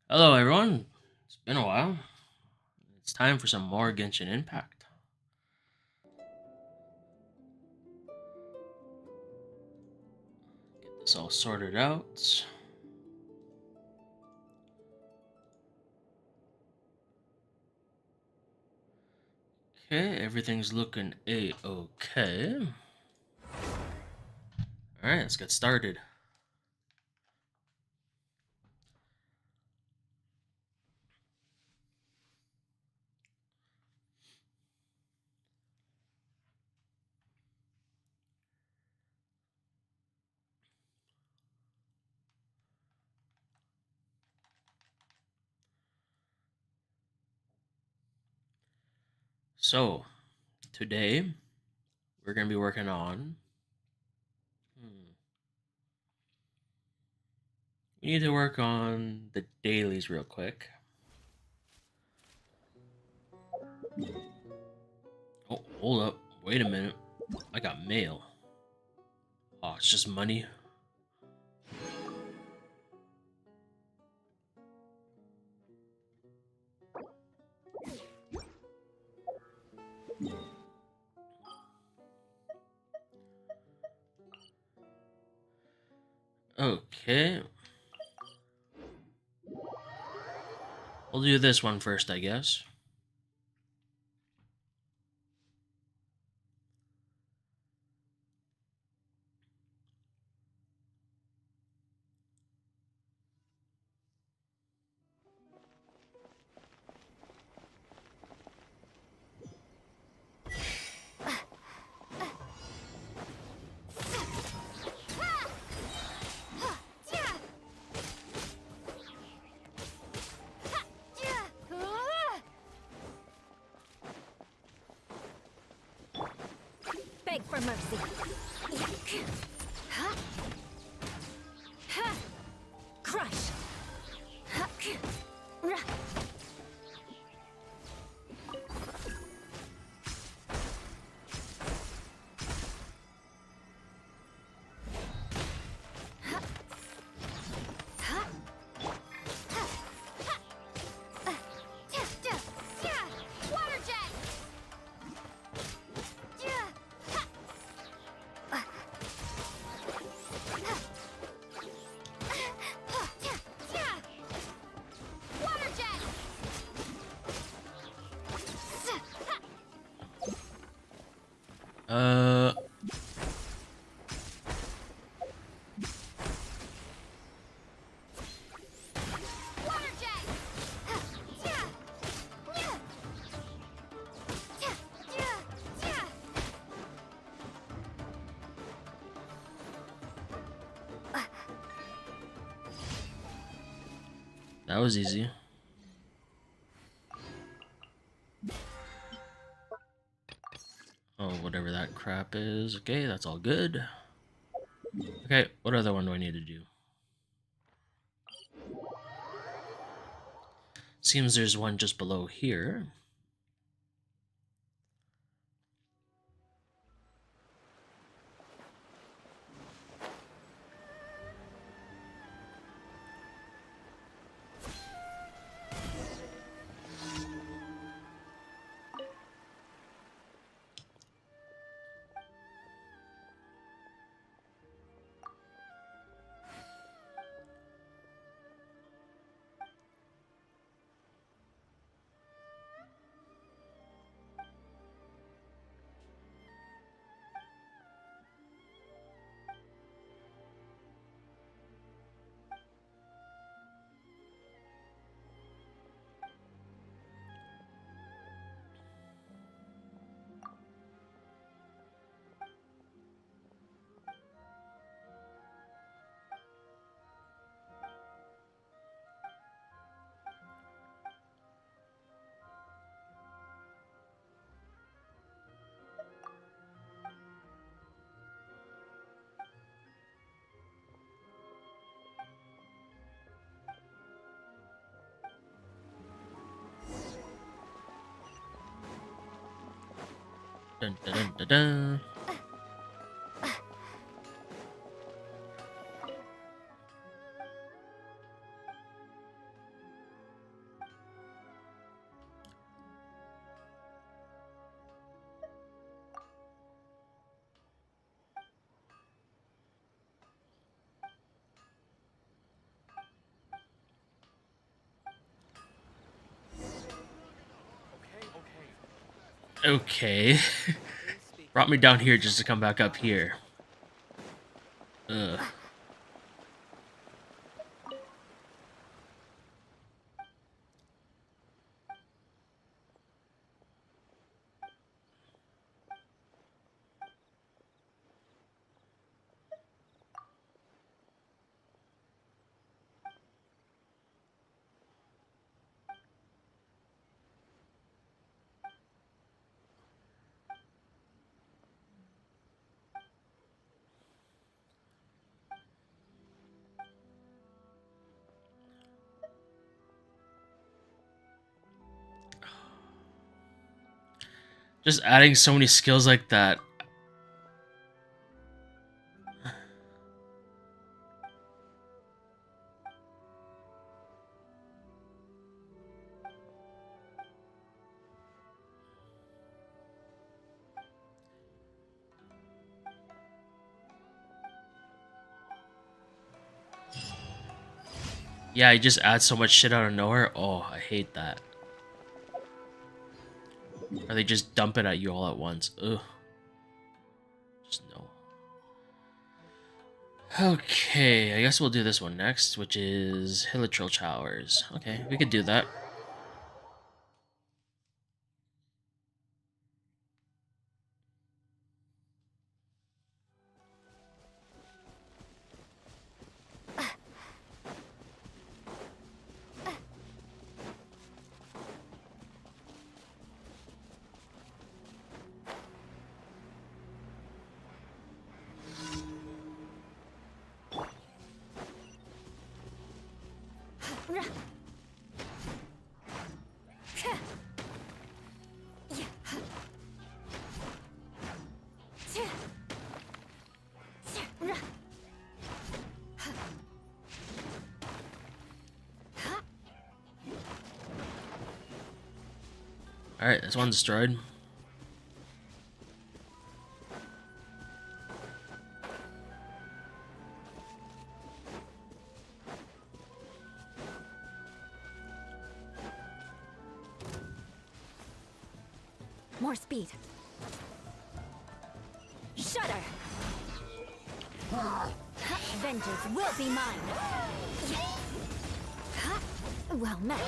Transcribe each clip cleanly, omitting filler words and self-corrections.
Hello, everyone. It's been a while. It's time for some more Genshin Impact. Get this all sorted out. Okay, everything's looking a-okay. Alright, let's get started. So, today we're going to be working on. We need to work on the dailies real quick. Oh, hold up. Wait a minute. I got mail. Oh, it's just money. Okay. We'll do this one first, I guess. Beg for mercy. Crush. Water jet. Water jet. Uh, Water jet. that was easy. Oh, whatever that crap is. Okay, that's all good. Okay, what other one do I need to do? Seems there's one just below here. Dun, dun, dun, dun, dun. Okay. Brought me down here just to come back up here. Ugh. Just adding so many skills like that. Yeah, you just add so much shit out of nowhere. Oh, I hate that. Or they just dump it at you all at once. Ugh. Just no. Okay, I guess we'll do this one next, which is Hilitril Towers. Okay, we could do that. Alright, this one's destroyed. More speed. Shudder. Vengeance will be mine. Well met.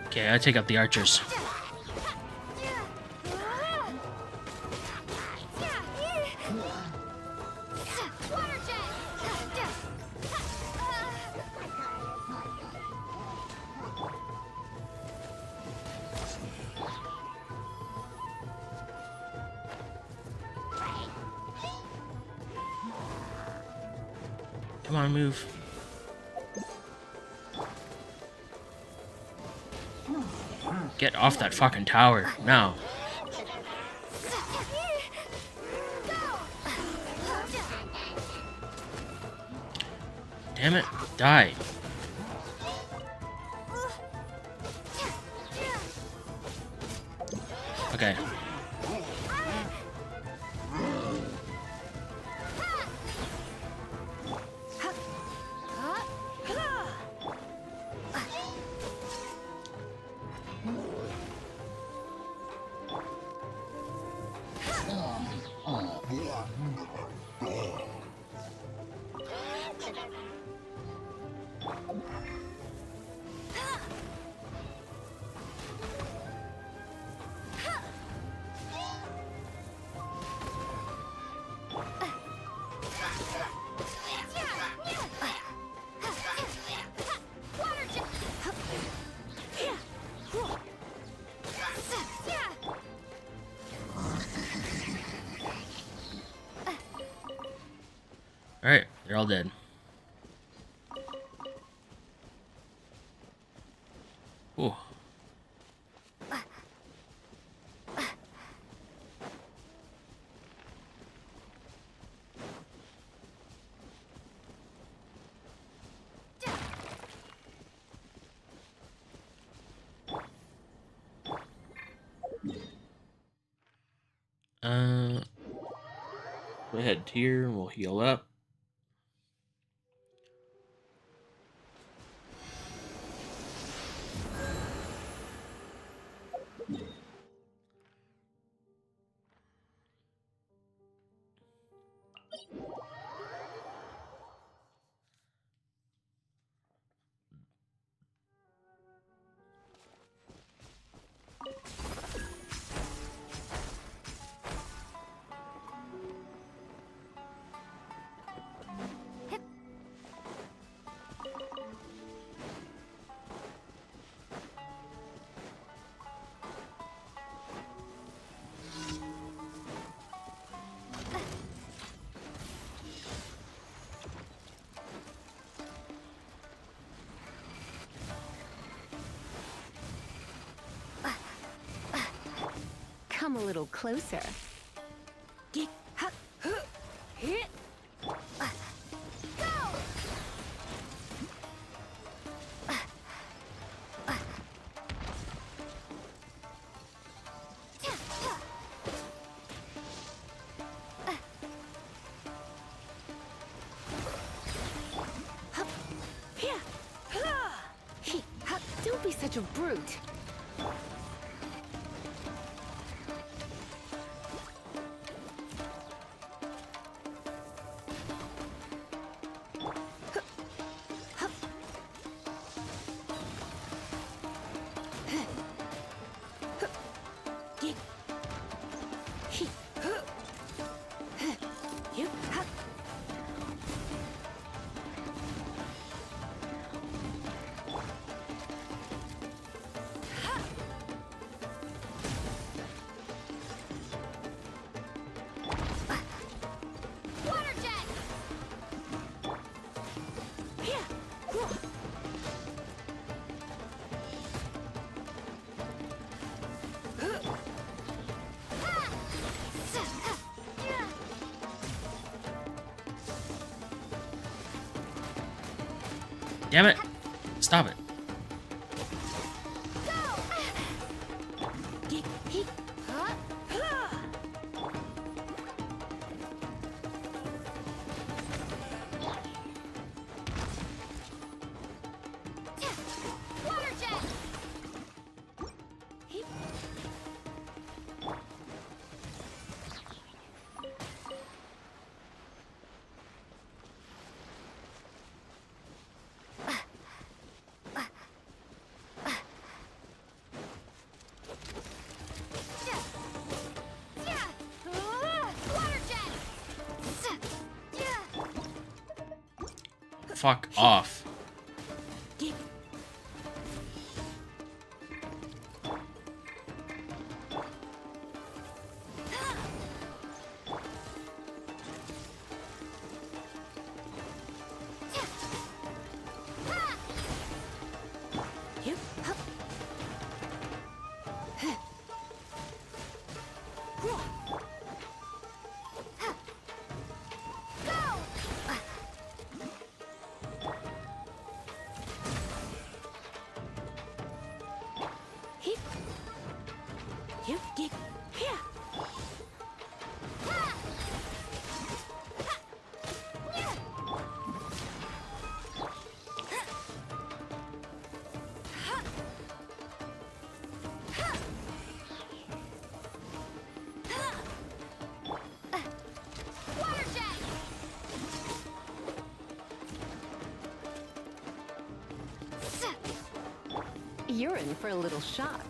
Okay, I take out the archers. Come on, move. Get off that fucking tower, now. Damn it, die. Okay. all dead. Ooh. Go ahead here, we'll heal up. Come a little closer. Don't be such a brute. Damn it! Stop it. Fuck off. You're in for a little shock.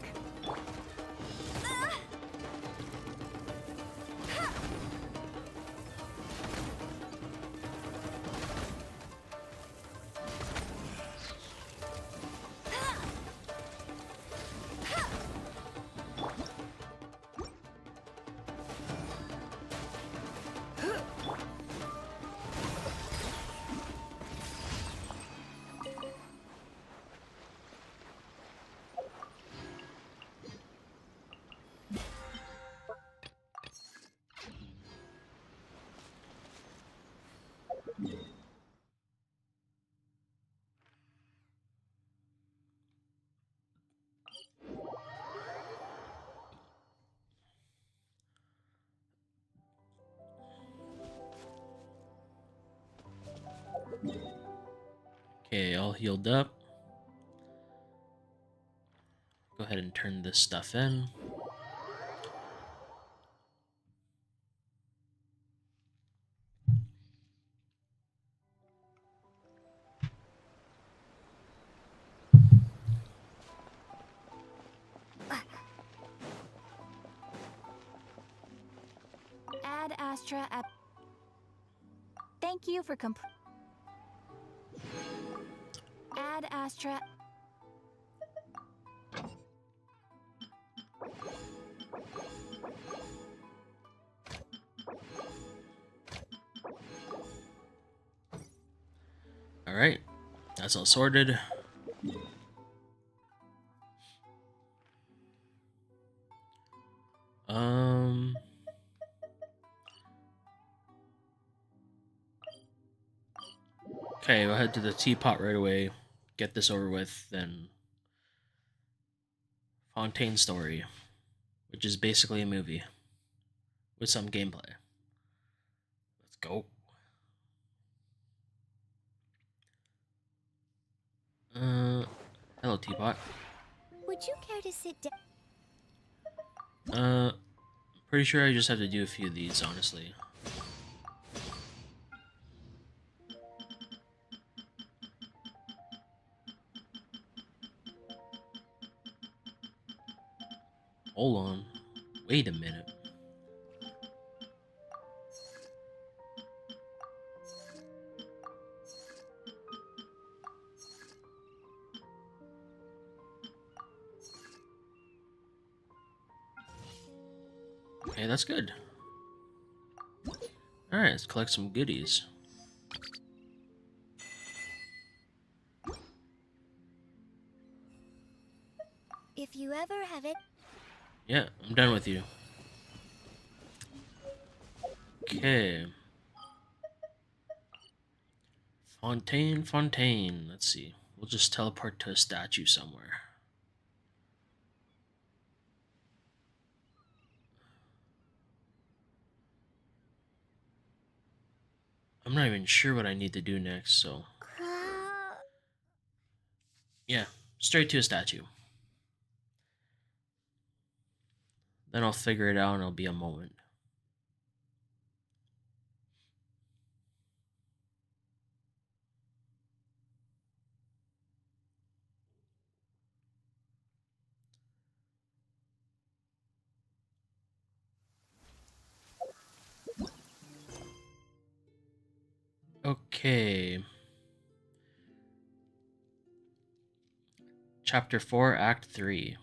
Okay, all healed up. Go ahead and turn this stuff in. Add Astra at. Thank you for Add Astra. All right, that's all sorted. Okay, we'll head to the teapot right away. Get this over with, then Fontaine Story, which is basically a movie with some gameplay. Let's go. Hello, teapot. Would you care to sit down? Pretty sure I just have to do a few of these, honestly. Hold on. Wait a minute. Okay, that's good. Alright, let's collect some goodies. If you ever have it. Yeah, I'm done with you. Okay. Fontaine. Let's see. We'll just teleport to a statue somewhere. I'm not even sure what I need to do next, so... Yeah, straight to a statue. Then I'll figure it out and it'll be a moment. Okay. Chapter 4, Act 3.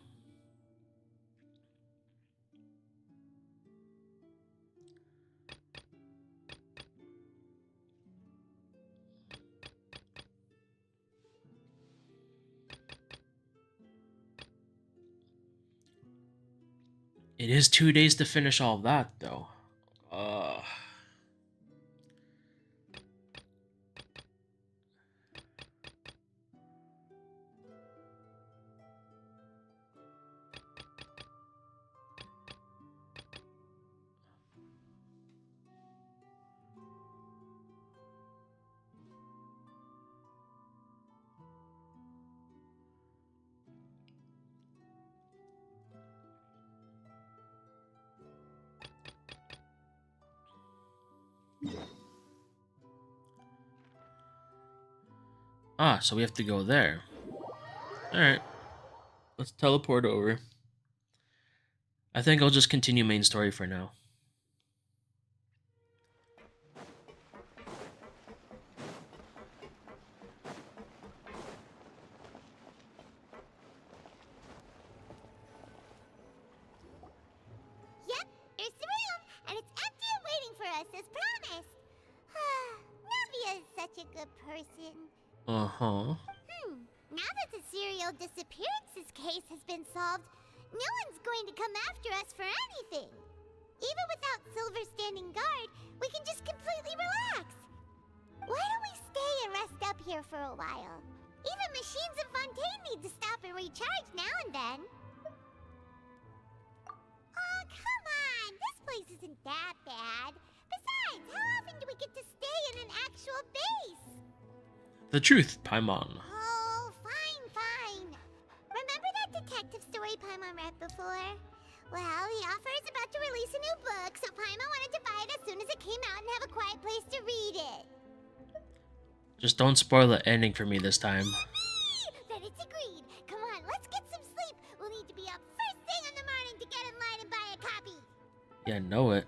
It is 2 days to finish all of that, though. Ah, so we have to go there. Alright. Let's teleport over. I think I'll just continue main story for now. Yep, here's the room, and it's empty and waiting for us as promised. Navia is such a good person. Uh-huh. Now that the serial disappearances case has been solved, no one's going to come after us for anything. Even without Silver standing guard, we can just completely relax. Why don't we stay and rest up here for a while? Even machines in Fontaine need to stop and recharge now and then. Oh, come on! This place isn't that bad. Besides, how often do we get to stay in an actual base? The truth, Paimon. Oh, fine, fine. Remember that detective story Paimon read before? Well, the author is about to release a new book, so Paimon wanted to buy it as soon as it came out and have a quiet place to read it. Just don't spoil the ending for me this time. Then it's agreed. Come on, let's get some sleep. We'll need to be up first thing in the morning to get in line and buy a copy. Yeah, know it.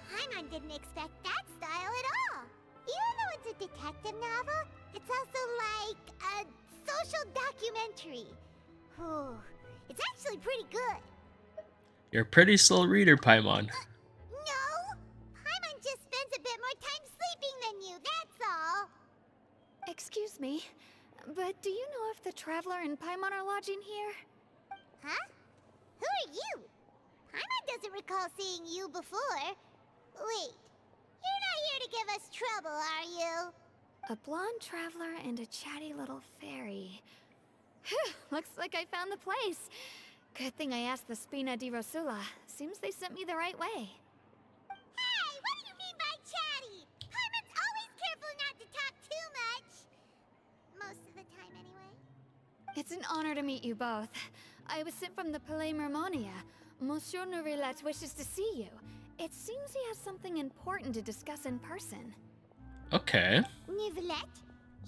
Paimon didn't expect that style at all. Even though it's a detective novel, it's also like a social documentary. Whew. It's actually pretty good. You're a pretty slow reader, Paimon. No! Paimon just spends a bit more time sleeping than you, that's all. Excuse me, but do you know if the Traveler and Paimon are lodging here? Huh? Who are you? Paimon doesn't recall seeing you before. Wait, you're not here to give us trouble, are you? A blonde traveler and a chatty little fairy. Phew, looks like I found the place. Good thing I asked the Spina di Rosula. Seems they sent me the right way. Hey, what do you mean by chatty? Paimon's always careful not to talk too much. Most of the time, anyway. It's an honor to meet you both. I was sent from the Palais Mermonia. Monsieur Nourillet wishes to see you. It seems he has something important to discuss in person. Okay. Nivelette?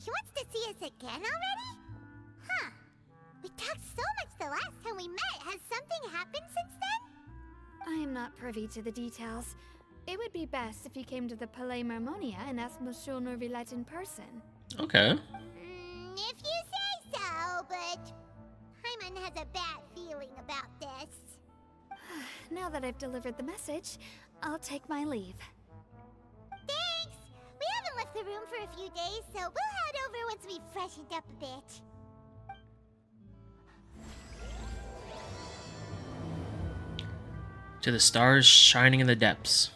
He wants to see us again already? Huh. We talked so much the last time we met. Has something happened since then? I am not privy to the details. It would be best if you came to the Palais Mermonia and asked Monsieur Nourillet in person. Okay. If you say so, but Paimon has a bad feeling about this. Now that I've delivered the message, I'll take my leave. Thanks! We haven't left the room for a few days, so we'll head over once we've freshened up a bit. To the stars shining in the depths.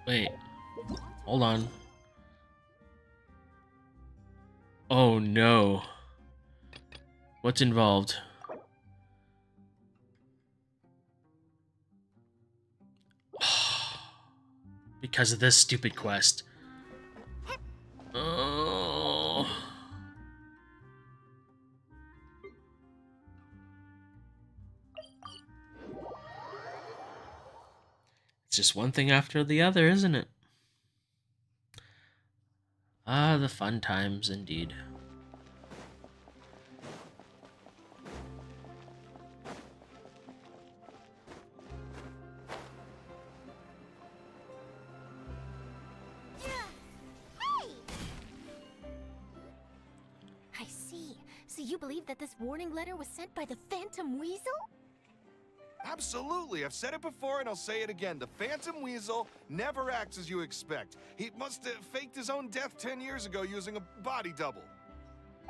Wait. Hold on. Oh no. What's involved? Because of this stupid quest. Oh. It's just one thing after the other, isn't it? Ah, the fun times indeed. Hey! I see. So you believe that this warning letter was sent by the Phantom Weasel? Absolutely. I've said it before and I'll say it again. The Phantom Weasel never acts as you expect. He must have faked his own death 10 years ago using a body double.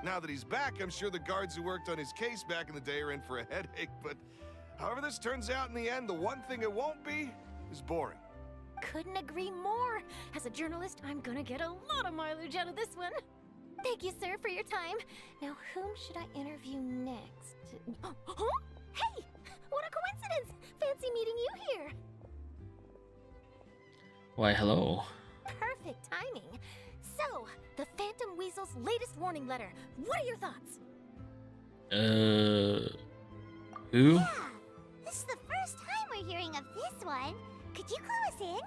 Now that he's back, I'm sure the guards who worked on his case back in the day are in for a headache, but however this turns out in the end, the one thing it won't be is boring. Couldn't agree more. As a journalist, I'm gonna get a lot of mileage out of this one. Thank you, sir, for your time. Now, whom should I interview next? Huh? Hey! What a coincidence! Fancy meeting you here. Why, hello. Perfect timing. So, the Phantom Weasel's latest warning letter. What are your thoughts? Who? Yeah, this is the first time we're hearing of this one. Could you clue us in?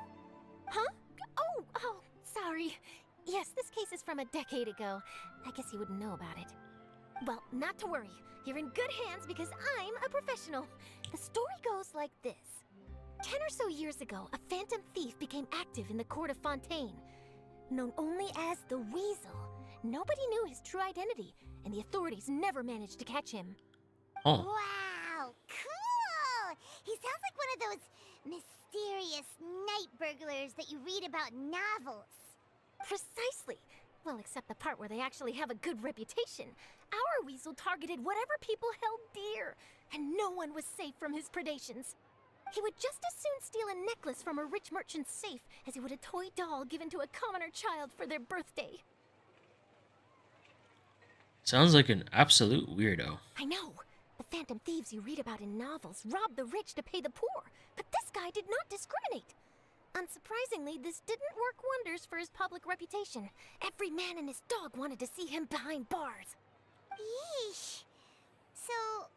Huh? Oh, sorry. Yes, this case is from a decade ago. I guess you wouldn't know about it. Well, not to worry. You're in good hands because I'm a professional. The story goes like this. 10 or so years ago, a phantom thief became active in the court of Fontaine. Known only as the Weasel, nobody knew his true identity, and the authorities never managed to catch him. Oh. Wow, cool! He sounds like one of those mysterious night burglars that you read about in novels. Precisely. Well, except the part where they actually have a good reputation. Our Weasel targeted whatever people held dear, and no one was safe from his predations. He would just as soon steal a necklace from a rich merchant's safe as he would a toy doll given to a commoner child for their birthday. Sounds like an absolute weirdo. I know. The phantom thieves you read about in novels rob the rich to pay the poor, but this guy did not discriminate. Unsurprisingly, this didn't work wonders for his public reputation. Every man and his dog wanted to see him behind bars. Yeesh. So,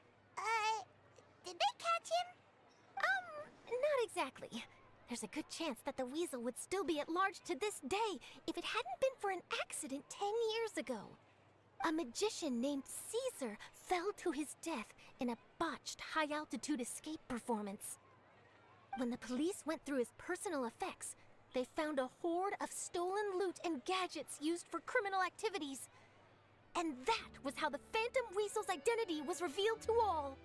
did they catch him? Not exactly. There's a good chance that the weasel would still be at large to this day if it hadn't been for an accident 10 years ago. A magician named Caesar fell to his death in a botched high-altitude escape performance. When the police went through his personal effects, they found a hoard of stolen loot and gadgets used for criminal activities. And that was how the Phantom Weasel's identity was revealed to all.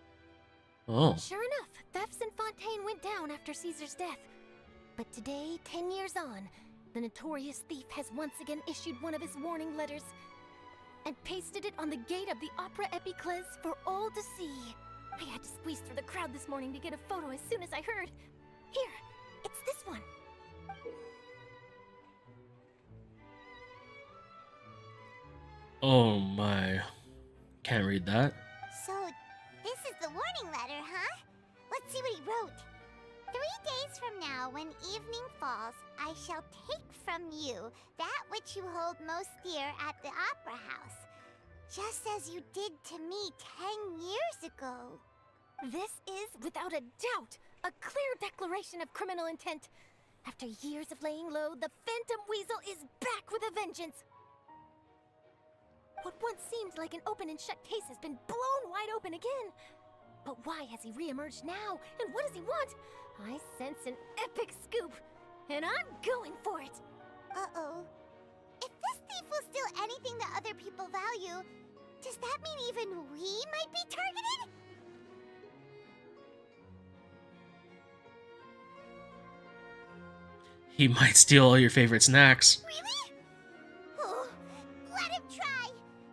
Oh. Sure enough, thefts in Fontaine went down after Caesar's death. But today, 10 years on, the notorious thief has once again issued one of his warning letters and pasted it on the gate of the Opera Epiclese for all to see. I had to squeeze through the crowd this morning to get a photo as soon as I heard. Here, it's this one. Oh my. Can't read that. So, this is the warning letter, huh? Let's see what he wrote. 3 days from now, when evening falls, I shall take from you that which you hold most dear at the Opera House, just as you did to me 10 years ago. This is, without a doubt, a clear declaration of criminal intent. After years of laying low, the Phantom Weasel is back with a vengeance. What once seemed like an open and shut case has been blown wide open again. But why has he reemerged now, and what does he want? I sense an epic scoop, and I'm going for it. Uh-oh. If this thief will steal anything that other people value, does that mean even we might be targeted? He might steal all your favorite snacks. Really? Oh, let him try.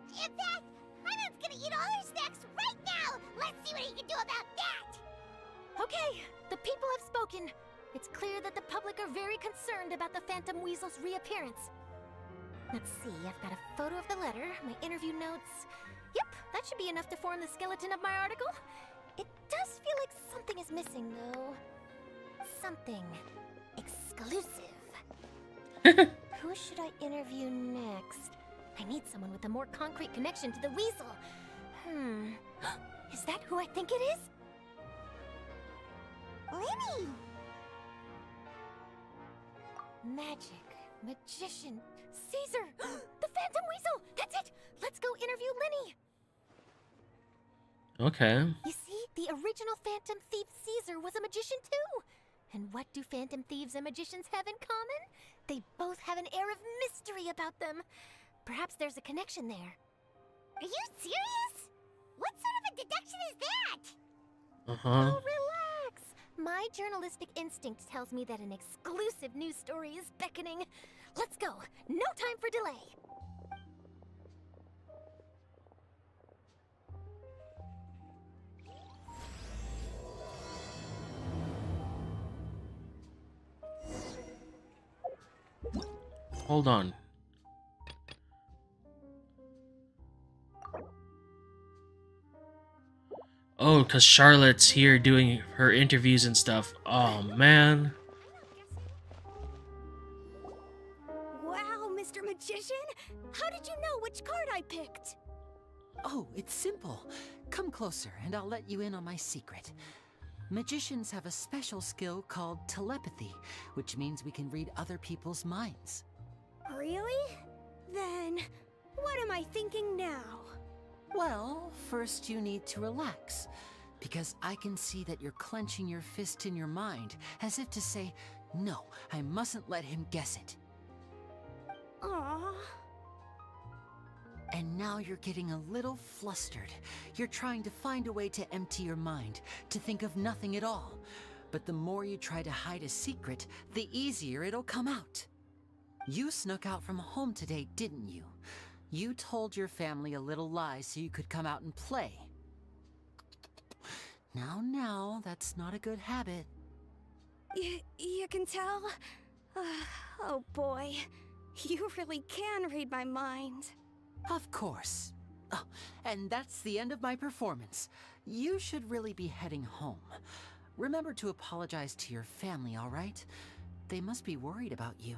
In fact, Hyman's gonna eat all her snacks right now. Let's see what he can do about that. Okay, the people have spoken. It's clear that the public are very concerned about the Phantom Weasel's reappearance. Let's see, I've got a photo of the letter, my interview notes. Yep, that should be enough to form the skeleton of my article. It does feel like something is missing, though. Something exclusive. Who should I interview next? I need someone with a more concrete connection to the weasel. Is that who I think it is? Lenny! Magic, magician, Caesar, the Phantom Weasel! That's it! Let's go interview Lenny! Okay. You see, the original Phantom Thief Caesar was a magician too! And what do Phantom Thieves and magicians have in common? They both have an air of mystery about them. Perhaps there's a connection there. Are you serious? What sort of a deduction is that? Uh-huh. Oh, relax! My journalistic instinct tells me that an exclusive news story is beckoning. Let's go! No time for delay! Hold on. Oh, because Charlotte's here doing her interviews and stuff. Oh, man. Wow, Mr. Magician! How did you know which card I picked? Oh, it's simple. Come closer and I'll let you in on my secret. Magicians have a special skill called telepathy, which means we can read other people's minds. Really? Then, what am I thinking now? Well, first you need to relax, because I can see that you're clenching your fist in your mind, as if to say, no, I mustn't let him guess it. Aww. And now you're getting a little flustered. You're trying to find a way to empty your mind, to think of nothing at all. But the more you try to hide a secret, the easier it'll come out. You snuck out from home today, didn't you? You told your family a little lie so you could come out and play. Now, that's not a good habit. You can tell? Oh boy, you really can read my mind. Of course. Oh, and that's the end of my performance. You should really be heading home. Remember to apologize to your family, all right? They must be worried about you.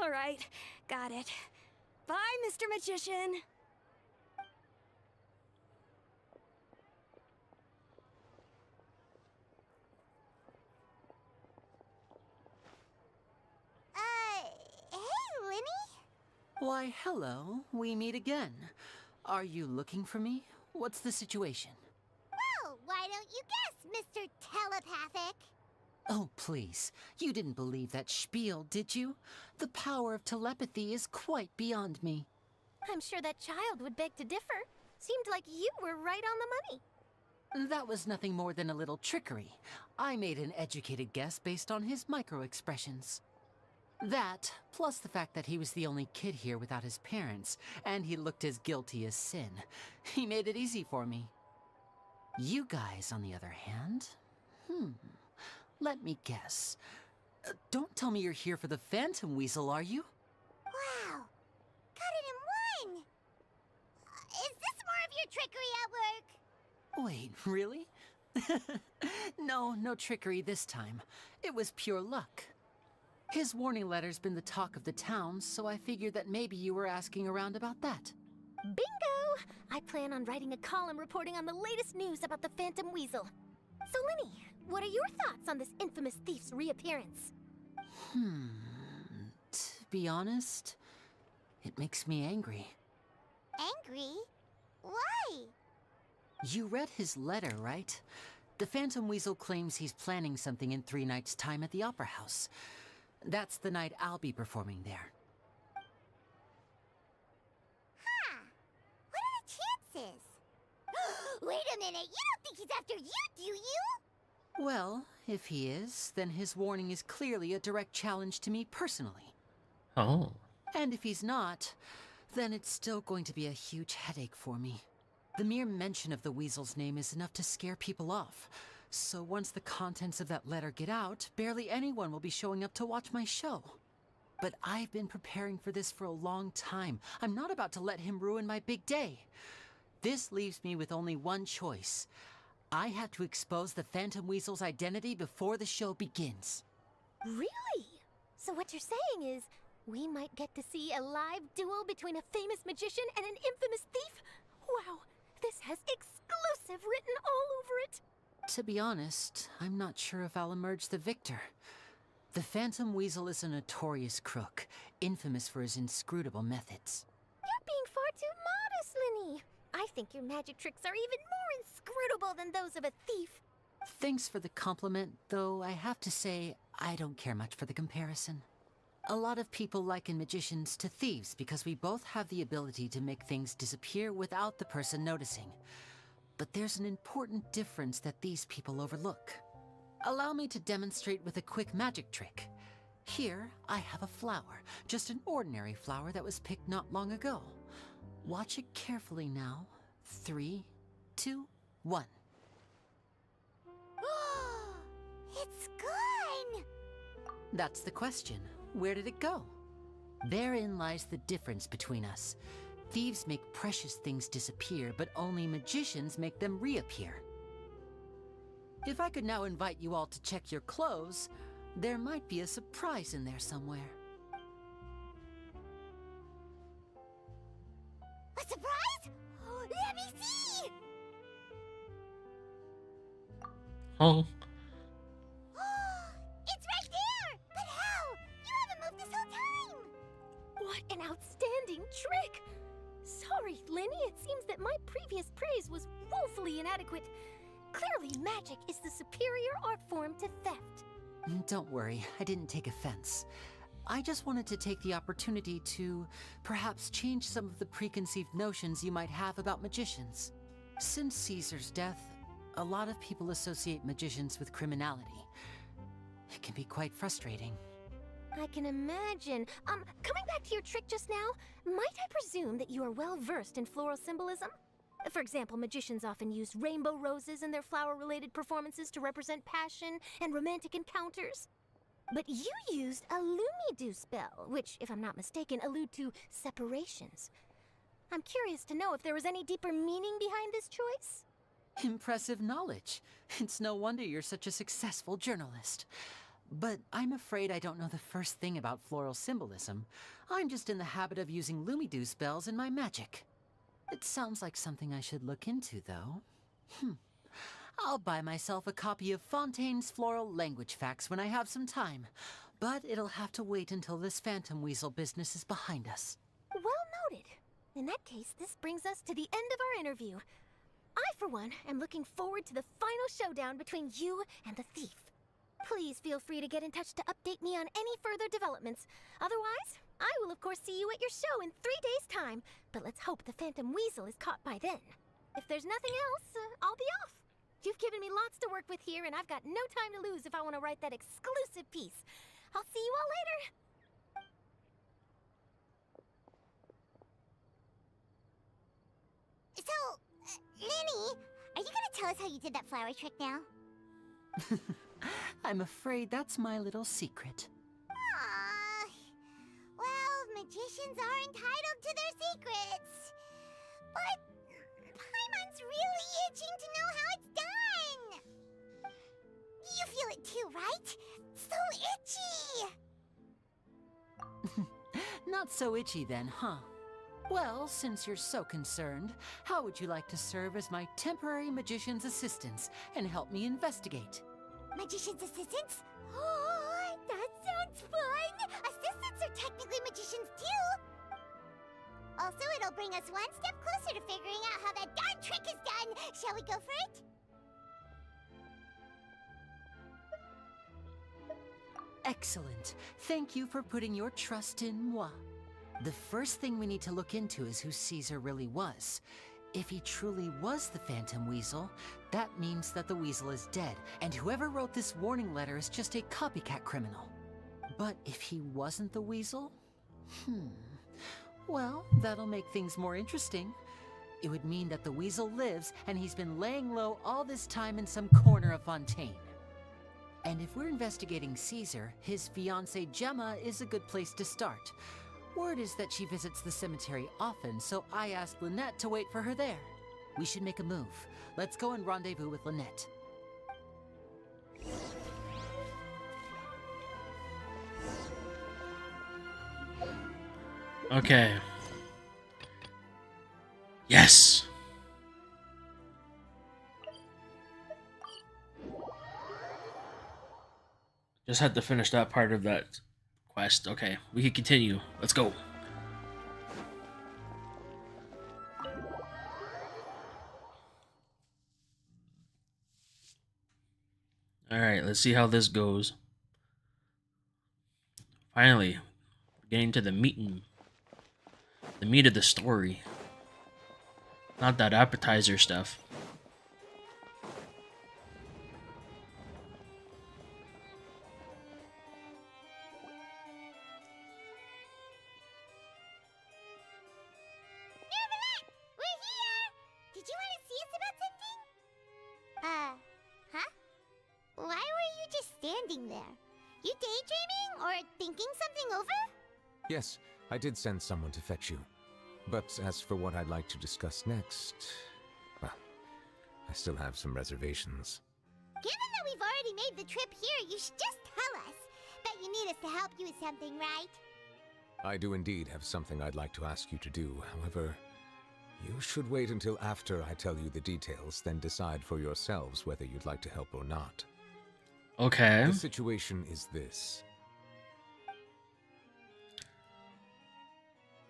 All right, got it. Bye, Mr. Magician. Hey, Lenny? Why, hello. We meet again. Are you looking for me? What's the situation? Well, why don't you guess, Mr. Telepathic? Oh, please. You didn't believe that spiel, did you? The power of telepathy is quite beyond me. I'm sure that child would beg to differ. Seemed like you were right on the money. That was nothing more than a little trickery. I made an educated guess based on his micro-expressions. That, plus the fact that he was the only kid here without his parents, and he looked as guilty as sin. He made it easy for me. You guys, on the other hand, let me guess. Don't tell me you're here for the Phantom Weasel, are you? Wow, got it in one! Is this more of your trickery at work? Wait, really? No trickery this time. It was pure luck. His warning letter's been the talk of the town, so I figured that maybe you were asking around about that. Bingo! I plan on writing a column reporting on the latest news about the Phantom Weasel. So, Lenny, what are your thoughts on this infamous thief's reappearance? To be honest, it makes me angry. Angry? Why? You read his letter, right? The Phantom Weasel claims he's planning something in 3 nights' time at the Opera House. That's the night I'll be performing there. Huh. What are the chances? Wait a minute, you don't think he's after you, do you? Well, if he is, then his warning is clearly a direct challenge to me personally. Oh. And if he's not, then it's still going to be a huge headache for me. The mere mention of the Weasel's name is enough to scare people off. So once the contents of that letter get out, barely anyone will be showing up to watch my show. But I've been preparing for this for a long time. I'm not about to let him ruin my big day. This leaves me with only one choice. I have to expose the Phantom Weasel's identity before the show begins. Really? So what you're saying is, we might get to see a live duel between a famous magician and an infamous thief? Wow, this has exclusive written all over it. To be honest, I'm not sure if I'll emerge the victor. The Phantom Weasel is a notorious crook, infamous for his inscrutable methods. You're being far too modest, Lenny. I think your magic tricks are even more inscrutable than those of a thief. Thanks for the compliment, though I have to say, I don't care much for the comparison. A lot of people liken magicians to thieves because we both have the ability to make things disappear without the person noticing. But there's an important difference that these people overlook. Allow me to demonstrate with a quick magic trick. Here, I have a flower, just an ordinary flower that was picked not long ago. Watch it carefully now. 3, 2, 1. It's gone! That's the question. Where did it go? Therein lies the difference between us. Thieves make precious things disappear, but only magicians make them reappear. If I could now invite you all to check your clothes, there might be a surprise in there somewhere. A surprise? Let me see! Oh. It's right there! But how? You haven't moved this whole time! What an outstanding trick! Sorry, Lenny, it seems that my previous praise was woefully inadequate. Clearly, magic is the superior art form to theft. Don't worry, I didn't take offense. I just wanted to take the opportunity to perhaps change some of the preconceived notions you might have about magicians. Since Caesar's death, a lot of people associate magicians with criminality. It can be quite frustrating. I can imagine. Coming back to your trick just now, might I presume that you are well versed in floral symbolism? For example, magicians often use rainbow roses in their flower-related performances to represent passion and romantic encounters. But you used a Lumidu spell, which, if I'm not mistaken, allude to separations. I'm curious to know if there was any deeper meaning behind this choice. Impressive knowledge. It's no wonder you're such a successful journalist. But I'm afraid I don't know the first thing about floral symbolism. I'm just in the habit of using Lumidu spells in my magic. It sounds like something I should look into, though. I'll buy myself a copy of Fontaine's Floral Language Facts when I have some time. But it'll have to wait until this phantom weasel business is behind us. Well noted. In that case, this brings us to the end of our interview. I, for one, am looking forward to the final showdown between you and the thief. Please feel free to get in touch to update me on any further developments. Otherwise, I will of course see you at your show in 3 days' time, but let's hope the Phantom Weasel is caught by then. If there's nothing else, I'll be off. You've given me lots to work with here, and I've got no time to lose if I want to write that exclusive piece. I'll see you all later. So, Lenny, are you gonna tell us how you did that flower trick now? I'm afraid that's my little secret. Aww. Well, magicians are entitled to their secrets. But Paimon's really itching to know how it's done. You feel it too, right? So itchy. Not so itchy then, huh? Well, since you're so concerned, how would you like to serve as my temporary magician's assistants and help me investigate? Magician's assistants? Oh, that sounds fun! Assistants are technically magicians too! Also, it'll bring us one step closer to figuring out how that darn trick is done! Shall we go for it? Excellent. Thank you for putting your trust in moi. The first thing we need to look into is who Caesar really was. If he truly was the Phantom Weasel, that means that the Weasel is dead, and whoever wrote this warning letter is just a copycat criminal. But if he wasn't the Weasel? Well, that'll make things more interesting. It would mean that the Weasel lives, and he's been laying low all this time in some corner of Fontaine. And if we're investigating Caesar, his fiancée Gemma is a good place to start. Word is that she visits the cemetery often, so I asked Lynette to wait for her there. We should make a move. Let's go and rendezvous with Lynette. Okay. Yes! Just had to finish that part of that quest. Okay, we can continue. Let's go. Alright, let's see how this goes. Finally, we're getting to the meat of the story. Not that appetizer stuff. We're here! Did you want to see us about something? Huh? Why were you just standing there? You daydreaming or thinking something over? Yes, I did send someone to fetch you. But as for what I'd like to discuss next, well, I still have some reservations. Given that we've already made the trip here, you should just tell us. Bet you need us to help you with something, right? I do indeed have something I'd like to ask you to do. However, you should wait until after I tell you the details, then decide for yourselves whether you'd like to help or not. Okay. The situation is this.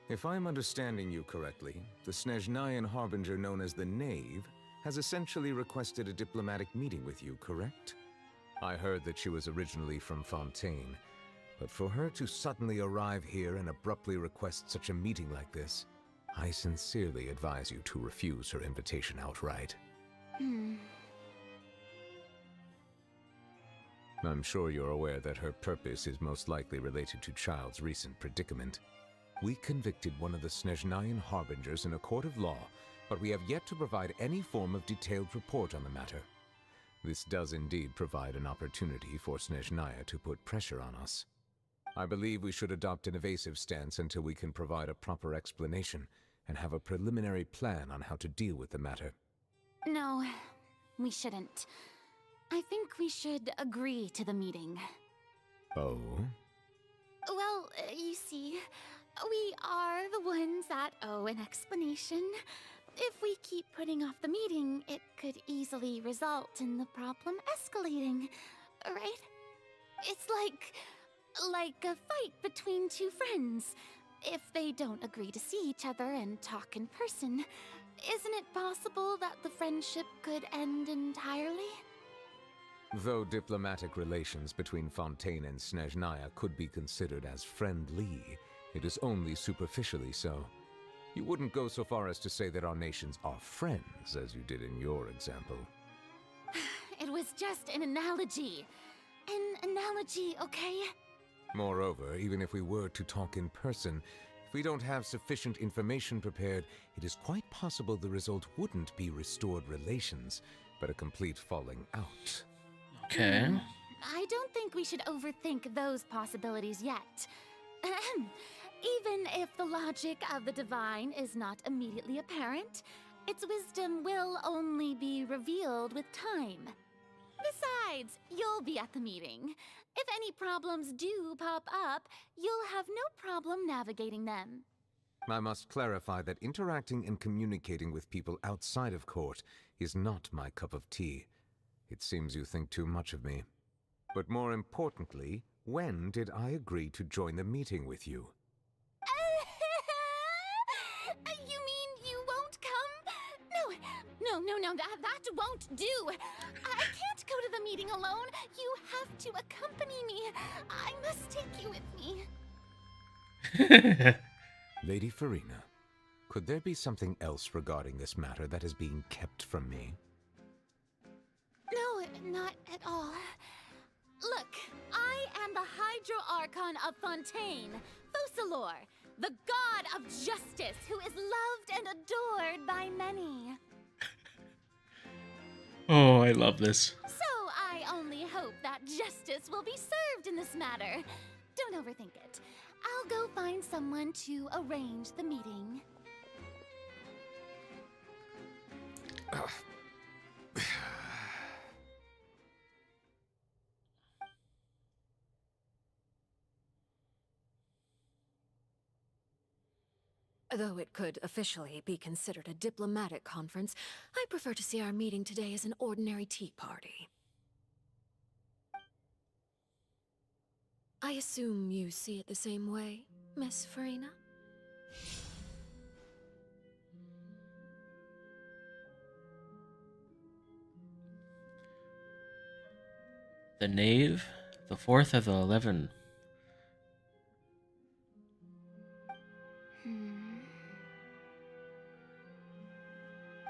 If I'm understanding you correctly, the Snezhnayan Harbinger known as the Knave has essentially requested a diplomatic meeting with you, correct? I heard that she was originally from Fontaine, but for her to suddenly arrive here and abruptly request such a meeting like this, I sincerely advise you to refuse her invitation outright. I'm sure you're aware that her purpose is most likely related to Child's recent predicament. We convicted one of the Snezhnayan Harbingers in a court of law, but we have yet to provide any form of detailed report on the matter. This does indeed provide an opportunity for Snezhnaya to put pressure on us. I believe we should adopt an evasive stance until we can provide a proper explanation, and have a preliminary plan on how to deal with the matter. No, we shouldn't. I think we should agree to the meeting. Oh? Well, you see, we are the ones that owe an explanation. If we keep putting off the meeting, it could easily result in the problem escalating, right? It's like a fight between two friends. If they don't agree to see each other and talk in person, isn't it possible that the friendship could end entirely? Though diplomatic relations between Fontaine and Snezhnaya could be considered as friendly, it is only superficially so. You wouldn't go so far as to say that our nations are friends, as you did in your example. It was just an analogy. An analogy, okay? Moreover, even if we were to talk in person, if we don't have sufficient information prepared, it is quite possible the result wouldn't be restored relations, but a complete falling out. Okay. I don't think we should overthink those possibilities yet. Even if the logic of the divine is not immediately apparent, its wisdom will only be revealed with time. Besides, you'll be at the meeting. If any problems do pop up, you'll have no problem navigating them. I must clarify that interacting and communicating with people outside of court is not my cup of tea. It seems you think too much of me. But more importantly, when did I agree to join the meeting with you? You mean you won't come? No, that won't do. I can't go to the meeting alone. You have to accompany me. I must take you with me. Lady Farina, could there be something else regarding this matter that is being kept from me? No, not at all. Look, I am the Hydro Archon of Fontaine, Focalor, the god of justice who is loved and adored by many. Oh, I love this. So I only hope that justice will be served in this matter. Don't overthink it. I'll go find someone to arrange the meeting. Though it could officially be considered a diplomatic conference, I prefer to see our meeting today as an ordinary tea party. I assume you see it the same way, Miss Farina? The knave, the fourth of the 11.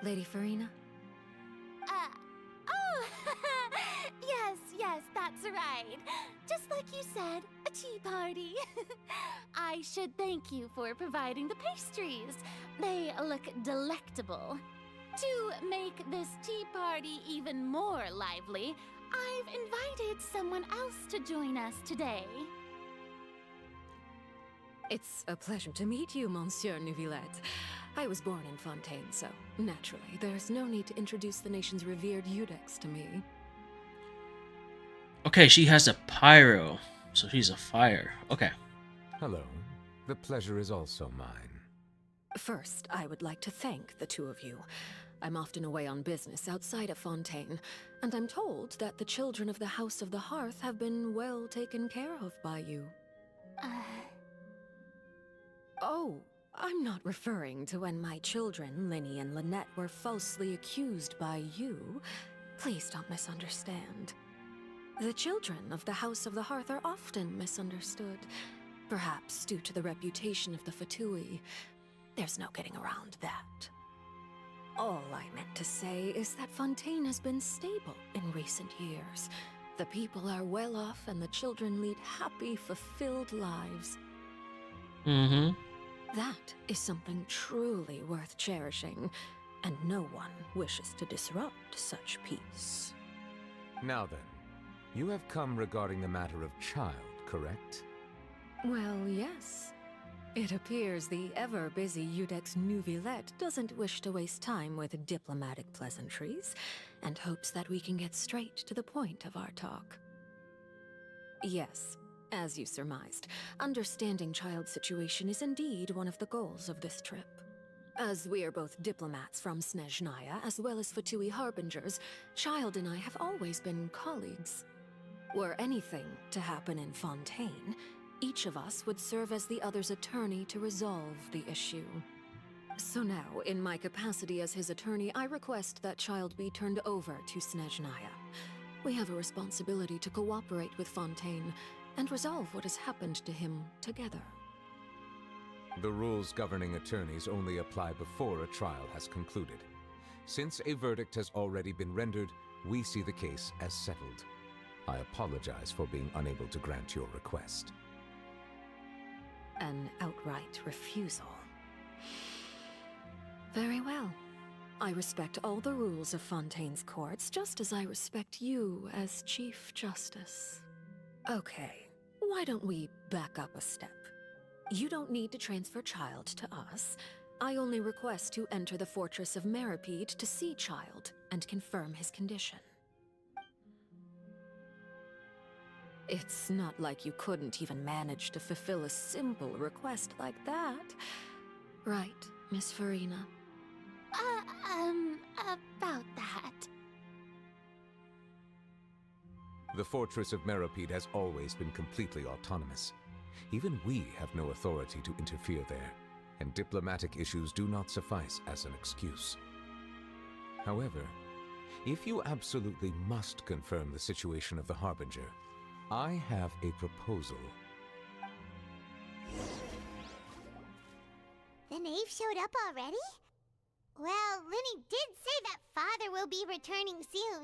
Lady Farina? Oh, yes, that's right. Just like you said, a tea party. I should thank you for providing the pastries. They look delectable. To make this tea party even more lively, I've invited someone else to join us today. It's a pleasure to meet you, Monsieur Neuvillette. I was born in Fontaine, so naturally, there's no need to introduce the nation's revered Eudex to me. Okay, she has a pyro, so she's a fire. Okay. Hello. The pleasure is also mine. First, I would like to thank the two of you. I'm often away on business outside of Fontaine, and I'm told that the children of the House of the Hearth have been well taken care of by you. Oh, I'm not referring to when my children, Linny and Lynette, were falsely accused by you. Please don't misunderstand. The children of the House of the Hearth are often misunderstood, perhaps due to the reputation of the Fatui. There's no getting around that. All I meant to say is that Fontaine has been stable in recent years. The people are well off and the children lead happy, fulfilled lives. Mm-hmm. That is something truly worth cherishing, and no one wishes to disrupt such peace. Now then, you have come regarding the matter of child, correct? Well, yes. It appears the ever-busy Udex Nuvillette doesn't wish to waste time with diplomatic pleasantries, and hopes that we can get straight to the point of our talk. Yes, as you surmised, understanding Child's situation is indeed one of the goals of this trip. As we are both diplomats from Snezhnaya as well as Fatui Harbingers, Child and I have always been colleagues. Were anything to happen in Fontaine, each of us would serve as the other's attorney to resolve the issue. So now, in my capacity as his attorney, I request that Child be turned over to Snezhnaya. We have a responsibility to cooperate with Fontaine and resolve what has happened to him together. The rules governing attorneys only apply before a trial has concluded. Since a verdict has already been rendered, we see the case as settled. I apologize for being unable to grant your request. An outright refusal. Very well. I respect all the rules of Fontaine's courts, just as I respect you as Chief Justice. Okay, why don't we back up a step? You don't need to transfer Child to us. I only request to enter the Fortress of Meripede to see Child and confirm his condition. It's not like you couldn't even manage to fulfill a simple request like that. Right, Miss Farina? About that. The Fortress of Meripede has always been completely autonomous. Even we have no authority to interfere there, and diplomatic issues do not suffice as an excuse. However, if you absolutely must confirm the situation of the Harbinger, I have a proposal. The knave showed up already? Well, Lenny did say that Father will be returning soon.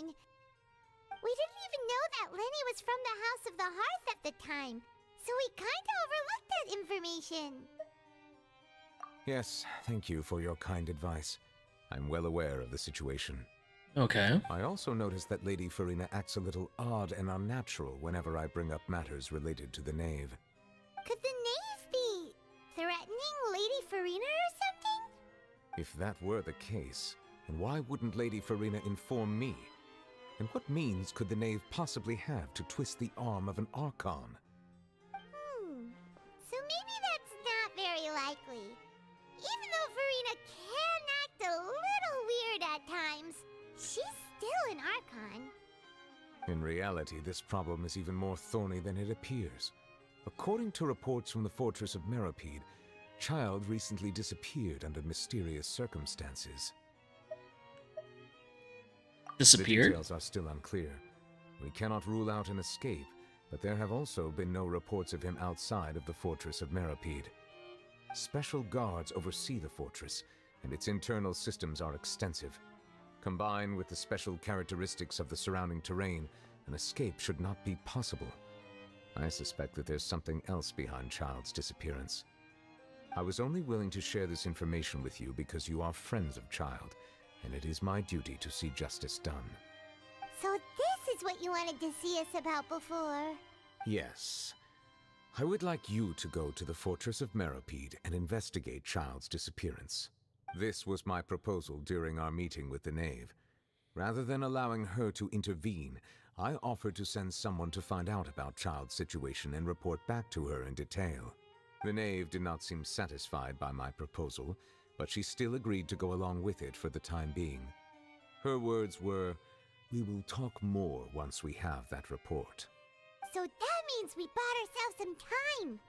We didn't even know that Lenny was from the House of the Hearth at the time, so we kinda overlooked that information. Yes, thank you for your kind advice. I'm well aware of the situation. Okay. I also noticed that Lady Farina acts a little odd and unnatural whenever I bring up matters related to the knave. Could the knave be threatening Lady Farina or something? If that were the case, then why wouldn't Lady Farina inform me? And what means could the knave possibly have to twist the arm of an Archon? So maybe that's not very likely. Even though Farina can act a little weird at times, she's still an Archon. In reality, this problem is even more thorny than it appears. According to reports from the Fortress of Meripede, Child recently disappeared under mysterious circumstances. The Disappeared? details are still unclear. We cannot rule out an escape, but there have also been no reports of him outside of the Fortress of Meripede. Special guards oversee the fortress, and its internal systems are extensive. Combined with the special characteristics of the surrounding terrain, an escape should not be possible. I suspect that there's something else behind Child's disappearance. I was only willing to share this information with you because you are friends of Child, and it is my duty to see justice done. So this is what you wanted to see us about before. Yes. I would like you to go to the Fortress of Meripede and investigate Child's disappearance. This was my proposal during our meeting with the knave. Rather than allowing her to intervene, I offered to send someone to find out about Child's situation and report back to her in detail. The knave did not seem satisfied by my proposal, but she still agreed to go along with it for the time being. Her words were, "We will talk more once we have that report." So that means we bought ourselves some time.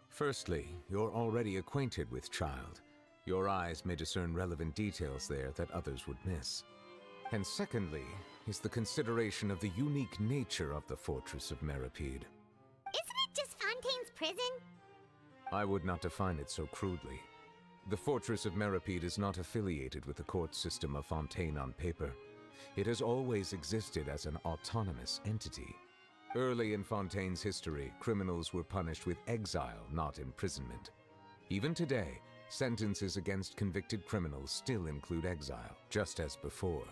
Firstly, you're already acquainted with Child. Your eyes may discern relevant details there that others would miss. And secondly, is the consideration of the unique nature of the Fortress of Meripede. Isn't it just Fontaine's prison? I would not define it so crudely. The Fortress of Meripede is not affiliated with the court system of Fontaine on paper. It has always existed as an autonomous entity. Early in Fontaine's history, criminals were punished with exile, not imprisonment. Even today, sentences against convicted criminals still include exile, just as before.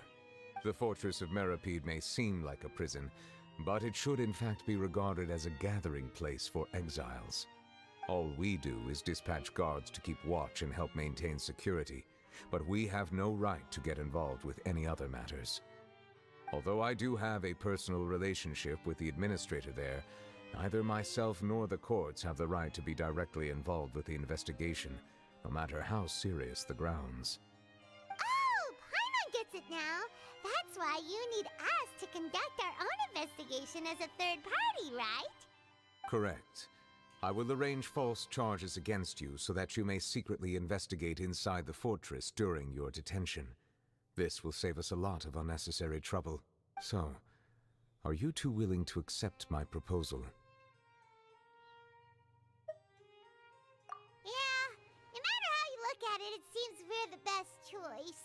The Fortress of Meripede may seem like a prison, but it should in fact be regarded as a gathering place for exiles. All we do is dispatch guards to keep watch and help maintain security, but we have no right to get involved with any other matters. Although I do have a personal relationship with the administrator there, neither myself nor the courts have the right to be directly involved with the investigation, no matter how serious the grounds. Oh, Paimon gets it now. That's why you need us to conduct our own investigation as a third party, right? Correct. I will arrange false charges against you so that you may secretly investigate inside the fortress during your detention. This will save us a lot of unnecessary trouble. So, are you two willing to accept my proposal? Yeah, no matter how you look at it, it seems we're the best choice.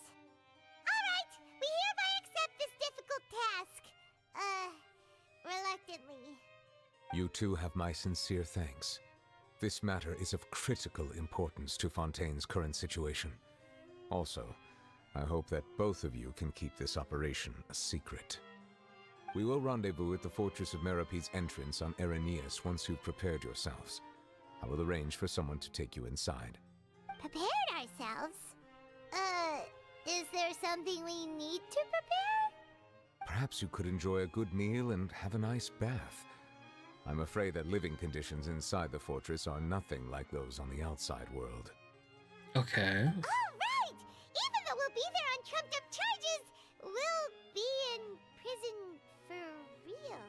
Alright, we hereby accept this difficult task. Reluctantly. You two have my sincere thanks. This matter is of critical importance to Fontaine's current situation. Also, I hope that both of you can keep this operation a secret. We will rendezvous at the Fortress of Merope's entrance on Erinius once you've prepared yourselves. I will arrange for someone to take you inside. Prepared ourselves? Is there something we need to prepare? Perhaps you could enjoy a good meal and have a nice bath. I'm afraid that living conditions inside the fortress are nothing like those on the outside world. Okay. Oh, right! Even though we'll be there on trumped-up charges, we'll be in prison for real.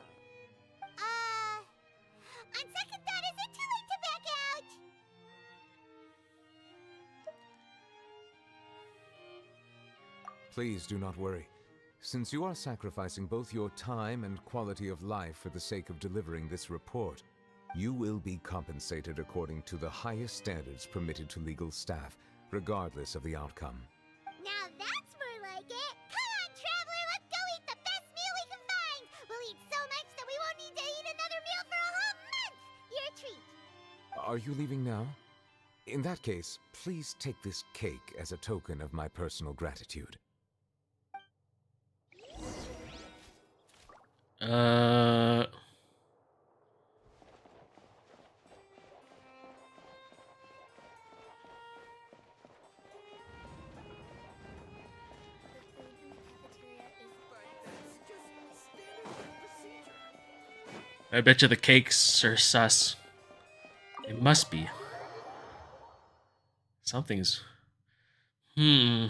On second thought, is it too late to back out? Please do not worry. Since you are sacrificing both your time and quality of life for the sake of delivering this report, you will be compensated according to the highest standards permitted to legal staff, regardless of the outcome. Now that's more like it! Come on, traveler, let's go eat the best meal we can find! We'll eat so much that we won't need to eat another meal for a whole month! Your treat! Are you leaving now? In that case, please take this cake as a token of my personal gratitude. I bet you the cakes are sus. It must be. Something's... Hmm.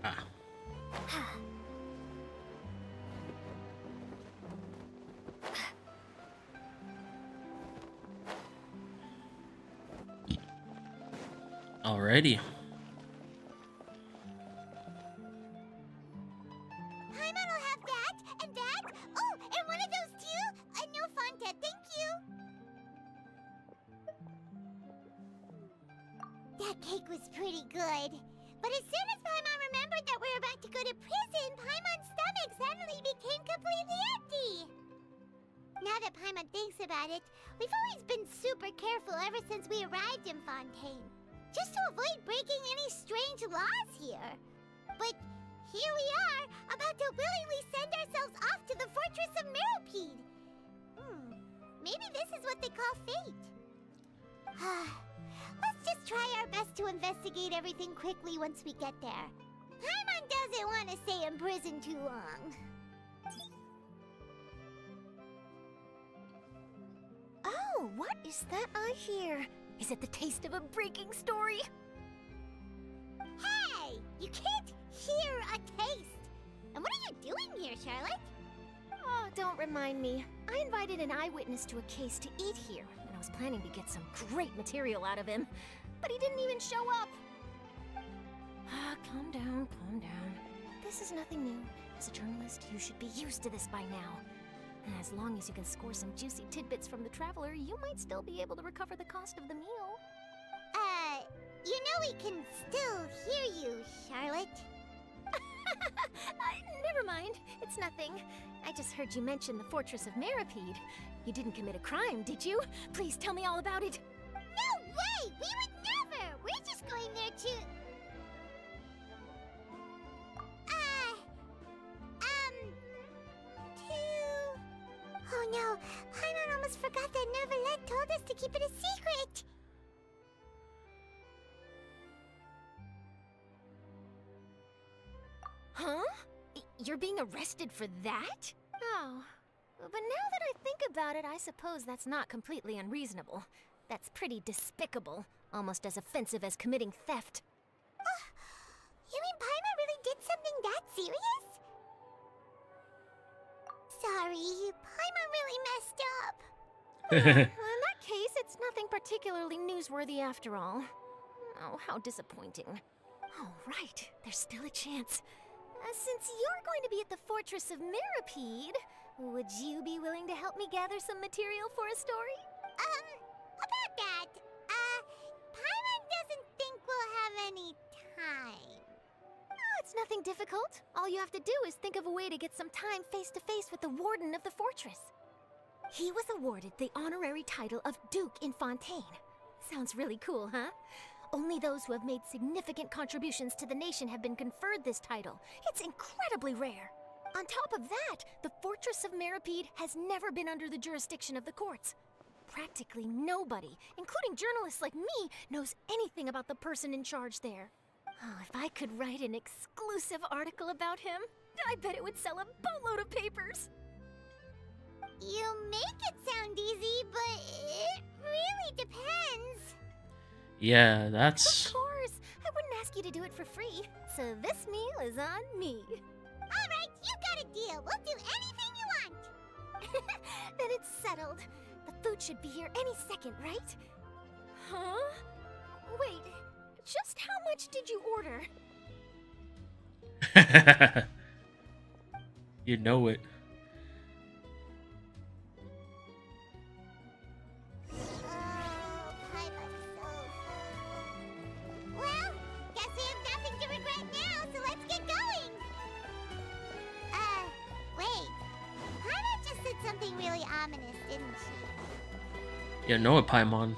Ah. Alrighty. Paimon will have that, and that. Oh, and one of those too? No Fonta, thank you. That cake was pretty good. But as soon as Paimon remembered that we were about to go to prison, Paimon's stomach suddenly became completely empty. Now that Paimon thinks about it, we've always been super careful ever since we arrived in Fontaine. Just to avoid breaking any strange laws here. But here we are, about to willingly send ourselves off to the Fortress of Meropide. Maybe this is what they call fate. Let's just try our best to investigate everything quickly once we get there. Paimon doesn't want to stay in prison too long. Oh, what is that I hear? Is it the taste of a breaking story? Hey! You can't hear a taste! And what are you doing here, Charlotte? Oh, don't remind me. I invited an eyewitness to a case to eat here, and I was planning to get some great material out of him. But he didn't even show up. Calm down, calm down. This is nothing new. As a journalist, you should be used to this by now. And as long as you can score some juicy tidbits from the traveler, you might still be able to recover the cost of the meal. You know we can still hear you, Charlotte. Never mind. It's nothing. I just heard you mention the Fortress of Meripede. You didn't commit a crime, did you? Please tell me all about it. No way! We would never! We're just going there to... Oh no, Paimon almost forgot that Neverlet told us to keep it a secret! Huh? You're being arrested for that? Oh. But now that I think about it, I suppose that's not completely unreasonable. That's pretty despicable. Almost as offensive as committing theft. You mean Paimon really did something that serious? Sorry, Paimon really messed up. In that case, it's nothing particularly newsworthy after all. Oh, how disappointing. Oh, right. There's still a chance. Since you're going to be at the Fortress of Meripede, would you be willing to help me gather some material for a story? About that, Paimon doesn't think we'll have any time. Oh, it's nothing difficult. All you have to do is think of a way to get some time face-to-face with the warden of the fortress. He was awarded the honorary title of Duke in Fontaine. Sounds really cool, huh? Only those who have made significant contributions to the nation have been conferred this title. It's incredibly rare. On top of that, the Fortress of Meripede has never been under the jurisdiction of the courts. Practically nobody, including journalists like me, knows anything about the person in charge there. Oh, if I could write an exclusive article about him, I bet it would sell a boatload of papers. You make it sound easy, but it really depends. Yeah, Of that's... course, I wouldn't ask you to do it for free, so this meal is on me. All right, you got a deal. We'll do anything you want. Then it's settled. The food should be here any second, right? Huh? Wait, just how much did you order? You know it. Paimon's so full. Well, guess we have nothing to regret now, so let's get going. Wait. Paimon just said something really ominous, didn't she? You know it, Paimon.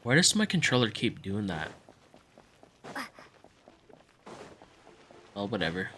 Why does my controller keep doing that? Well, whatever.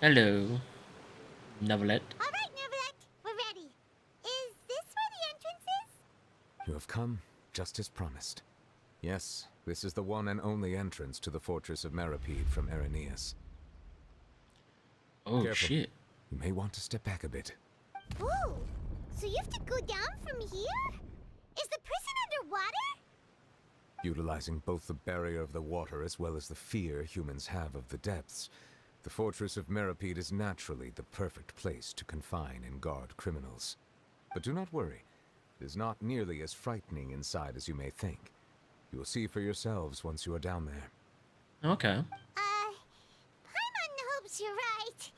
Hello, Neverlet. All right, Neverlet, we're ready. Is this where the entrance is? You have come, just as promised. Yes, this is the one and only entrance to the Fortress of Meripede from Araneus. Oh, Careful. shit. You may want to step back a bit. Ooh, so you have to go down from here? Is the prison underwater? Utilizing both the barrier of the water as well as the fear humans have of the depths, the Fortress of Meripede is naturally the perfect place to confine and guard criminals. But do not worry. It is not nearly as frightening inside as you may think. You will see for yourselves once you are down there. Okay. Paimon hopes you're right.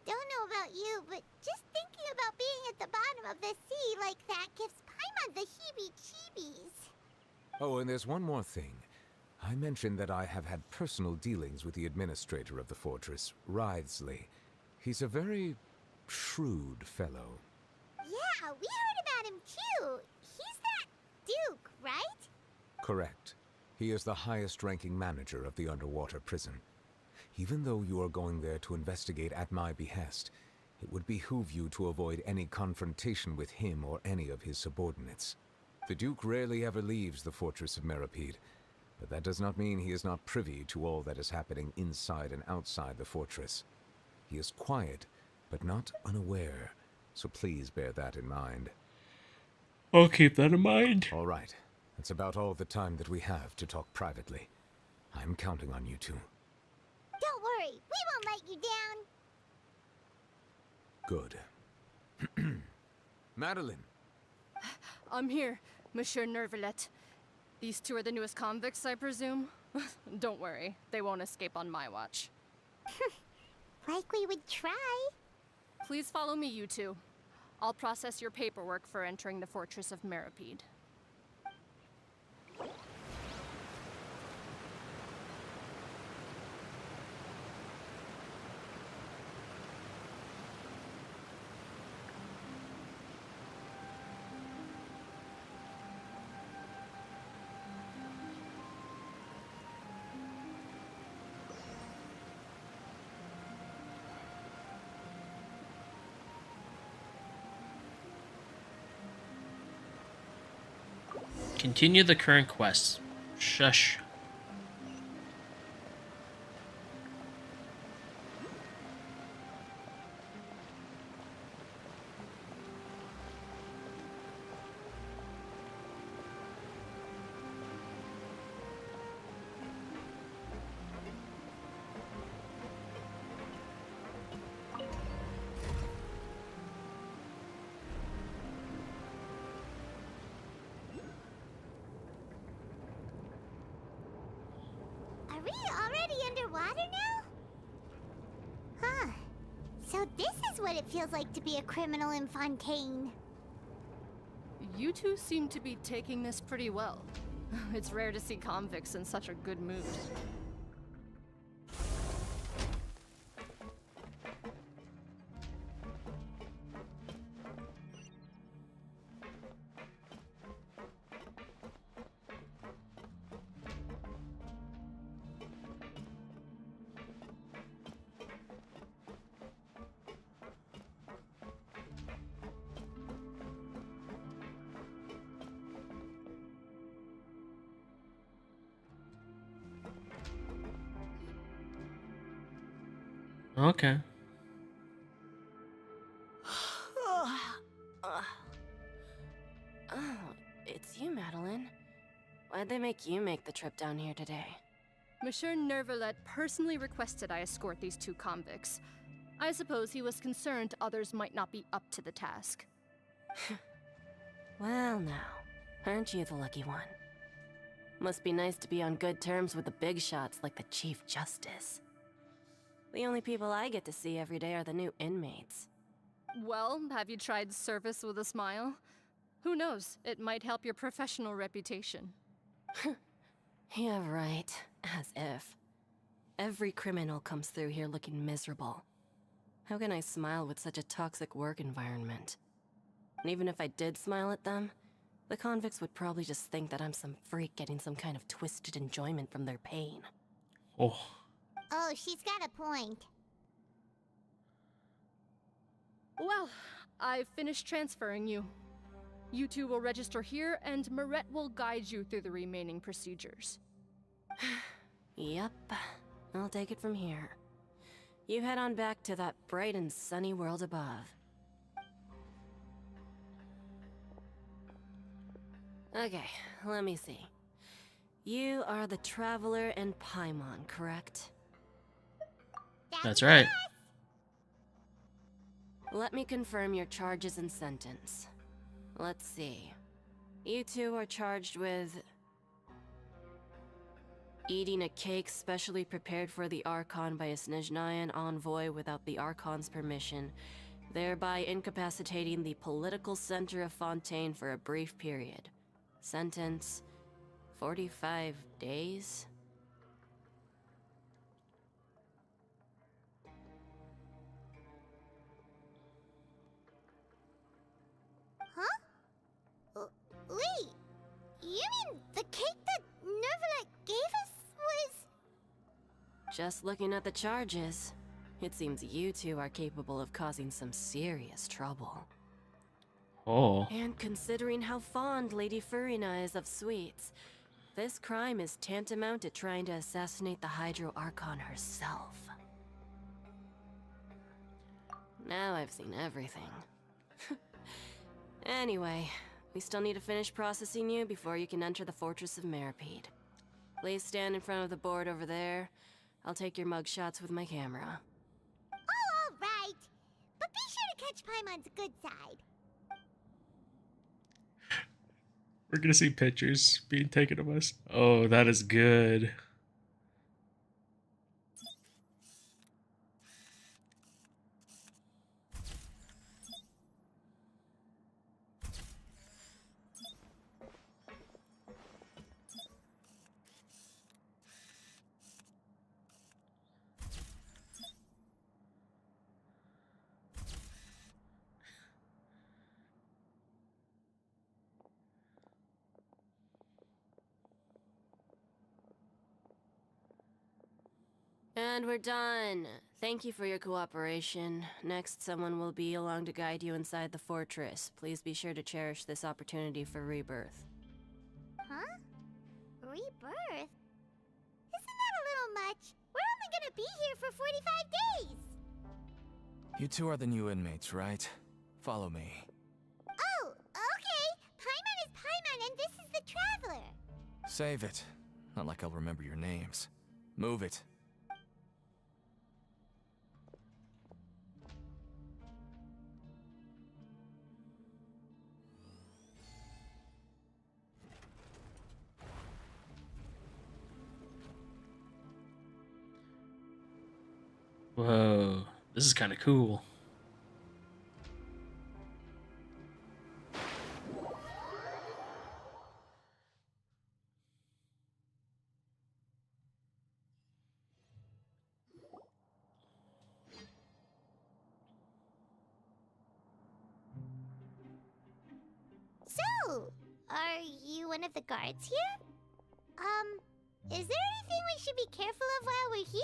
Don't know about you, but just thinking about being at the bottom of the sea like that gives Paimon the heebie-jeebies. Oh, and there's one more thing. I mentioned that I have had personal dealings with the administrator of the fortress, Wriothesley. He's a very shrewd fellow. Yeah, we heard about him too. He's that Duke, right? Correct. He is the highest-ranking manager of the underwater prison. Even though you are going there to investigate at my behest, it would behoove you to avoid any confrontation with him or any of his subordinates. The Duke rarely ever leaves the fortress of Meripede, but that does not mean he is not privy to all that is happening inside and outside the fortress. He is quiet, but not unaware, so please bear that in mind. I'll keep that in mind. All right, that's about all the time that we have to talk privately. I'm counting on you two. Don't worry, we won't let you down. Good. Madeline! I'm here, Monsieur Nervalet. These two are the newest convicts, I presume? Don't worry, they won't escape on my watch. Like we would try. Please follow me, you two. I'll process your paperwork for entering the Fortress of Meripede. Continue the current quests. Shush. Are we already underwater now? Huh. So this is what it feels like to be a criminal in Fontaine. You two seem to be taking this pretty well. It's rare to see convicts in such a good mood. Okay. Oh, it's you, Madeline. Why'd they make you make the trip down here today? Monsieur Nervalet personally requested I escort these two convicts. I suppose he was concerned others might not be up to the task. Well now, aren't you the lucky one? Must be nice to be on good terms with the big shots like the Chief Justice. The only people I get to see every day are the new inmates. Well, have you tried service with a smile? Who knows, it might help your professional reputation. Yeah, right. As if. Every criminal comes through here looking miserable. How can I smile with such a toxic work environment? And even if I did smile at them, the convicts would probably just think that I'm some freak getting some kind of twisted enjoyment from their pain. Oh. Oh, she's got a point. Well, I've finished transferring you. You two will register here, and Marette will guide you through the remaining procedures. Yep, I'll take it from here. You head on back to that bright and sunny world above. Okay, let me see. You are the Traveler and Paimon, correct? That's right. Let me confirm your charges and sentence. Let's see. You two are charged with eating a cake specially prepared for the Archon by a Snezhnayan envoy without the Archon's permission, thereby incapacitating the political center of Fontaine for a brief period. Sentence: 45 days? Huh? Wait, you mean the cake that Nervalet Just looking at the charges, it seems you two are capable of causing some serious trouble. Oh. And considering how fond Lady Furina is of sweets, this crime is tantamount to trying to assassinate the Hydro Archon herself. Now I've seen everything. Anyway, we still need to finish processing you before you can enter the Fortress of Meripede. Please stand in front of the board over there. I'll take your mugshots with my camera. Oh, all right. But be sure to catch Paimon's good side. We're gonna see pictures being taken of us. Oh, that is good. And we're done. Thank you for your cooperation. Next, someone will be along to guide you inside the fortress. Please be sure to cherish this opportunity for rebirth. Huh? Rebirth? Isn't that a little much? We're only gonna be here for 45 days! You two are the new inmates, right? Follow me. Oh, okay! Paimon is Paimon and this is the Traveler! Save it. Not like I'll remember your names. Move it. Whoa, this is kind of cool. So, are you one of the guards here? Is there anything we should be careful of while we're here?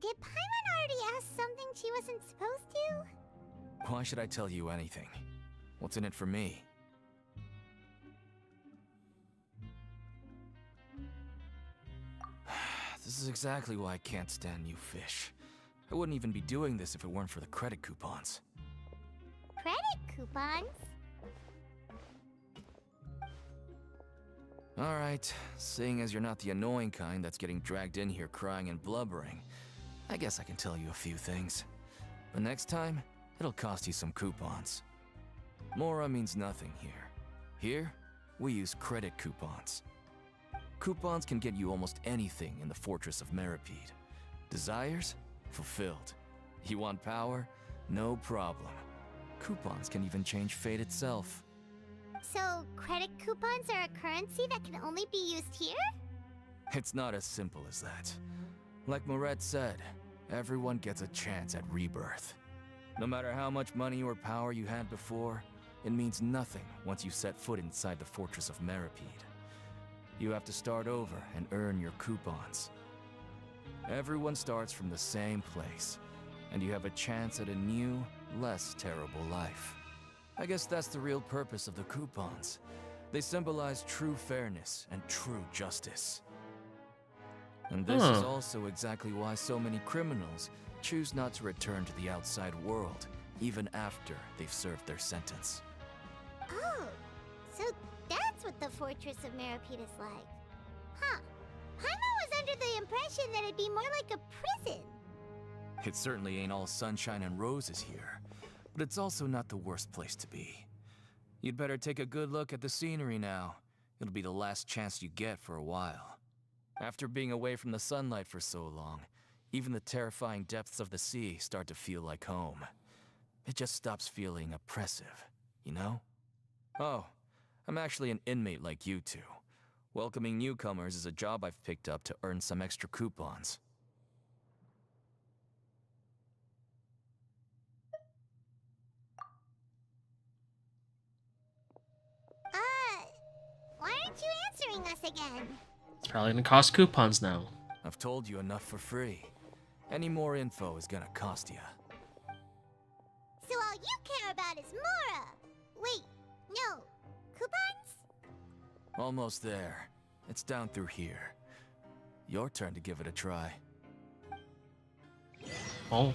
Did Paimon already ask something she wasn't supposed to? Why should I tell you anything? What's in it for me? This is exactly why I can't stand you fish. I wouldn't even be doing this if it weren't for the credit coupons. Credit coupons? Alright, seeing as you're not the annoying kind that's getting dragged in here crying and blubbering, I guess I can tell you a few things. But next time, it'll cost you some coupons. Mora means nothing here. Here, we use credit coupons. Coupons can get you almost anything in the Fortress of Meripede. Desires? Fulfilled. You want power? No problem. Coupons can even change fate itself. So, credit coupons are a currency that can only be used here? It's not as simple as that. Like Moret said, everyone gets a chance at rebirth. No matter how much money or power you had before, it means nothing once you set foot inside the Fortress of Meripede. You have to start over and earn your coupons. Everyone starts from the same place, and you have a chance at a new, less terrible life. I guess that's the real purpose of the coupons. They symbolize true fairness and true justice. And this is also exactly why so many criminals choose not to return to the outside world, even after they've served their sentence. Oh, so that's what the Fortress of Meripede is like. Huh. Paimon was under the impression that it'd be more like a prison. It certainly ain't all sunshine and roses here, but it's also not the worst place to be. You'd better take a good look at the scenery now. It'll be the last chance you get for a while. After being away from the sunlight for so long, even the terrifying depths of the sea start to feel like home. It just stops feeling oppressive, you know? Oh, I'm actually an inmate like you two. Welcoming newcomers is a job I've picked up to earn some extra coupons. joining us again. It's probably gonna cost coupons now. I've told you enough for free. Any more info is gonna cost you. So all you care about is Mora. Wait, no. Coupons? Almost there. It's down through here. Your turn to give it a try. Oh.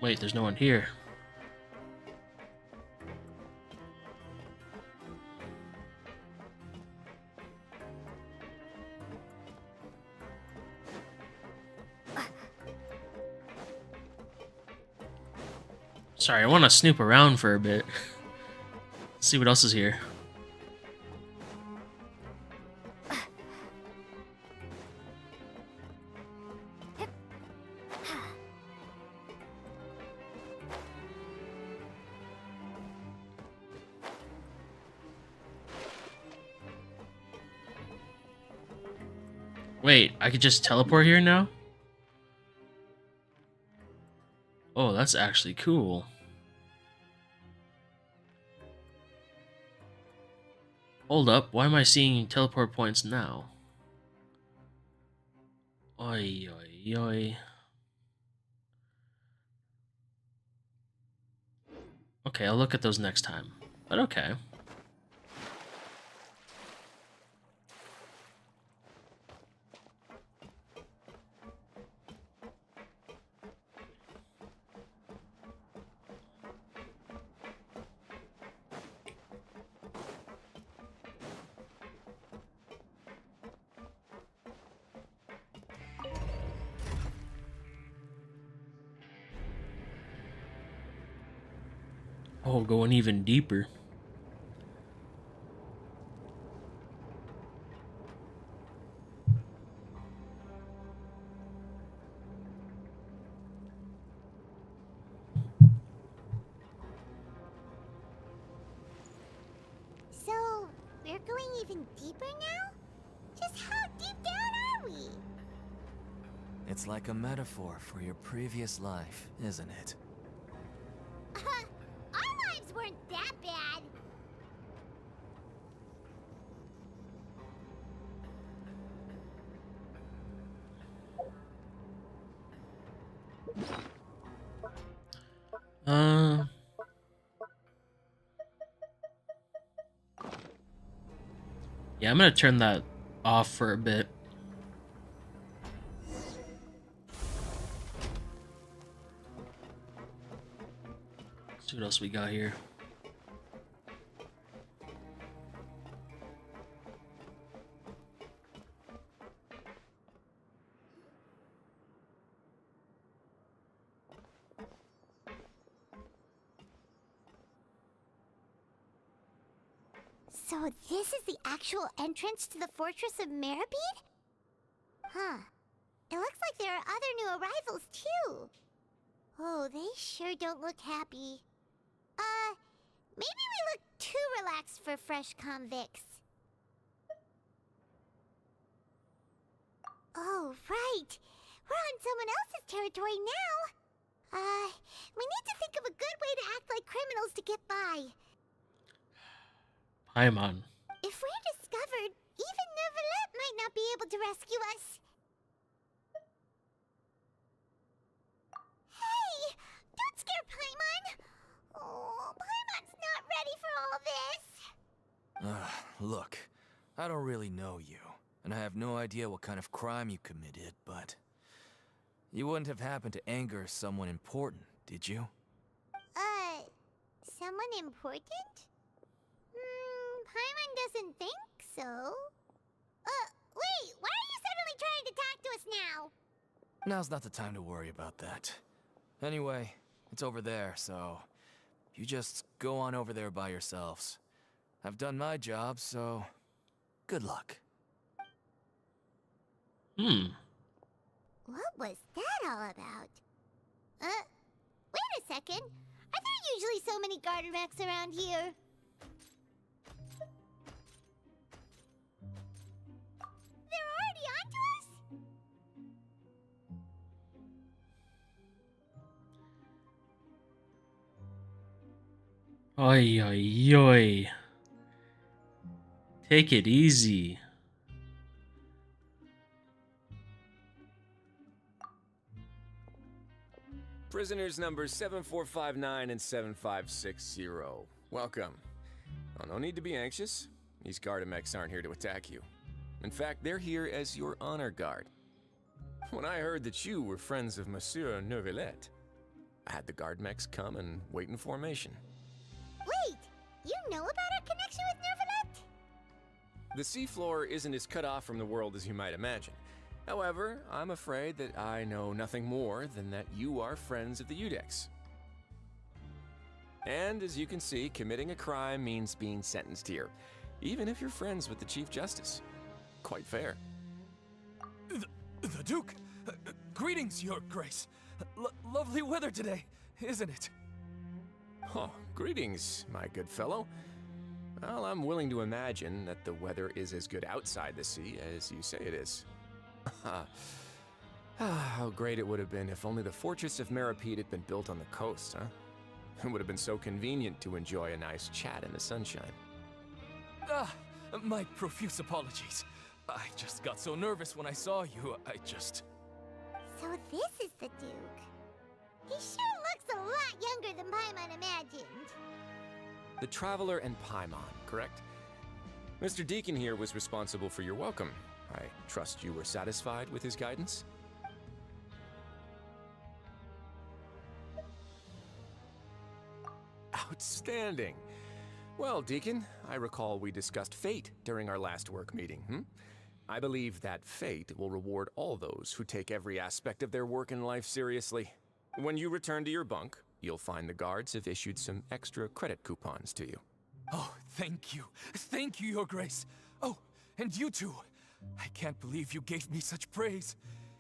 Wait, there's no one here. Sorry, I want to snoop around for a bit. See what else is here. Wait, I could just teleport here now? Oh, that's actually cool. Hold up, why am I seeing teleport points now? Oi, oi, oi. Okay, I'll look at those next time. But okay. Oh, going even deeper. So, we're going even deeper now? Just how deep down are we? It's like a metaphor for your previous life, isn't it? Our lives weren't that bad. Yeah, I'm gonna turn that off for a bit. See what else we got here. So this is the actual entrance to the Fortress of Meribede? Huh. It looks like there are other new arrivals, too. Oh, they sure don't look happy. Maybe we look too relaxed for fresh convicts. Oh, right. We're on someone else's territory now. We need to think of a good way to act like criminals to get by. Paimon. If we're discovered, even Neuvillette might not be able to rescue us. Hey! Don't scare Paimon! Oh, Paimon's not ready for all this. Look, I don't really know you, and I have no idea what kind of crime you committed, but you wouldn't have happened to anger someone important, did you? Someone important? Paimon doesn't think so. Wait, why are you suddenly trying to talk to us now? Now's not the time to worry about that. Anyway, it's over there, so you just go on over there by yourselves. I've done my job, so good luck. What was that all about? Wait a second. Are there usually so many garter mechs around here? They're already onto us? Oi, oi, oi. Take it easy. Prisoners numbers 7459 and 7560. Welcome. Oh, no need to be anxious. These Gardamex aren't here to attack you. In fact, they're here as your honor guard. When I heard that you were friends of Monsieur Neuvillette, I had the Guardmex come and wait in formation. Wait! You know about our connection with Neuvillette? The seafloor isn't as cut off from the world as you might imagine. However, I'm afraid that I know nothing more than that you are friends of the Udex. And as you can see, committing a crime means being sentenced here, even if you're friends with the Chief Justice. Quite fair. The Duke? Greetings, Your Grace. Lovely weather today, isn't it? Oh, greetings, my good fellow. Well, I'm willing to imagine that the weather is as good outside the sea as you say it is. How great it would have been if only the Fortress of Meripede had been built on the coast, huh? It would have been so convenient to enjoy a nice chat in the sunshine. My profuse apologies. I just got so nervous when I saw you, So this is the Duke. He sure looks a lot younger than Paimon imagined. The Traveler and Paimon, correct? Mr. Deacon here was responsible for your welcome. I trust you were satisfied with his guidance? Outstanding. Well, Deacon, I recall we discussed fate during our last work meeting, I believe that fate will reward all those who take every aspect of their work in life seriously. When you return to your bunk, you'll find the guards have issued some extra credit coupons to you. Oh, thank you. Thank you, Your Grace. Oh, and you too. I can't believe you gave me such praise.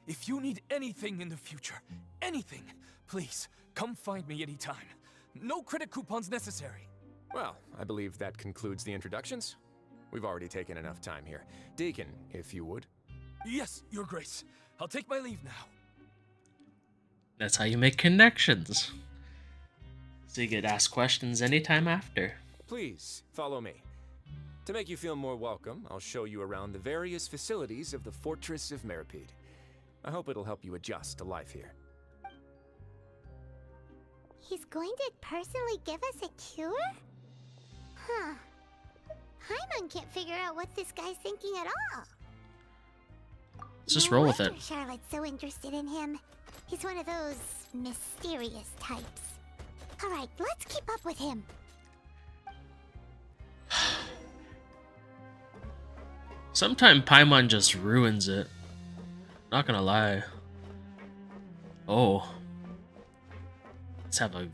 If you need anything in the future, anything, please, come find me anytime. No credit coupons necessary. Well, I believe that concludes the introductions. We've already taken enough time here. Deacon, if you would. Yes, Your Grace. I'll take my leave now. That's how you make connections. So you get asked questions anytime after. Please, follow me. To make you feel more welcome, I'll show you around the various facilities of the Fortress of Meripede. I hope it'll help you adjust to life here. He's going to personally give us a cure? Huh. Paimon can't figure out what this guy's thinking at all. Let's just roll with it. No wonder Charlotte's so interested in him. He's one of those mysterious types. Alright, let's keep up with him. Sometimes Paimon just ruins it. Not gonna lie. Oh. Let's have a...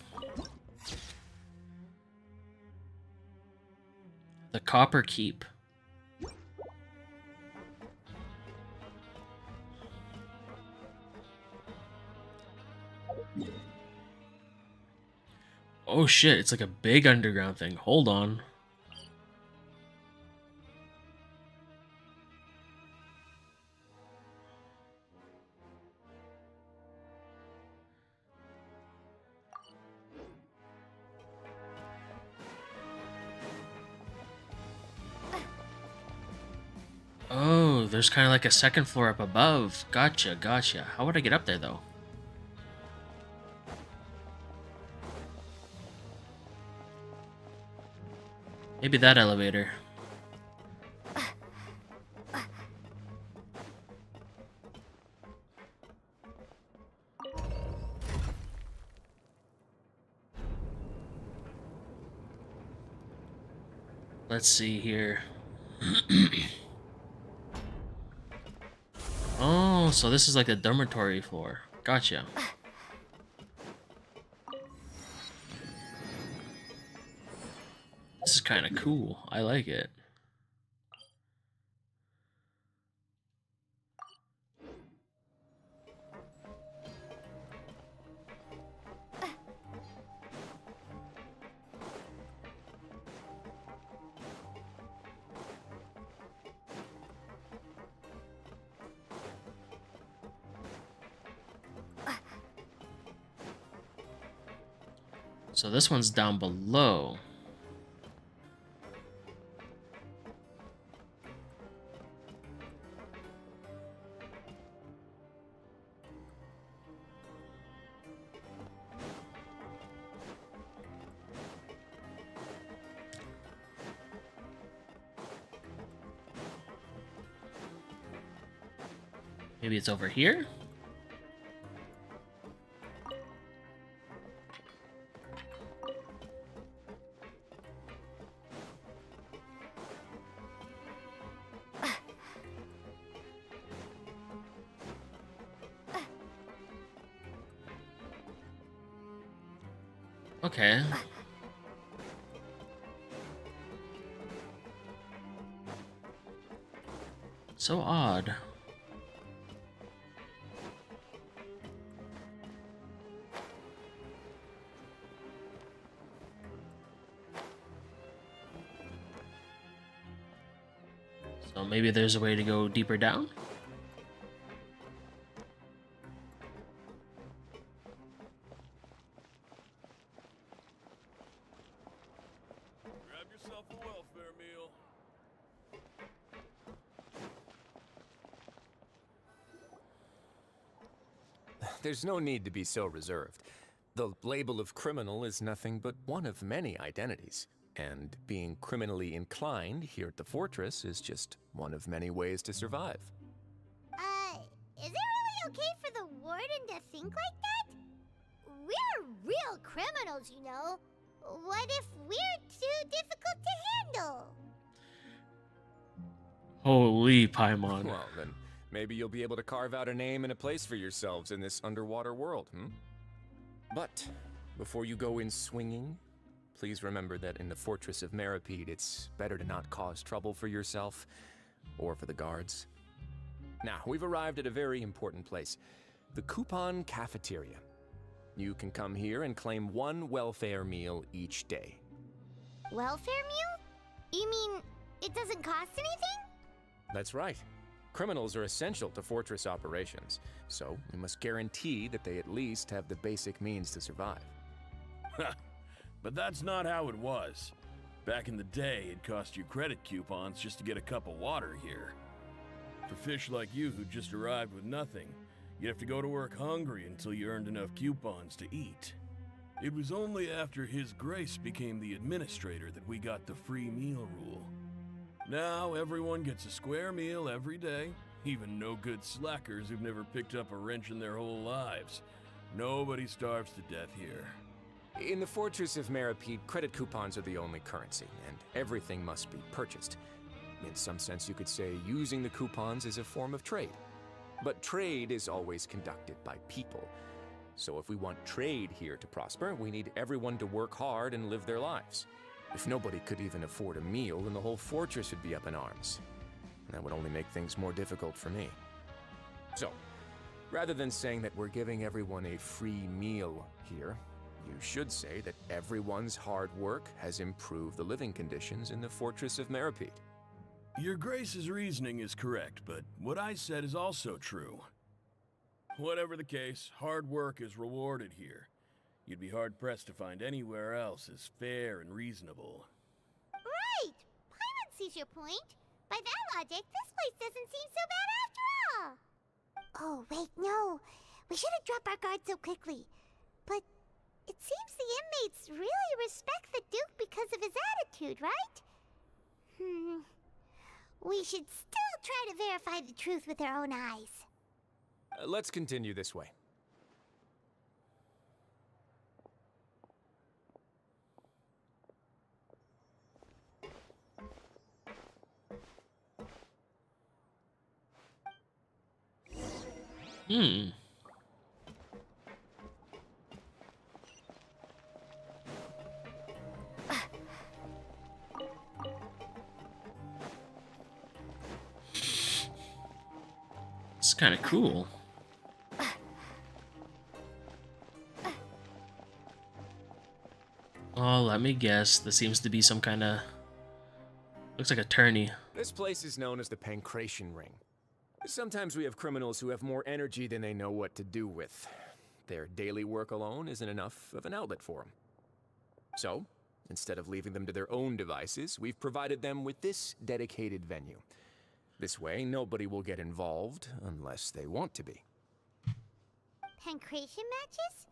The Copper Keep. Oh shit, it's like a big underground thing. Hold on. Oh, there's kind of like a second floor up above. Gotcha, gotcha. How would I get up there, though? Maybe that elevator. Let's see here. Oh, so this is like the dormitory floor. Gotcha. This is kind of cool. I like it. So this one's down below. Maybe it's over here? Okay. So odd. So maybe there's a way to go deeper down? Grab yourself a welfare meal. There's no need to be so reserved. The label of criminal is nothing but one of many identities. And being criminally inclined here at the fortress is just one of many ways to survive. Is it really okay for the warden to think like that? We're real criminals, you know. What if we're too difficult to handle? Holy Paimon. Well, then maybe you'll be able to carve out a name and a place for yourselves in this underwater world, But before you go in swinging, please remember that in the Fortress of Meripede, it's better to not cause trouble for yourself or for the guards. Now, we've arrived at a very important place, the Coupon Cafeteria. You can come here and claim one welfare meal each day. Welfare meal? You mean it doesn't cost anything? That's right. Criminals are essential to Fortress operations, so we must guarantee that they at least have the basic means to survive. But that's not how it was. Back in the day, it cost you credit coupons just to get a cup of water here. For fish like you who just arrived with nothing, you'd have to go to work hungry until you earned enough coupons to eat. It was only after His Grace became the administrator that we got the free meal rule. Now everyone gets a square meal every day, even no-good slackers who've never picked up a wrench in their whole lives. Nobody starves to death here. In the Fortress of Meripede, credit coupons are the only currency, and everything must be purchased. In some sense, you could say using the coupons is a form of trade. But trade is always conducted by people. So if we want trade here to prosper, we need everyone to work hard and live their lives. If nobody could even afford a meal, then the whole fortress would be up in arms. And that would only make things more difficult for me. So, rather than saying that we're giving everyone a free meal here, you should say that everyone's hard work has improved the living conditions in the Fortress of Meripede. Your Grace's reasoning is correct, but what I said is also true. Whatever the case, hard work is rewarded here. You'd be hard-pressed to find anywhere else as fair and reasonable. Right! Paimon sees your point. By that logic, this place doesn't seem so bad after all. Oh, wait, no. We shouldn't drop our guard so quickly. But it seems the inmates really respect the Duke because of his attitude, right? We should still try to verify the truth with our own eyes. Let's continue this way. It's kind of cool. Oh, let me guess. This seems to be some kind of... Looks like a tourney. This place is known as the Pancration Ring. Sometimes we have criminals who have more energy than they know what to do with. Their daily work alone isn't enough of an outlet for them. So, instead of leaving them to their own devices, we've provided them with this dedicated venue. This way, nobody will get involved unless they want to be. Pancration matches?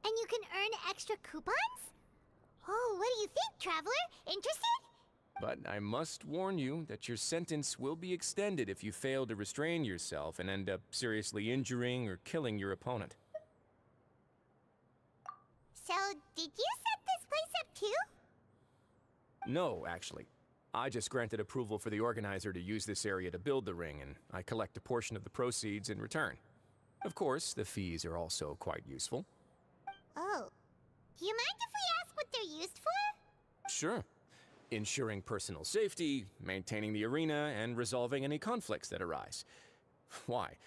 And you can earn extra coupons? Oh, what do you think, Traveler? Interested? But I must warn you that your sentence will be extended if you fail to restrain yourself and end up seriously injuring or killing your opponent. So, did you set this place up too? No, actually. I just granted approval for the organizer to use this area to build the ring, and I collect a portion of the proceeds in return. Of course, the fees are also quite useful. Oh. Do you mind if we ask what they're used for? Sure. Ensuring personal safety, maintaining the arena, and resolving any conflicts that arise. Why?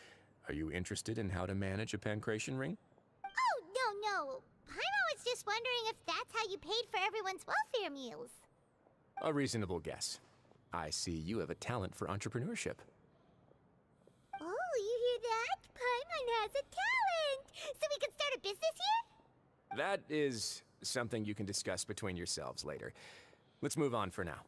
Are you interested in how to manage a pancration ring? Oh, no. I was just wondering if that's how you paid for everyone's welfare meals. A reasonable guess. I see you have a talent for entrepreneurship. Oh, you hear that? Paimon has a talent! So we can start a business here? That is something you can discuss between yourselves later. Let's move on for now.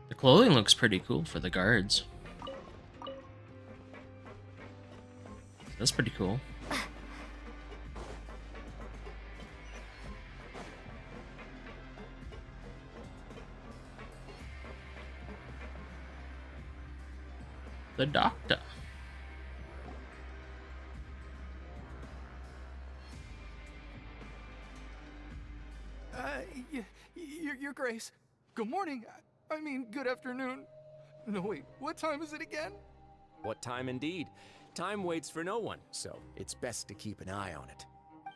The clothing looks pretty cool for the guards. That's pretty cool. The doctor. Your Grace. Good morning. I mean, good afternoon. No, wait, what time is it again? What time indeed? Time waits for no one, so it's best to keep an eye on it.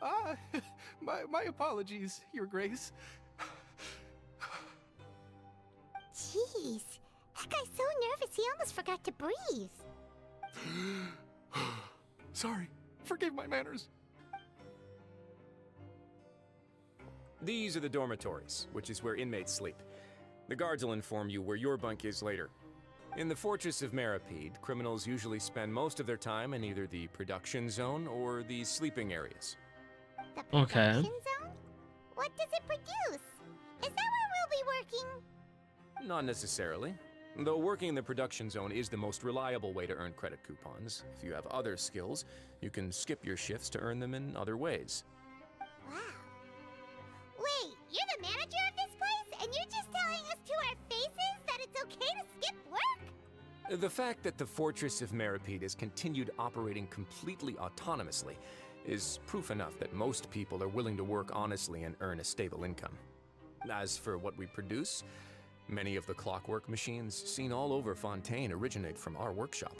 Ah, my apologies, Your Grace. Jeez, that guy's so nervous he almost forgot to breathe. Sorry, forgive my manners. These are the dormitories, which is where inmates sleep. The guards will inform you where your bunk is later. In the Fortress of Maripede, criminals usually spend most of their time in either the production zone or the sleeping areas. The production zone? What does it produce? Is that where we'll be working? Not necessarily. Though working in the production zone is the most reliable way to earn credit coupons. If you have other skills, you can skip your shifts to earn them in other ways. Wow. Wait, you're the manager of this place, and you're just telling us to our faces that it's okay to skip work? The fact that the Fortress of Maripede has continued operating completely autonomously is proof enough that most people are willing to work honestly and earn a stable income. As for what we produce, many of the clockwork machines seen all over Fontaine originate from our workshop.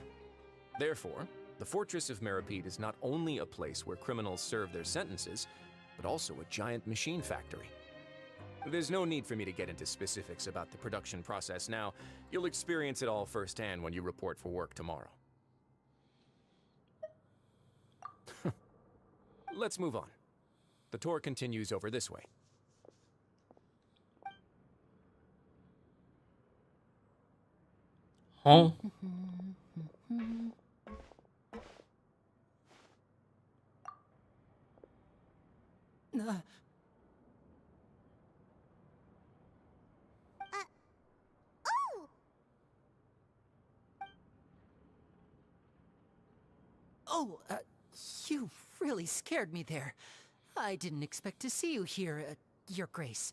Therefore, the Fortress of Maripede is not only a place where criminals serve their sentences, but also a giant machine factory. There's no need for me to get into specifics about the production process now. You'll experience it all firsthand when you report for work tomorrow. Let's move on. The tour continues over this way. Oh. Oh! Oh, you really scared me there. I didn't expect to see you here, Your Grace.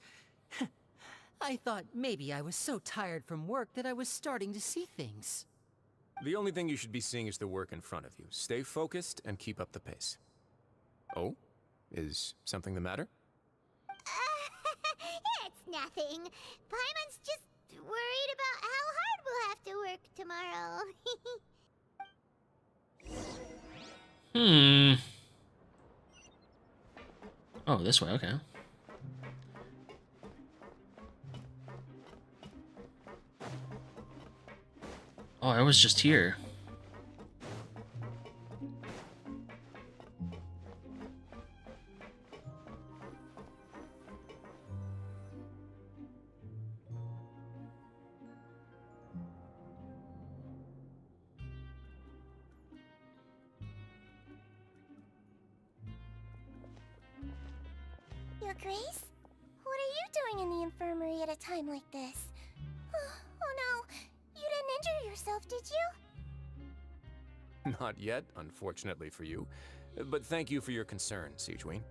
I thought maybe I was so tired from work that I was starting to see things. The only thing you should be seeing is the work in front of you. Stay focused and keep up the pace. Oh? Is something the matter? It's nothing. Paimon's just worried about how hard we'll have to work tomorrow. Oh, this way, okay. Oh, I was just here. Your Grace? What are you doing in the infirmary at a time like this? Oh no, you didn't injure yourself, did you? Not yet, unfortunately for you. But thank you for your concern, Sigewinne.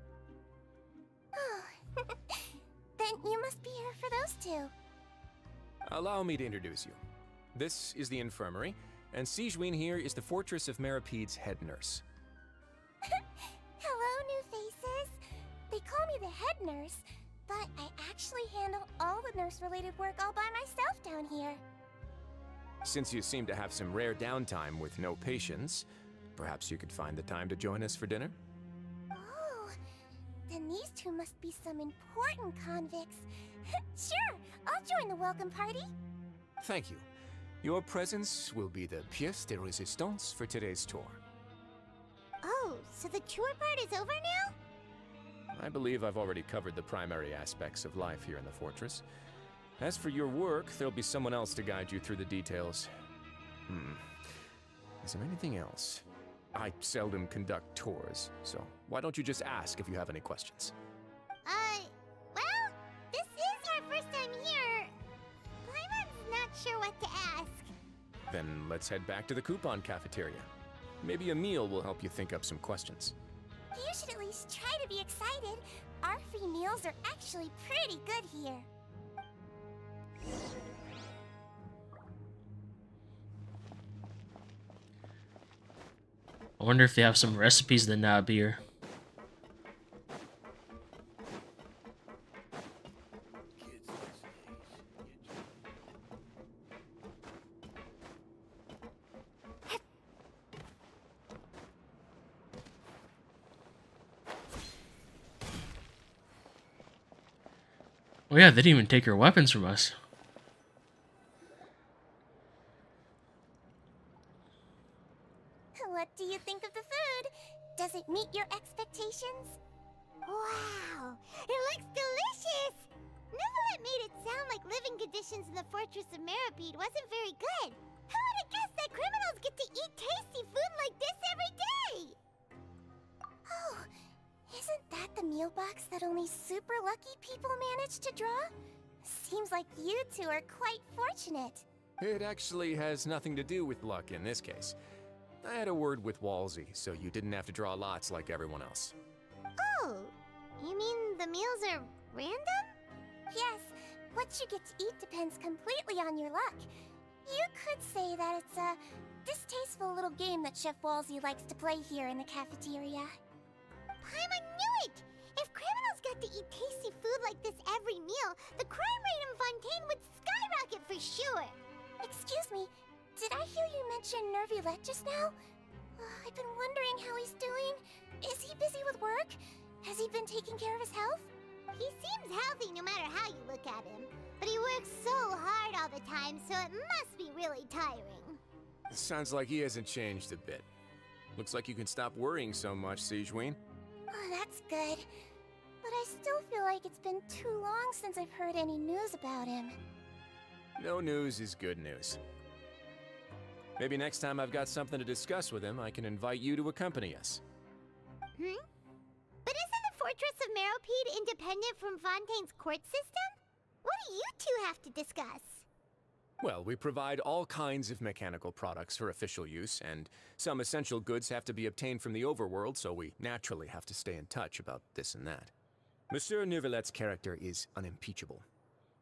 Oh, then you must be here for those two. Allow me to introduce you. This is the infirmary, and Sigewinne here is the Fortress of Merapede's head nurse. Hello, new faces. They call me the head nurse, but I actually handle all the nurse-related work all by myself down here. Since you seem to have some rare downtime with no patients, perhaps you could find the time to join us for dinner? Oh, then these two must be some important convicts. Sure, I'll join the welcome party. Thank you. Your presence will be the pièce de résistance for today's tour. Oh, so the tour part is over now? I believe I've already covered the primary aspects of life here in the fortress. As for your work, there'll be someone else to guide you through the details. Is there anything else? I seldom conduct tours, so why don't you just ask if you have any questions? Well, this is our first time here. Paimon's not sure what to ask. Then let's head back to the coupon cafeteria. Maybe a meal will help you think up some questions. You should at least try to be excited. Our free meals are actually pretty good here. I wonder if they have some recipes in the Nab here. Oh yeah, they didn't even take our weapons from us. What do you think of the food? Does it meet your expectations? Wow, it looks delicious! Neverlet made it sound like living conditions in the Fortress of Meripede wasn't very good. Who would have guessed that criminals get to eat tasty food like this every day? Oh, isn't that the meal box that only super lucky people manage to draw? Seems like you two are quite fortunate. It actually has nothing to do with luck in this case. I had a word with Walsey, so you didn't have to draw lots like everyone else. Oh, you mean the meals are random? Yes, what you get to eat depends completely on your luck. You could say that it's a distasteful little game that Chef Walsey likes to play here in the cafeteria. Paimon knew it! If criminals got to eat tasty food like this every meal, the crime rate in Fontaine would skyrocket for sure! Excuse me, did I hear you mention Nervulette just now? I've been wondering how he's doing. Is he busy with work? Has he been taking care of his health? He seems healthy no matter how you look at him. But he works so hard all the time, so it must be really tiring. Sounds like he hasn't changed a bit. Looks like you can stop worrying so much, Sigewinne. Oh, that's good. But I still feel like it's been too long since I've heard any news about him. No news is good news. Maybe next time I've got something to discuss with him, I can invite you to accompany us. But isn't the Fortress of Meropede independent from Fontaine's court system? What do you two have to discuss? Well, we provide all kinds of mechanical products for official use, and some essential goods have to be obtained from the overworld, so we naturally have to stay in touch about this and that. Monsieur Nervulette's character is unimpeachable.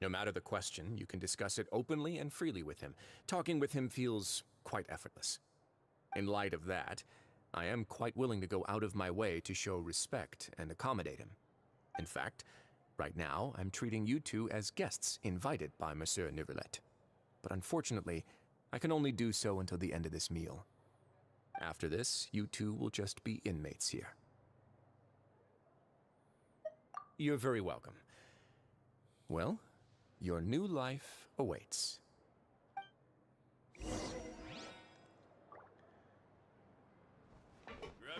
No matter the question, you can discuss it openly and freely with him. Talking with him feels quite effortless. In light of that, I am quite willing to go out of my way to show respect and accommodate him. In fact, right now, I'm treating you two as guests invited by Monsieur Neuvillette. But unfortunately, I can only do so until the end of this meal. After this, you two will just be inmates here. You're very welcome. Well, your new life awaits. Grab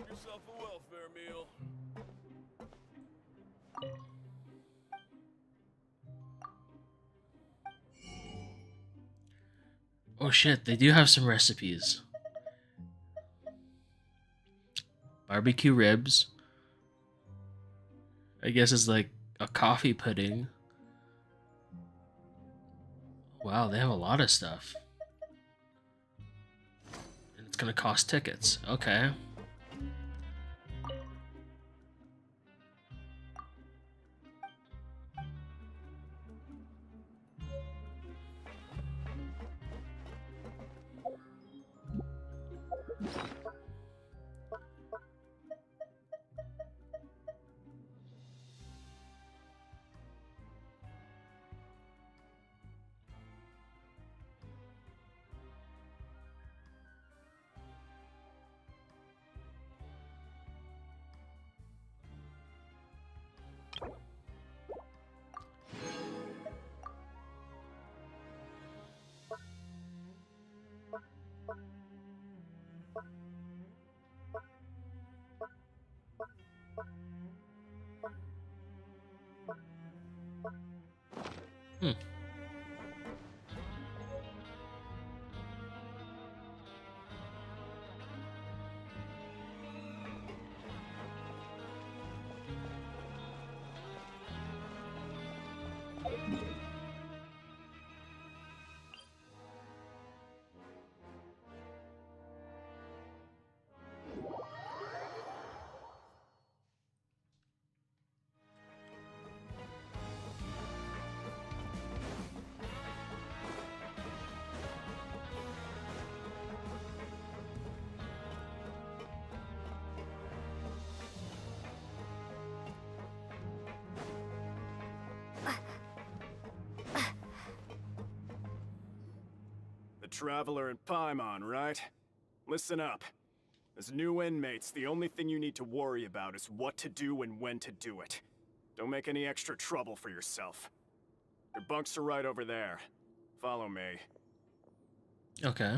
yourself a welfare meal. Oh shit, they do have some recipes. Barbecue ribs. I guess it's like a coffee pudding. Wow, they have a lot of stuff. And it's gonna cost tickets. Okay. Hmm. The Traveler and Paimon, right? Listen up. As new inmates, the only thing you need to worry about is what to do and when to do it. Don't make any extra trouble for yourself. Your bunks are right over there. Follow me. Okay.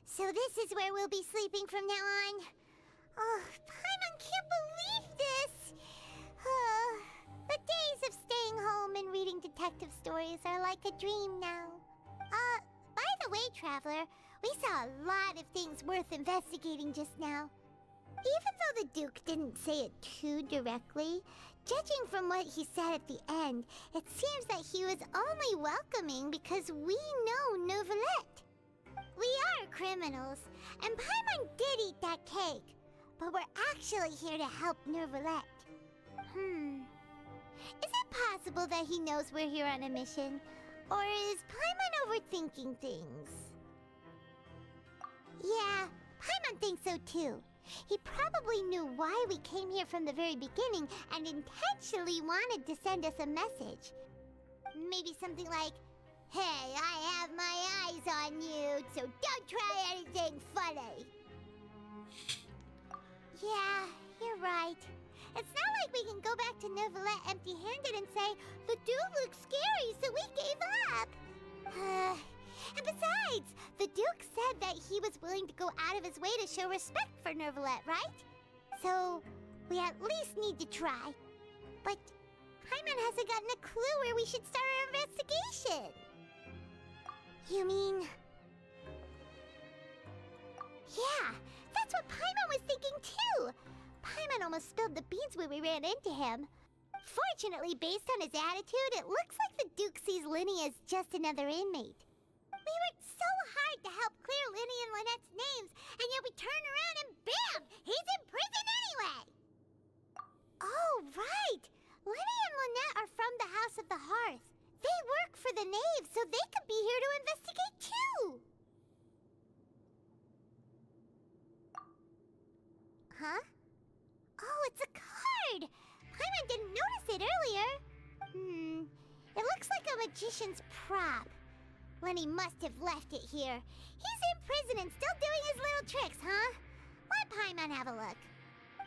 So this is where we'll be sleeping from now on. Oh, Paimon can't believe this! The days of staying home and reading detective stories are like a dream now. By the way, Traveler, we saw a lot of things worth investigating just now. Even though the Duke didn't say it too directly, judging from what he said at the end, it seems that he was only welcoming because we know Neuvillette. We are criminals, and Paimon did eat that cake, but we're actually here to help Neuvillette. Is it possible that he knows we're here on a mission? Or is Paimon overthinking things? Yeah, Paimon thinks so too. He probably knew why we came here from the very beginning and intentionally wanted to send us a message. Maybe something like, "Hey, I have my eyes on you, so don't try anything funny." Yeah, you're right. It's not like we can go back to Neuvillette empty-handed and say, "The dude looks scary, so we gave up." And besides, the Duke said that he was willing to go out of his way to show respect for Neuvillette, right? So, we at least need to try. But Paimon hasn't gotten a clue where we should start our investigation. You mean... Yeah, that's what Paimon was thinking too! Paimon almost spilled the beans when we ran into him. Fortunately, based on his attitude, it looks like the Duke sees Linny as just another inmate. We worked so hard to help clear Linny and Lynette's names, and yet we turn around and BAM! He's in prison anyway! Oh, right! Lenny and Lynette are from the House of the Hearth. They work for the Knave, so they could be here to investigate too! Huh? Oh, it's a card! Paimon didn't notice it earlier. It looks like a magician's prop. Lenny must have left it here. He's in prison and still doing his little tricks, huh? Let Paimon have a look.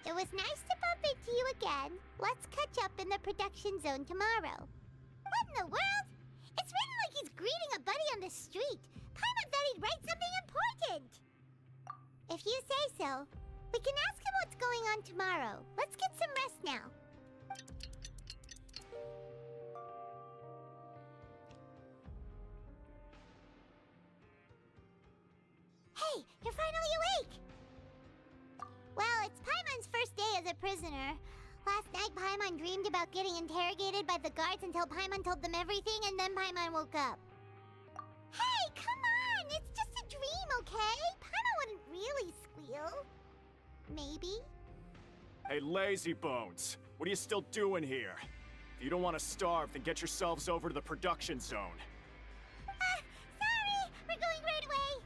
It was nice to bump into you again. Let's catch up in the production zone tomorrow. What in the world? It's written like he's greeting a buddy on the street. Paimon thought he'd write something important. If you say so. We can ask him what's going on tomorrow. Let's get some rest now. Hey, you're finally awake! Well, it's Paimon's first day as a prisoner. Last night, Paimon dreamed about getting interrogated by the guards until Paimon told them everything, and then Paimon woke up. Hey, come on! It's just a dream, okay? Paimon wouldn't really squeal. Maybe? Hey, lazy bones. What are you still doing here? If you don't want to starve, then get yourselves over to the production zone. Sorry! We're going right away!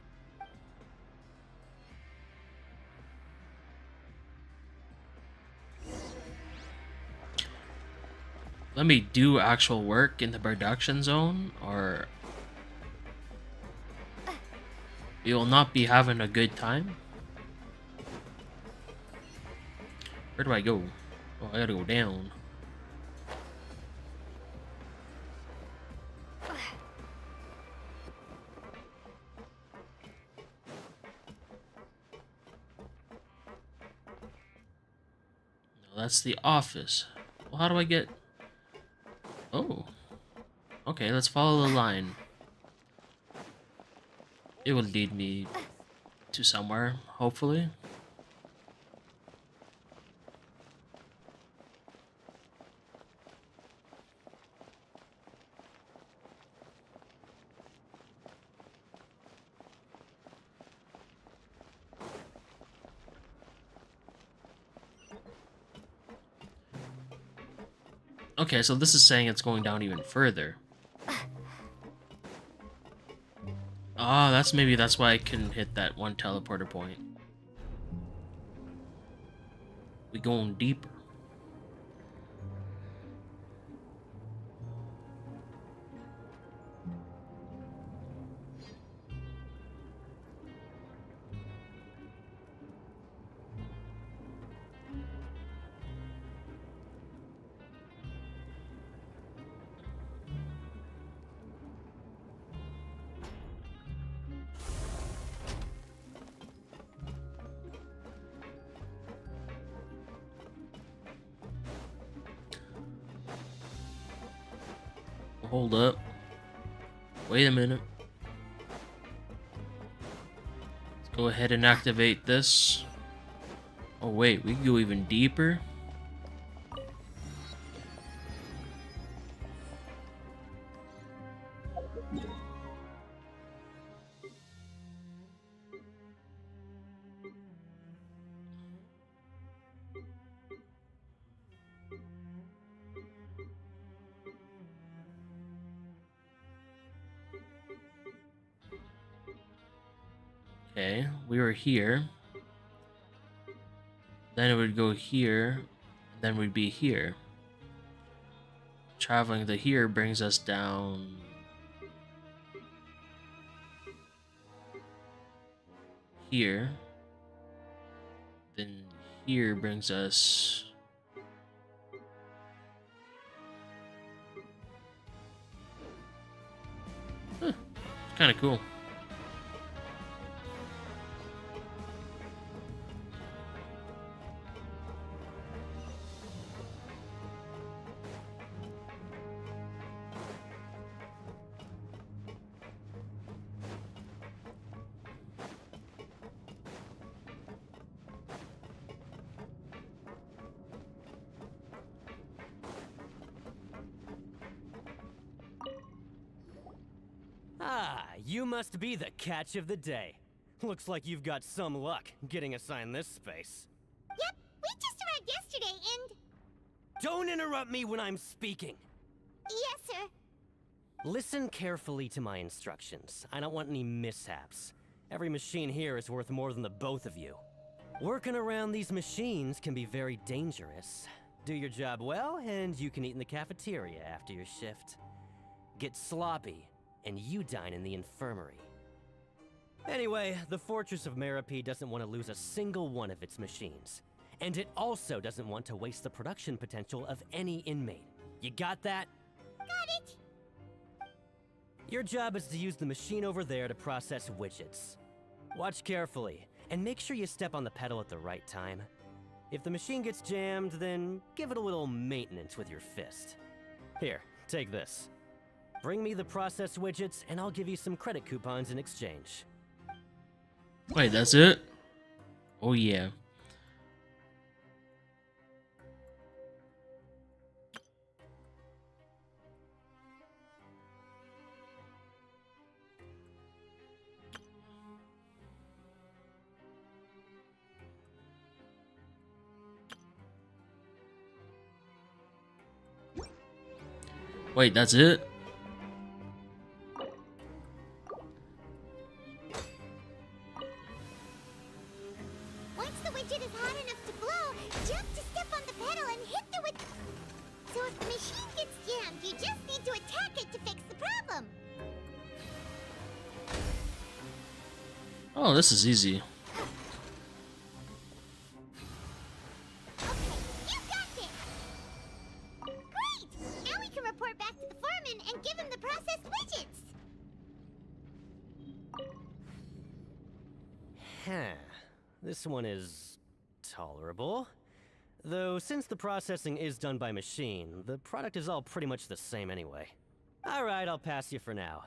Let me do actual work in the production zone, or we will not be having a good time. Where do I go? Oh, I gotta go down. No, that's the office. Well, how do I get... Oh. Okay, let's follow the line. It will lead me to somewhere, hopefully. Okay, so this is saying it's going down even further. Ah, that's why I couldn't hit that one teleporter point. We going deeper. Hold up. Wait a minute. Let's go ahead and activate this. Oh wait, we can go even deeper. Okay, we were here. Then it would go here. Then we'd be here. Traveling to here brings us down. Here. Then here brings us. Huh, it's kind of cool. Ah, you must be the catch of the day. Looks like you've got some luck getting assigned this space. Yep, we just arrived yesterday and... Don't interrupt me when I'm speaking! Yes, sir. Listen carefully to my instructions. I don't want any mishaps. Every machine here is worth more than the both of you. Working around these machines can be very dangerous. Do your job well, and you can eat in the cafeteria after your shift. Get sloppy, and you dine in the infirmary. Anyway, the Fortress of Meropide doesn't want to lose a single one of its machines. And it also doesn't want to waste the production potential of any inmate. You got that? Got it. Your job is to use the machine over there to process widgets. Watch carefully, and make sure you step on the pedal at the right time. If the machine gets jammed, then give it a little maintenance with your fist. Here, take this. Bring me the process widgets, and I'll give you some credit coupons in exchange. Wait, that's it? Oh yeah. Wait, that's it? Once the widget is hot enough to blow, jump to step on the pedal and hit the widget. So if the machine gets jammed, you just need to attack it to fix the problem. Oh, this is easy. Okay, you got this. Great! Now we can report back to the foreman and give him the processed widgets. Huh. This one is tolerable. Though since the processing is done by machine, the product is all pretty much the same anyway. Alright, I'll pass you for now.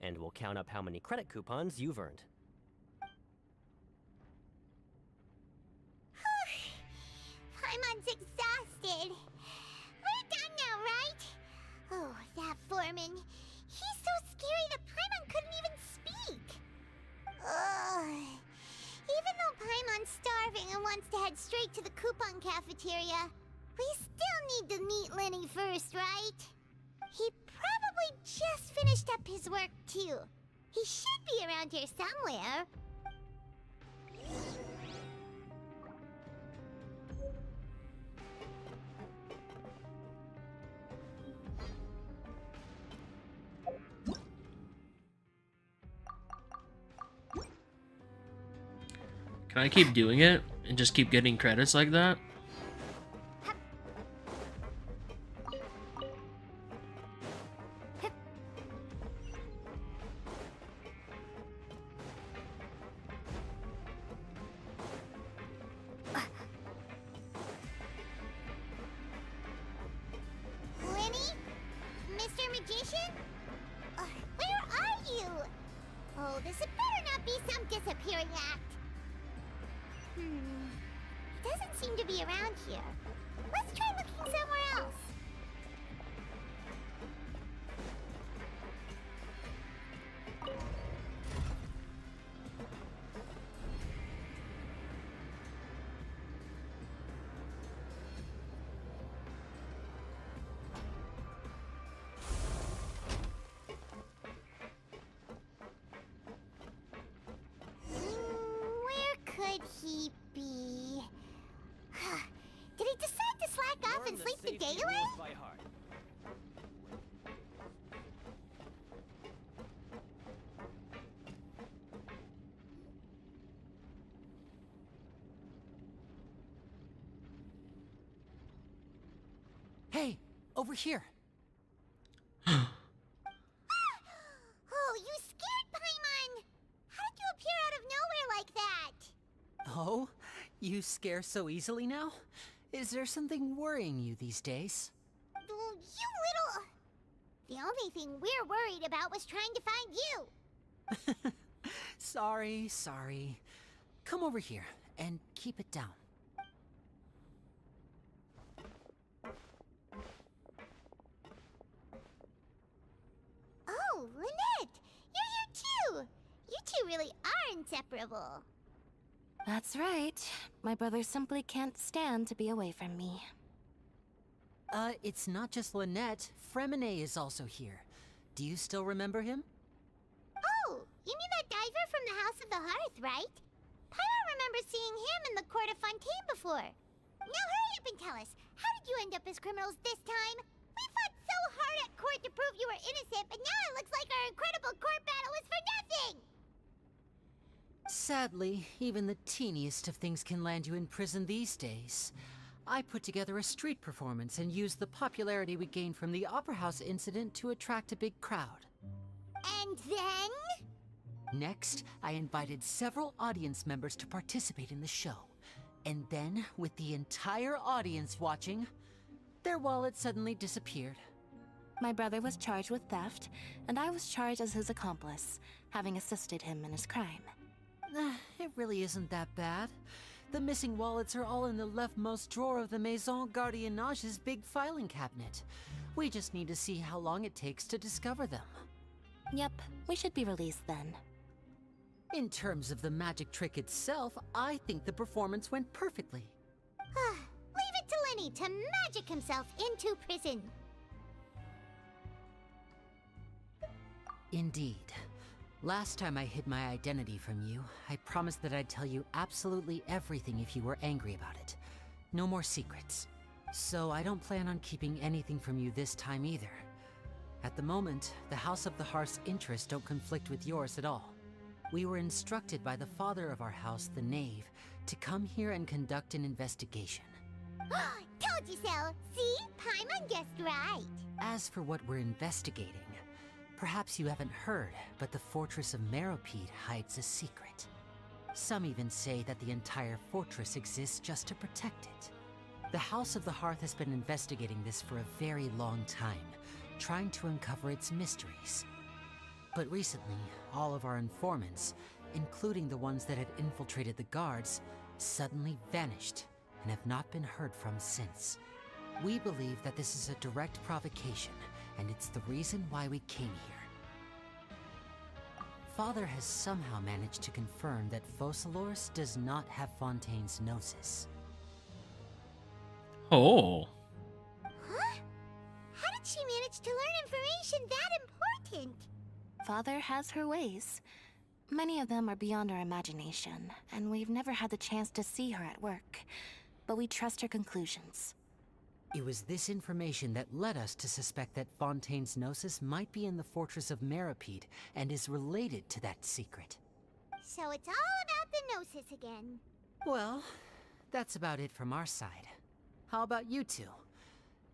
And we'll count up how many credit coupons you've earned. Paimon's exhausted. We're done now, right? Oh, that foreman. He's so scary that Paimon couldn't even speak. Ugh. Even though Paimon's starving and wants to head straight to the coupon cafeteria, we still need to meet Lenny first, right? He probably just finished up his work, too. He should be around here somewhere. Can I keep doing it and just keep getting credits like that? Lenny? Mr. Magician? Where are you? Oh, this had better not be some disappearing act. He doesn't seem to be around here. Let's try looking somewhere else. Where could he be? Did he decide to slack off and sleep the day away? By heart. Hey, over here. Oh, you scared Paimon! How did you appear out of nowhere like that? Oh, you scare so easily now? Is there something worrying you these days? Oh, you little... The only thing we're worried about was trying to find you. Sorry. Come over here and keep it down. Oh, Lynette! You're here too! You two really are inseparable. That's right. My brother simply can't stand to be away from me. It's not just Lynette. Fremine is also here. Do you still remember him? Oh, you mean that diver from the House of the Hearth, right? Paimon remembers seeing him in the Court of Fontaine before. Now hurry up and tell us, how did you end up as criminals this time? We fought so hard at court to prove you were innocent, but now it looks like our incredible court battle was for nothing! Sadly, even the teeniest of things can land you in prison these days. I put together a street performance and used the popularity we gained from the Opera House incident to attract a big crowd. And then? Next, I invited several audience members to participate in the show. And then, with the entire audience watching, their wallet suddenly disappeared. My brother was charged with theft, and I was charged as his accomplice, having assisted him in his crime. It really isn't that bad. The missing wallets are all in the leftmost drawer of the Maison Gardiennage's big filing cabinet. We just need to see how long it takes to discover them. Yep, we should be released then. In terms of the magic trick itself, I think the performance went perfectly. Leave it to Lenny to magic himself into prison. Indeed. Last time I hid my identity from you, I promised that I'd tell you absolutely everything if you were angry about it. No more secrets. So I don't plan on keeping anything from you this time either. At the moment, the House of the Hearth's interests don't conflict with yours at all. We were instructed by the father of our house, the Knave, to come here and conduct an investigation. Told you so! See? Paimon guessed right! As for what we're investigating, perhaps you haven't heard, but the fortress of Meropide hides a secret. Some even say that the entire fortress exists just to protect it. The House of the Hearth has been investigating this for a very long time, trying to uncover its mysteries. But recently, all of our informants, including the ones that had infiltrated the guards, suddenly vanished and have not been heard from since. We believe that this is a direct provocation, and it's the reason why we came here. Father has somehow managed to confirm that Focalors does not have Fontaine's Gnosis. Oh. Huh? How did she manage to learn information that important? Father has her ways. Many of them are beyond our imagination, and we've never had the chance to see her at work. But we trust her conclusions. It was this information that led us to suspect that Fontaine's Gnosis might be in the fortress of Meropide and is related to that secret. So it's all about the Gnosis again. Well, that's about it from our side. How about you two?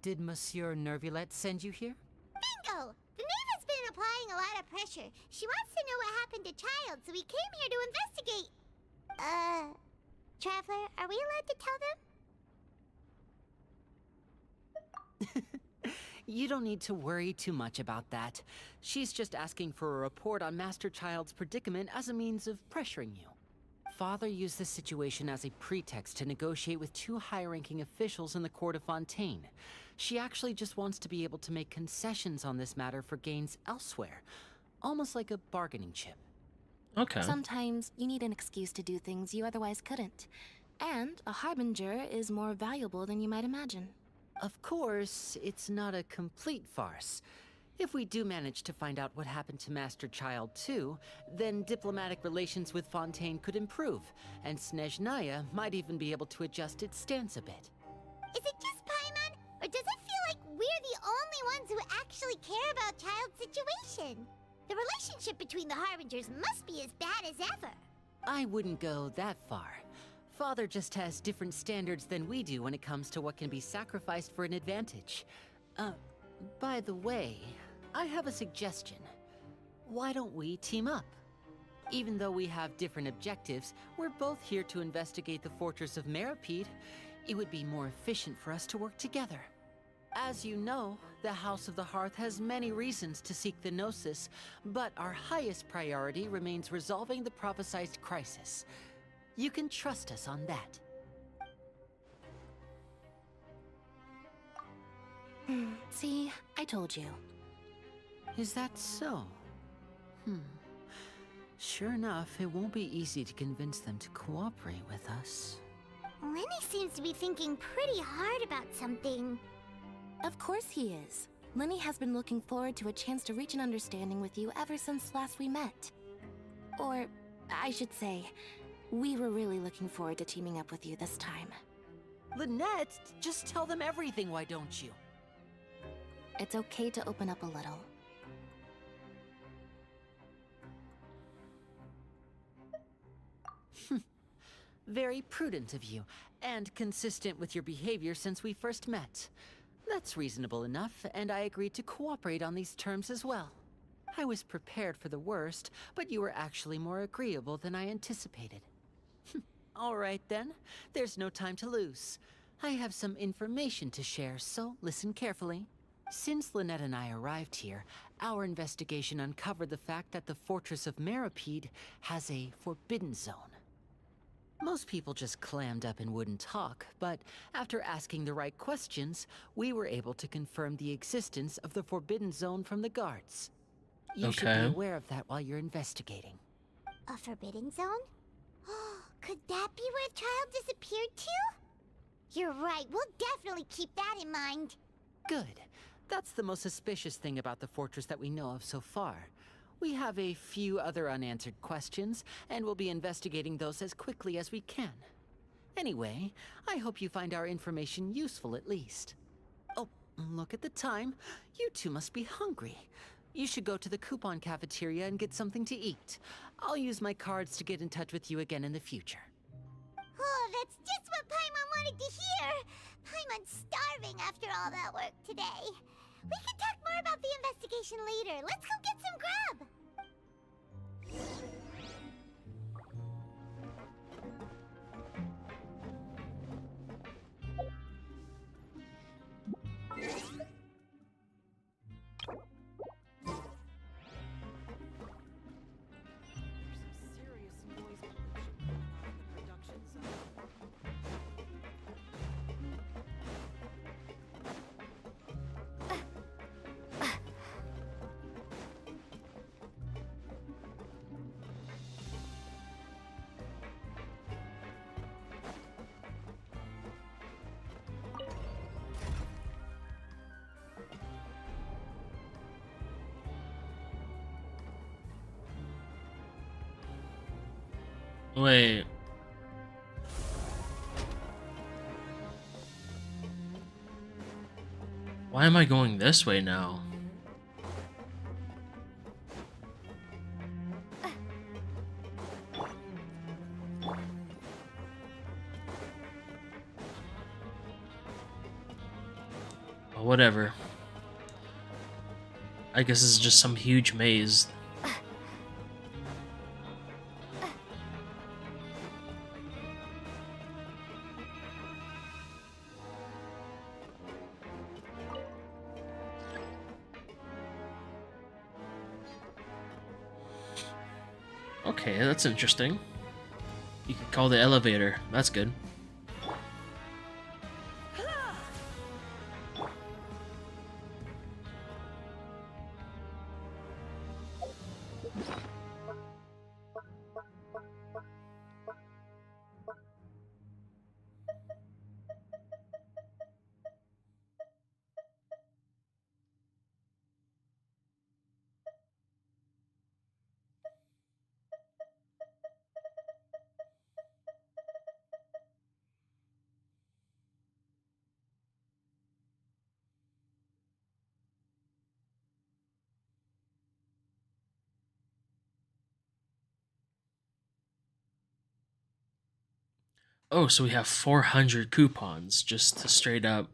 Did Monsieur Nervulette send you here? Bingo! The Knave has been applying a lot of pressure. She wants to know what happened to Child, so we came here to investigate. Traveler, are we allowed to tell them? You don't need to worry too much about that. She's just asking for a report on Master Child's predicament as a means of pressuring you. Father used this situation as a pretext to negotiate with two high-ranking officials in the court of Fontaine. She actually just wants to be able to make concessions on this matter for gains elsewhere, almost like a bargaining chip. Okay. Sometimes you need an excuse to do things you otherwise couldn't. And a harbinger is more valuable than you might imagine. Of course, it's not a complete farce. If we do manage to find out what happened to Master Child too, then diplomatic relations with Fontaine could improve, and Snezhnaya might even be able to adjust its stance a bit. Is it just Paimon, or does it feel like we're the only ones who actually care about Child's situation? The relationship between the Harbingers must be as bad as ever. I wouldn't go that far. Father just has different standards than we do when it comes to what can be sacrificed for an advantage. By the way, I have a suggestion. Why don't we team up? Even though we have different objectives, we're both here to investigate the fortress of Meropide. It would be more efficient for us to work together. As you know, the House of the Hearth has many reasons to seek the Gnosis, but our highest priority remains resolving the prophesized crisis. You can trust us on that. See, I told you. Is that so? Sure enough, it won't be easy to convince them to cooperate with us. Lenny seems to be thinking pretty hard about something. Of course he is. Lenny has been looking forward to a chance to reach an understanding with you ever since last we met. Or, I should say, we were really looking forward to teaming up with you this time. Lynette, just tell them everything, why don't you? It's okay to open up a little. Very prudent of you, and consistent with your behavior since we first met. That's reasonable enough, and I agreed to cooperate on these terms as well. I was prepared for the worst, but you were actually more agreeable than I anticipated. All right then, there's no time to lose. I have some information to share, so listen carefully. Since Lynette and I arrived here, our investigation uncovered the fact that the Fortress of Meripede has a forbidden zone. Most people just clammed up and wouldn't talk, but after asking the right questions, we were able to confirm the existence of the Forbidden Zone from the guards. You should be aware of that while you're investigating. A forbidden zone? Could that be where the child disappeared to? You're right, we'll definitely keep that in mind. Good. That's the most suspicious thing about the fortress that we know of so far. We have a few other unanswered questions, and we'll be investigating those as quickly as we can. Anyway, I hope you find our information useful at least. Oh, look at the time. You two must be hungry. You should go to the coupon cafeteria and get something to eat. I'll use my cards to get in touch with you again in the future. Oh, that's just what Paimon wanted to hear! Paimon's starving after all that work today. We can talk more about the investigation later. Let's go get some grub! Wait. Why am I going this way now? Well, whatever. I guess this is just some huge maze. Okay, that's interesting. You can call the elevator. That's good. Oh, so we have 400 coupons just to straight up.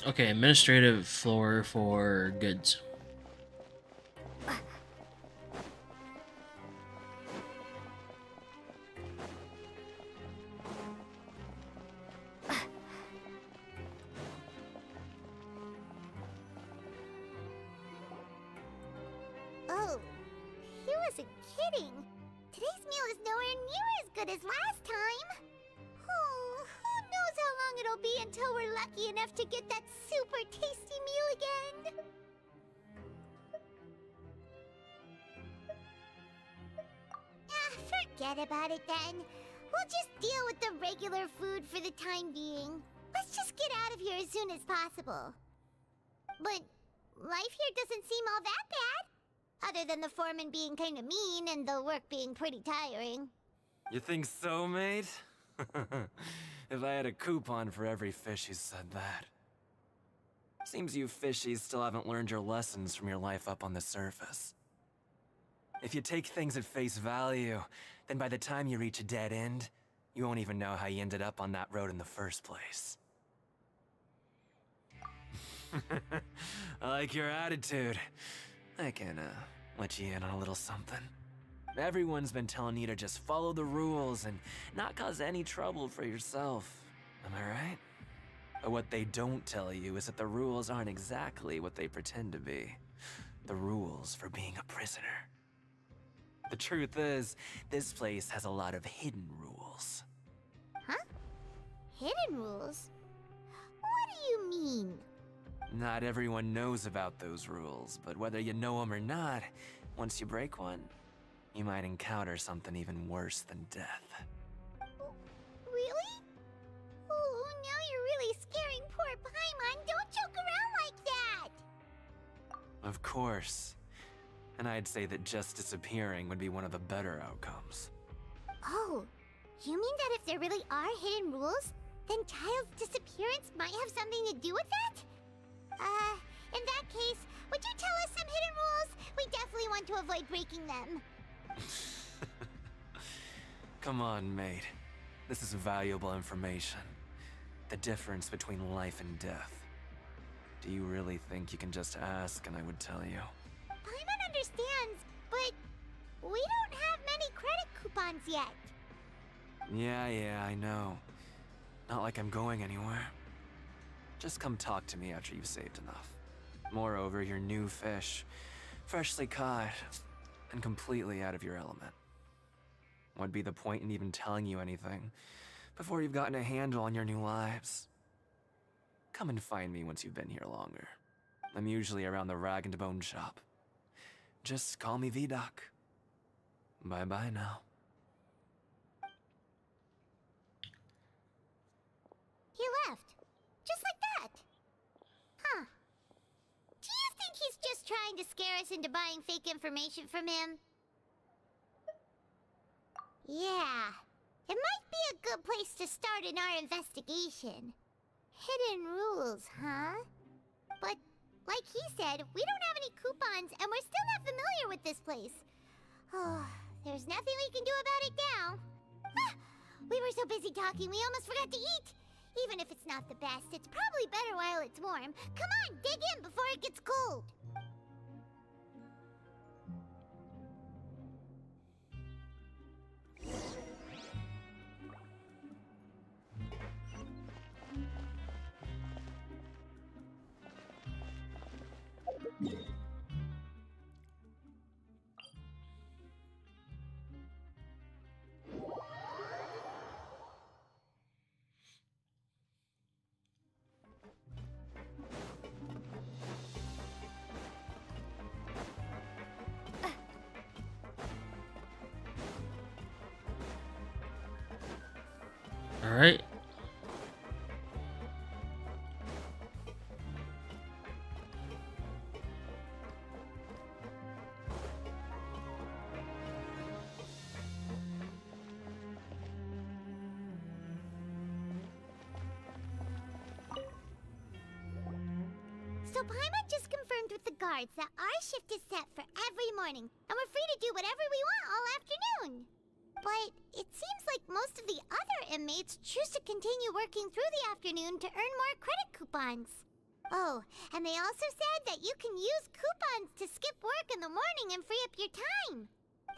Okay, administrative floor for goods. Oh, he wasn't kidding. Today's meal is nowhere near as good as last time. Oh, who knows how long it'll be until we're lucky enough to get that super tasty meal again. Forget about it then. We'll just deal with the regular food for the time being. Let's just get out of here as soon as possible. But life here doesn't seem all that bad. Other than the foreman being kinda mean and the work being pretty tiring. You think so, mate? If I had a coupon for every fish who said that. Seems you fishies still haven't learned your lessons from your life up on the surface. If you take things at face value, then by the time you reach a dead end, you won't even know how you ended up on that road in the first place. I like your attitude. I can, let you in on a little something. Everyone's been telling you to just follow the rules and not cause any trouble for yourself. Am I right? But what they don't tell you is that the rules aren't exactly what they pretend to be. The rules for being a prisoner. The truth is, this place has a lot of hidden rules. Huh? Hidden rules? What do you mean? Not everyone knows about those rules, but whether you know them or not, once you break one, you might encounter something even worse than death. Really? Oh, now you're really scaring poor Paimon. Don't joke around like that! Of course. And I'd say that just disappearing would be one of the better outcomes. Oh, you mean that if there really are hidden rules, then Child's disappearance might have something to do with that? In that case, would you tell us some hidden rules? We definitely want to avoid breaking them. Come on, mate. This is valuable information. The difference between life and death. Do you really think you can just ask and I would tell you? Paimon understands, but we don't have many credit coupons yet. Yeah, I know. Not like I'm going anywhere. Just come talk to me after you've saved enough. Moreover, you're new fish, freshly caught, and completely out of your element. What'd be the point in even telling you anything before you've gotten a handle on your new lives? Come and find me once you've been here longer. I'm usually around the Rag and Bone shop. Just call me V-Doc. Bye-bye now. He left. Just like that. Huh. Do you think he's just trying to scare us into buying fake information from him? Yeah. It might be a good place to start in our investigation. Hidden rules, huh? But, like he said, we don't have any coupons and we're still not familiar with this place. Oh, there's nothing we can do about it now. Ah, we were so busy talking we almost forgot to eat. Even if it's not the best, it's probably better while it's warm. Come on, dig in before it gets cold. All right. So Paimon just confirmed with the guards that our shift is set for every morning, and we're free to do whatever we want all afternoon. But it seems like most of the other inmates choose to continue working through the afternoon to earn more credit coupons. Oh, and they also said that you can use coupons to skip work in the morning and free up your time.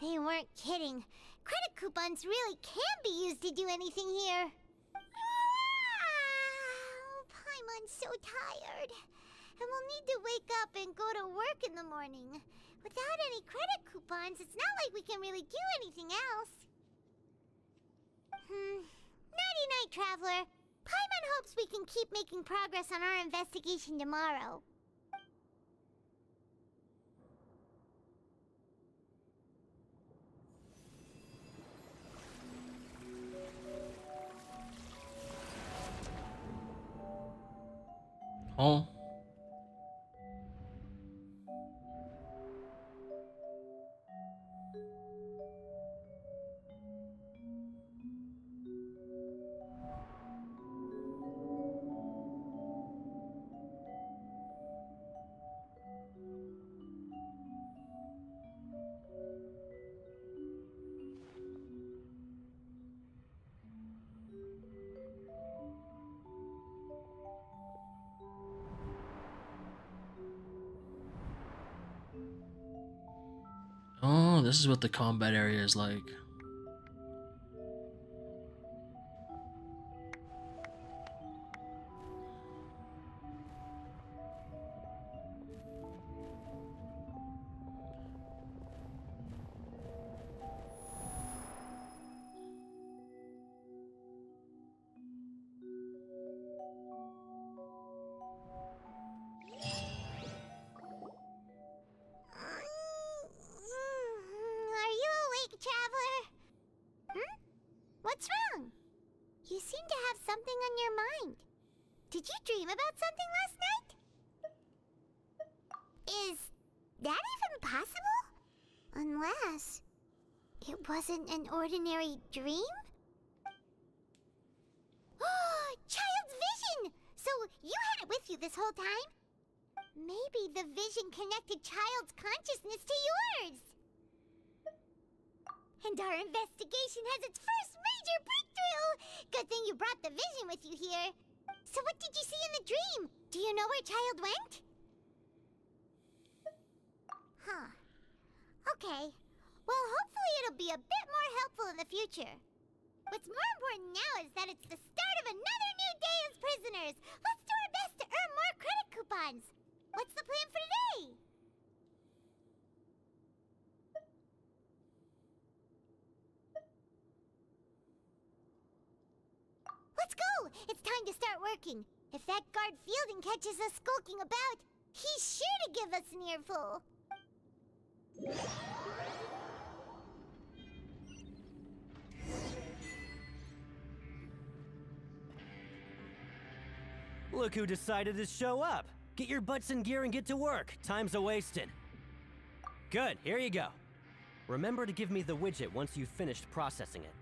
They weren't kidding. Credit coupons really can be used to do anything here. Paimon's so tired. And we'll need to wake up and go to work in the morning. Without any credit coupons, it's not like we can really do anything else. Nighty-night, Traveler. Paimon hopes we can keep making progress on our investigation tomorrow. Oh. Oh, this is what the combat area is like. Are you awake, Traveler? What's wrong? You seem to have something on your mind. Did you dream about something last night? Is that even possible? Unless it wasn't an ordinary dream? Child's vision! So you had it with you this whole time? Maybe the vision connected Child's consciousness to yours. And our investigation has its first major breakthrough! Good thing you brought the vision with you here. So what did you see in the dream? Do you know where Child went? Huh. Okay. Well, hopefully it'll be a bit more helpful in the future. What's more important now is that it's the start of another new day as prisoners. Let's do our best to earn more credit coupons. What's the plan for today? Let's go! It's time to start working. If that guard Fielding catches us skulking about, he's sure to give us an earful. Look who decided to show up. Get your butts in gear and get to work. Time's a-wasting. Good, here you go. Remember to give me the widget once you've finished processing it.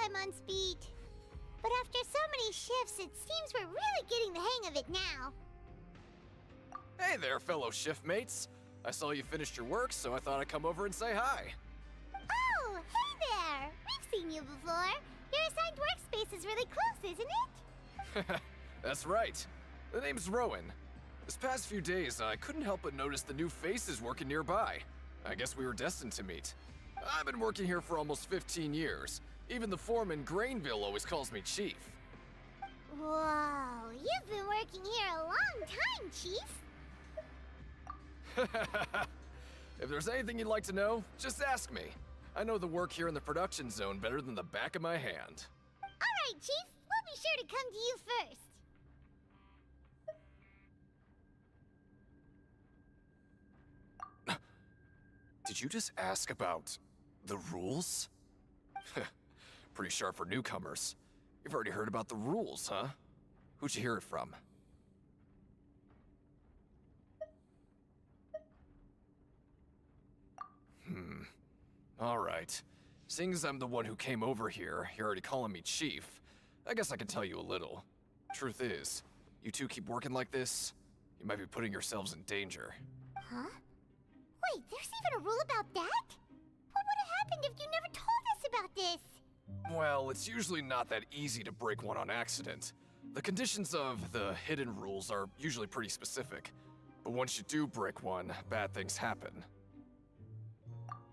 Paimon's beat. But after so many shifts, it seems we're really getting the hang of it now. Hey there, fellow shift mates. I saw you finished your work, so I thought I'd come over and say hi. Oh, hey there! We've seen you before. Your assigned workspace is really close, isn't it? That's right. The name's Rowan. This past few days, I couldn't help but notice the new faces working nearby. I guess we were destined to meet. I've been working here for almost 15 years. Even the foreman, Grainville, always calls me Chief. Whoa, you've been working here a long time, Chief. If there's anything you'd like to know, just ask me. I know the work here in the production zone better than the back of my hand. All right, Chief. We'll be sure to come to you first. Did you just ask about the rules? Pretty sharp for newcomers. You've already heard about the rules, huh? Who'd you hear it from? Alright. Seeing as I'm the one who came over here, you're already calling me Chief. I guess I can tell you a little. Truth is, you two keep working like this, you might be putting yourselves in danger. Huh? Wait, there's even a rule about that? What would have happened if you never told us about this? Well, it's usually not that easy to break one on accident. The conditions of the hidden rules are usually pretty specific. But once you do break one, bad things happen.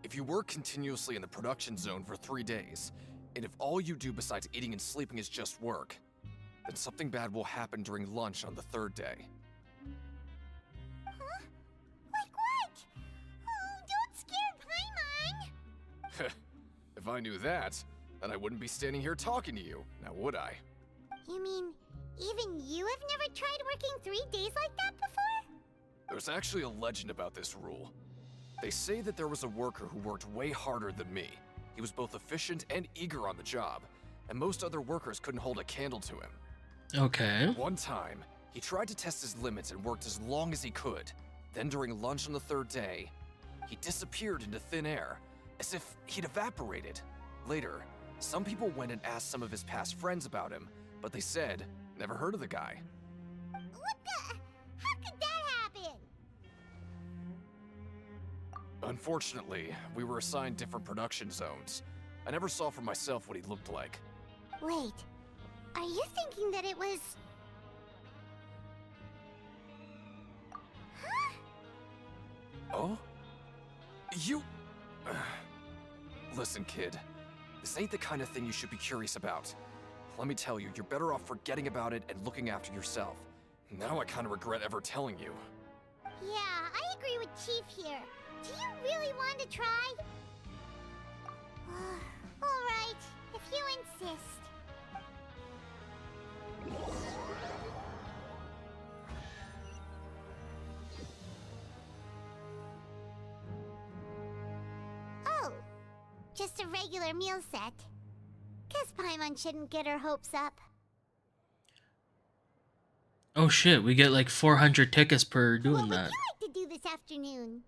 If you work continuously in the production zone for 3 days, and if all you do besides eating and sleeping is just work, then something bad will happen during lunch on the 3rd day. Huh? Like what? Oh, don't scare Paimon! If I knew that, then I wouldn't be standing here talking to you, now would I? You mean, even you have never tried working 3 days like that before? There's actually a legend about this rule. They say that there was a worker who worked way harder than me. He was both efficient and eager on the job, and most other workers couldn't hold a candle to him. Okay. One time, he tried to test his limits and worked as long as he could. Then during lunch on the 3rd day, he disappeared into thin air, as if he'd evaporated. Later, some people went and asked some of his past friends about him, but they said, never heard of the guy. What the? How could that happen? Unfortunately, we were assigned different production zones. I never saw for myself what he looked like. Wait, are you thinking that it was... Huh? Oh? You... Listen, kid. This ain't the kind of thing you should be curious about. Let me tell you, you're better off forgetting about it and looking after yourself. Now I kind of regret ever telling you. Yeah, I agree with Chief here. Do you really want to try? Alright, if you insist. Oh, just a regular meal set. Guess Paimon shouldn't get her hopes up. Oh shit, we get like 400 tickets per doing that. What would you like to do this afternoon?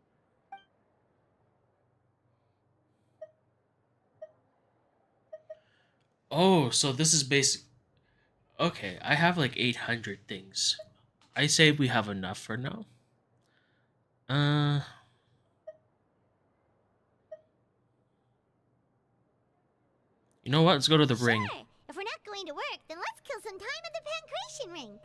Oh, so this is basic. Okay, I have like 800 things. I say we have enough for now. You know what? Let's go to the ring. Sure. If we're not going to work, then let's kill some time at the Pancration Ring.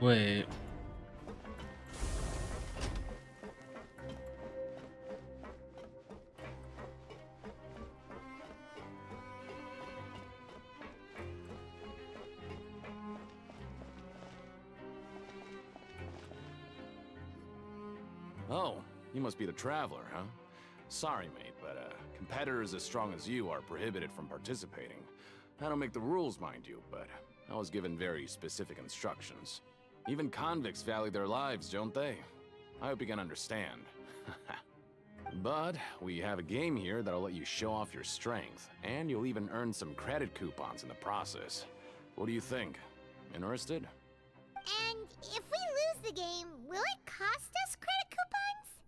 Wait. Oh, you must be the Traveler, huh? Sorry, mate, but competitors as strong as you are prohibited from participating. I don't make the rules, mind you, but I was given very specific instructions. Even convicts value their lives, don't they? I hope you can understand. But we have a game here that'll let you show off your strength, and you'll even earn some credit coupons in the process. What do you think? Interested? And if we lose the game, will it cost us credit coupons?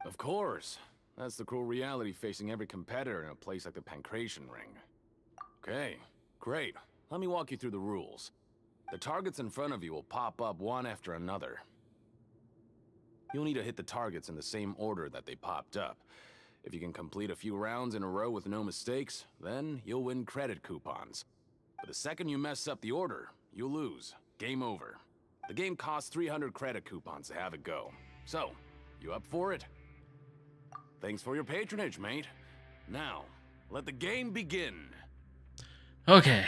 Of course. That's the cruel reality facing every competitor in a place like the Pancration Ring. Okay, great. Let me walk you through the rules. The targets in front of you will pop up one after another. You'll need to hit the targets in the same order that they popped up. If you can complete a few rounds in a row with no mistakes, then you'll win credit coupons. But the second you mess up the order, you lose. Game over. The game costs 300 credit coupons to have it go. So, you up for it? Thanks for your patronage, mate. Now, let the game begin. Okay.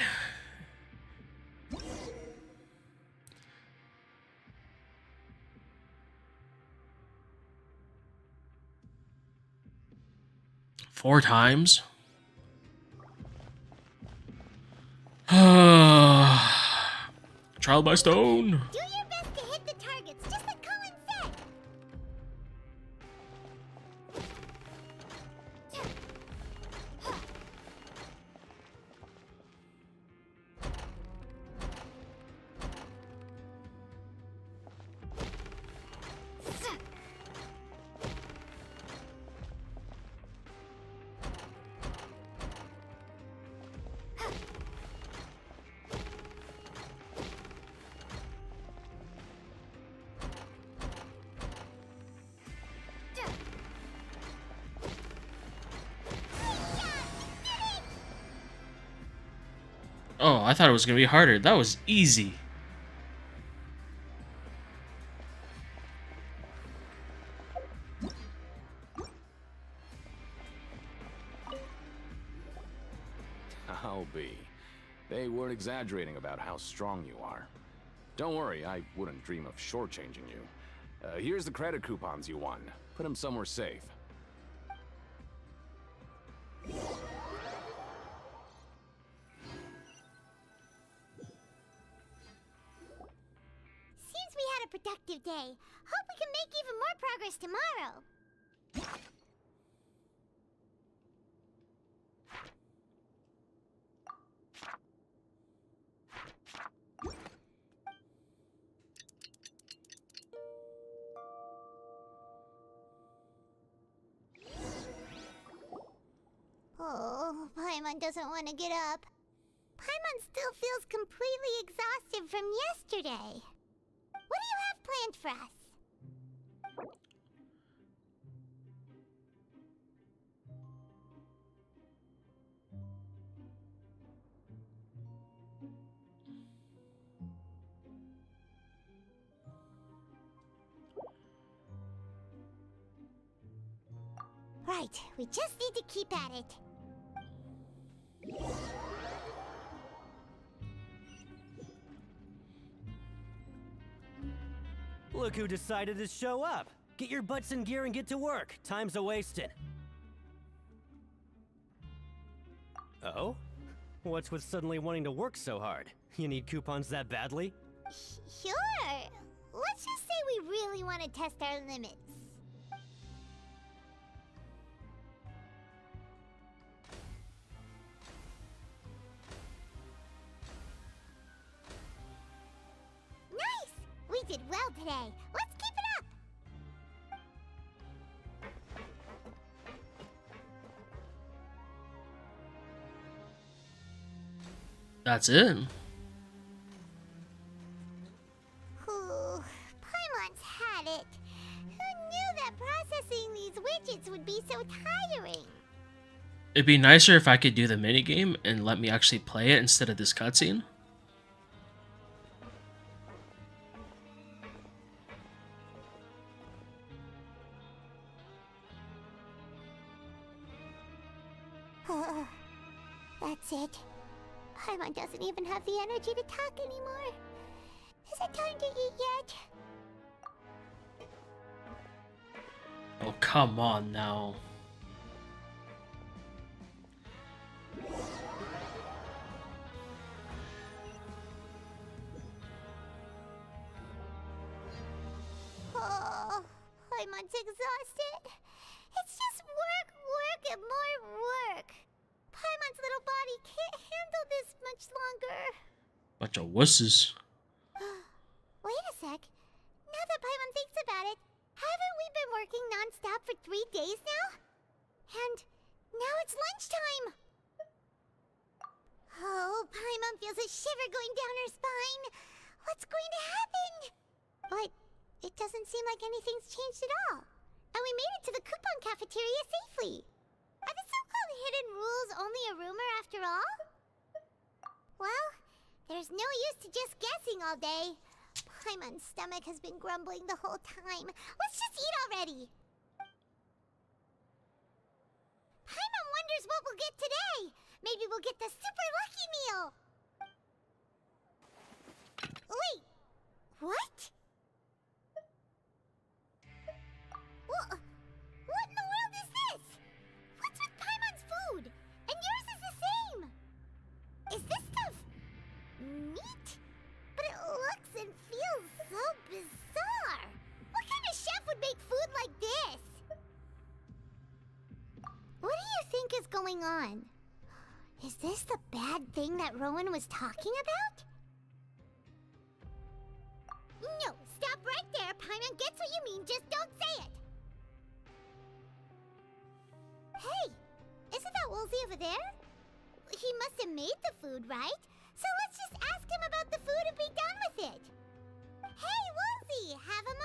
Four times? Trial by stone. Do your best to hit the targets, just like Colin said. Oh, I thought it was gonna be harder. That was easy. I'll be. They weren't exaggerating about how strong you are. Don't worry, I wouldn't dream of shortchanging you. Here's the credit coupons you won. Put them somewhere safe. Seems we had a productive day. Hope we can make even more progress tomorrow. Oh, Paimon doesn't want to get up. Paimon still feels completely exhausted from yesterday. What do you have planned for us? Right, we just need to keep at it. Look who decided to show up. Get your butts in gear and get to work. Time's a-wasting. Oh? What's with suddenly wanting to work so hard? You need coupons that badly? Sure. Let's just say we really want to test our limits. Nice! We did well today. Let's keep it up! That's it. Ooh, Paimon's had it. Who knew that processing these widgets would be so tiring? It'd be nicer if I could do the minigame and let me actually play it instead of this cutscene. That's it. Paimon doesn't even have the energy to talk anymore. Is it time to eat yet? Oh, come on now. Oh, Paimon's exhausted. It's just work, work, and more work. Paimon's little body can't handle this much longer. Bunch of wusses. Wait a sec. Now that Paimon thinks about it, haven't we been working non-stop for 3 days now? And now it's lunchtime. Oh, Paimon feels a shiver going down her spine. What's going to happen? But it doesn't seem like anything's changed at all. And we made it to the coupon cafeteria safely. Are the so-called hidden rules only a rumor after all? Well, there's no use to just guessing all day. Paimon's stomach has been grumbling the whole time. Let's just eat already. Paimon wonders what we'll get today. Maybe we'll get the super lucky meal. Wait, what? What in the world is this? What's with Paimon's food? And yours is the same. Is this stuff meat? But it looks and feels so bizarre. What kind of chef would make food like this? What do you think is going on? Is this the bad thing that Rowan was talking about? No, stop right there. Paimon gets what you mean, just don't say it. Hey, isn't that Woolsey over there? He must have made the food, right? So let's just ask him about the food and be done with it. Hey, Woolsey, have a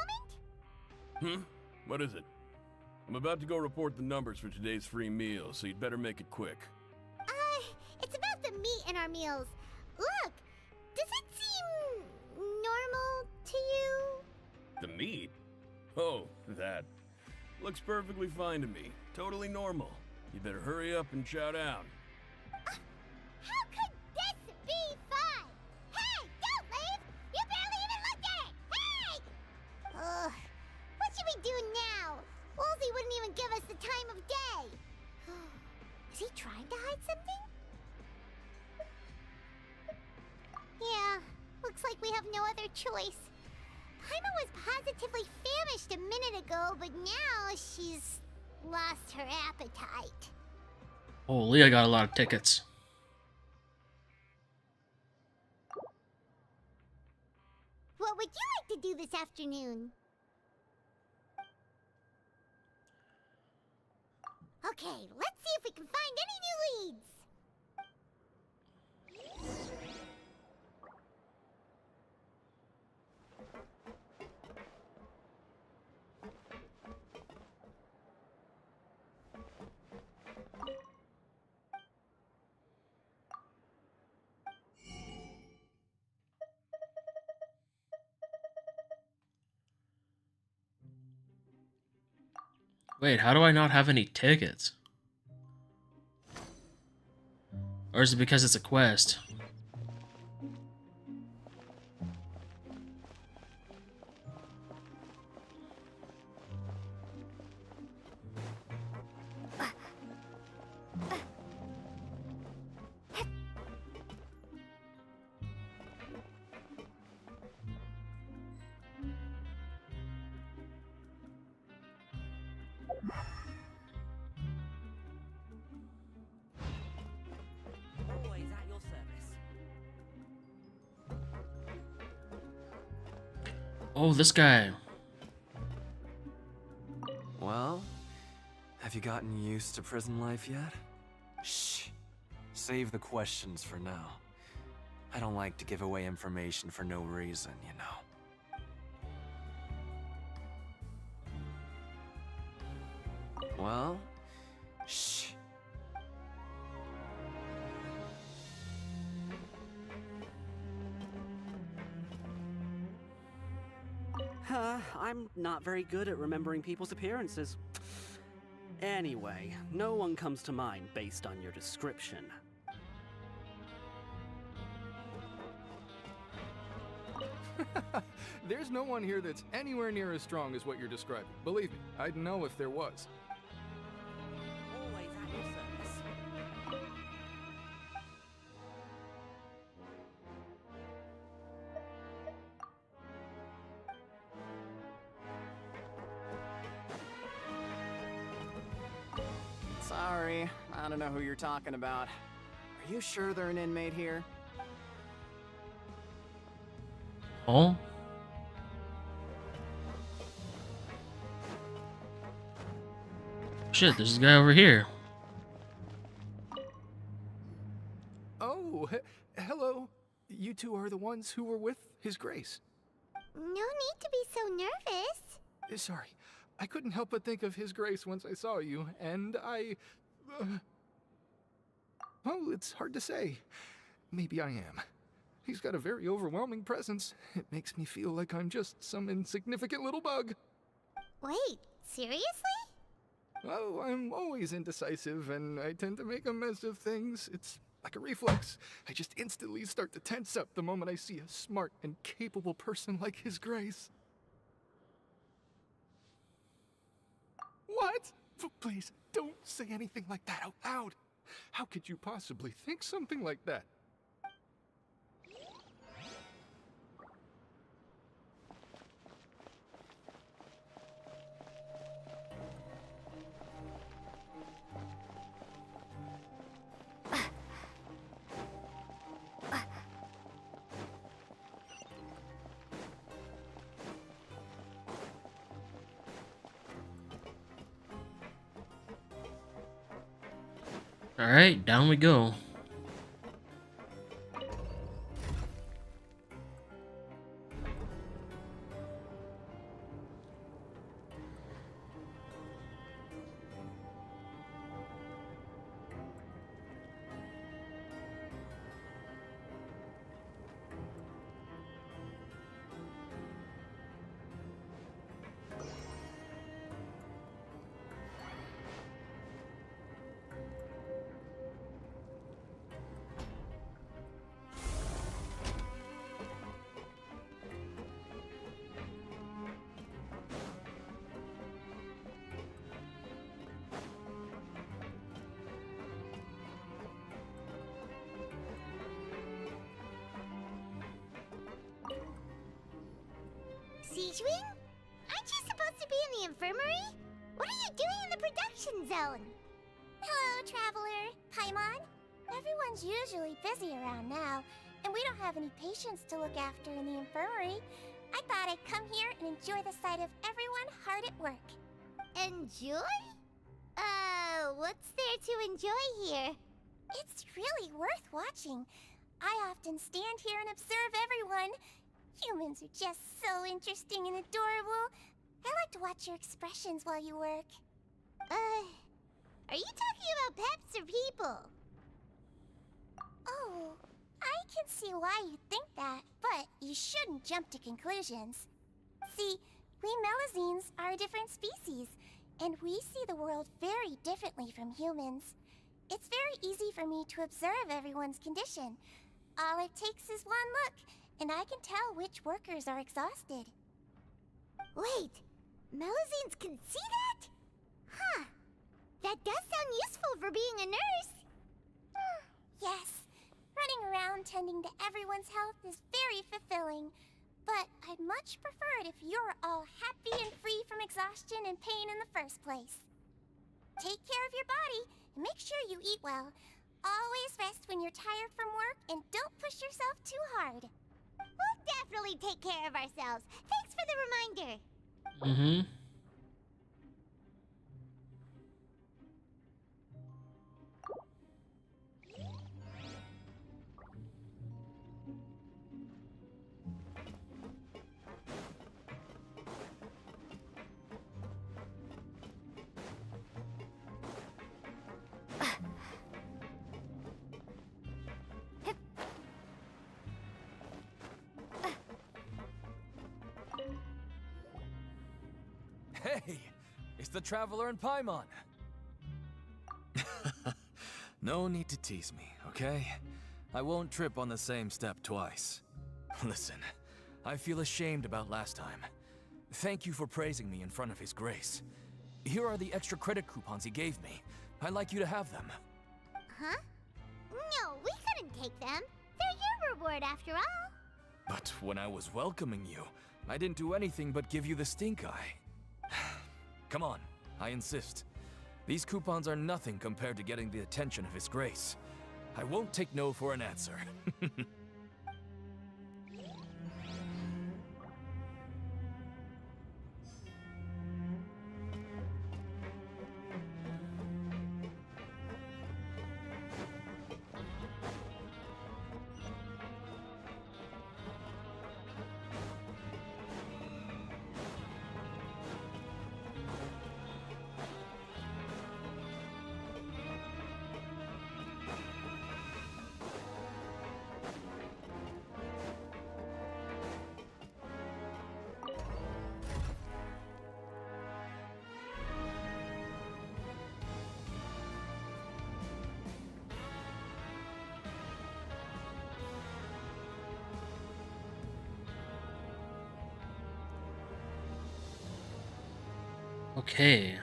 moment? What is it? I'm about to go report the numbers for today's free meal, so you'd better make it quick. It's about the meat in our meals. Look, does it seem normal to you? The meat? Oh, that. Looks perfectly fine to me. Totally normal. You better hurry up and chow down. How could this be fun? Hey, don't leave! You barely even looked at it! Hey! Ugh, what should we do now? Woolsey wouldn't even give us the time of day. Is he trying to hide something? Yeah, looks like we have no other choice. Paimon was positively famished a minute ago, but now she's lost her appetite. Holy, I got a lot of tickets. What would you like to do this afternoon? Okay, let's see if we can find any new leads. Wait, how do I not have any tickets? Or is it because it's a quest? Always at your service. Oh, this guy. Well, have you gotten used to prison life yet? Shh. Save the questions for now. I don't like to give away information for no reason, you know. Well, shh. I'm not very good at remembering people's appearances. Anyway, no one comes to mind based on your description. There's no one here that's anywhere near as strong as what you're describing. Believe me, I'd know if there was. Always at your service. Sorry, I don't know who you're talking about. Are you sure they're an inmate here? Oh? Shit, there's a guy over here. Oh, hello. You two are the ones who were with His Grace. No need to be so nervous. Sorry, I couldn't help but think of His Grace once I saw you, and I... oh, it's hard to say. maybe I am. He's got a very overwhelming presence. It makes me feel like I'm just some insignificant little bug. Wait, seriously? Oh, I'm always indecisive, and I tend to make a mess of things. It's like a reflex. I just instantly start to tense up the moment I see a smart and capable person like His Grace. What? Please, don't say anything like that out loud. How could you possibly think something like that? All right, down we go. Siegewing? Aren't you supposed to be in the infirmary? What are you doing in the production zone? Hello, Traveler. Paimon? Everyone's usually busy around now, and we don't have any patients to look after in the infirmary. I thought I'd come here and enjoy the sight of everyone hard at work. Enjoy? What's there to enjoy here? It's really worth watching. I often stand here and observe everyone. Humans are just so interesting and adorable. I like to watch your expressions while you work. Are you talking about pets or people? Oh, I can see why you think that, but you shouldn't jump to conclusions. See, we Melazines are a different species, and we see the world very differently from humans. It's very easy for me to observe everyone's condition. All it takes is one look, and I can tell which workers are exhausted. Wait, Melazines can see that? Huh. That does sound useful for being a nurse. Yes, running around tending to everyone's health is very fulfilling. But I'd much prefer it if you're all happy and free from exhaustion and pain in the first place. Take care of your body and make sure you eat well. Always rest when you're tired from work and don't push yourself too hard. We'll definitely take care of ourselves. Thanks for the reminder. Mm-hmm. Hey, it's the Traveler and Paimon. No need to tease me, okay? I won't trip on the same step twice. Listen, I feel ashamed about last time. Thank you for praising me in front of His Grace. Here are the extra credit coupons he gave me. I'd like you to have them. Huh? No, we couldn't take them. They're your reward after all. But when I was welcoming you, I didn't do anything but give you the stink eye. Come on, I insist. These coupons are nothing compared to getting the attention of His Grace. I won't take no for an answer. Okay.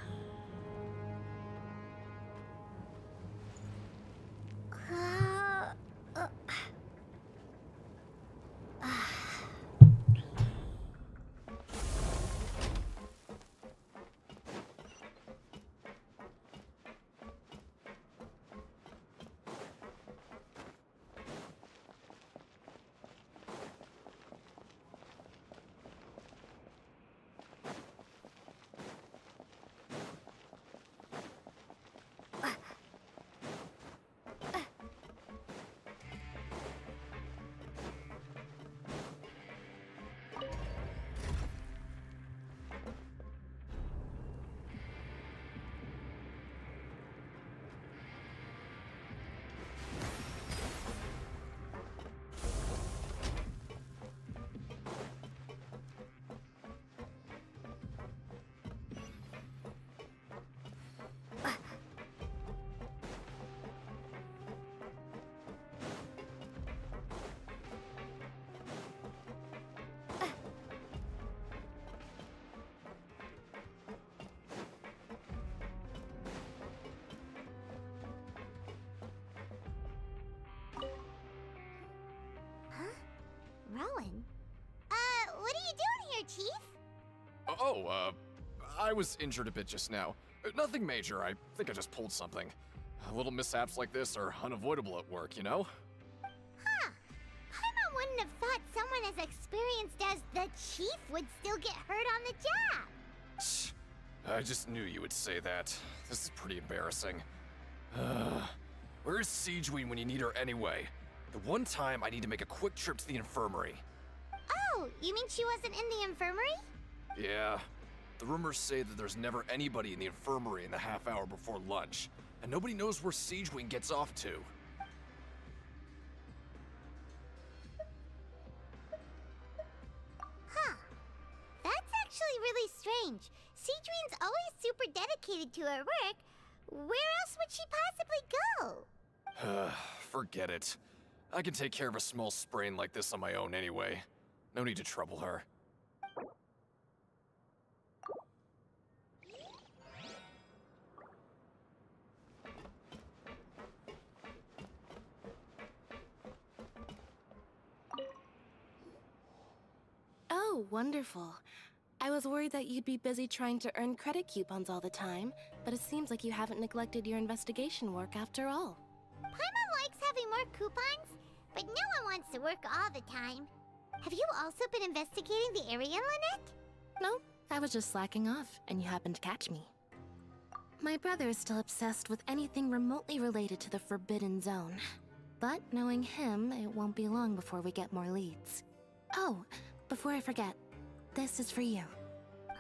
Rowan? What are you doing here, Chief? Oh, I was injured a bit just now. Nothing major, I think I just pulled something. Little mishaps like this are unavoidable at work, you know? Huh. Paimon wouldn't have thought someone as experienced as the Chief would still get hurt on the job. I just knew you would say that. This is pretty embarrassing. Where's Siegeween when you need her anyway? The one time I need to make a quick trip to the infirmary. Oh, you mean she wasn't in the infirmary? Yeah. The rumors say that there's never anybody in the infirmary in the half hour before lunch, and nobody knows where Siegeween gets off to. Huh. That's actually really strange. Siegeween's always super dedicated to her work. Where else would she possibly go? Forget it. I can take care of a small sprain like this on my own anyway. No need to trouble her. Oh, wonderful. I was worried that you'd be busy trying to earn credit coupons all the time, but it seems like you haven't neglected your investigation work after all. Paimon likes having more coupons, but no one wants to work all the time. Have you also been investigating the area, Lynette? No, I was just slacking off, and you happened to catch me. My brother is still obsessed with anything remotely related to the Forbidden Zone. But knowing him, it won't be long before we get more leads. Oh, before I forget, this is for you.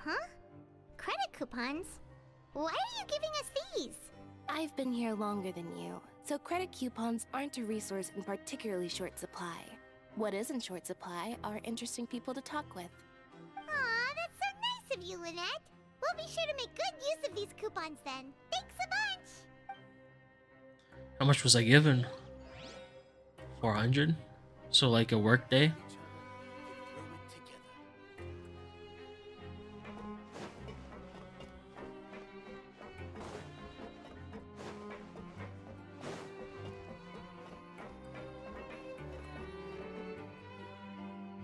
Huh? Credit coupons? Why are you giving us these? I've been here longer than you, so credit coupons aren't a resource in particularly short supply. What is in short supply are interesting people to talk with. Aw, that's so nice of you, Lynette. We'll be sure to make good use of these coupons then. Thanks a bunch! How much was I given? 400? So like a work day?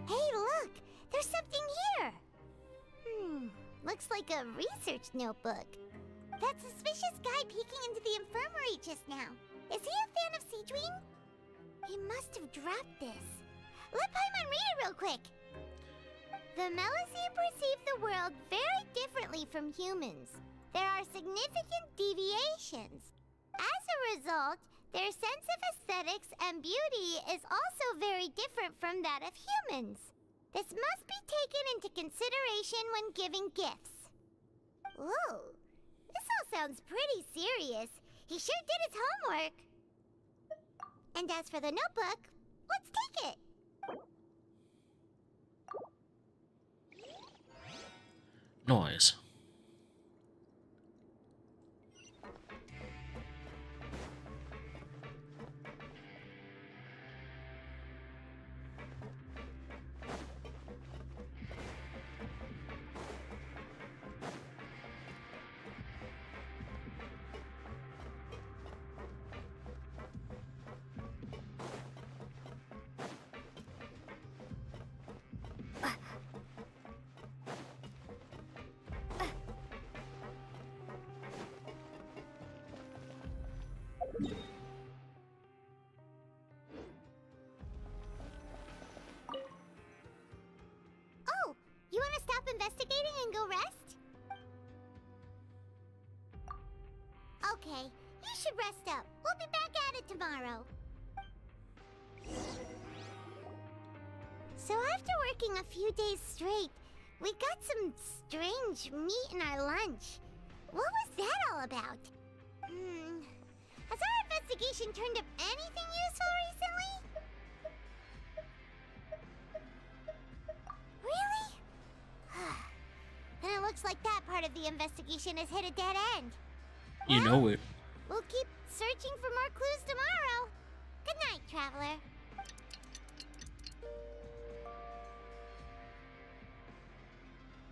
Hey, look! There's something here! Looks like a research notebook. That suspicious guy peeking into the infirmary just now. Is he a fan of Siegeween? He must have dropped this. Let Paimon read it real quick. The Melusine perceive the world very differently from humans. There are significant deviations. As a result, their sense of aesthetics and beauty is also very different from that of humans. This must be taken into consideration when giving gifts. Ooh, this all sounds pretty serious. He sure did his homework. And as for the notebook, let's take it. Noise. go rest? Okay, you should rest up. We'll be back at it tomorrow. So after working a few days straight, we got some strange meat in our lunch. What was that all about? Has our investigation turned up anything useful recently? Really? Then it looks like that part of the investigation has hit a dead end. You know it. We'll keep searching for more clues tomorrow. Good night, Traveler.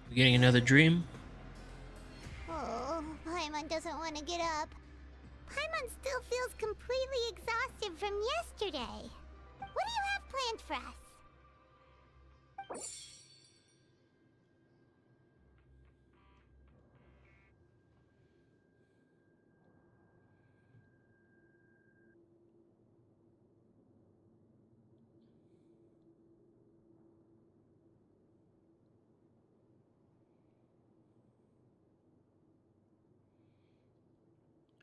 We getting another dream? Oh, Paimon doesn't want to get up. Paimon still feels completely exhausted from yesterday. What do you have planned for us?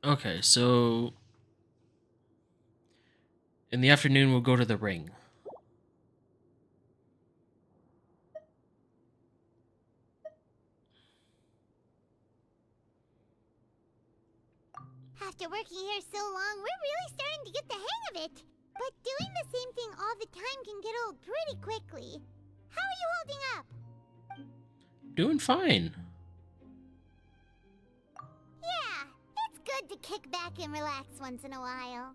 Okay, so in the afternoon we'll go to the ring. After working here so long, we're really starting to get the hang of it. But doing the same thing all the time can get old pretty quickly. How are you holding up? Doing fine. Yeah, it's good to kick back and relax once in a while.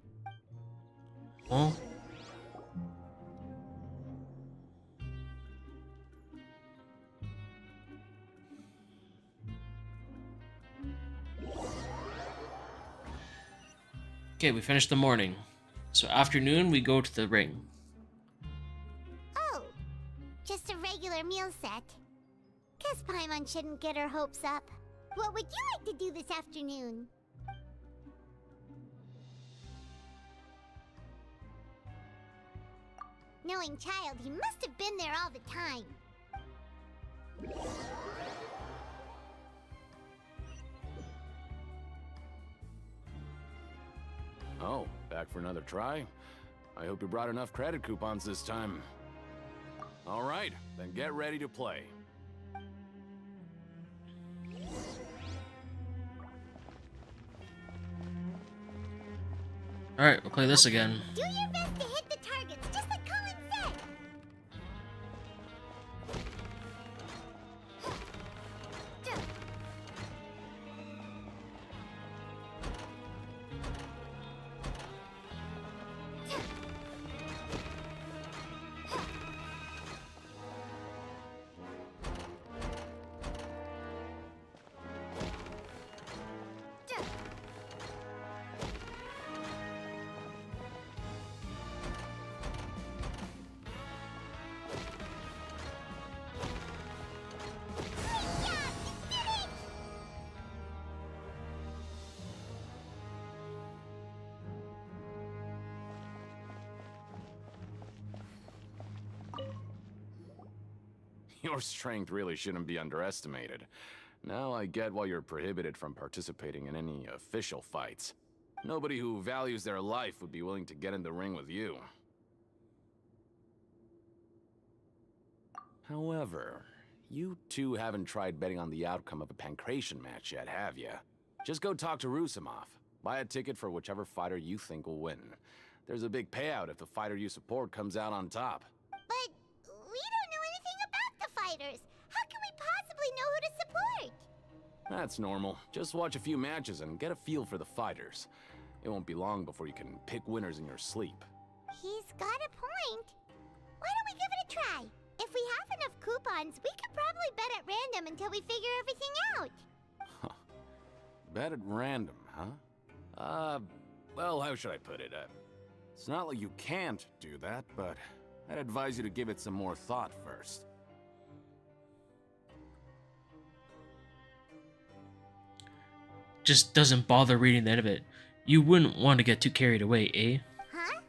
Well, okay, we finished the morning. So afternoon we go to the ring. Oh, just a regular meal set. Guess Paimon shouldn't get her hopes up. What would you like to do this afternoon? Knowing child, he must have been there all the time. Oh, back for another try? I hope you brought enough credit coupons this time. All right, then get ready to play. Alright, we'll play this again. Do your best to hit the targets, just like Colin said. Your strength really shouldn't be underestimated. Now I get why you're prohibited from participating in any official fights. Nobody who values their life would be willing to get in the ring with you. However, you two haven't tried betting on the outcome of a pancration match yet, have you? Just go talk to Rusimov. Buy a ticket for whichever fighter you think will win. There's a big payout if the fighter you support comes out on top. But we don't know anything about the fighters. How can we possibly know who to support? That's normal. Just watch a few matches and get a feel for the fighters. It won't be long before you can pick winners in your sleep. He's got a point. Why don't we give it a try? If we have enough coupons, we could probably bet at random until we figure everything out. Bet at random, huh? Well, how should I put it? It's not like you can't do that, but I'd advise you to give it some more thought first. Just doesn't bother reading the end of it. You wouldn't want to get too carried away, eh? Huh?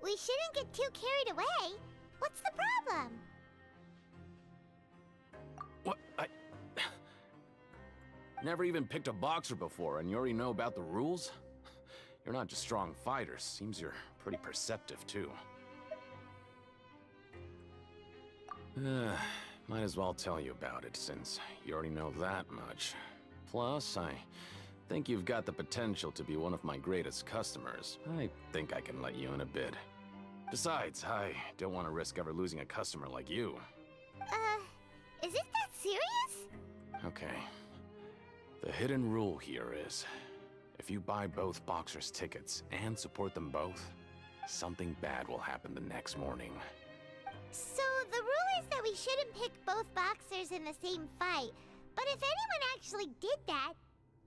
We shouldn't get too carried away. What's the problem? What? Never even picked a boxer before, and you already know about the rules? You're not just strong fighters. Seems you're pretty perceptive, too. Might as well tell you about it, since you already know that much. Plus, I think you've got the potential to be one of my greatest customers. I think I can let you in a bid. Besides, I don't want to risk ever losing a customer like you. Is it that serious? Okay. The hidden rule here is, if you buy both boxers' tickets and support them both, something bad will happen the next morning. So the rule is that we shouldn't pick both boxers in the same fight, but if anyone actually did that,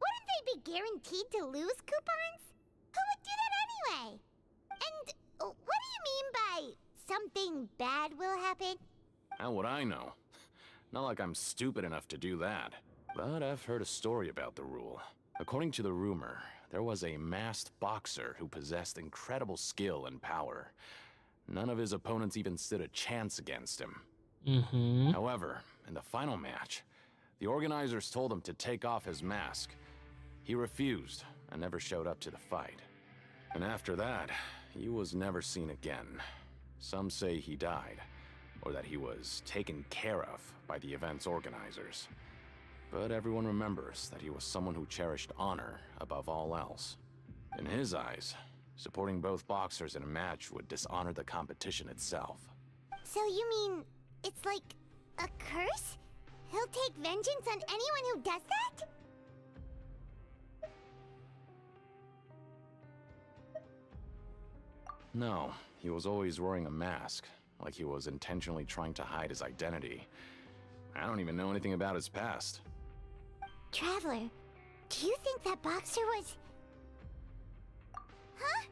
wouldn't they be guaranteed to lose coupons? Who would do that anyway? And what do you mean by something bad will happen? How would I know? Not like I'm stupid enough to do that. But I've heard a story about the rule. According to the rumor, there was a masked boxer who possessed incredible skill and power. None of his opponents even stood a chance against him. However, in the final match, the organizers told him to take off his mask. He refused and never showed up to the fight. And after that, he was never seen again. Some say he died, or that he was taken care of by the event's organizers. But everyone remembers that he was someone who cherished honor above all else. In his eyes, supporting both boxers in a match would dishonor the competition itself. So you mean it's like a curse? He'll take vengeance on anyone who does that? No, he was always wearing a mask, like he was intentionally trying to hide his identity. I don't even know anything about his past. Traveler, do you think that boxer was... Huh?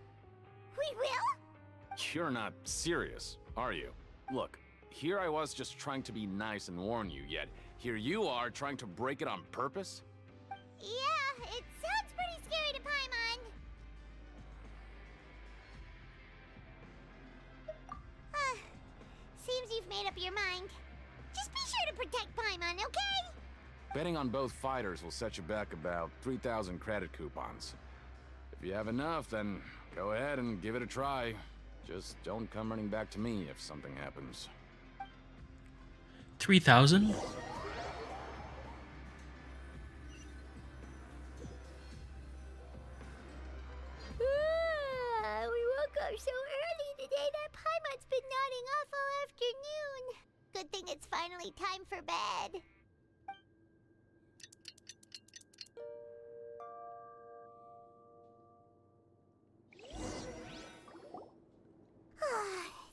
We will? You're not serious, are you? Look, here I was just trying to be nice and warn you, yet here you are trying to break it on purpose? Yeah, it sounds pretty scary to Paimon. Seems you've made up your mind. Just be sure to protect Paimon, okay? Betting on both fighters will set you back about 3,000 credit coupons. If you have enough, then go ahead and give it a try. Just don't come running back to me if something happens. 3,000? We woke up so early today that Paimon's been nodding off all afternoon. Good thing it's finally time for bed.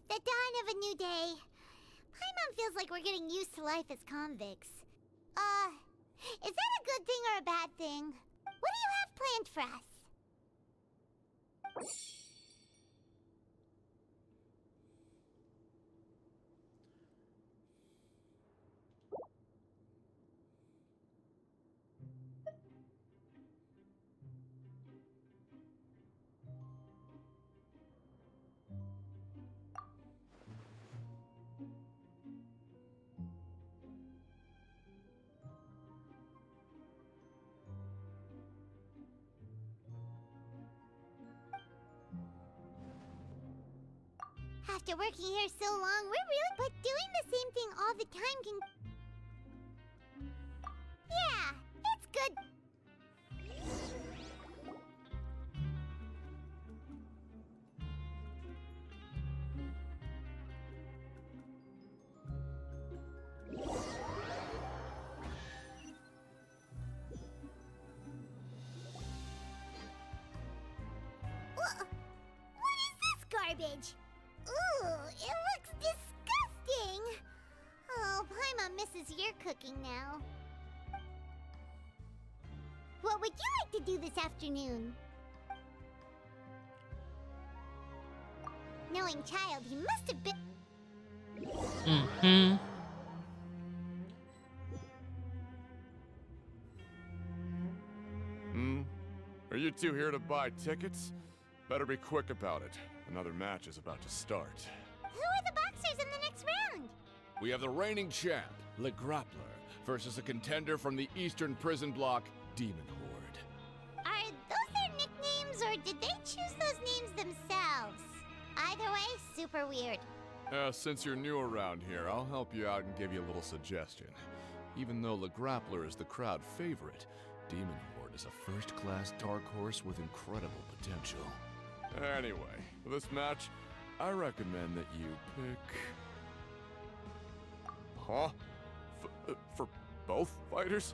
The dawn of a new day. Paimon feels like we're getting used to life as convicts. Is that a good thing or a bad thing? What do you have planned for us? After working here so long, but doing the same thing all the time can... Yeah, it's good. What is this garbage? Ooh, it looks disgusting! Oh, Paimon misses your cooking now. What would you like to do this afternoon? Knowing child, he must have been... Are you two here to buy tickets? Better be quick about it. Another match is about to start. Who are the boxers in the next round? We have the reigning champ, Le Grappler, versus a contender from the Eastern Prison Block, Demon Horde. Are those their nicknames, or did they choose those names themselves? Either way, super weird. Since you're new around here, I'll help you out and give you a little suggestion. Even though the Grappler is the crowd favorite, Demon Horde is a first-class dark horse with incredible potential. Anyway, for this match, I recommend that you pick... Huh? For both fighters?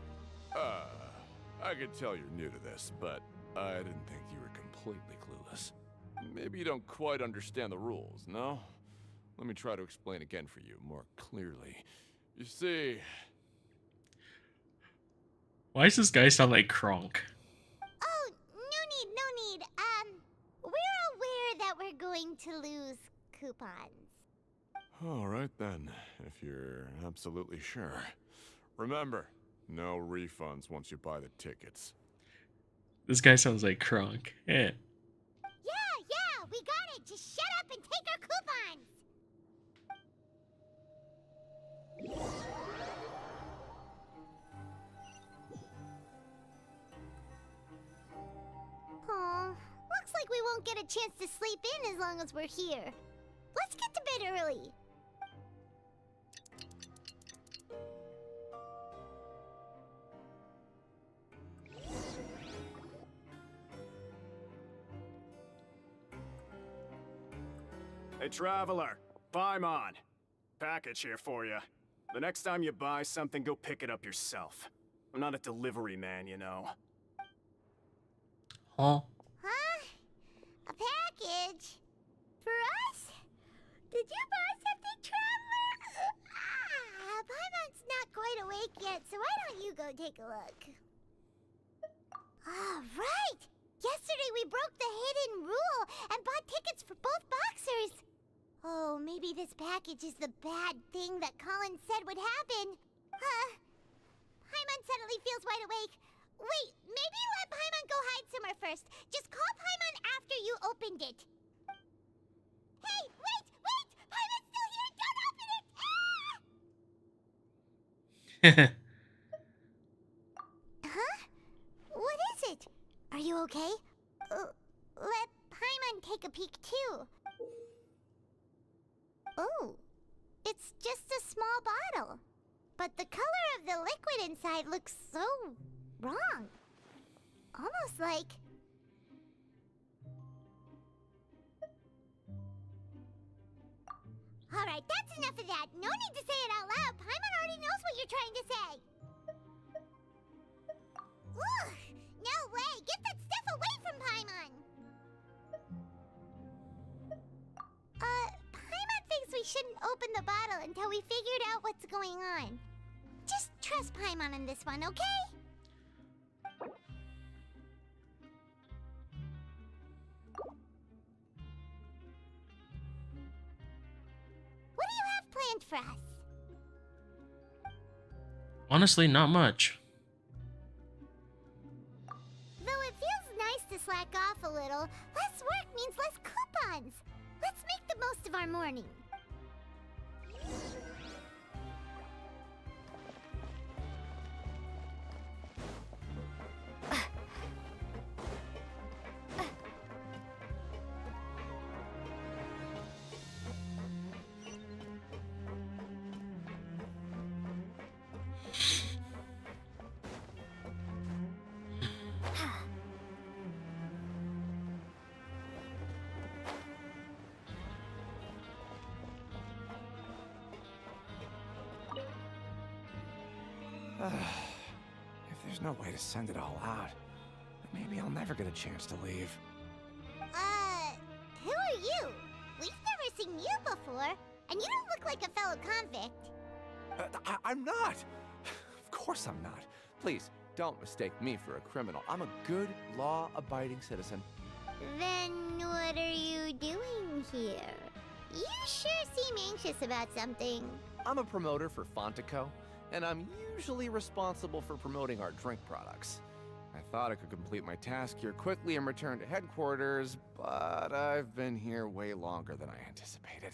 I can tell you're new to this, but I didn't think you were completely clueless. Maybe you don't quite understand the rules, no? Let me try to explain again for you more clearly. You see... Why does this guy sound like Kronk? Oh, no need. We're aware that we're going to lose coupons. Alright then, if you're absolutely sure. Remember, no refunds once you buy the tickets. This guy sounds like Kronk. Yeah. Yeah, we got it. Just shut up and take our coupons. Oh, looks like we won't get a chance to sleep in as long as we're here. Let's get to bed early. Hey, Traveler. Paimon. Package here for you. The next time you buy something, go pick it up yourself. I'm not a delivery man, you know. Huh? Huh? A package? For us? Did you buy something, Traveler? Paimon's not quite awake yet, so why don't you go take a look? Right! Yesterday we broke the hidden rule and bought tickets for both boxers. Oh, maybe this package is the bad thing that Colin said would happen. Paimon suddenly feels wide awake. Wait, maybe let Paimon go hide somewhere first. Just call Paimon after you opened it. Hey, wait! Paimon's still here! Don't open it! Huh? What is it? Are you okay? Let Paimon take a peek too. Oh, it's just a small bottle. But the color of the liquid inside looks so wrong. Almost like... Alright, that's enough of that. No need to say it out loud. Paimon already knows what you're trying to say. Ugh, no way. Get that stuff away from Paimon. Paimon thinks we shouldn't open the bottle until we figured out what's going on. Just trust Paimon on this one, okay? What do you have planned for us? Honestly, not much. Though it feels nice to slack off a little, less work means less coupons. Let's make the most of our morning. If there's no way to send it all out, maybe I'll never get a chance to leave. Who are you? We've never seen you before, and you don't look like a fellow convict. I'm not! Of course I'm not. Please, don't mistake me for a criminal. I'm a good, law-abiding citizen. Then what are you doing here? You sure seem anxious about something. I'm a promoter for Fontico, and I'm usually responsible for promoting our drink products. I thought I could complete my task here quickly and return to headquarters, but I've been here way longer than I anticipated.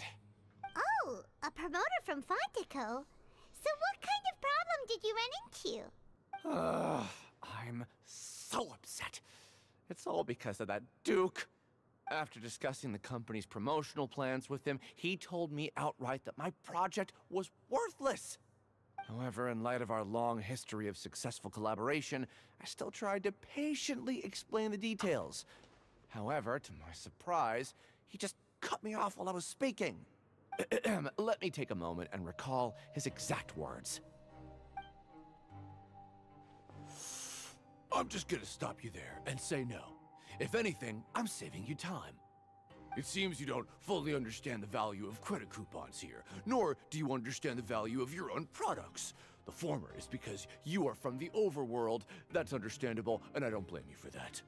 Oh, a promoter from Fontico? So what kind of problem did you run into? I'm so upset. It's all because of that Duke. After discussing the company's promotional plans with him, he told me outright that my project was worthless. However, in light of our long history of successful collaboration, I still tried to patiently explain the details. However, to my surprise, he just cut me off while I was speaking. Let me take a moment and recall his exact words. I'm just gonna stop you there and say no. If anything, I'm saving you time. It seems you don't fully understand the value of credit coupons here, nor do you understand the value of your own products. The former is because you are from the overworld. That's understandable, and I don't blame you for that.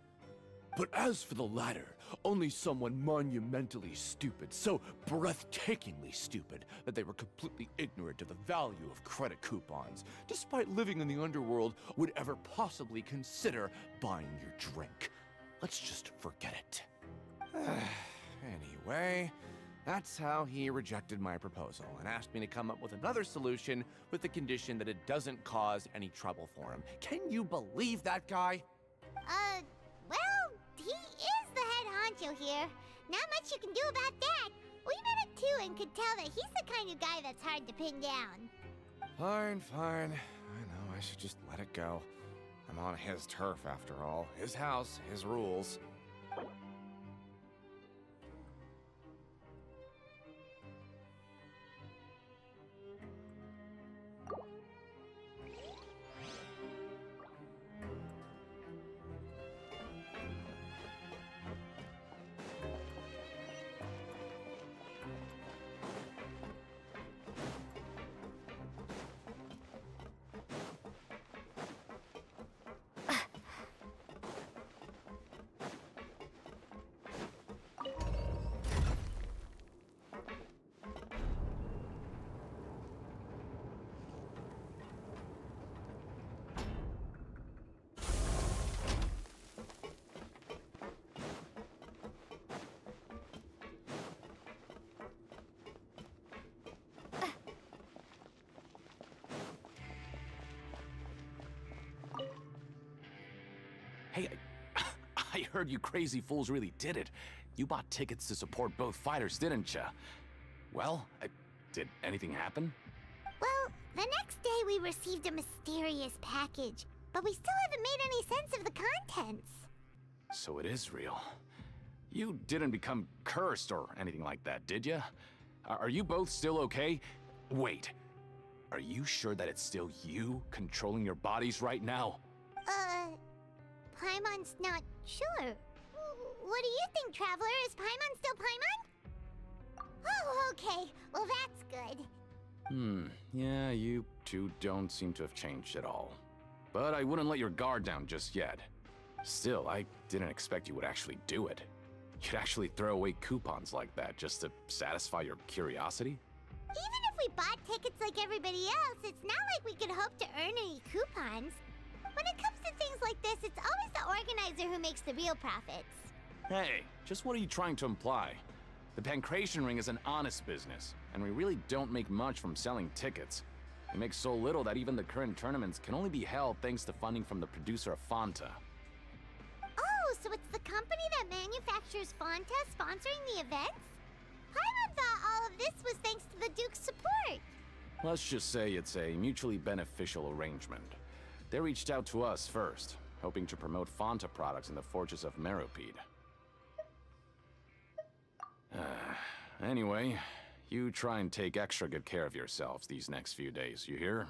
But as for the latter, only someone monumentally stupid, so breathtakingly stupid that they were completely ignorant of the value of credit coupons, despite living in the underworld, would ever possibly consider buying your drink. Let's just forget it. Anyway, that's how he rejected my proposal and asked me to come up with another solution with the condition that it doesn't cause any trouble for him. Can you believe that guy? Well, he is the head honcho here. Not much you can do about that. We met him too and could tell that he's the kind of guy that's hard to pin down. Fine. I know, I should just let it go. I'm on his turf after all. His house, his rules. Hey, I heard you crazy fools really did it. You bought tickets to support both fighters, didn't ya? Well, did anything happen? Well, the next day we received a mysterious package, but we still haven't made any sense of the contents. So it is real. You didn't become cursed or anything like that, did ya? Are you both still okay? Wait, are you sure that it's still you controlling your bodies right now? Paimon's not sure. What do you think, Traveler? Is Paimon still Paimon? Oh, okay. Well, that's good. Yeah, you two don't seem to have changed at all. But I wouldn't let your guard down just yet. Still, I didn't expect you would actually do it. You'd actually throw away coupons like that just to satisfy your curiosity? Even if we bought tickets like everybody else, it's not like we could hope to earn any coupons. When it comes to things like this, it's always the organizer who makes the real profits. Hey, just what are you trying to imply? The Pancration Ring is an honest business, and we really don't make much from selling tickets. We make so little that even the current tournaments can only be held thanks to funding from the producer of Fanta. Oh, so it's the company that manufactures Fanta sponsoring the events? Paimon thought all of this was thanks to the Duke's support. Let's just say it's a mutually beneficial arrangement. They reached out to us first, hoping to promote Fanta products in the Fortress of Meropide. Anyway, you try and take extra good care of yourselves these next few days, you hear?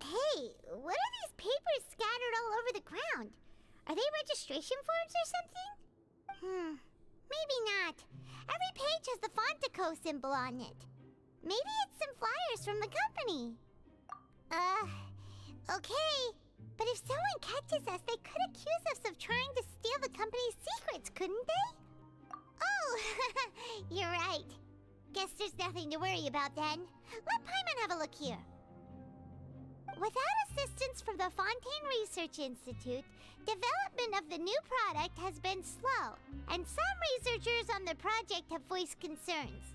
Hey, what are these papers scattered all over the ground? Are they registration forms or something? Maybe not. Every page has the Fontaco symbol on it. Maybe it's some flyers from the company. Okay. But if someone catches us, they could accuse us of trying to steal the company's secrets, couldn't they? Oh, You're right. Guess there's nothing to worry about then. Let Paimon have a look here. Without assistance from the Fontaine Research Institute, development of the new product has been slow, and some researchers on the project have voiced concerns.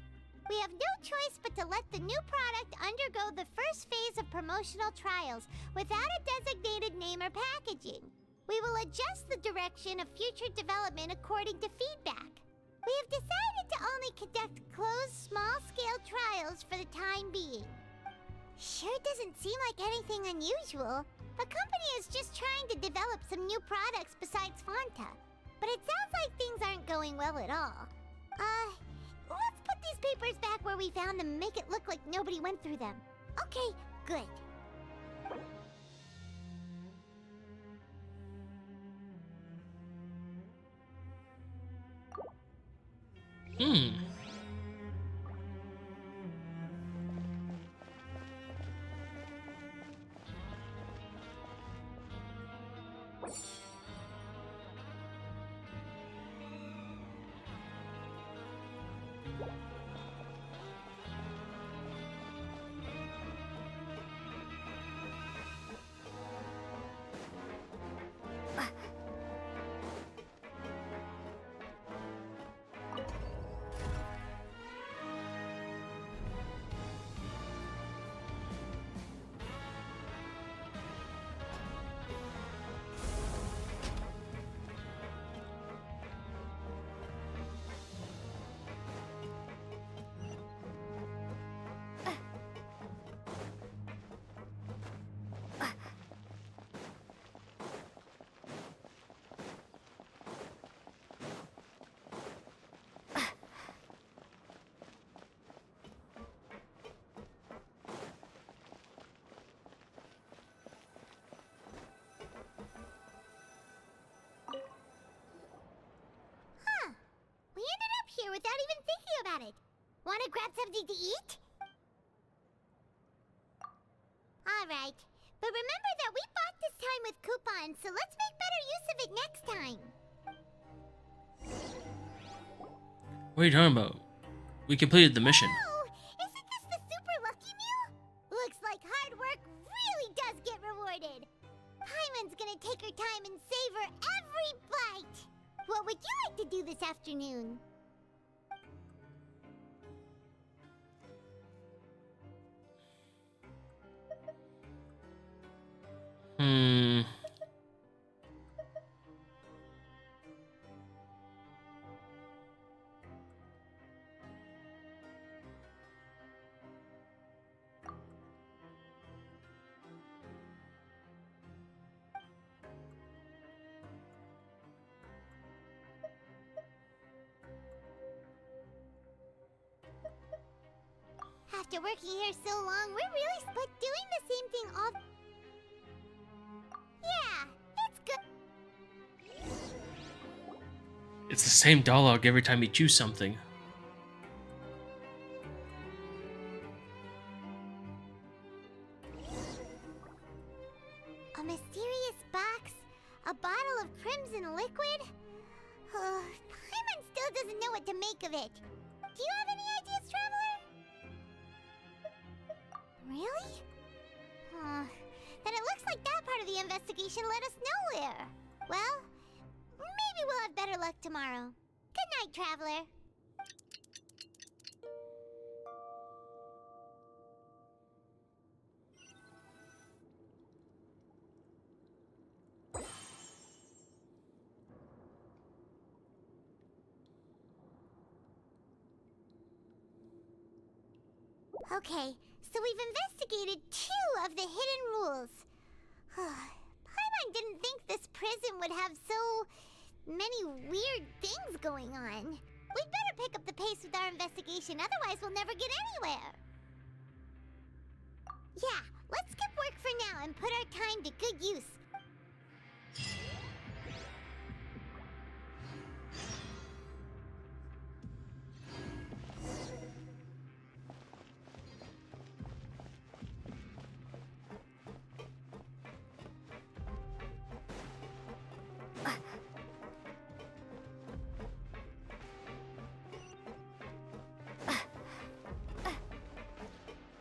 We have no choice but to let the new product undergo the first phase of promotional trials without a designated name or packaging. We will adjust the direction of future development according to feedback. We have decided to only conduct closed, small-scale trials for the time being. Sure doesn't seem like anything unusual. The company is just trying to develop some new products besides Fanta. But it sounds like things aren't going well at all. Let's put these papers back where we found them and make it look like nobody went through them. Okay, good. We ended up here without even thinking about it. Wanna grab something to eat? Alright, but remember that we bought this time with coupons, so let's make better use of it next time. What are you talking about? We completed the mission. Oh, isn't this the super lucky meal? Looks like hard work really does get rewarded. Paimon's gonna take her time and savor every bite. What would you like to do this afternoon? After working here so long, we're really split doing the same thing all... Yeah, it's good. It's the same dialogue every time you choose something. A mysterious box? A bottle of crimson liquid? Paimon still doesn't know what to make of it. Do you have any ideas, Traveler? Really? Then it looks like that part of the investigation led us nowhere. Well, maybe we'll have better luck tomorrow. Good night, Traveler. Okay, so we've investigated 2 of the hidden rules. Paimon didn't think this prison would have so many weird things going on. We'd better pick up the pace with our investigation, otherwise we'll never get anywhere. Yeah, let's skip work for now and put our time to good use.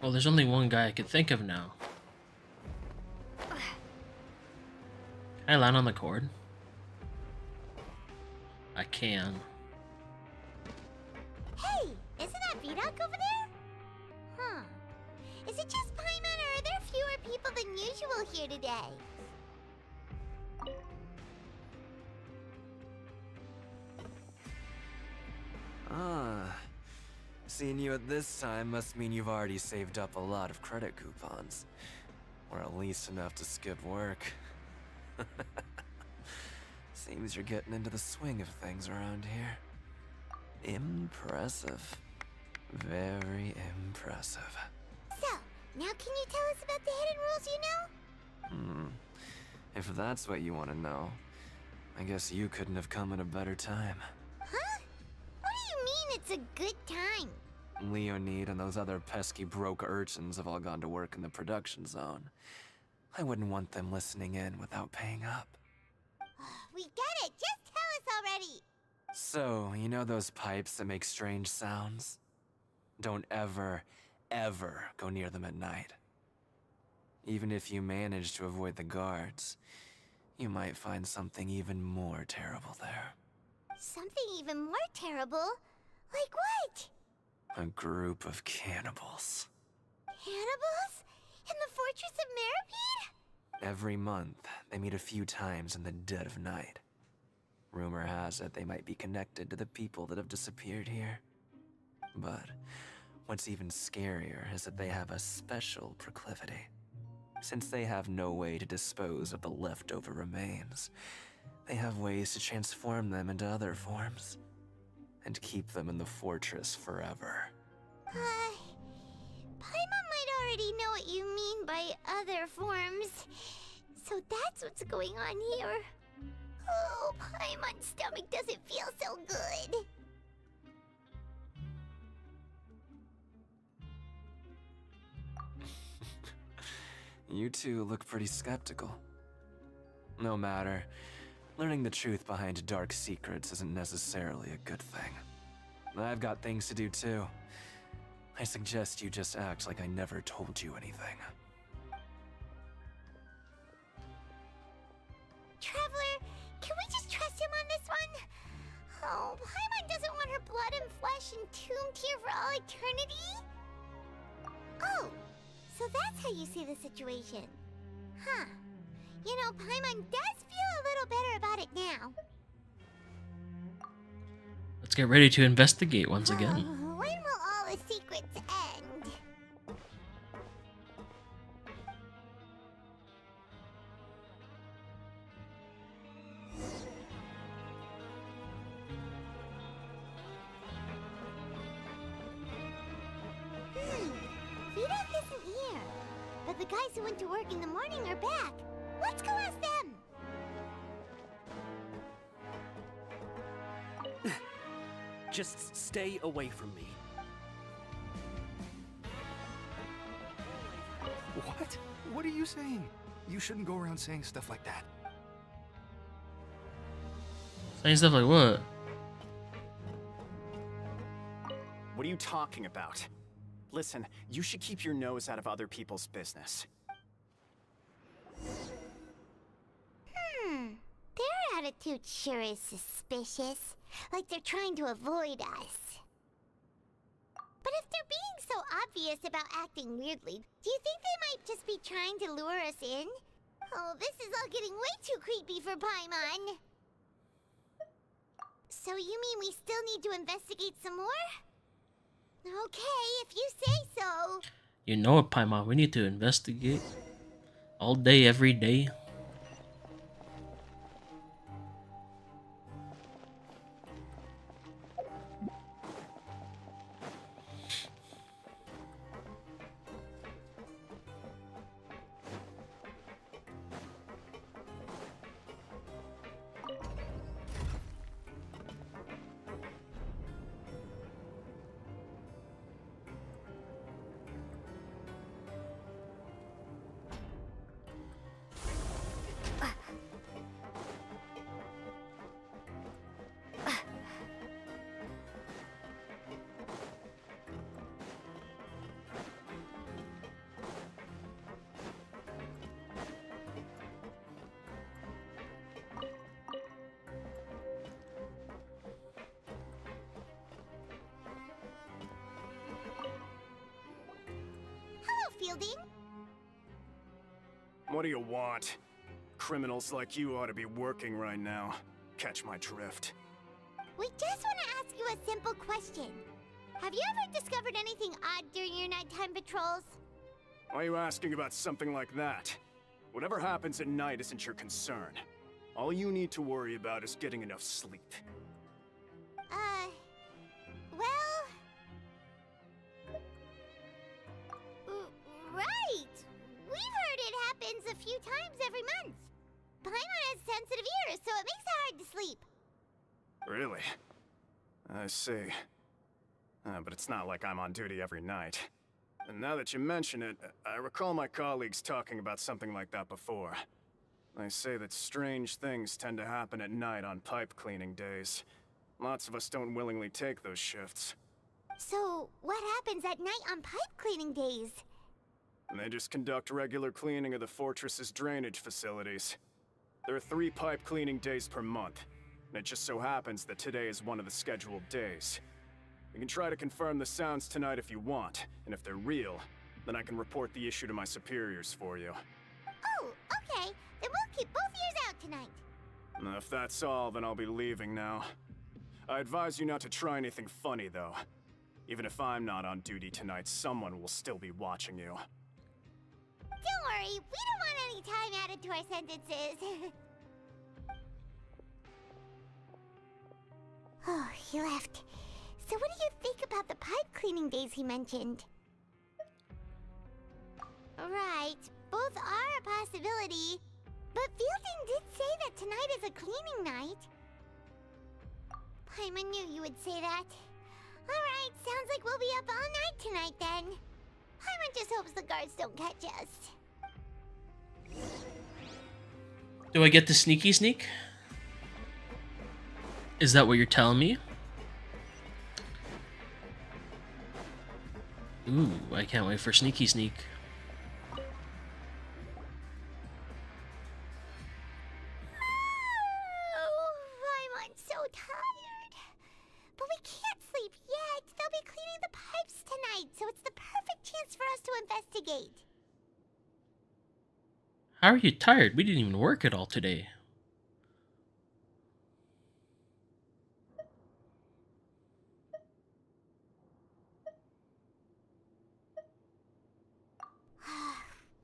Well, there's only one guy I could think of now. Can I land on the cord? I can. Hey, isn't that Vidoc over there? Huh. Is it just Paimon, or are there fewer people than usual here today? Ah. Seeing you at this time must mean you've already saved up a lot of credit coupons. Or at least enough to skip work. Seems you're getting into the swing of things around here. Impressive. Very impressive. So, now can you tell us about the hidden rules you know? If that's what you want to know, I guess you couldn't have come at a better time. Huh? What do you mean it's a good time? Leonid and those other pesky broke urchins have all gone to work in the production zone. I wouldn't want them listening in without paying up. We get it! Just tell us already! So, you know those pipes that make strange sounds? Don't ever, ever go near them at night. Even if you manage to avoid the guards, you might find something even more terrible there. Something even more terrible? Like what? A group of cannibals. Cannibals? In the Fortress of Meripede? Every month, they meet a few times in the dead of night. Rumor has it they might be connected to the people that have disappeared here. But what's even scarier is that they have a special proclivity. Since they have no way to dispose of the leftover remains, they have ways to transform them into other forms and keep them in the fortress forever. Paimon might already know what you mean by other forms. So that's what's going on here. Oh, Paimon's stomach doesn't feel so good. You two look pretty skeptical. No matter. Learning the truth behind dark secrets isn't necessarily a good thing. I've got things to do too. I suggest you just act like I never told you anything. Traveler, can we just trust him on this one? Oh, Paimon doesn't want her blood and flesh entombed here for all eternity? Oh, so that's how you see the situation. Huh. You know, Paimon does feel a little better about it now. Let's get ready to investigate once again. When will all the secrets end? Vidoc isn't here. But the guys who went to work in the morning are back. Let's go ask them. Just stay away from me. What? What are you saying? You shouldn't go around saying stuff like that. Saying stuff like what? What are you talking about? Listen, you should keep your nose out of other people's business. Their attitude sure is suspicious. Like they're trying to avoid us. But if they're being so obvious about acting weirdly, do you think they might just be trying to lure us in? Oh, this is all getting way too creepy for Paimon. So you mean we still need to investigate some more? Okay, if you say so. You know it, Paimon. We need to investigate. All day, every day. What do you want? Criminals like you ought to be working right now. Catch my drift. We just want to ask you a simple question. Have you ever discovered anything odd during your nighttime patrols? Why are you asking about something like that? Whatever happens at night isn't your concern. All you need to worry about is getting enough sleep. Well... Right! We've heard it happens a few times every month. Paimon has sensitive ears, so it makes it hard to sleep. Really? I see. But it's not like I'm on duty every night. And now that you mention it, I recall my colleagues talking about something like that before. They say that strange things tend to happen at night on pipe cleaning days. Lots of us don't willingly take those shifts. So, what happens at night on pipe cleaning days? They just conduct regular cleaning of the fortress's drainage facilities. There are 3 pipe cleaning days per month, and it just so happens that today is one of the scheduled days. We can try to confirm the sounds tonight if you want, and if they're real, then I can report the issue to my superiors for you. Oh, okay. Then we'll keep both ears out tonight. If that's all, then I'll be leaving now. I advise you not to try anything funny, though. Even if I'm not on duty tonight, someone will still be watching you. Don't worry, we don't want any time added to our sentences. Oh, he left. So what do you think about the pipe cleaning days he mentioned? Right, both are a possibility. But Fielding did say that tonight is a cleaning night. Paimon knew you would say that. Alright, sounds like we'll be up all night tonight then. Paimon just hopes the guards don't catch us. Do I get the sneaky sneak? Is that what you're telling me? Ooh, I can't wait for sneaky sneak. I'm so tired. But we can't sleep yet. They'll be cleaning the pipes tonight, so it's the perfect chance for us to investigate. How are you tired? We didn't even work at all today.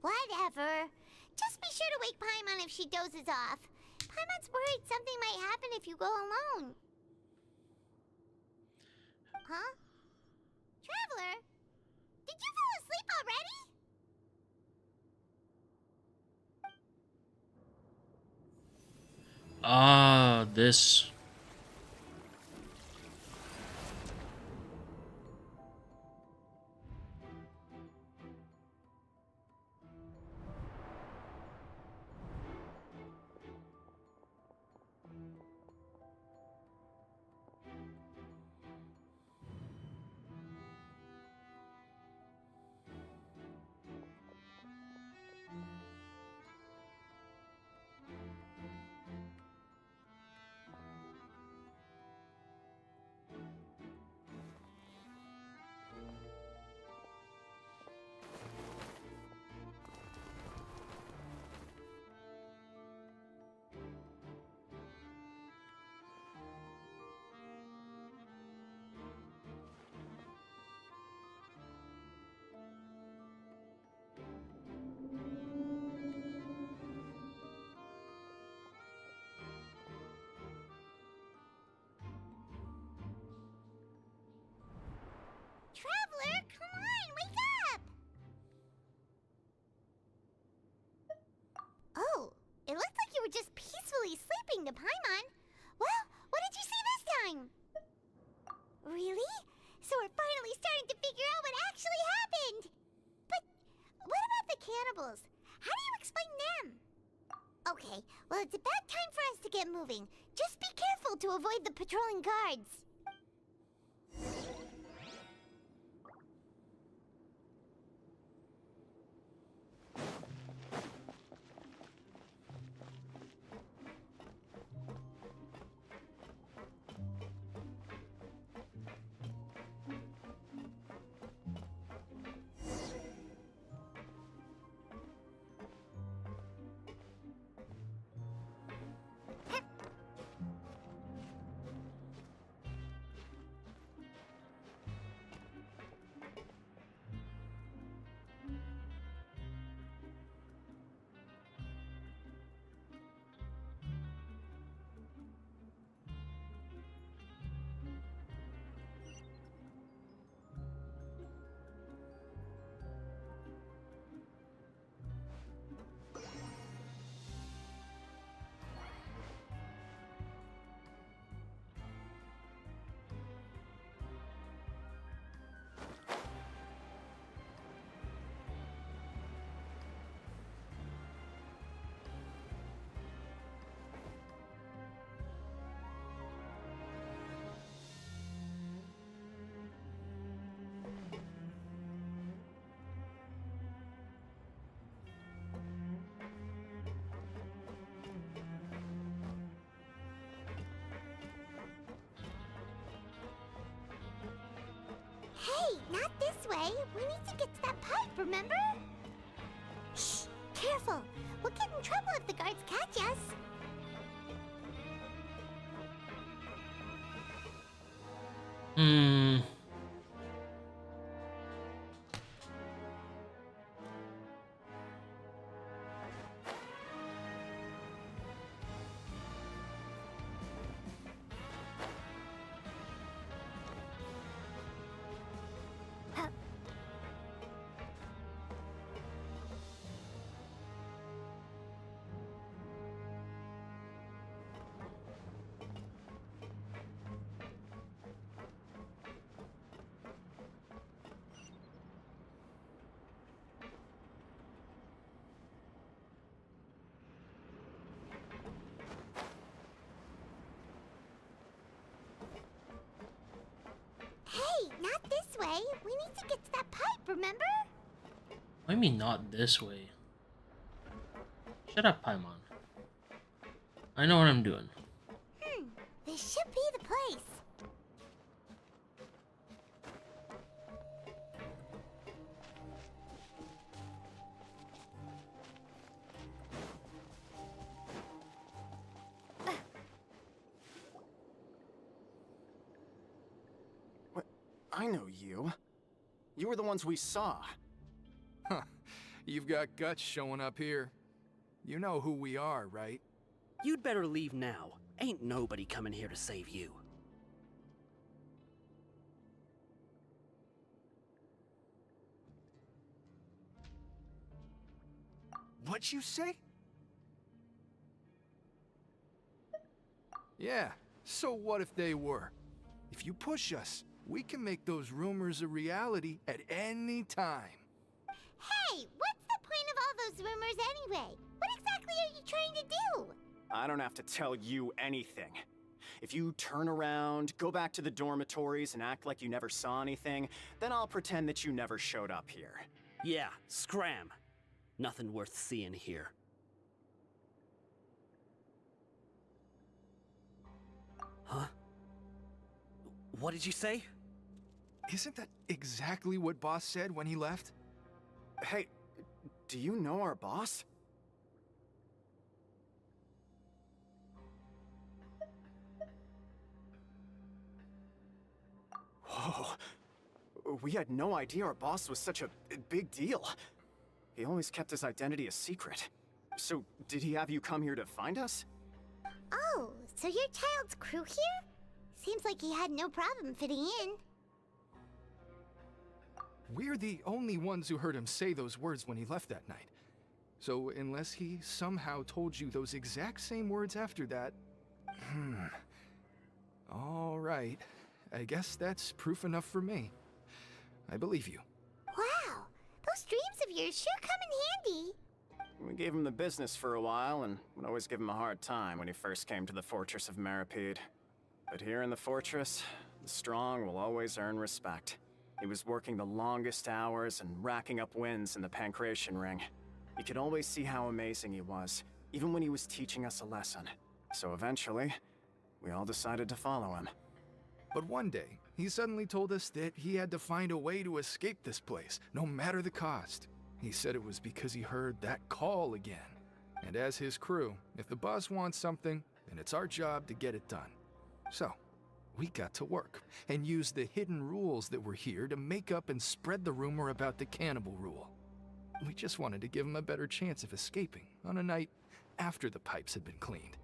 Whatever. Just be sure to wake Paimon if she dozes off. Paimon's worried something might happen if you go alone. Huh? Traveler? Did you fall asleep already? Ah, this. Traveler, come on, wake up! Oh, it looked like you were just peacefully sleeping to Paimon. Well, what did you see this time? Really? So we're finally starting to figure out what actually happened! But what about the cannibals? How do you explain them? Okay, well it's about time for us to get moving. Just be careful to avoid the patrolling guards. Hey, not this way. We need to get to that pipe, remember? Shh, careful. We'll get in trouble if the guards catch us. Hmm. Hey, not this way. We need to get to that pipe, remember? What do you mean not this way? Shut up, Paimon. I know what I'm doing. This should be the place. What? I know you. You were the ones we saw. Huh. You've got guts showing up here. You know who we are, right? You'd better leave now. Ain't nobody coming here to save you. What'd you say? Yeah, so what if they were? If you push us, we can make those rumors a reality at any time. Hey, what's the point of all those rumors anyway? What exactly are you trying to do? I don't have to tell you anything. If you turn around, go back to the dormitories, and act like you never saw anything, then I'll pretend that you never showed up here. Yeah, scram. Nothing worth seeing here. Huh? What did you say? Isn't that exactly what Boss said when he left? Hey, do you know our boss? Whoa. We had no idea our boss was such a big deal. He always kept his identity a secret. So, did he have you come here to find us? Oh, so your child's crew here? Seems like he had no problem fitting in. We're the only ones who heard him say those words when he left that night. So unless he somehow told you those exact same words after that... All right. I guess that's proof enough for me. I believe you. Wow, those dreams of yours sure come in handy. We gave him the business for a while, and would always give him a hard time when he first came to the Fortress of Maripede. But here in the fortress, the strong will always earn respect. He was working the longest hours and racking up wins in the Pancration Ring. You could always see how amazing he was, even when he was teaching us a lesson. So eventually, we all decided to follow him. But one day, he suddenly told us that he had to find a way to escape this place, no matter the cost. He said it was because he heard that call again. And as his crew, if the boss wants something, then it's our job to get it done. So, we got to work, and used the hidden rules that were here to make up and spread the rumor about the cannibal rule. We just wanted to give him a better chance of escaping on a night after the pipes had been cleaned.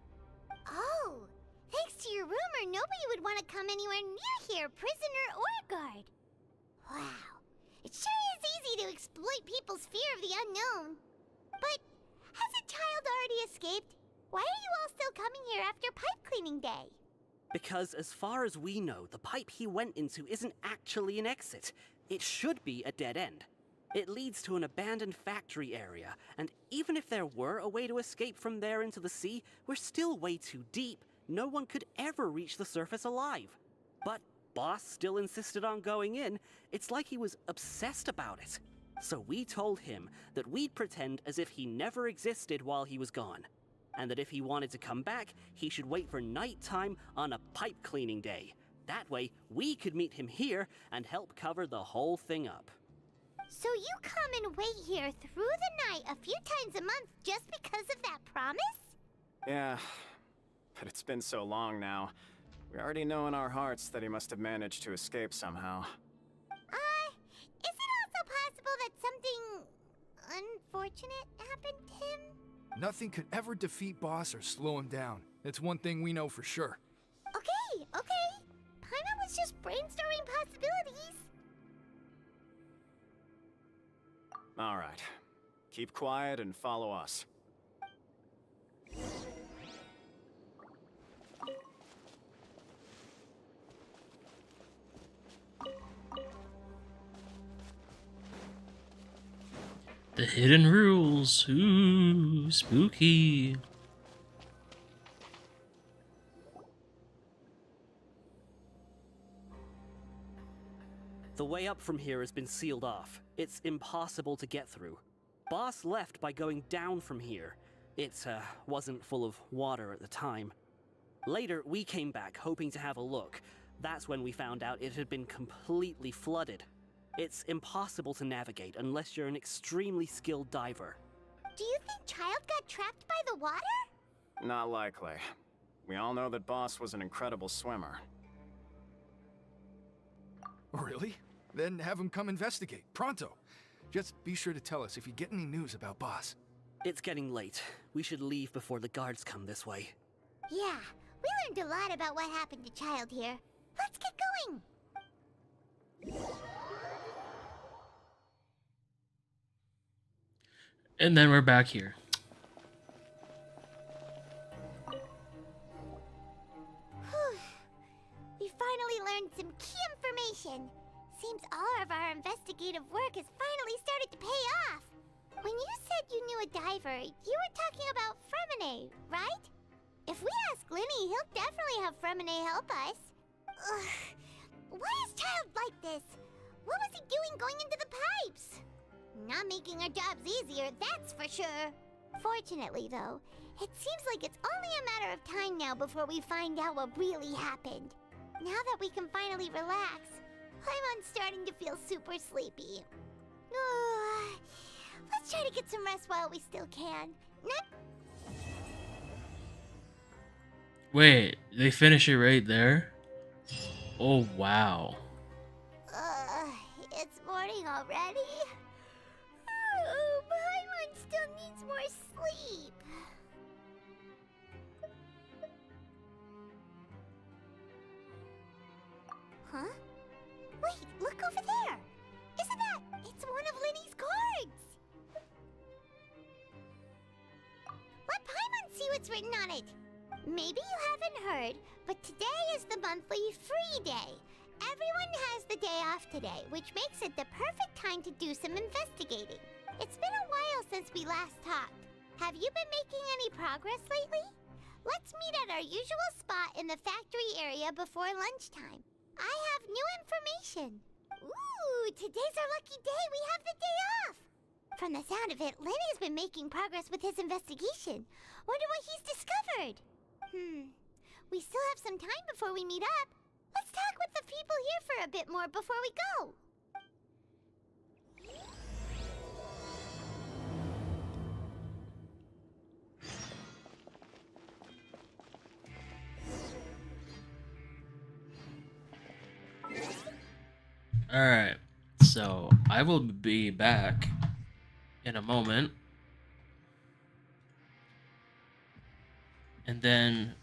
Oh, thanks to your rumor, nobody would want to come anywhere near here, prisoner or guard. Wow, it sure is easy to exploit people's fear of the unknown. But has a child already escaped? Why are you all still coming here after pipe cleaning day? Because as far as we know, the pipe he went into isn't actually an exit. It should be a dead end. It leads to an abandoned factory area, and even if there were a way to escape from there into the sea, we're still way too deep. No one could ever reach the surface alive. But Boss still insisted on going in. It's like he was obsessed about it. So we told him that we'd pretend as if he never existed while he was gone, and that if he wanted to come back, he should wait for nighttime on a pipe cleaning day. That way, we could meet him here and help cover the whole thing up. So you come and wait here through the night a few times a month just because of that promise? Yeah, but it's been so long now. We already know in our hearts that he must have managed to escape somehow. Is it also possible that something unfortunate happened to him? Nothing could ever defeat Boss or slow him down. That's one thing we know for sure. Okay. Paimon was just brainstorming possibilities. All right. Keep quiet and follow us. The hidden rules. Ooh, spooky. The way up from here has been sealed off. It's impossible to get through. Boss left by going down from here. It wasn't full of water at the time. Later, we came back hoping to have a look. That's when we found out it had been completely flooded. It's impossible to navigate unless you're an extremely skilled diver. Do you think Child got trapped by the water? Not likely. We all know that Boss was an incredible swimmer. Really? Then have him come investigate, pronto. Just be sure to tell us if you get any news about Boss. It's getting late. We should leave before the guards come this way. Yeah, we learned a lot about what happened to Child here. Let's get going! And then we're back here. We finally learned some key information. Seems all of our investigative work has finally started to pay off. When you said you knew a diver, you were talking about Fremine, right? If we ask Linny, he'll definitely have Fremine help us. Ugh. Why is Child like this? What was he doing going into the pipes? Not making our jobs easier, that's for sure. Fortunately, though, it seems like it's only a matter of time now before we find out what really happened. Now that we can finally relax, I'm starting to feel super sleepy. Let's try to get some rest while we still can. Wait, they finish it right there? Oh, wow. It's morning already? Paimon still needs more sleep. Huh? Wait, look over there! Isn't that... It's one of Linny's cards! Let Paimon see what's written on it! Maybe you haven't heard, but today is the monthly free day. Everyone has the day off today, which makes it the perfect time to do some investigating. It's been a while since we last talked. Have you been making any progress lately? Let's meet at our usual spot in the factory area before lunchtime. I have new information. Ooh, today's our lucky day. We have the day off. From the sound of it, Lenny's been making progress with his investigation. Wonder what he's discovered. We still have some time before we meet up. Let's talk with the people here for a bit more before we go. Alright, so I will be back in a moment. And then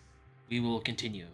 we will continue.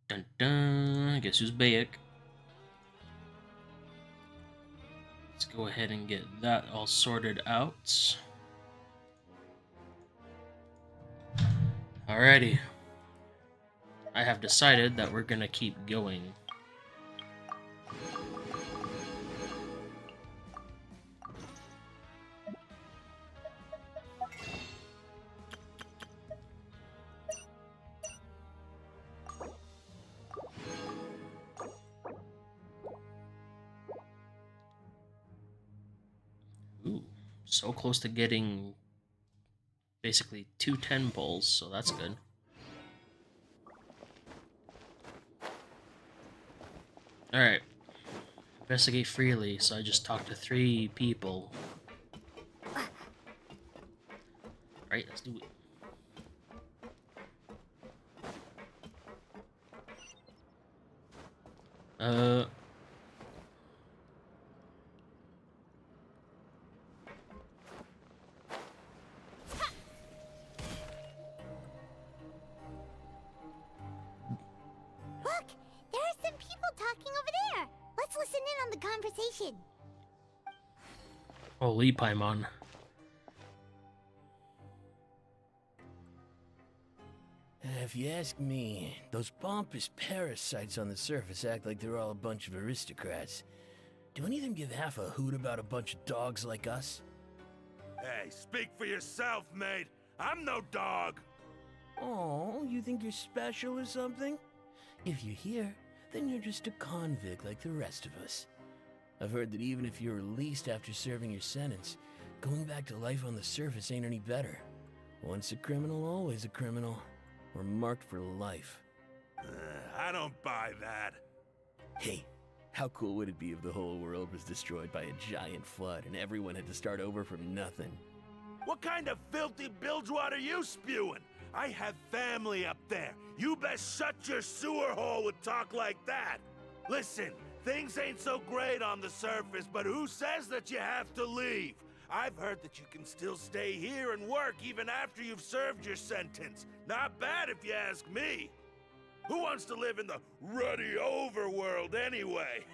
Dun dun. Guess who's back? Let's go ahead and get that all sorted out. Alrighty. I have decided that we're gonna keep going. Ooh, so close to getting basically 2 10 pulls, so that's good. Alright. Investigate freely, so I just talked to 3 people. Right, let's do it. Look, there are some people talking over there. Let's listen in on the conversation. Holy Paimon. If you ask me, those pompous parasites on the surface act like they're all a bunch of aristocrats. Do any of them give half a hoot about a bunch of dogs like us? Hey, speak for yourself, mate. I'm no dog. Oh, you think you're special or something? If you're here, then you're just a convict like the rest of us. I've heard that even if you're released after serving your sentence, going back to life on the surface ain't any better. Once a criminal, always a criminal. We're marked for life. I don't buy that. Hey, how cool would it be if the whole world was destroyed by a giant flood and everyone had to start over from nothing? What kind of filthy bilgewater are you spewing? I have family up there. You best shut your sewer hole with talk like that. Listen, things ain't so great on the surface, but who says that you have to leave? I've heard that you can still stay here and work even after you've served your sentence. Not bad if you ask me. Who wants to live in the ruddy overworld anyway?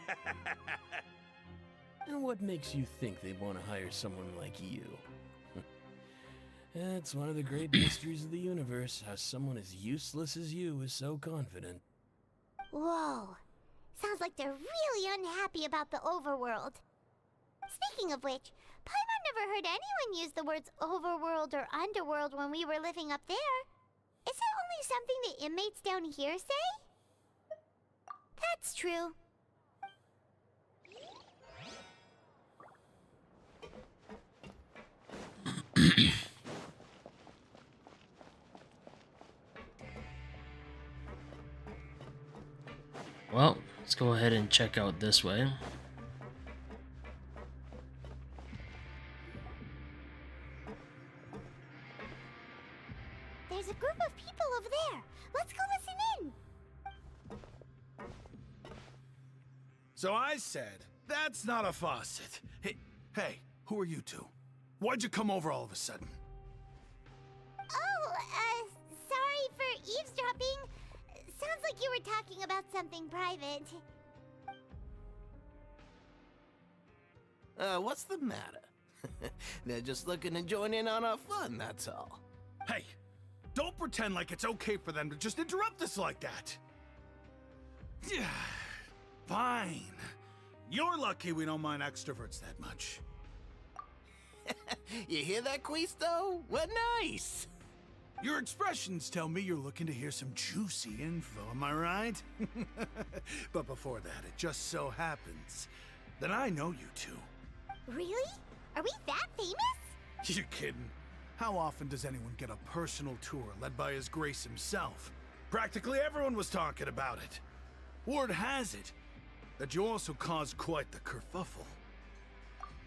And what makes you think they'd want to hire someone like you? It's one of the great mysteries of the universe, how someone as useless as you is so confident. Whoa. Sounds like they're really unhappy about the overworld. Speaking of which, Paimon never heard anyone use the words overworld or underworld when we were living up there. Is it only something the inmates down here say? That's true. Well, let's go ahead and check out this way. There's a group of people over there. Let's go listen in. So I said, that's not a faucet. Hey, who are you two? Why'd you come over all of a sudden? Oh, sorry for eavesdropping. Sounds like you were talking about something private. What's the matter? They're just looking to join in on our fun, that's all. Hey, don't pretend like it's okay for them to just interrupt us like that. Yeah, fine. You're lucky we don't mind extroverts that much. You hear that, Quisto? We're nice. Your expressions tell me you're looking to hear some juicy info, am I right? But before that, it just so happens that I know you two. Really? Are we that famous? You're kidding. How often does anyone get a personal tour led by His Grace himself? Practically everyone was talking about it. Word has it that you also caused quite the kerfuffle.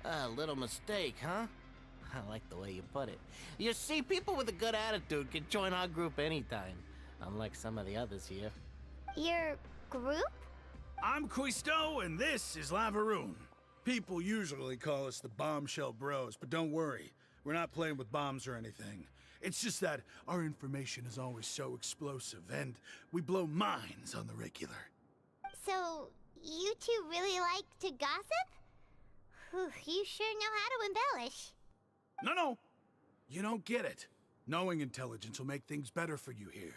A little mistake, huh? I like the way you put it. You see, people with a good attitude can join our group anytime, unlike some of the others here. Your group? I'm Quisto, and this is Lavaroon. People usually call us the Bombshell Bros, but don't worry. We're not playing with bombs or anything. It's just that our information is always so explosive, and we blow minds on the regular. So, you two really like to gossip? Whew, you sure know how to embellish. No. You don't get it. Knowing intelligence will make things better for you here.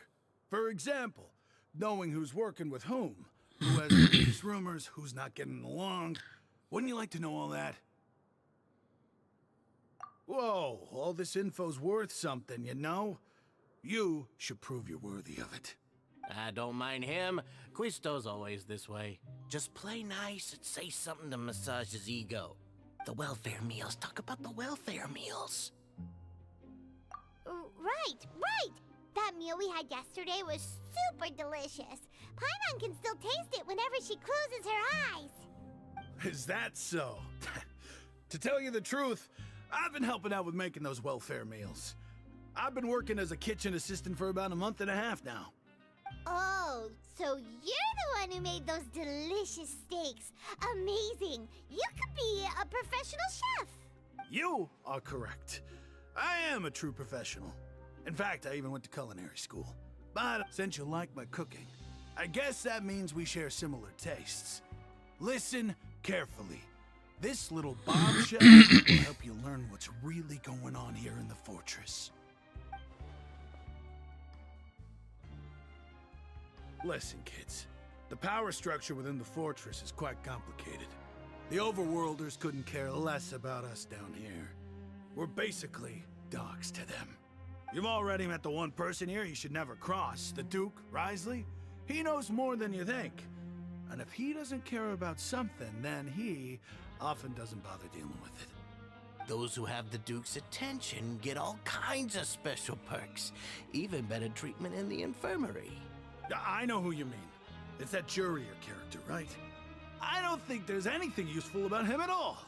For example, knowing who's working with whom, who has the latest rumors, who's not getting along. Wouldn't you like to know all that? Whoa, all this info's worth something, you know? You should prove you're worthy of it. I don't mind him. Quisto's always this way. Just play nice and say something to massage his ego. The welfare meals. Talk about the welfare meals. Right! That meal we had yesterday was super delicious. Paimon can still taste it whenever she closes her eyes. Is that so? To tell you the truth, I've been helping out with making those welfare meals. I've been working as a kitchen assistant for about a month and a half now. Oh, so you're the one who made those delicious steaks. Amazing! You could be a professional chef. You are correct. I am a true professional. In fact, I even went to culinary school. But since you like my cooking, I guess that means we share similar tastes. Listen carefully. This little bombshell will help you learn what's really going on here in the fortress. Listen, kids. The power structure within the fortress is quite complicated. The Overworlders couldn't care less about us down here. We're basically dogs to them. You've already met the one person here you should never cross, the Duke, Risley. He knows more than you think. And if he doesn't care about something, then he often doesn't bother dealing with it. Those who have the Duke's attention get all kinds of special perks. Even better treatment in the infirmary. I know who you mean. It's that Jurier character, right? I don't think there's anything useful about him at all.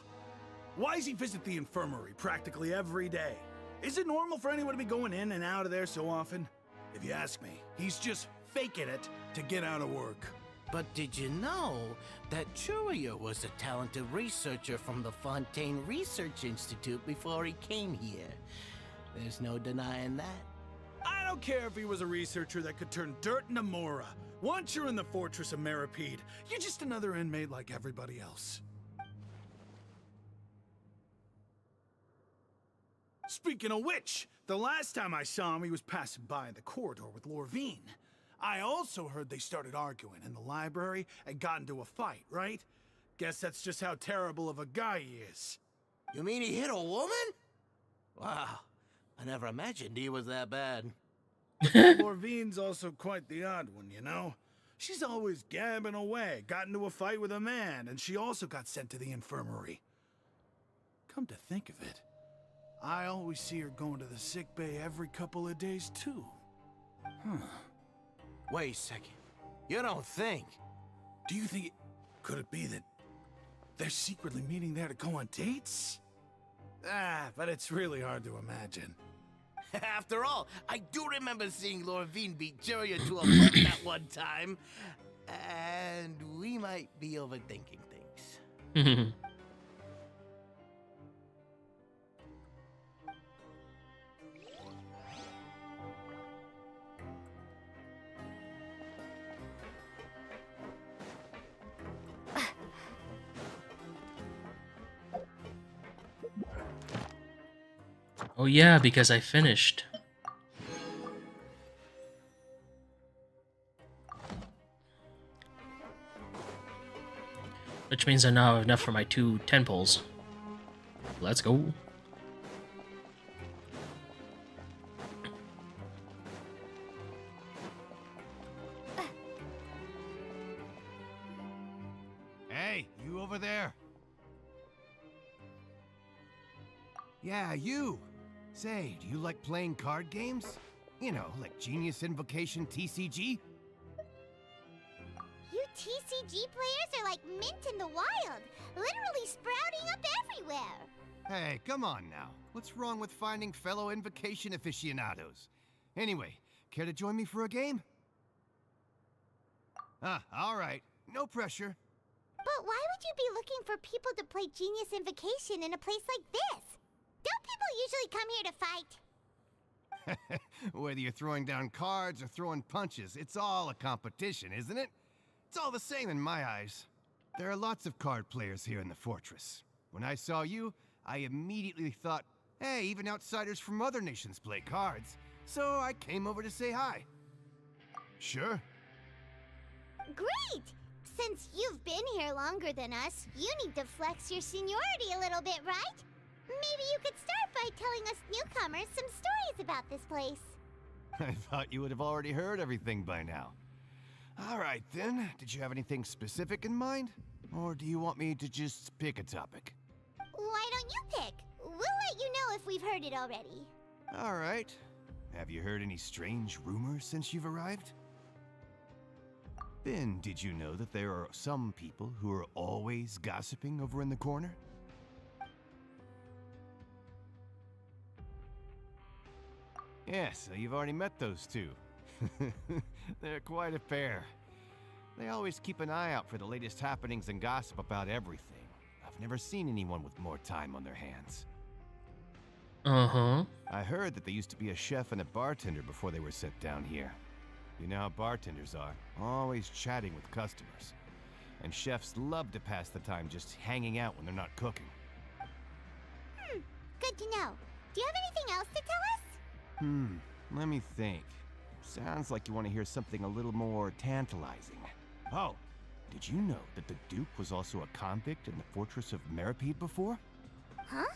Why does he visit the infirmary practically every day? Is it normal for anyone to be going in and out of there so often? If you ask me, he's just faking it to get out of work. But did you know that Jurier was a talented researcher from the Fontaine Research Institute before he came here? There's no denying that. I don't care if he was a researcher that could turn dirt into Mora. Once you're in the fortress of Meripede, you're just another inmate like everybody else. Speaking of which, the last time I saw him, he was passing by in the corridor with Lorvine. I also heard they started arguing in the library and got into a fight, right? Guess that's just how terrible of a guy he is. You mean he hit a woman? Wow, I never imagined he was that bad. Lorvine's also quite the odd one, you know? She's always gabbing away, got into a fight with a man, and she also got sent to the infirmary. Come to think of it, I always see her going to the sick bay every couple of days, too. Wait a second. You don't think? Do you think could it be that they're secretly meeting there to go on dates? But it's really hard to imagine. After all, I do remember seeing Lorvine beat Jurier to a pulp that one time. And we might be overthinking things. Oh yeah, because I finished. Which means I now have enough for my 2 temples. Let's go. Hey, you over there? Yeah, you. Say, do you like playing card games? You know, like Genius Invocation TCG? You TCG players are like mint in the wild, literally sprouting up everywhere. Hey, come on now. What's wrong with finding fellow Invocation aficionados? Anyway, care to join me for a game? All right. No pressure. But why would you be looking for people to play Genius Invocation in a place like this? Don't people usually come here to fight? Whether you're throwing down cards or throwing punches, it's all a competition, isn't it? It's all the same in my eyes. There are lots of card players here in the fortress. When I saw you, I immediately thought, hey, even outsiders from other nations play cards. So I came over to say hi. Sure. Great! Since you've been here longer than us, you need to flex your seniority a little bit, right? Maybe you could start by telling us newcomers some stories about this place. I thought you would have already heard everything by now. All right, then. Did you have anything specific in mind? Or do you want me to just pick a topic? Why don't you pick? We'll let you know if we've heard it already. All right. Have you heard any strange rumors since you've arrived? Then, did you know that there are some people who are always gossiping over in the corner? Yes, so you've already met those two. They're quite a pair. They always keep an eye out for the latest happenings and gossip about everything. I've never seen anyone with more time on their hands. Uh-huh. I heard that they used to be a chef and a bartender before they were sent down here. You know how bartenders are, always chatting with customers. And chefs love to pass the time just hanging out when they're not cooking. Good to know. Do you have anything else to tell us? Let me think. Sounds like you want to hear something a little more tantalizing. Oh, did you know that the Duke was also a convict in the fortress of Meripede before? Huh?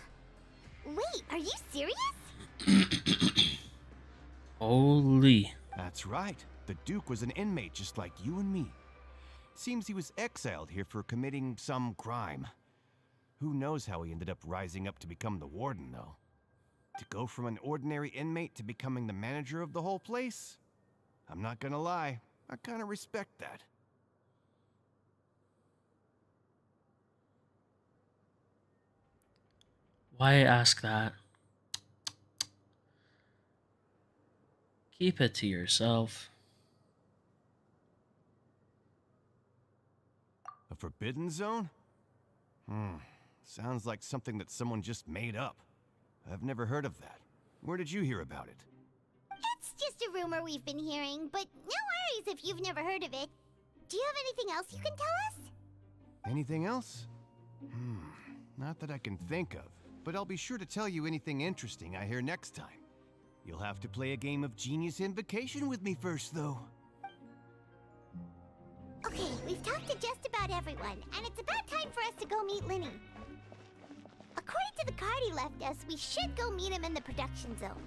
Wait, are you serious? Holy. That's right. The Duke was an inmate just like you and me. Seems he was exiled here for committing some crime. Who knows how he ended up rising up to become the warden, though. To go from an ordinary inmate to becoming the manager of the whole place? I'm not gonna lie, I kinda respect that. Why ask that? Keep it to yourself. A forbidden zone? Sounds like something that someone just made up. I've never heard of that. Where did you hear about it? It's just a rumor we've been hearing, but no worries if you've never heard of it. Do you have anything else you can tell us? Anything else? Not that I can think of, but I'll be sure to tell you anything interesting I hear next time. You'll have to play a game of Genius Invocation with me first, though. Okay, we've talked to just about everyone, and it's about time for us to go meet Linny. According to the card he left us, we should go meet him in the production zone.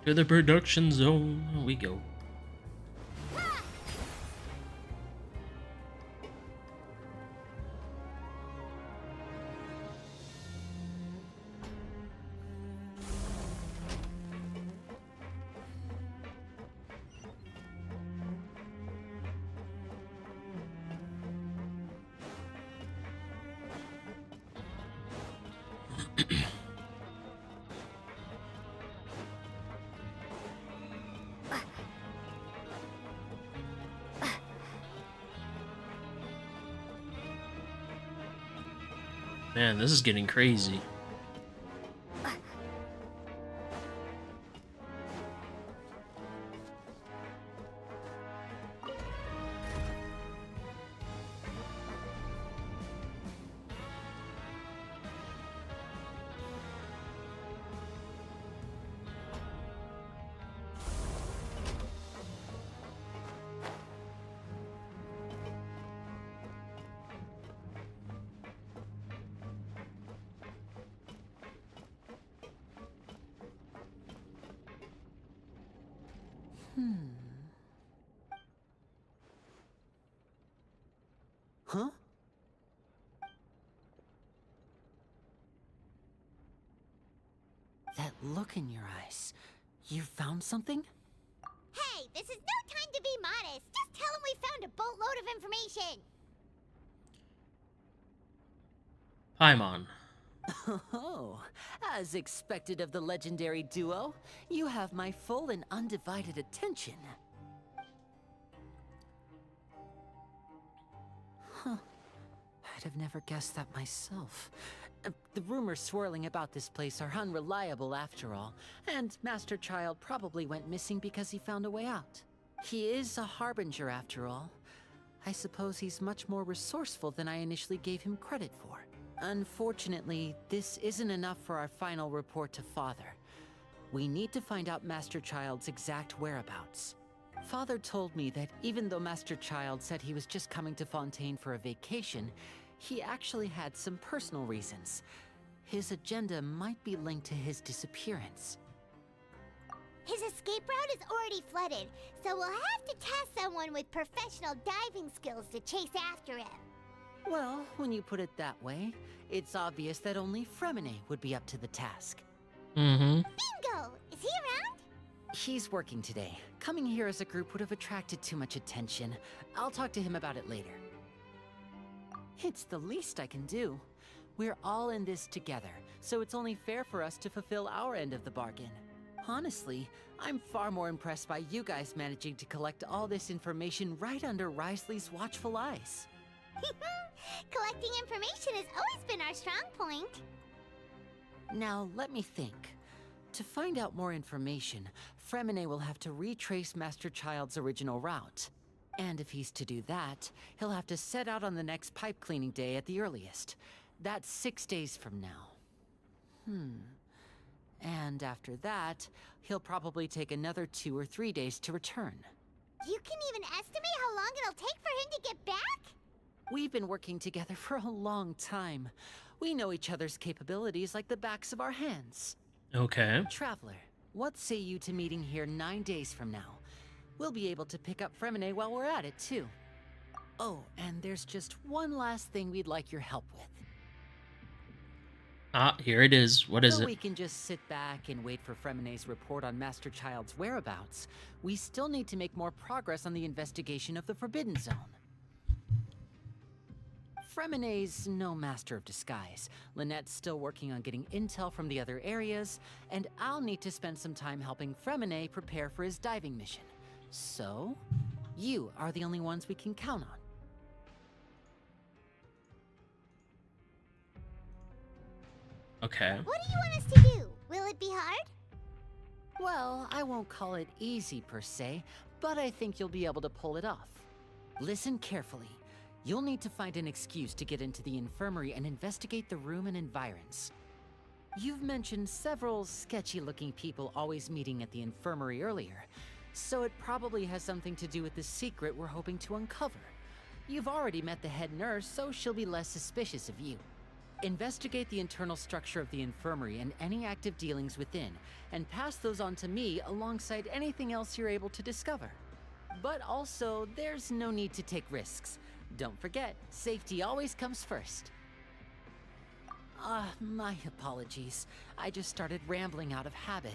To the production zone we go. Man, this is getting crazy. Huh? That look in your eyes. You found something? Hey, this is no time to be modest. Just tell him we found a boatload of information. Paimon. Oh, as expected of the legendary duo, you have my full and undivided attention. Huh. I'd have never guessed that myself. The rumors swirling about this place are unreliable after all, and Master Child probably went missing because he found a way out. He is a harbinger after all. I suppose he's much more resourceful than I initially gave him credit for. Unfortunately, this isn't enough for our final report to Father. We need to find out Master Child's exact whereabouts. Father told me that even though Master Child said he was just coming to Fontaine for a vacation, he actually had some personal reasons. His agenda might be linked to his disappearance. His escape route is already flooded, so we'll have to task someone with professional diving skills to chase after him. Well, when you put it that way, it's obvious that only Fremine would be up to the task. Mm-hmm. Bingo! Is he around? He's working today. Coming here as a group would have attracted too much attention. I'll talk to him about it later. It's the least I can do. We're all in this together, so it's only fair for us to fulfill our end of the bargain. Honestly, I'm far more impressed by you guys managing to collect all this information right under Risley's watchful eyes. Collecting information has always been our strong point. Now, let me think. To find out more information, Fremine will have to retrace Master Child's original route. And if he's to do that, he'll have to set out on the next pipe cleaning day at the earliest. That's 6 days from now. And after that, he'll probably take another 2 or 3 days to return. You can even estimate how long it'll take for him to get back? We've been working together for a long time. We know each other's capabilities like the backs of our hands. Okay. Traveler, what say you to meeting here 9 days from now? We'll be able to pick up Fremine while we're at it, too. Oh, and there's just one last thing we'd like your help with. Ah, here it is. What is Though it? we can just sit back and wait for Fremine's report on Master Child's whereabouts, we still need to make more progress on the investigation of the Forbidden Zone. Fremine's no master of disguise. Lynette's still working on getting intel from the other areas, and I'll need to spend some time helping Fremine prepare for his diving mission. So, you are the only ones we can count on. Okay. What do you want us to do? Will it be hard? Well, I won't call it easy per se, but I think you'll be able to pull it off. Listen carefully. You'll need to find an excuse to get into the infirmary and investigate the room and environs. You've mentioned several sketchy-looking people always meeting at the infirmary earlier, so it probably has something to do with the secret we're hoping to uncover. You've already met the head nurse, so she'll be less suspicious of you. Investigate the internal structure of the infirmary and any active dealings within, and pass those on to me alongside anything else you're able to discover. But also, there's no need to take risks. Don't forget, safety always comes first. My apologies. I just started rambling out of habit.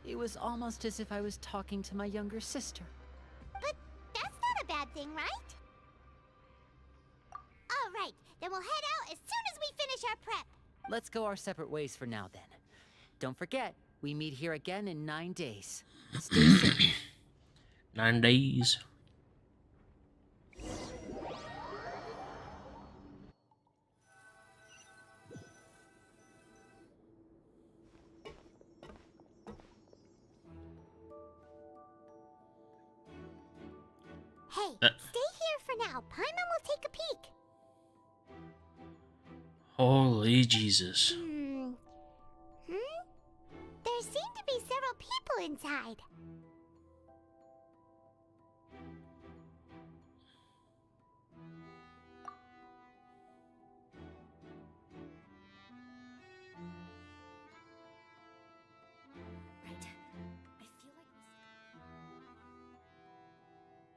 It was almost as if I was talking to my younger sister. But that's not a bad thing, right? All right, then we'll head out as soon as we finish our prep. Let's go our separate ways for now, then. Don't forget, we meet here again in 9 days. Stay safe. 9 days. Hey, stay here for now. Paimon will take a peek. Holy Jesus. There seem to be several people inside.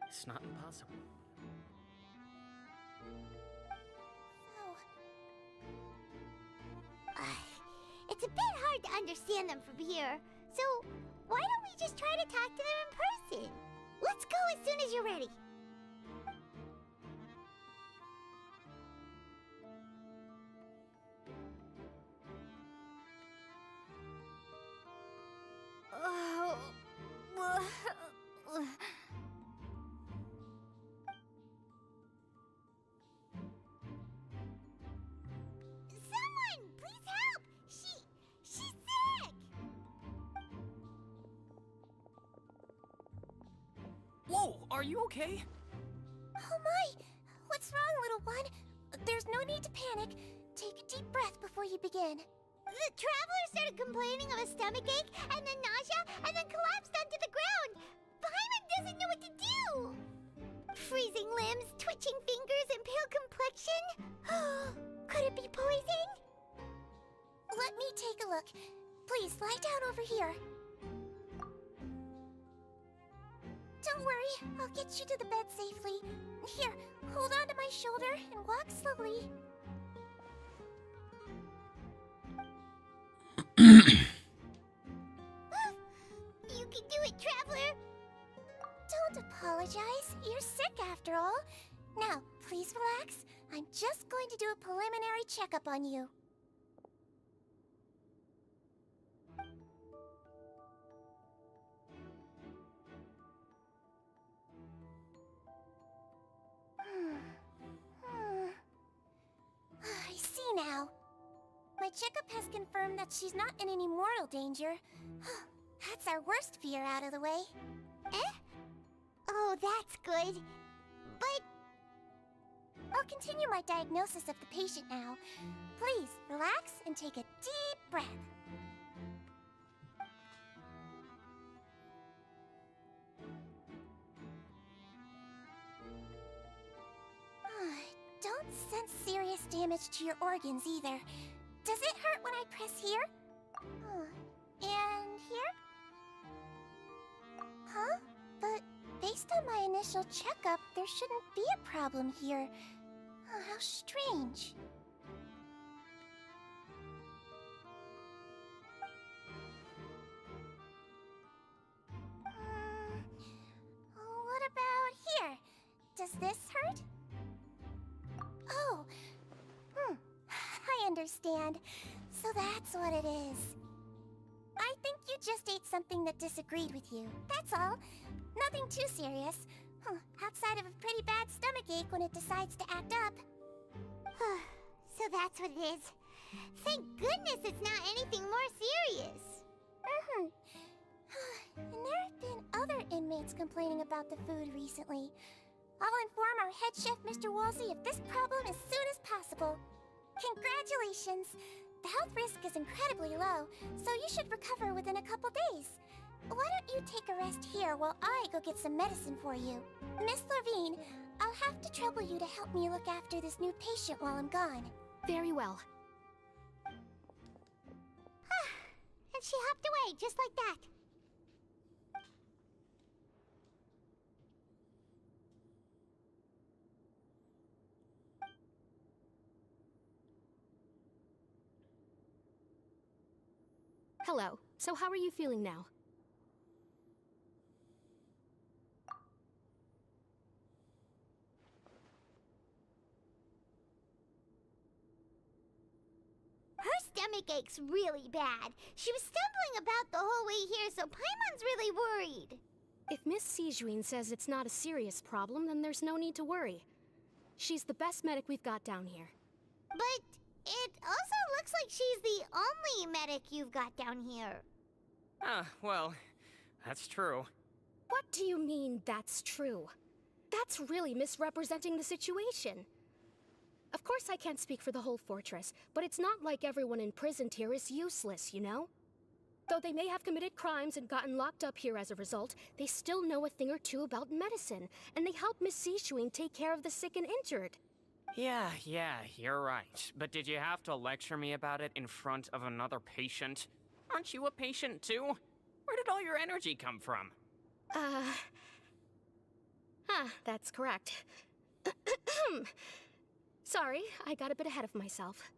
It's not impossible. It's a bit hard to understand them from here, so Why don't we just try to talk to them in person? Let's go as soon as you're ready. Someone, please help! She's sick! Whoa, are you okay? Oh my! What's wrong, little one? There's no need to panic. Take a deep breath before you begin. The traveler started complaining of a stomachache, and then nausea, and then collapsed onto the ground. Paimon doesn't know what to do! Freezing limbs, twitching fingers, and pale complexion? Could it be poison? Let me take a look. Please, lie down over here. Don't worry, I'll get you to the bed safely. Here, hold on to my shoulder and walk slowly. You can do it, Traveler! Don't apologize. You're sick after all. Now, please relax. I'm just going to do a preliminary checkup on you. I see now. My checkup has confirmed that she's not in any mortal danger. That's our worst fear out of the way. Eh? Oh, that's good. But... I'll continue my diagnosis of the patient now. Please, relax and take a deep breath. Don't sense serious damage to your organs either. Does it hurt when I press here? And here? Huh? But based on my initial checkup, there shouldn't be a problem here. How strange. What about here? Does this hurt? Oh, I understand. So that's what it is. I think you just ate something that disagreed with you. That's all. Nothing too serious. Outside of a pretty bad stomachache when it decides to act up. So that's what it is. Thank goodness it's not anything more serious. And there have been other inmates complaining about the food recently. I'll inform our head chef, Mr. Wolsey, of this problem as soon as possible. Congratulations! The health risk is incredibly low, so you should recover within a couple days. Why don't you take a rest here while I go get some medicine for you? Miss Levine, I'll have to trouble you to help me look after this new patient while I'm gone. Very well. And she hopped away just like that. Hello. So how are you feeling now? Her stomach ache's really bad. She was stumbling about the whole way here, so Paimon's really worried. If Miss Sijuin says it's not a serious problem, then there's no need to worry. She's the best medic we've got down here. But it also looks like she's the only medic you've got down here. Well, that's true. What do you mean, that's true? That's really misrepresenting the situation. Of course I can't speak for the whole fortress, but it's not like everyone imprisoned here is useless, you know? Though they may have committed crimes and gotten locked up here as a result, they still know a thing or two about medicine, and they help Miss Sijuin take care of the sick and injured. Yeah, you're right. But did you have to lecture me about it in front of another patient? Aren't you a patient too? Where did all your energy come from? That's correct. Sorry, I got a bit ahead of myself.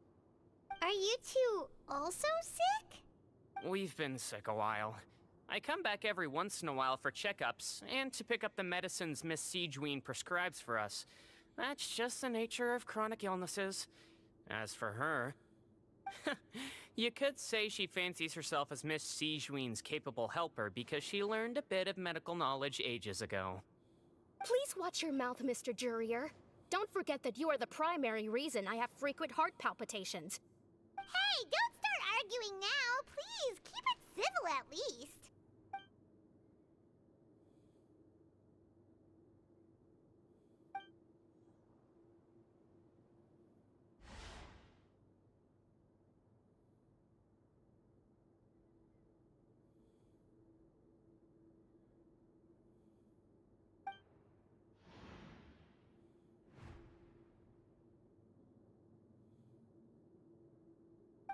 Are you two also sick? We've been sick a while. I come back every once in a while for checkups, and to pick up the medicines Miss Siegewien prescribes for us. That's just the nature of chronic illnesses. As for her... you could say she fancies herself as Miss Siegewien's capable helper because she learned a bit of medical knowledge ages ago. Please watch your mouth, Mr. Jurier. Don't forget that you are the primary reason I have frequent heart palpitations. Hey, don't start arguing now! Please, keep it civil at least!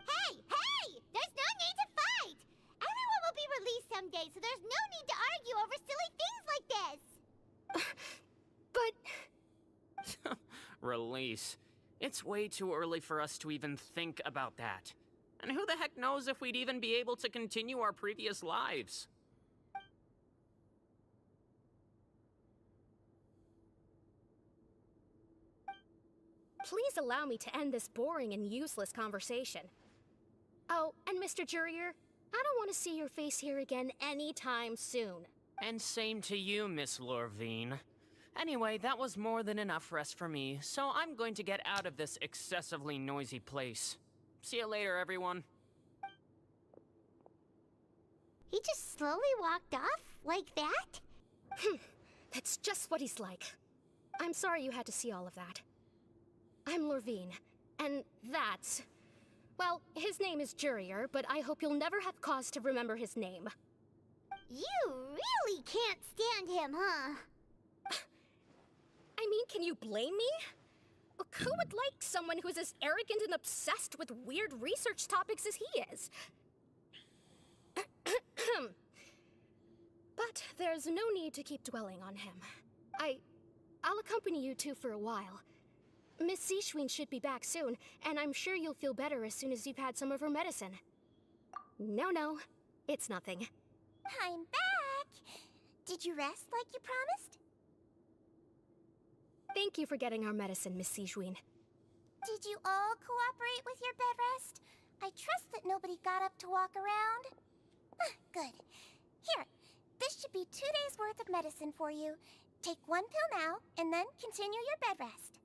Hey! Hey! There's no need to fight! Everyone will be released someday, so there's no need to argue over silly things like this! But... Release. It's way too early for us to even think about that. And who the heck knows if we'd even be able to continue our previous lives? Please allow me to end this boring and useless conversation. Oh, and Mr. Jurier, I don't want to see your face here again anytime soon. And same to you, Miss Lorvine. Anyway, that was more than enough rest for me, so I'm going to get out of this excessively noisy place. See you later, everyone. He just slowly walked off? Like that? That's just what he's like. I'm sorry you had to see all of that. I'm Lorvine, and that's... Well, his name is Jurier, but I hope you'll never have cause to remember his name. You really can't stand him, huh? I mean, can you blame me? Look, who would like someone who's as arrogant and obsessed with weird research topics as he is? But there's no need to keep dwelling on him. I'll accompany you two for a while. Miss Siegewien should be back soon, and I'm sure you'll feel better as soon as you've had some of her medicine. No, it's nothing. I'm back! Did you rest like you promised? Thank you for getting our medicine, Miss Siegewien. Did you all cooperate with your bed rest? I trust that nobody got up to walk around. Good. Here, this should be 2 days' worth of medicine for you. Take 1 pill now, and then continue your bed rest.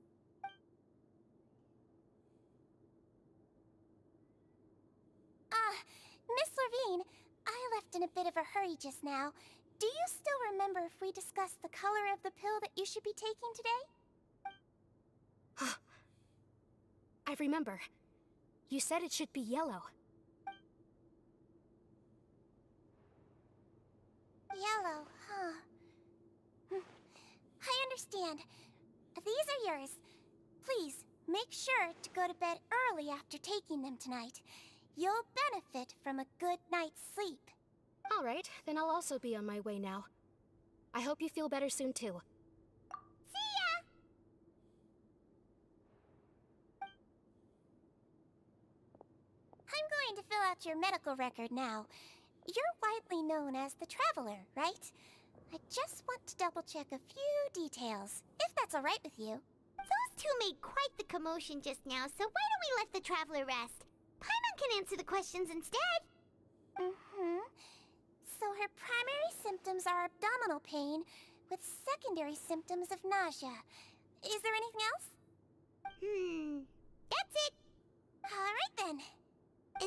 Miss Lorvine, I left in a bit of a hurry just now. Do you still remember if we discussed the color of the pill that you should be taking today? I remember. You said it should be yellow. Yellow, huh? I understand. These are yours. Please, make sure to go to bed early after taking them tonight. You'll benefit from a good night's sleep. All right, then I'll also be on my way now. I hope you feel better soon, too. See ya! I'm going to fill out your medical record now. You're widely known as the Traveler, right? I just want to double-check a few details, if that's all right with you. Those two made quite the commotion just now, so why don't we let the Traveler rest? Paimon can answer the questions instead. So her primary symptoms are abdominal pain, with secondary symptoms of nausea. Is there anything else? That's it. All right then.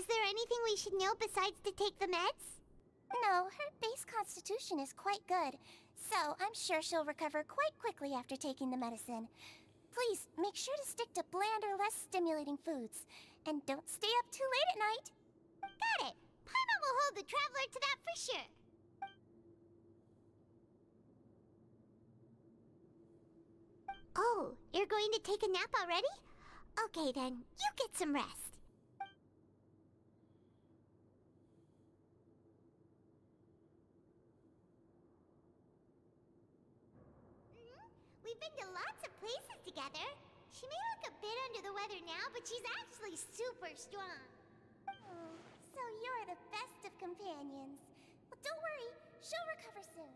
Is there anything we should know besides to take the meds? No, her base constitution is quite good, so I'm sure she'll recover quite quickly after taking the medicine. Please, make sure to stick to bland or less stimulating foods. And don't stay up too late at night. Got it! Paimon will hold the Traveler to that for sure. Oh, you're going to take a nap already? Okay then, you get some rest. We've been to lots of places together. She may look a bit under the weather now, but she's actually super strong. Oh, so you're the best of companions. Well, don't worry. She'll recover soon.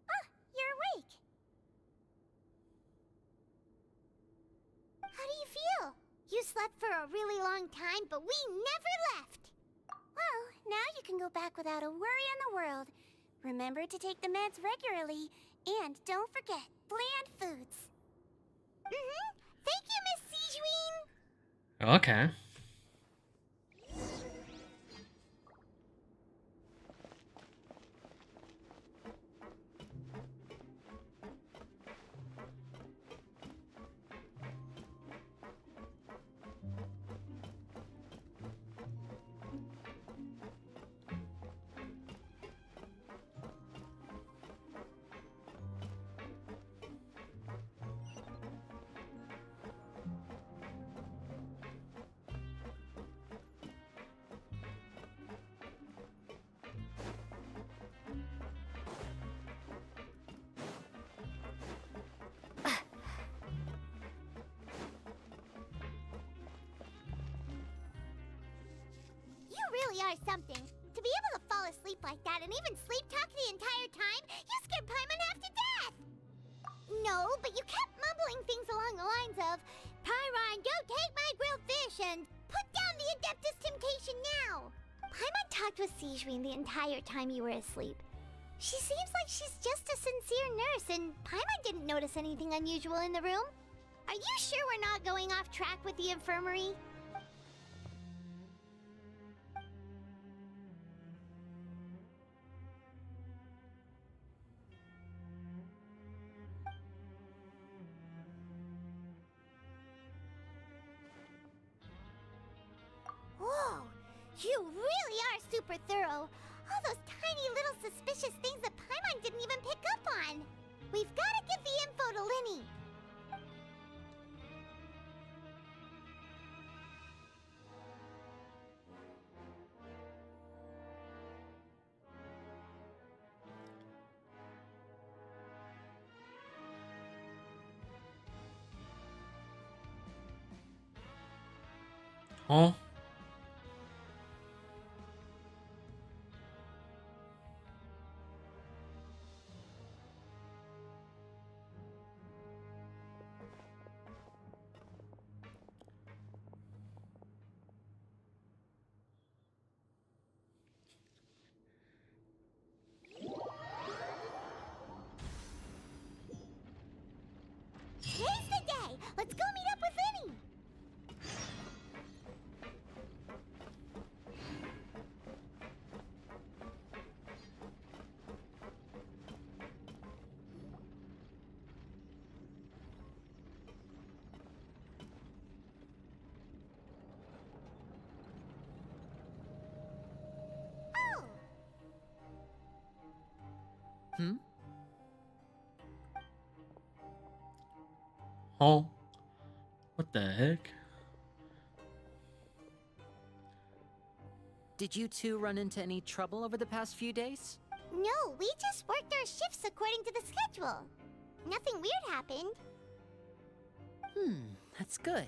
Ah, you're awake. How do you feel? You slept for a really long time, but we never left. Well, now you can go back without a worry in the world. Remember to take the meds regularly, and don't forget, bland foods. Thank you, Miss Siegeween. Okay. You really are something. To be able to fall asleep like that and even sleep talk the entire time, you scared Paimon half to death! No, but you kept mumbling things along the lines of, Pyron, don't take my grilled fish, and put down the Adeptus Temptation now! Paimon talked with Siegeween the entire time you were asleep. She seems like she's just a sincere nurse, and Paimon didn't notice anything unusual in the room. Are you sure we're not going off track with the infirmary? Whoa! You really are super thorough. All those tiny little suspicious things that Paimon didn't even pick up on. We've got to give the info to Linny. Huh? Today's the day. Let's go meet up with Linny. Oh! Hmm? Huh? What the heck? Did you two run into any trouble over the past few days? No, we just worked our shifts according to the schedule. Nothing weird happened. That's good.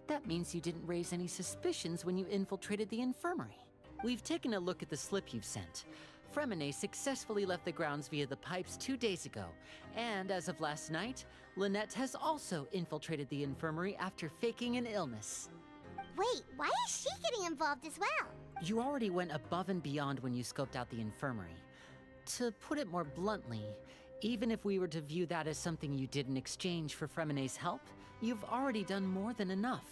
That means you didn't raise any suspicions when you infiltrated the infirmary. We've taken a look at the slip you've sent. Fremine successfully left the grounds via the pipes 2 days ago, and as of last night, Lynette has also infiltrated the infirmary after faking an illness. Wait, why is she getting involved as well? You already went above and beyond when you scoped out the infirmary. To put it more bluntly, even if we were to view that as something you did in exchange for Fremine's help, you've already done more than enough.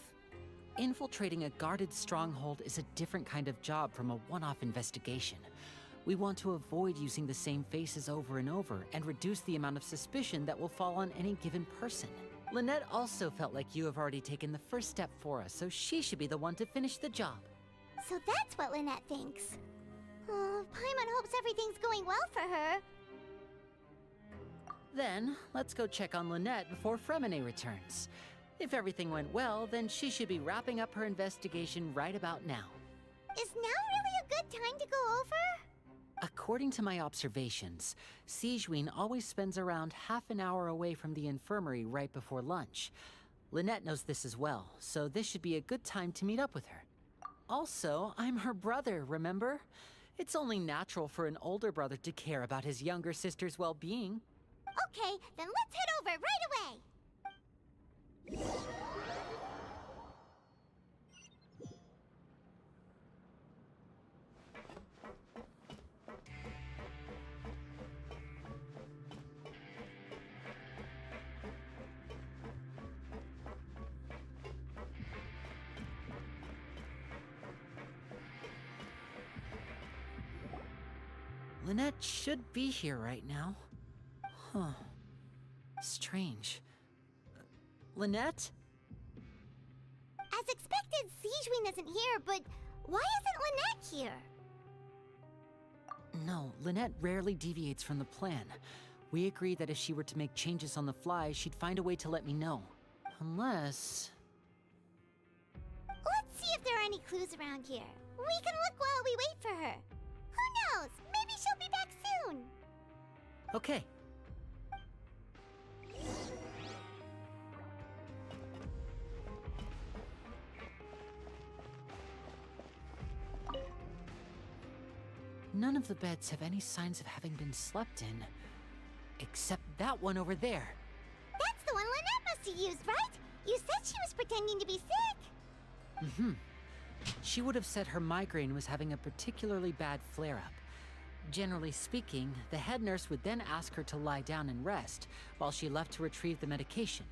Infiltrating a guarded stronghold is a different kind of job from a one-off investigation. We want to avoid using the same faces over and over and reduce the amount of suspicion that will fall on any given person. Lynette also felt like you have already taken the first step for us, so she should be the one to finish the job. So that's what Lynette thinks. Paimon hopes everything's going well for her. Then, let's go check on Lynette before Fremine returns. If everything went well, then she should be wrapping up her investigation right about now. Is now really a good time to go over? According to my observations, Siegeween always spends around half an hour away from the infirmary right before lunch. Lynette knows this as well, so this should be a good time to meet up with her. Also, I'm her brother, remember? It's only natural for an older brother to care about his younger sister's well-being. Okay, then let's head over right away. Lynette should be here right now. Huh. Strange. Lynette? As expected, Sijwin isn't here, but why isn't Lynette here? No, Lynette rarely deviates from the plan. We agreed that if she were to make changes on the fly, she'd find a way to let me know. Unless... Let's see if there are any clues around here. We can look while we wait for her. Who knows? Maybe she'll be back soon. Okay. None of the beds have any signs of having been slept in. Except that one over there. That's the one Lynette must have used, right? You said she was pretending to be sick. Mm-hmm. She would have said her migraine was having a particularly bad flare-up. Generally speaking, the head nurse would then ask her to lie down and rest, while she left to retrieve the medication.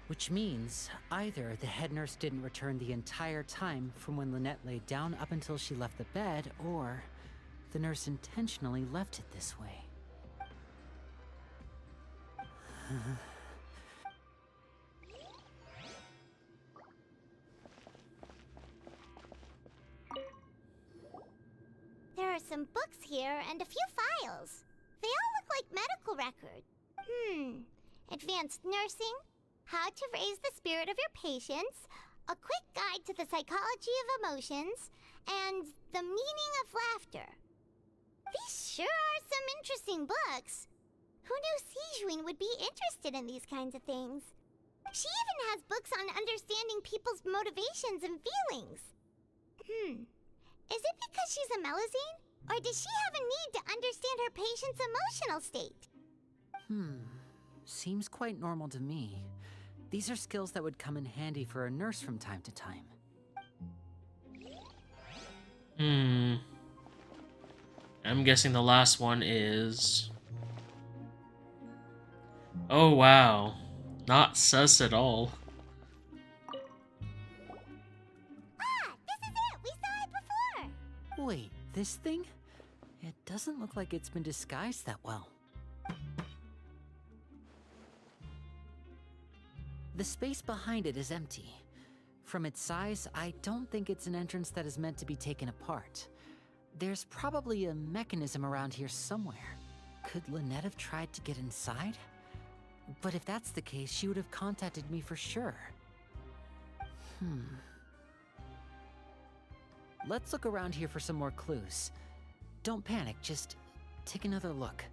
Which means, either the head nurse didn't return the entire time from when Lynette laid down up until she left the bed, or the nurse intentionally left it this way. There are some books here and a few files. They all look like medical records. Advanced nursing, how to raise the spirit of your patients, a quick guide to the psychology of emotions, and the meaning of laughter. These sure are some interesting books. Who knew Sijwin would be interested in these kinds of things? She even has books on understanding people's motivations and feelings. Is it because she's a Melusine? Or does she have a need to understand her patient's emotional state? Seems quite normal to me. These are skills that would come in handy for a nurse from time to time. I'm guessing the last one is... Oh, wow. Not sus at all. This is it! We saw it before! Wait, this thing? It doesn't look like it's been disguised that well. The space behind it is empty. From its size, I don't think it's an entrance that is meant to be taken apart. There's probably a mechanism around here somewhere. Could Lynette have tried to get inside? But if that's the case, she would have contacted me for sure. Let's look around here for some more clues. Don't panic, just take another look.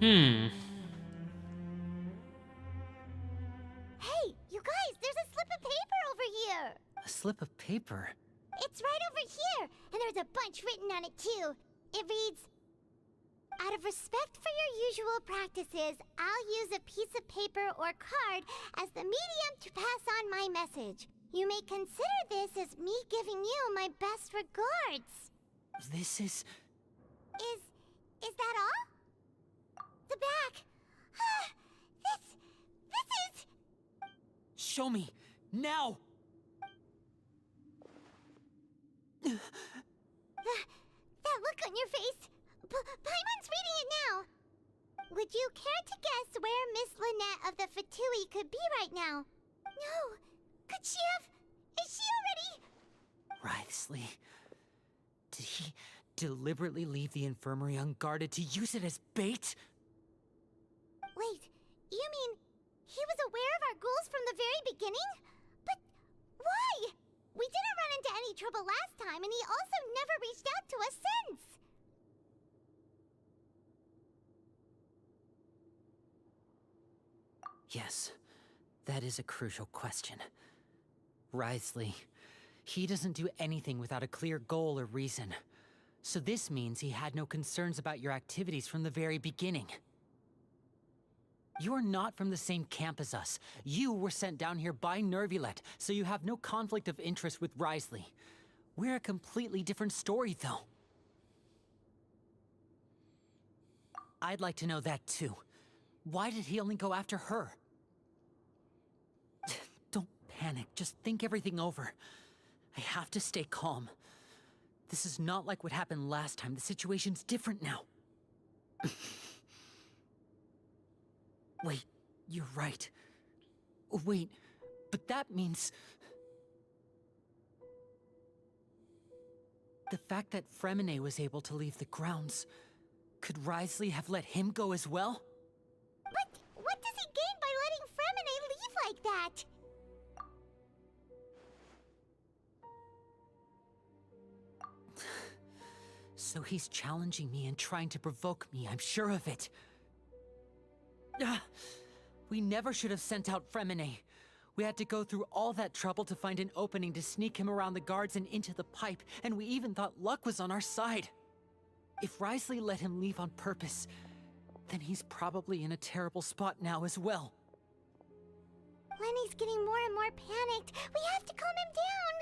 Hey, you guys, there's a slip of paper over here! A slip of paper? It's right over here, and there's a bunch written on it too. It reads, "Out of respect for your usual practices, I'll use a piece of paper or card as the medium to pass on my message. You may consider this as me giving you my best regards." This is... Is that all? The back. This is... Show me! Now! That look on your face. Paimon's reading it now. Would you care to guess where Miss Lynette of the Fatui could be right now? No. Could she have... Is she already... Writhsley. Did he deliberately leave the infirmary unguarded to use it as bait? Wait, you mean he was aware of our goals from the very beginning? But why? We didn't run into any trouble last time, and he also never reached out to us since. Yes, that is a crucial question. Wriothesley, he doesn't do anything without a clear goal or reason. So this means he had no concerns about your activities from the very beginning. You're not from the same camp as us. You were sent down here by Nervulet, so you have no conflict of interest with Wriothesley. We're a completely different story, though. I'd like to know that, too. Why did he only go after her? Don't panic, just think everything over. I have to stay calm. This is not like what happened last time. The situation's different now. Wait, you're right. Wait, but that means... the fact that Fremine was able to leave the grounds... could Wriothesley have let him go as well? But what does he gain by letting Fremine leave like that? So he's challenging me and trying to provoke me, I'm sure of it. We never should have sent out Fremine. We had to go through all that trouble to find an opening to sneak him around the guards and into the pipe, and we even thought luck was on our side. If Wriothesley let him leave on purpose, then he's probably in a terrible spot now as well. Lenny's getting more and more panicked. We have to calm him down.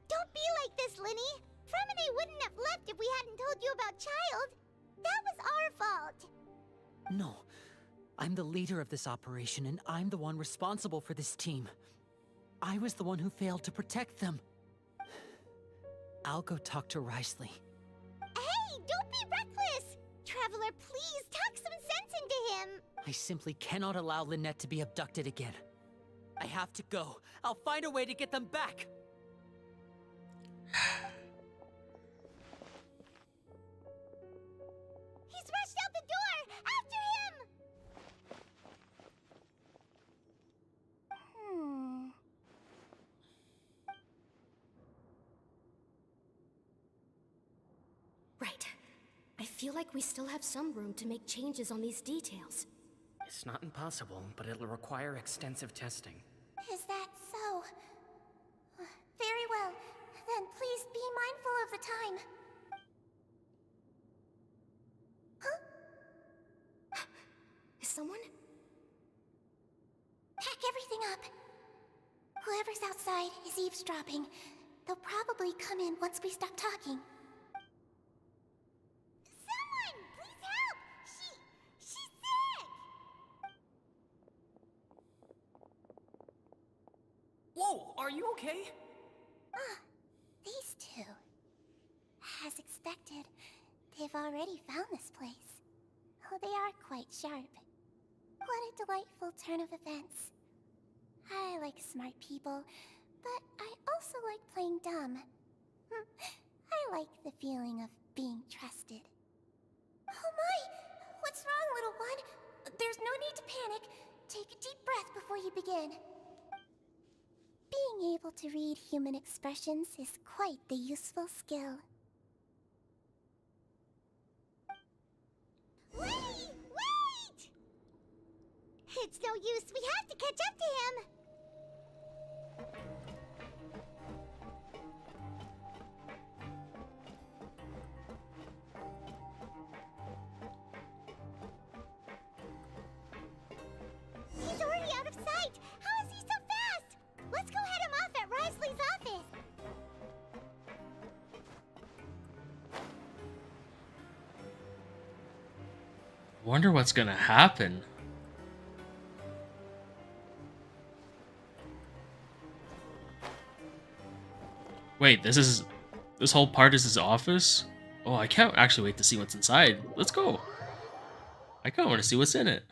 Don't be like this, Lenny. Fremine wouldn't have left if we hadn't told you about Child. That was our fault. No. I'm the leader of this operation, and I'm the one responsible for this team. I was the one who failed to protect them. I'll go talk to Wriothesley. Hey, don't be reckless! Traveler, please talk some sense into him. I simply cannot allow Lynette to be abducted again. I have to go. I'll find a way to get them back. He's rushed out the door! After him! Right. I feel like we still have some room to make changes on these details. It's not impossible, but it'll require extensive testing. Is that so? Very well. Then please be mindful of the time. Huh? Is someone? Pack everything up. Whoever's outside is eavesdropping. They'll probably come in once we stop talking. Someone! Please help! She's sick! Whoa, are you okay? These two. As expected, they've already found this place. Oh, they are quite sharp. What a delightful turn of events. I like smart people, but I also like playing dumb. I like the feeling of being trusted. Oh my! What's wrong, little one? There's no need to panic. Take a deep breath before you begin. Being able to read human expressions is quite the useful skill. Wait! It's no use. We have to catch up to him. He's already out of sight. How is he so fast? Let's go head him off at Wriothesley's office. Wonder what's gonna happen. Wait, this whole part is his office? Oh, I can't actually wait to see what's inside. Let's go. I kinda wanna see what's in it.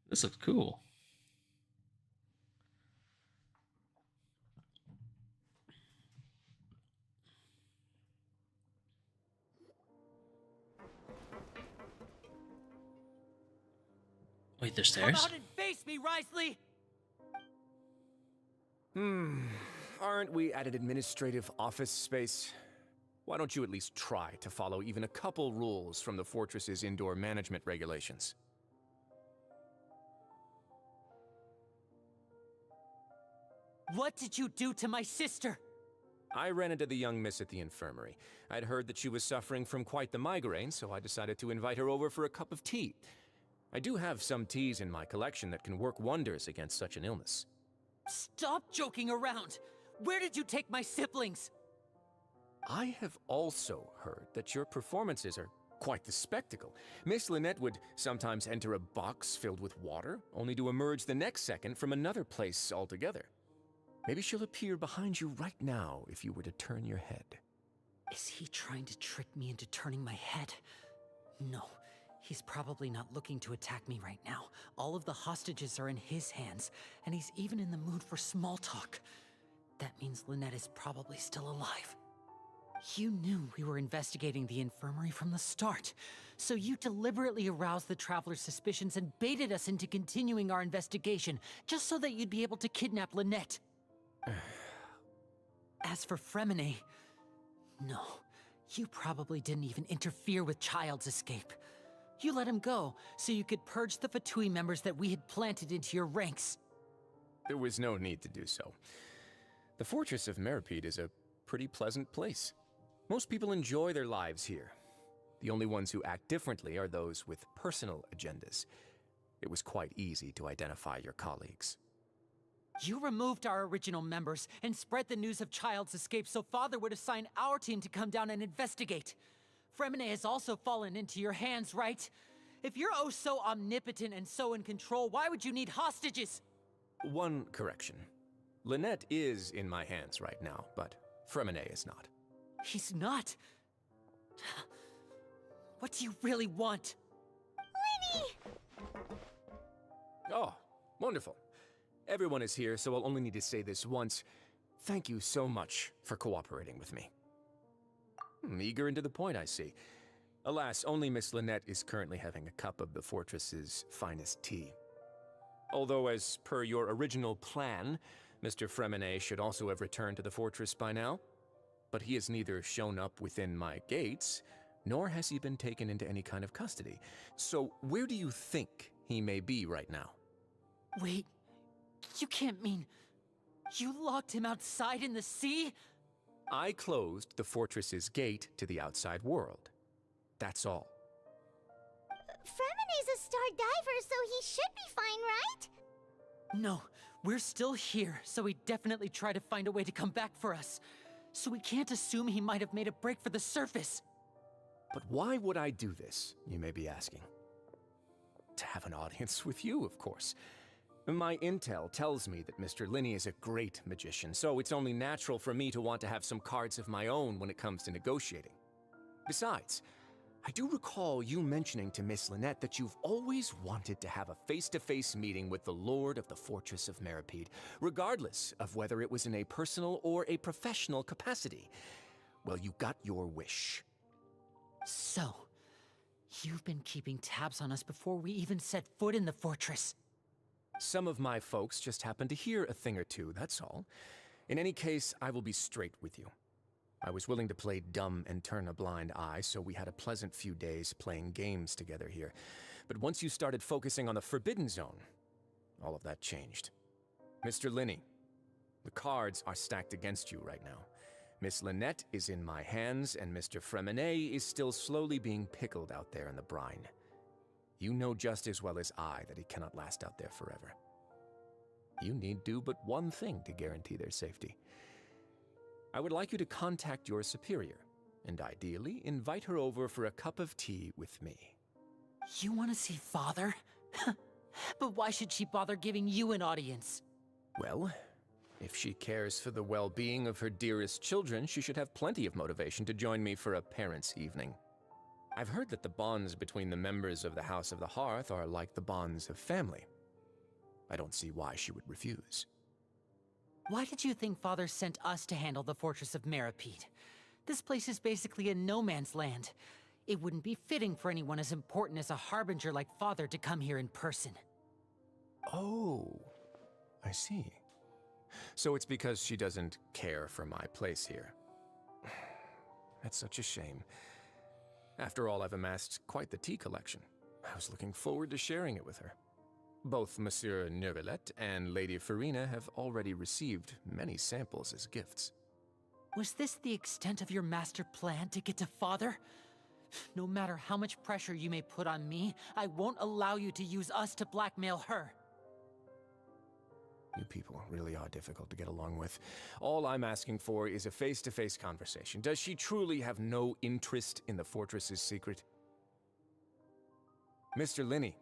This looks cool. Wait, there's stairs? Come out and face me, Wriothesley! Aren't we at an administrative office space? Why don't you at least try to follow even a couple rules from the fortress's indoor management regulations? What did you do to my sister? I ran into the young miss at the infirmary. I'd heard that she was suffering from quite the migraine, so I decided to invite her over for a cup of tea. I do have some teas in my collection that can work wonders against such an illness. Stop joking around! Where did you take my siblings? I have also heard that your performances are quite the spectacle. Miss Lynette would sometimes enter a box filled with water, only to emerge the next second from another place altogether. Maybe she'll appear behind you right now if you were to turn your head. Is he trying to trick me into turning my head? No, he's probably not looking to attack me right now. All of the hostages are in his hands, and he's even in the mood for small talk. That means Lynette is probably still alive. You knew we were investigating the infirmary from the start, so you deliberately aroused the Traveler's suspicions and baited us into continuing our investigation, just so that you'd be able to kidnap Lynette. As for Fremine, no, you probably didn't even interfere with Child's escape. You let him go, so you could purge the Fatui members that we had planted into your ranks. There was no need to do so. The Fortress of Meripede is a pretty pleasant place. Most people enjoy their lives here. The only ones who act differently are those with personal agendas. It was quite easy to identify your colleagues. You removed our original members and spread the news of Child's escape so Father would assign our team to come down and investigate. Fremine has also fallen into your hands, right? If you're oh so omnipotent and so in control, why would you need hostages? One correction. Lynette is in my hands right now, but Fremine is not. He's not. What do you really want? Lenny! Oh, wonderful. Everyone is here, so I'll only need to say this once. Thank you so much for cooperating with me. Eager and to the point, I see. Alas, only Miss Lynette is currently having a cup of the fortress's finest tea. Although, as per your original plan, Mr. Fremine should also have returned to the fortress by now. But he has neither shown up within my gates, nor has he been taken into any kind of custody. So where do you think he may be right now? Wait, you can't mean you locked him outside in the sea? I closed the fortress's gate to the outside world. That's all. Fremine's a star diver, so he should be fine, right? No, we're still here, so he definitely tried to find a way to come back for us. So we can't assume he might have made a break for the surface. But why would I do this, you may be asking? To have an audience with you, of course. My intel tells me that Mr. Linney is a great magician, so it's only natural for me to want to have some cards of my own when it comes to negotiating. Besides, I do recall you mentioning to Miss Lynette that you've always wanted to have a face-to-face meeting with the Lord of the Fortress of Meripede, regardless of whether it was in a personal or a professional capacity. Well, you got your wish. So, you've been keeping tabs on us before we even set foot in the fortress. Some of my folks just happened to hear a thing or two, that's all. In any case, I will be straight with you. I was willing to play dumb and turn a blind eye, so we had a pleasant few days playing games together here. But once you started focusing on the Forbidden Zone, all of that changed. Mr. Linney, the cards are stacked against you right now. Miss Lynette is in my hands, and Mr. Fremine is still slowly being pickled out there in the brine. You know just as well as I that he cannot last out there forever. You need do but one thing to guarantee their safety. I would like you to contact your superior, and ideally invite her over for a cup of tea with me. You want to see Father? But why should she bother giving you an audience? Well, if she cares for the well-being of her dearest children, she should have plenty of motivation to join me for a parents' evening. I've heard that the bonds between the members of the House of the Hearth are like the bonds of family. I don't see why she would refuse. Why did you think Father sent us to handle the Fortress of Meripede? This place is basically a no-man's land. It wouldn't be fitting for anyone as important as a Harbinger like Father to come here in person. Oh, I see. So it's because she doesn't care for my place here. That's such a shame. After all, I've amassed quite the tea collection. I was looking forward to sharing it with her. Both Monsieur Neuvillette and Lady Farina have already received many samples as gifts. Was this the extent of your master plan to get to Father? No matter how much pressure you may put on me, I won't allow you to use us to blackmail her. You people really are difficult to get along with. All I'm asking for is a face-to-face conversation. Does she truly have no interest in the fortress's secret? Mr. Linney,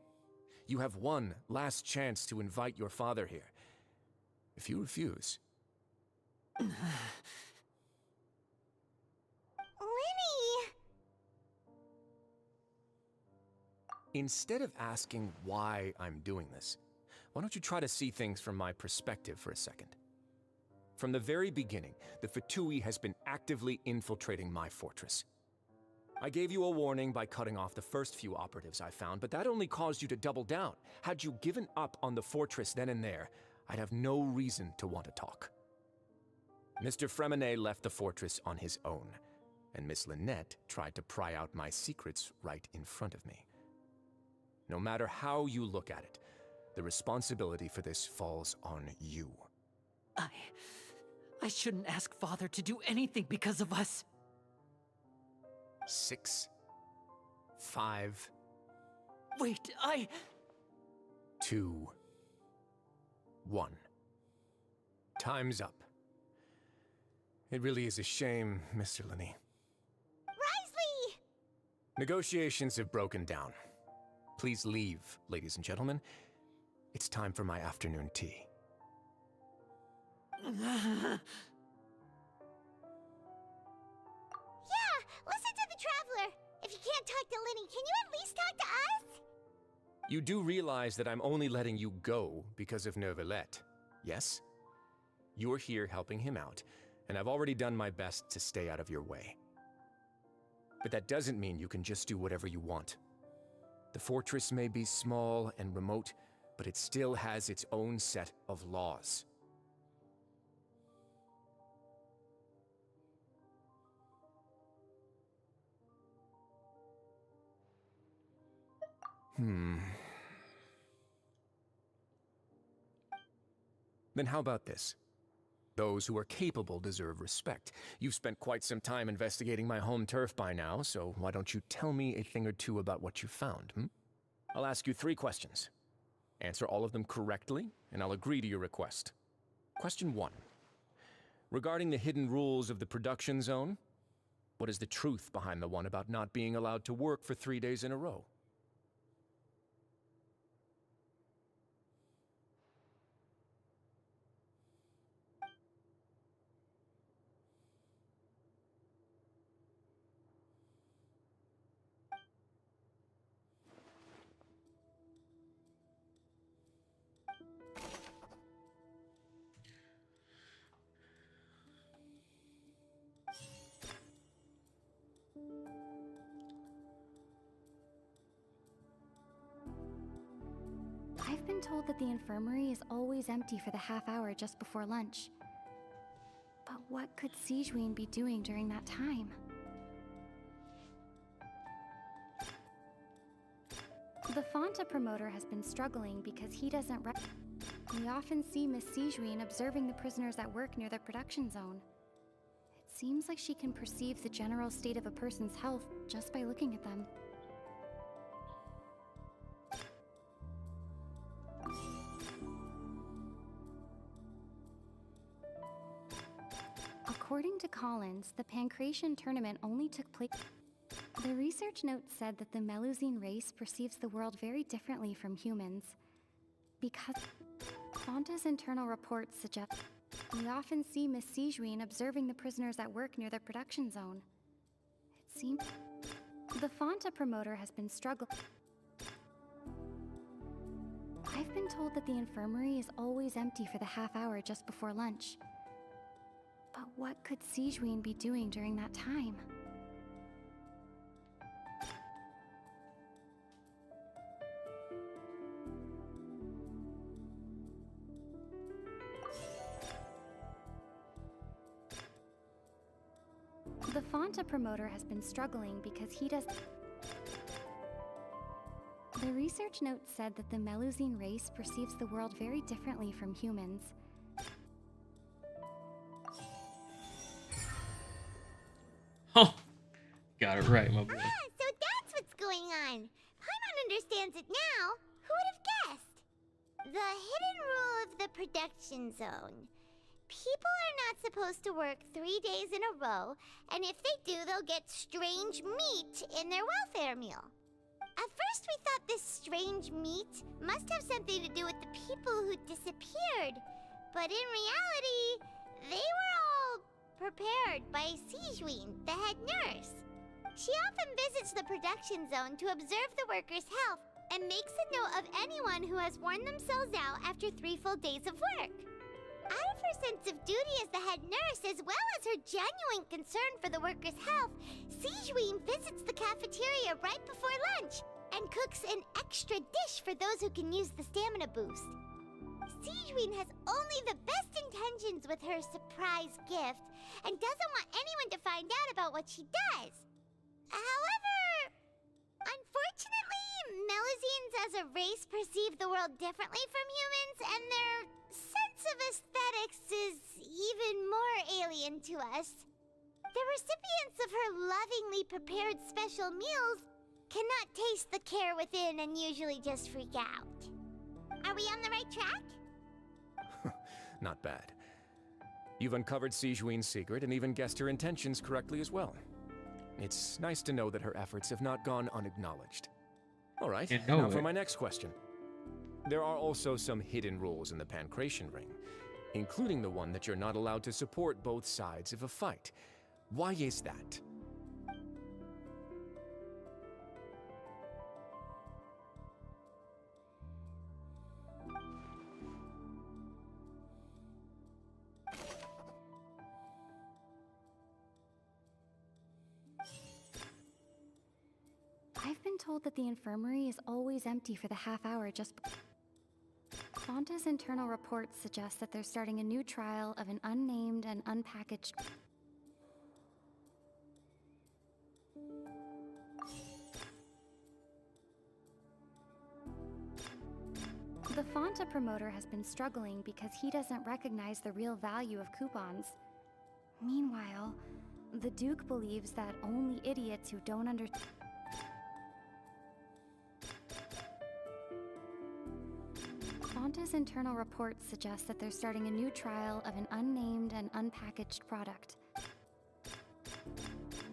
you have one last chance to invite your father here. If you refuse... Linny! Instead of asking why I'm doing this, why don't you try to see things from my perspective for a second? From the very beginning, the Fatui has been actively infiltrating my fortress. I gave you a warning by cutting off the first few operatives I found, but that only caused you to double down. Had you given up on the fortress then and there, I'd have no reason to want to talk. Mr. Fremenet left the fortress on his own, and Miss Lynette tried to pry out my secrets right in front of me. No matter how you look at it, the responsibility for this falls on you. I shouldn't ask Father to do anything because of us. 6, 5... Wait, 2, 1. Time's up. It really is a shame, Mr. Linney. Risley! Negotiations have broken down. Please leave, ladies and gentlemen. It's time for my afternoon tea. Yeah, listen to the Traveler. If you can't talk to Linny, can you at least talk to us? You do realize that I'm only letting you go because of Neuvillette, yes? You're here helping him out, and I've already done my best to stay out of your way. But that doesn't mean you can just do whatever you want. The fortress may be small and remote, but it still has its own set of laws. Then how about this? Those who are capable deserve respect. You've spent quite some time investigating my home turf by now, so why don't you tell me a thing or two about what you found, I'll ask you 3 questions. Answer all of them correctly, and I'll agree to your request. Question 1. Regarding the hidden rules of the production zone, what is the truth behind the one about not being allowed to work for 3 days in a row? I've been told that the infirmary is always empty for the half hour just before lunch. But what could Sigewinne be doing during that time? The Fonta promoter has been struggling because he doesn't We often see Miss Sigewinne observing the prisoners at work near the production zone. It seems like she can perceive the general state of a person's health just by looking at them. According to Collins, the Pancratian tournament only took place... The research note said that the Melusine race perceives the world very differently from humans. Because Fonta's internal reports suggest we often see Miss Sigewinne observing the prisoners at work near the production zone. It seems the Fonta promoter has been struggling. I've been told that the infirmary is always empty for the half hour just before lunch. But what could Sigewinne be doing during that time? The The Fonta promoter has been struggling because he does. The research note said that the Melusine race perceives the world very differently from humans. Oh, got it right, my boy. So that's what's going on. Paimon understands it now. Who would have guessed? The hidden rule of the production zone. People are not supposed to work 3 days in a row, and if they do, they'll get strange meat in their welfare meal. At first, we thought this strange meat must have something to do with the people who disappeared, but in reality, they were all prepared by Sijween, the head nurse. She often visits the production zone to observe the workers' health and makes a note of anyone who has worn themselves out after 3 full days of work. Out of her sense of duty as the head nurse, as well as her genuine concern for the workers' health, Sijween visits the cafeteria right before lunch and cooks an extra dish for those who can use the stamina boost. Sijween has only the best intentions with her surprise gift and doesn't want anyone to find out about what she does. However, unfortunately, Melusines as a race perceive the world differently from humans, and their sense of aesthetics is even more alien to us. The recipients of her lovingly prepared special meals cannot taste the care within and usually just freak out. Are we on the right track? Not bad. You've uncovered Sijween's secret and even guessed her intentions correctly as well. It's nice to know that her efforts have not gone unacknowledged. All right, now for my next question. There are also some hidden rules in the Pancration Ring, including the one that you're not allowed to support both sides of a fight. Why is that? I've been told that the infirmary is always empty for the half hour just. Fonta's internal reports suggest that they're starting a new trial of an unnamed and unpackaged. The Fonta promoter has been struggling because he doesn't recognize the real value of coupons. Meanwhile, the Duke believes that only idiots who don't understand. Fonta's internal reports suggest that they're starting a new trial of an unnamed and unpackaged product.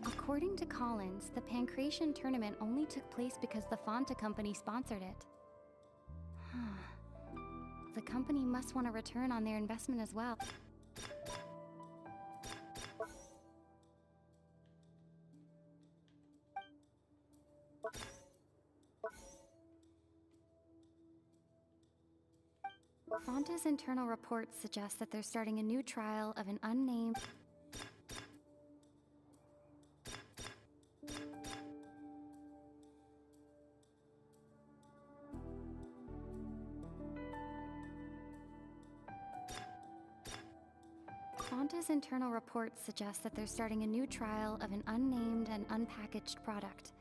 According to Collins, the Pancration tournament only took place because the Fonta company sponsored it. The company must want a return on their investment as well. Fonta's internal reports suggest that they're starting a new trial of an unnamed. Fonta's internal reports suggest that they're starting a new trial of an unnamed and unpackaged product.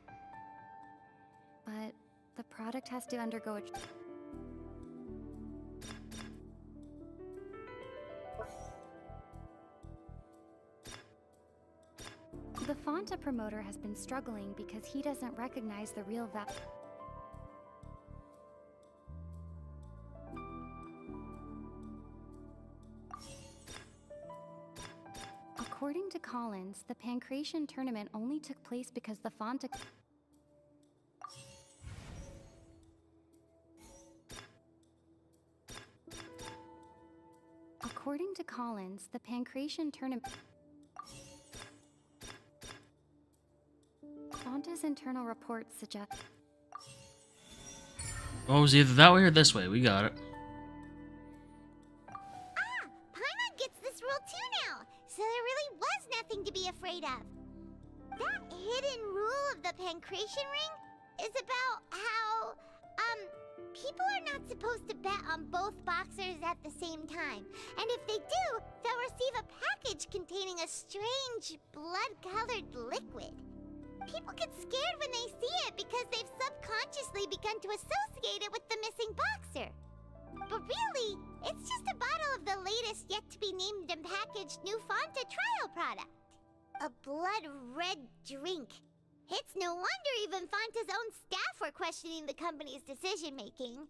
But the product has to undergo a. The Fonta promoter has been struggling because he doesn't recognize the real value. According to Collins, the Pancration tournament only took place because the Fonta. According to Collins, the Pancration tournament. Fonta's internal reports suggest. Oh, it was either that way or this way. We got it. Paimon gets this rule too now, so there really was nothing to be afraid of. That hidden rule of the Pancration Ring is about how, People are not supposed to bet on both boxers at the same time. And if they do, they'll receive a package containing a strange, blood-colored liquid. People get scared when they see it because they've subconsciously begun to associate it with the missing boxer. But really, it's just a bottle of the latest yet-to-be-named and packaged new Fanta trial product. A blood-red drink. It's no wonder even Fanta's own staff were questioning the company's decision-making.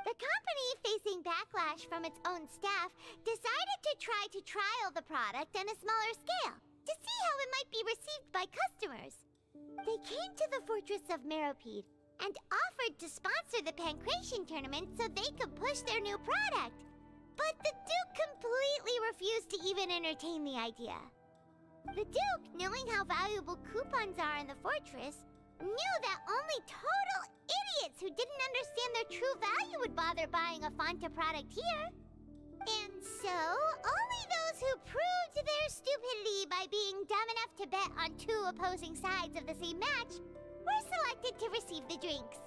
The company, facing backlash from its own staff, decided to try to trial the product on a smaller scale to see how it might be received by customers. They came to the Fortress of Meropide and offered to sponsor the Pancration tournament so they could push their new product. But the Duke completely refused to even entertain the idea. The Duke, knowing how valuable coupons are in the fortress, knew that only total idiots who didn't understand their true value would bother buying a Fanta product here. And so, only those who proved their stupidity by being dumb enough to bet on two opposing sides of the same match were selected to receive the drinks.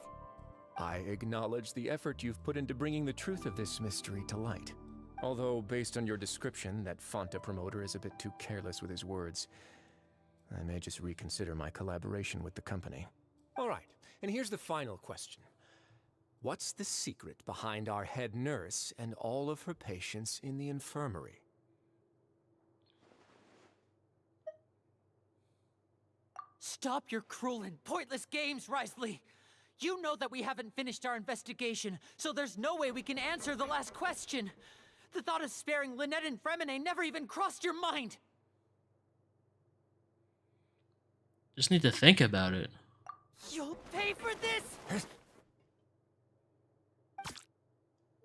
I acknowledge the effort you've put into bringing the truth of this mystery to light. Although, based on your description, that Fanta promoter is a bit too careless with his words. I may just reconsider my collaboration with the company. All right, and here's the final question. What's the secret behind our head nurse and all of her patients in the infirmary? Stop your cruel and pointless games, Risley! You know that we haven't finished our investigation, so there's no way we can answer the last question! The thought of sparing Lynette and Fremine never even crossed your mind! Just need to think about it. You'll pay for this!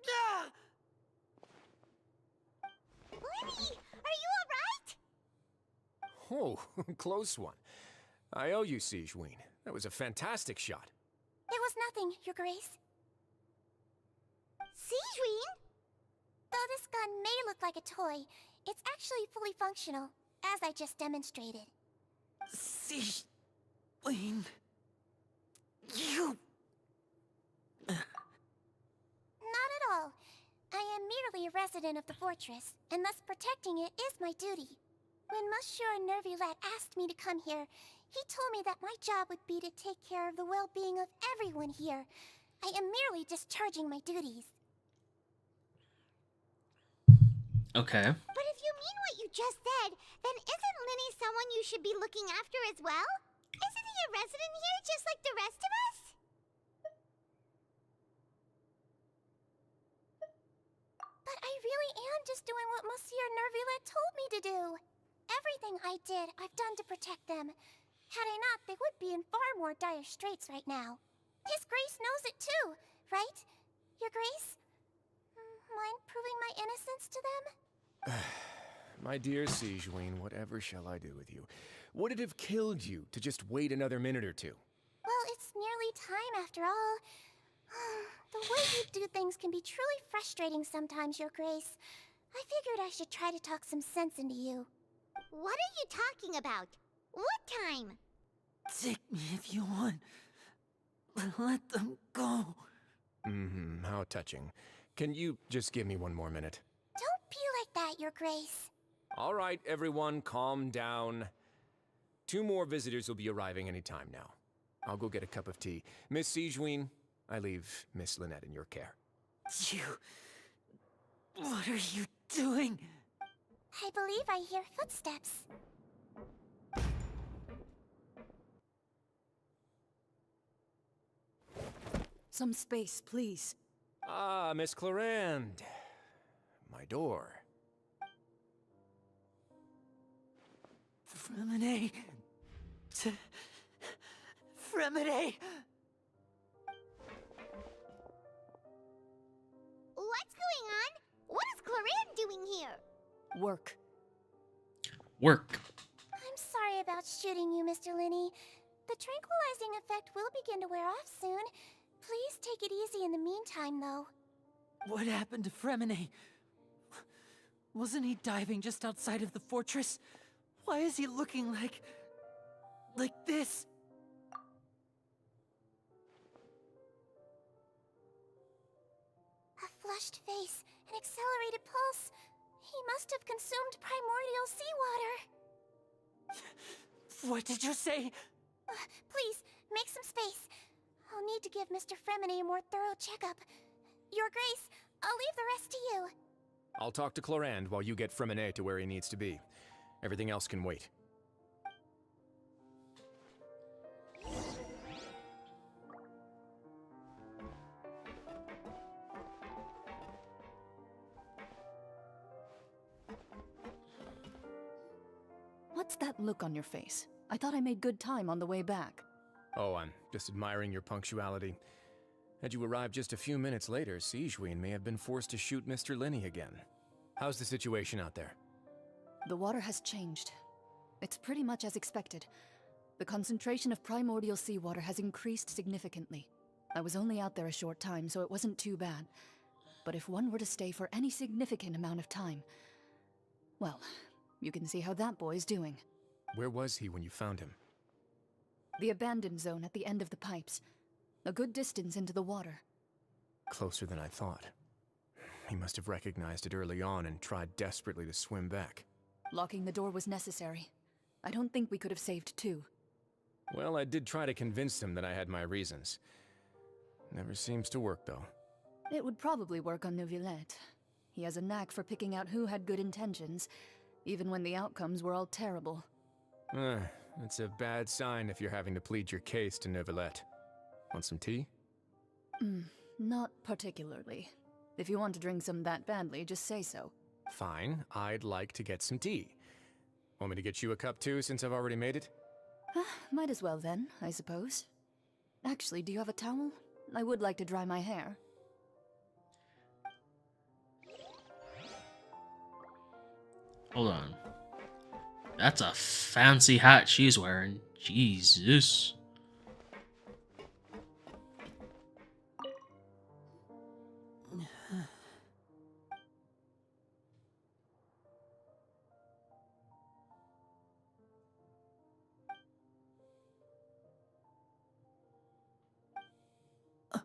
Ah! Lenny, are you alright? Oh, close one. I owe you, Sigewinne. That was a fantastic shot. It was nothing, Your Grace. Sigewinne? Though this gun may look like a toy, it's actually fully functional, as I just demonstrated. Sigewinne... You... Not at all. I am merely a resident of the fortress, and thus protecting it is my duty. When Monsieur Nervulet asked me to come here, he told me that my job would be to take care of the well-being of everyone here. I am merely discharging my duties. Okay. But if you mean what you just said, then isn't Linny someone you should be looking after as well? Isn't he a resident here just like the rest of us? But I really am just doing what Monsieur Nervulet told me to do. Everything I did, I've done to protect them. Had I not, they would be in far more dire straits right now. His Grace knows it too, right? Your Grace? Mind proving my innocence to them? My dear Sigewinne, whatever shall I do with you? Would it have killed you to just wait another minute or two? Well, it's nearly time after all. The way you do things can be truly frustrating sometimes, Your Grace. I figured I should try to talk some sense into you. What are you talking about? What time? Take me if you want. But let them go. How touching. Can you just give me one more minute? Don't be like that, Your Grace. All right, everyone, calm down. 2 more visitors will be arriving any time now. I'll go get a cup of tea. Miss Sigewinne, I leave Miss Lynette in your care. You... What are you doing? I believe I hear footsteps. Some space, please. Ah, Miss Clarande. My door. Fremine... Fremine... What's going on? What is Clarande doing here? Work. Work. I'm sorry about shooting you, Mr. Linny. The tranquilizing effect will begin to wear off soon. Please take it easy in the meantime, though. What happened to Fremine? Wasn't he diving just outside of the fortress? Why is he looking like this? flushed face, an accelerated pulse. He must have consumed primordial seawater. What did you say? Please, make some space. I'll need to give Mr. Fremine a more thorough checkup. Your Grace, I'll leave the rest to you. I'll talk to Clorand while you get Fremine to where he needs to be. Everything else can wait. What's that look on your face? I thought I made good time on the way back. Oh, I'm just admiring your punctuality. Had you arrived just a few minutes later, Sigewinne may have been forced to shoot Mr. Linney again. How's the situation out there? The water has changed. It's pretty much as expected. The concentration of primordial seawater has increased significantly. I was only out there a short time, so it wasn't too bad. But if one were to stay for any significant amount of time, well, you can see how that boy's doing. Where was he when you found him? The abandoned zone at the end of the pipes. A good distance into the water. Closer than I thought. He must have recognized it early on and tried desperately to swim back. Locking the door was necessary. I don't think we could have saved two. Well, I did try to convince him that I had my reasons. Never seems to work, though. It would probably work on Neuvillette. He has a knack for picking out who had good intentions, even when the outcomes were all terrible. It's a bad sign if you're having to plead your case to Neuvillette. Want some tea? Not particularly. If you want to drink some that badly, just say so. Fine, I'd like to get some tea. Want me to get you a cup too, since I've already made it? Might as well then, I suppose. Actually, do you have a towel? I would like to dry my hair. Hold on. That's a fancy hat she's wearing. Jesus.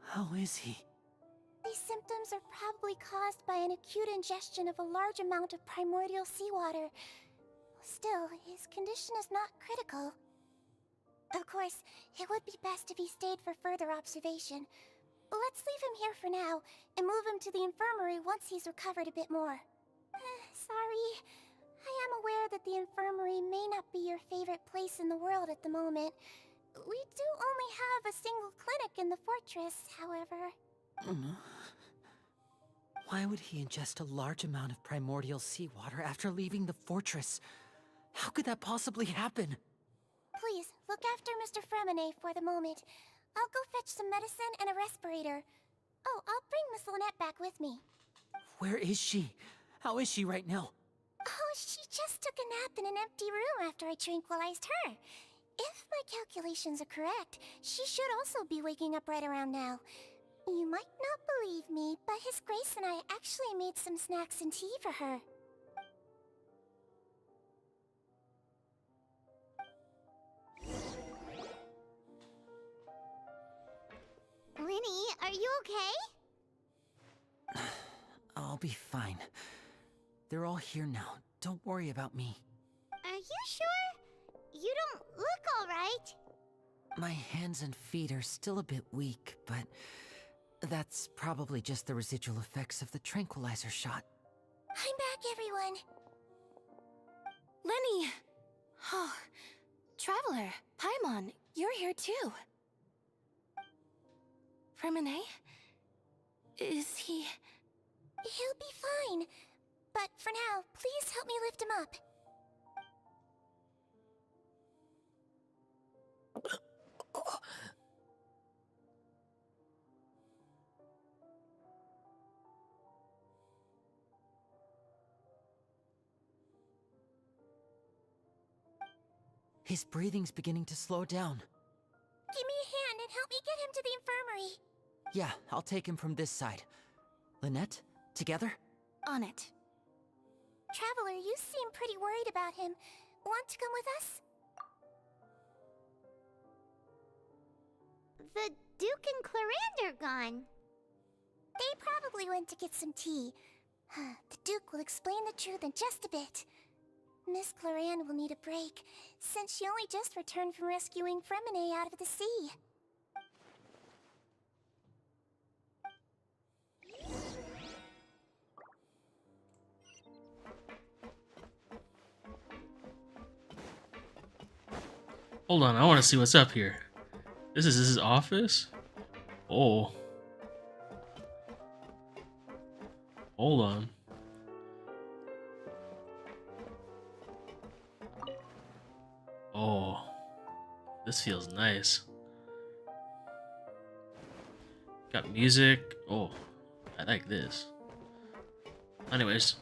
How is he? These symptoms are probably caused by an acute ingestion of a large amount of primordial seawater. Still, his condition is not critical. Of course, it would be best if he stayed for further observation. Let's leave him here for now, and move him to the infirmary once he's recovered a bit more. Sorry. I am aware that the infirmary may not be your favorite place in the world at the moment. We do only have a single clinic in the fortress, however. Why would he ingest a large amount of primordial seawater after leaving the fortress? How could that possibly happen? Please, look after Mr. Fremine for the moment. I'll go fetch some medicine and a respirator. Oh, I'll bring Miss Lynette back with me. Where is she? How is she right now? Oh, she just took a nap in an empty room after I tranquilized her. If my calculations are correct, she should also be waking up right around now. You might not believe me, but His Grace and I actually made some snacks and tea for her. Linny, are you okay? I'll be fine. They're all here now. Don't worry about me. Are you sure? You don't look alright. My hands and feet are still a bit weak, but that's probably just the residual effects of the tranquilizer shot. I'm back, everyone. Lenny! Oh, Traveler, Paimon, you're here too. Fremine? Is he... He'll be fine. But for now, please help me lift him up. His breathing's beginning to slow down. Give me a hand and help me get him to the infirmary. Yeah, I'll take him from this side. Lynette, together? On it. Traveler, you seem pretty worried about him. Want to come with us? The Duke and Clorand are gone. They probably went to get some tea. The Duke will explain the truth in just a bit. Miss Cloran will need a break, since she only just returned from rescuing Fremine out of the sea. Hold on, I want to see what's up here. This is his office? Oh. Hold on. Oh. This feels nice. Got music. Oh, I like this. Anyways.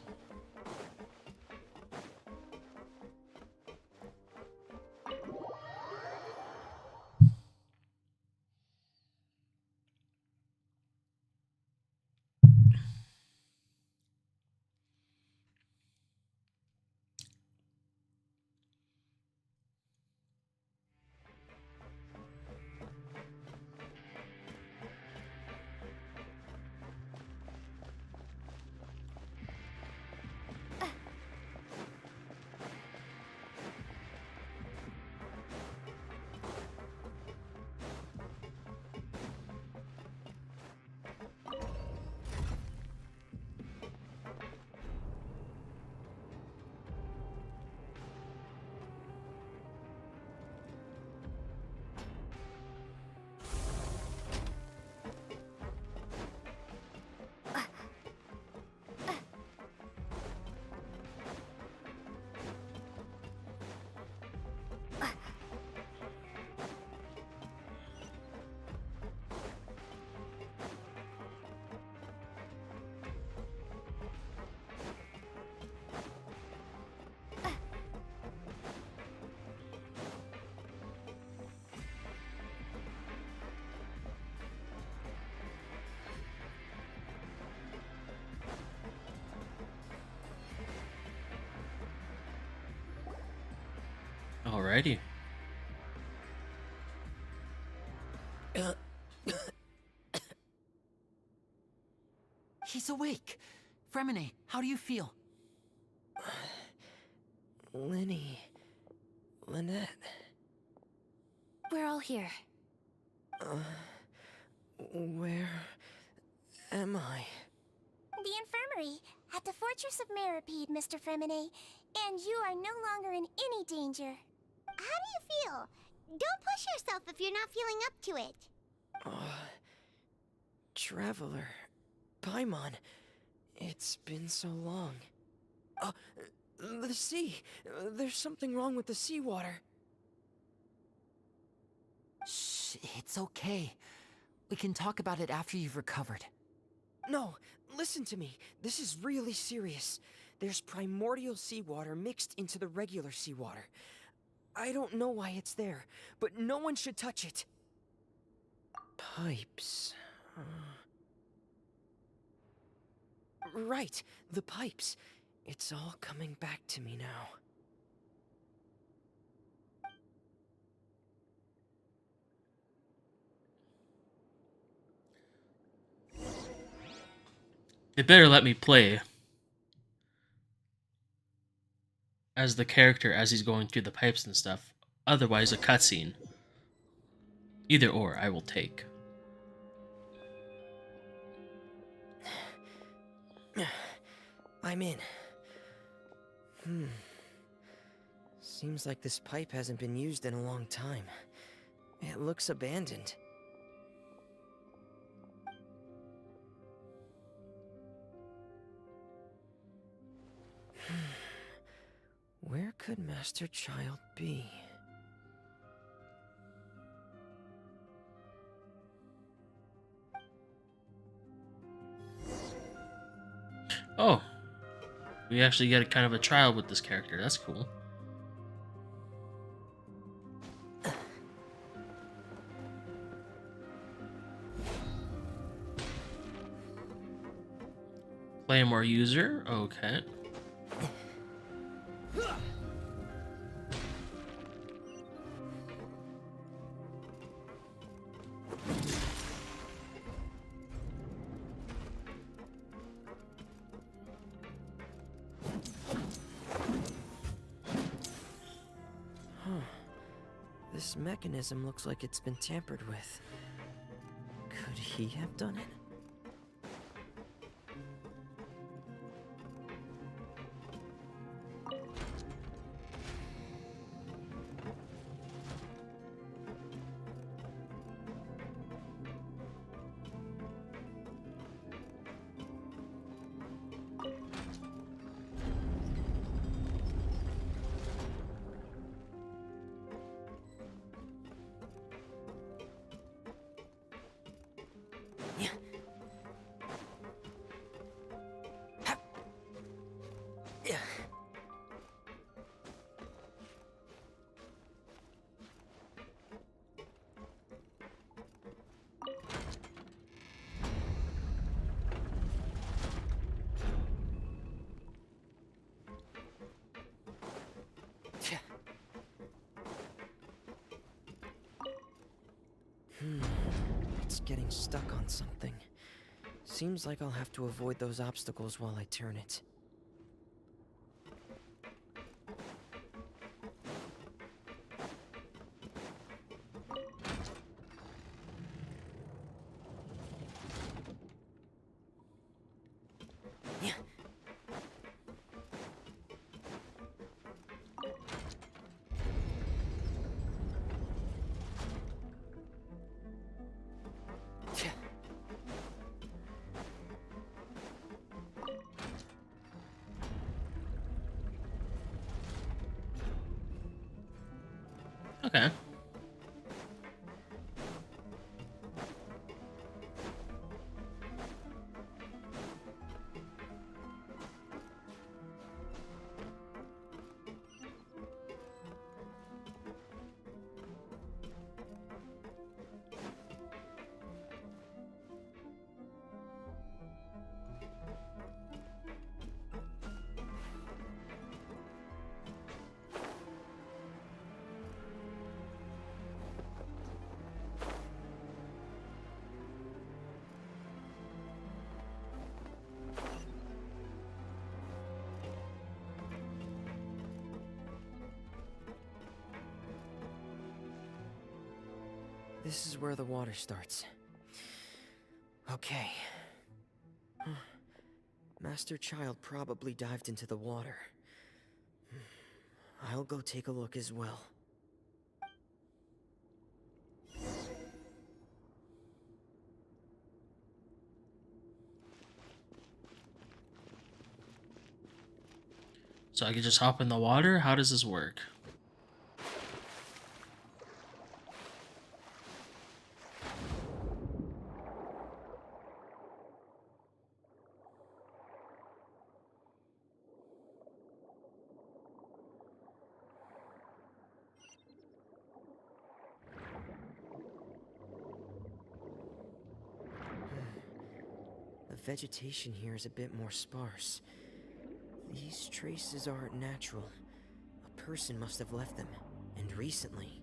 Alrighty. He's awake. Fremine, how do you feel? Lenny. Lynette. We're all here. Where am I? The infirmary, at the Fortress of Meripede, Mr. Fremine, and you are no longer in any danger. How do you feel? Don't push yourself if you're not feeling up to it. Traveler. Paimon. It's been so long. The sea. There's something wrong with the seawater. Shh, it's okay. We can talk about it after you've recovered. No, listen to me. This is really serious. There's primordial seawater mixed into the regular seawater. I don't know why it's there, but no one should touch it. Pipes. Right, the pipes. It's all coming back to me now. They better let me play as the character as he's going through the pipes and stuff. Otherwise, a cutscene. Either or, I will take. I'm in. Seems like this pipe hasn't been used in a long time. It looks abandoned. Where could Master Child be? Oh. We actually get a kind of a trial with this character. That's cool. Play more user. Okay. This mechanism looks like it's been tampered with. Could he have done it? It's getting stuck on something. Seems like I'll have to avoid those obstacles while I turn it. Okay. This is where the water starts. Okay. Master Child probably dived into the water. I'll go take a look as well. So I could just hop in the water? How does this work? The vegetation here is a bit more sparse. These traces aren't natural. A person must have left them, and recently.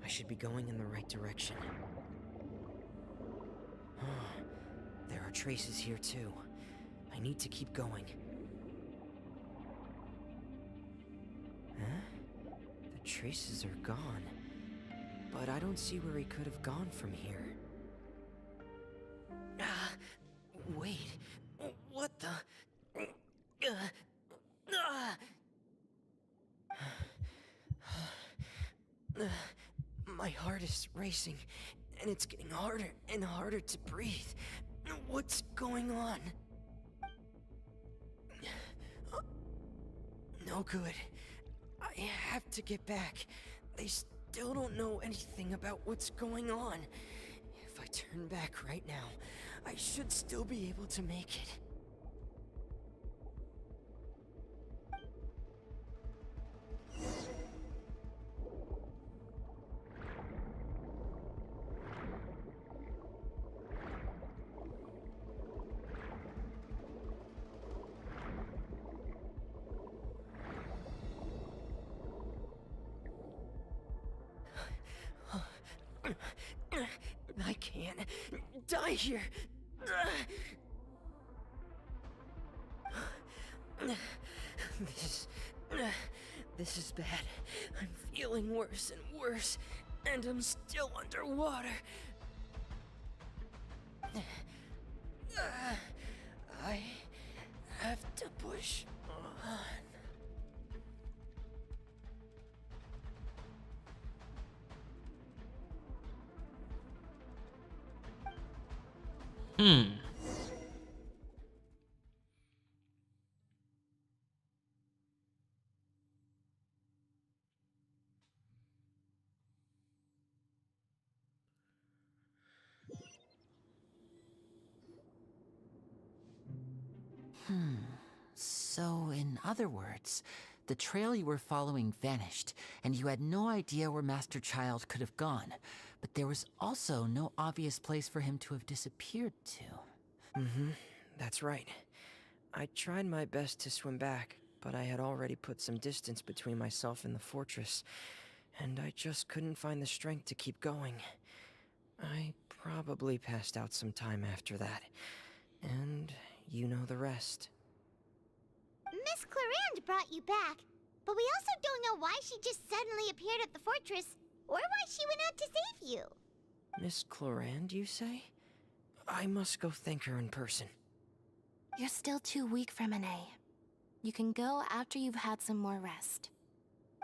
I should be going in the right direction. There are traces here too. I need to keep going. Huh? The traces are gone. But I don't see where he could have gone from here. Wait. What the? My heart is racing, and it's getting harder and harder to breathe. What's going on? No good. I have to get back. They still don't know anything about what's going on. If I turn back right now, I should still be able to make it. I can't die here. This is bad. I'm feeling feeling worse and worse, and I'm still underwater. I have to push on. So, in other words, the trail you were following vanished, and you had no idea where Master Child could have gone. But there was also no obvious place for him to have disappeared to. That's right. I tried my best to swim back, but I had already put some distance between myself and the fortress, and I just couldn't find the strength to keep going. I probably passed out some time after that, and you know the rest. Miss Clarande brought you back, but we also don't know why she just suddenly appeared at the fortress, or why she went out to save you. Miss Clarande, you say? I must go thank her in person. You're still too weak for Monet. You can go after you've had some more rest.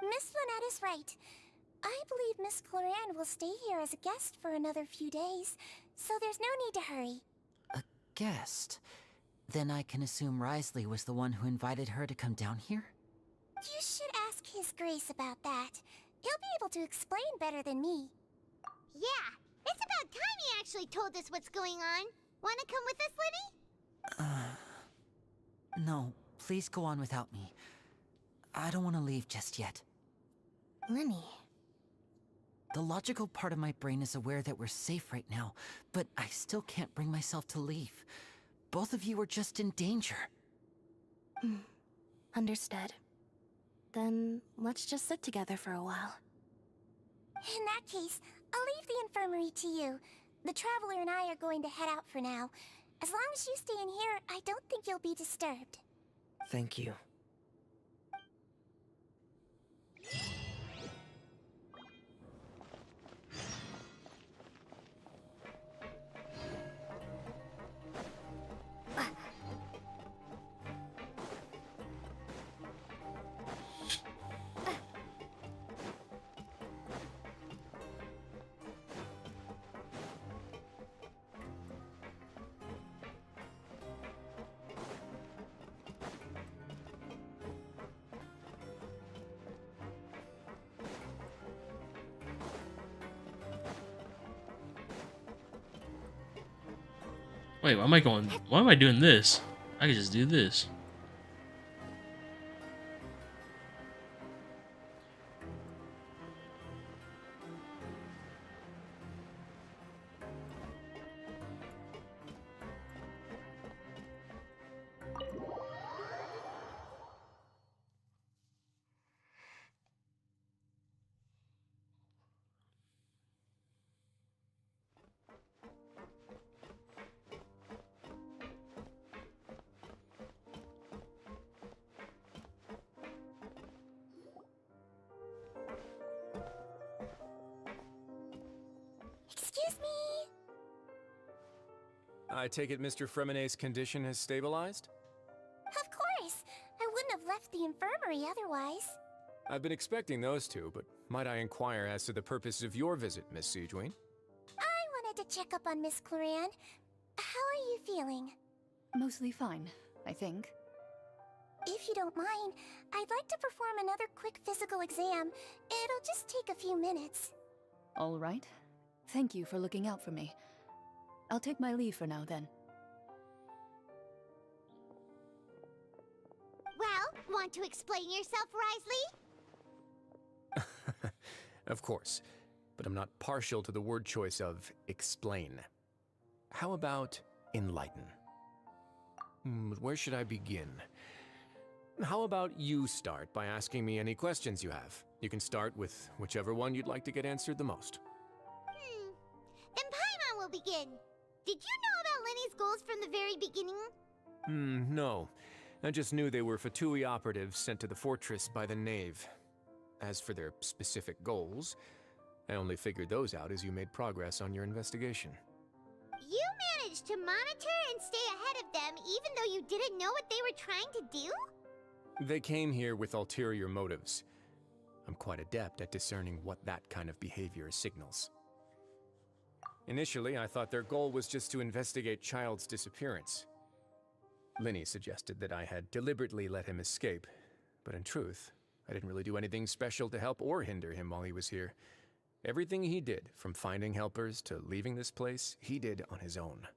Miss Lynette is right. I believe Miss Clarande will stay here as a guest for another few days, so there's no need to hurry. A guest? Then I can assume Risley was the one who invited her to come down here? You should ask His Grace about that. He'll be able to explain better than me. Yeah, it's about time he actually told us what's going on. Wanna come with us, Linny? No, please go on without me. I don't want to leave just yet. Linny. The logical part of my brain is aware that we're safe right now, but I still can't bring myself to leave. Both of you are just in danger. Understood. Then let's just sit together for a while. In that case, I'll leave the infirmary to you. The Traveler and I are going to head out for now. As long as you stay in here, I don't think you'll be disturbed. Thank you. Wait, why am I going? Why am I doing this? I could just do this. Excuse me? I take it Mr. Fremonet's condition has stabilized? Of course. I wouldn't have left the infirmary otherwise. I've been expecting those two, but might I inquire as to the purpose of your visit, Miss Siegewien? I wanted to check up on Miss Clarande. How are you feeling? Mostly fine, I think. If you don't mind, I'd like to perform another quick physical exam. It'll just take a few minutes. All right. Thank you for looking out for me. I'll take my leave for now, then. Well, want to explain yourself, Risley? Of course, but I'm not partial to the word choice of explain. How about enlighten? Where should I begin? How about you start by asking me any questions you have? You can start with whichever one you'd like to get answered the most. Then Paimon will begin. Did you know about Lenny's goals from the very beginning? No. I just knew they were Fatui operatives sent to the fortress by the Knave. As for their specific goals, I only figured those out as you made progress on your investigation. You managed to monitor and stay ahead of them even though you didn't know what they were trying to do? They came here with ulterior motives. I'm quite adept at discerning what that kind of behavior signals. Initially, I thought their goal was just to investigate Child's disappearance. Linny suggested that I had deliberately let him escape, but in truth, I didn't really do anything special to help or hinder him while he was here. Everything he did, from finding helpers to leaving this place, he did on his own.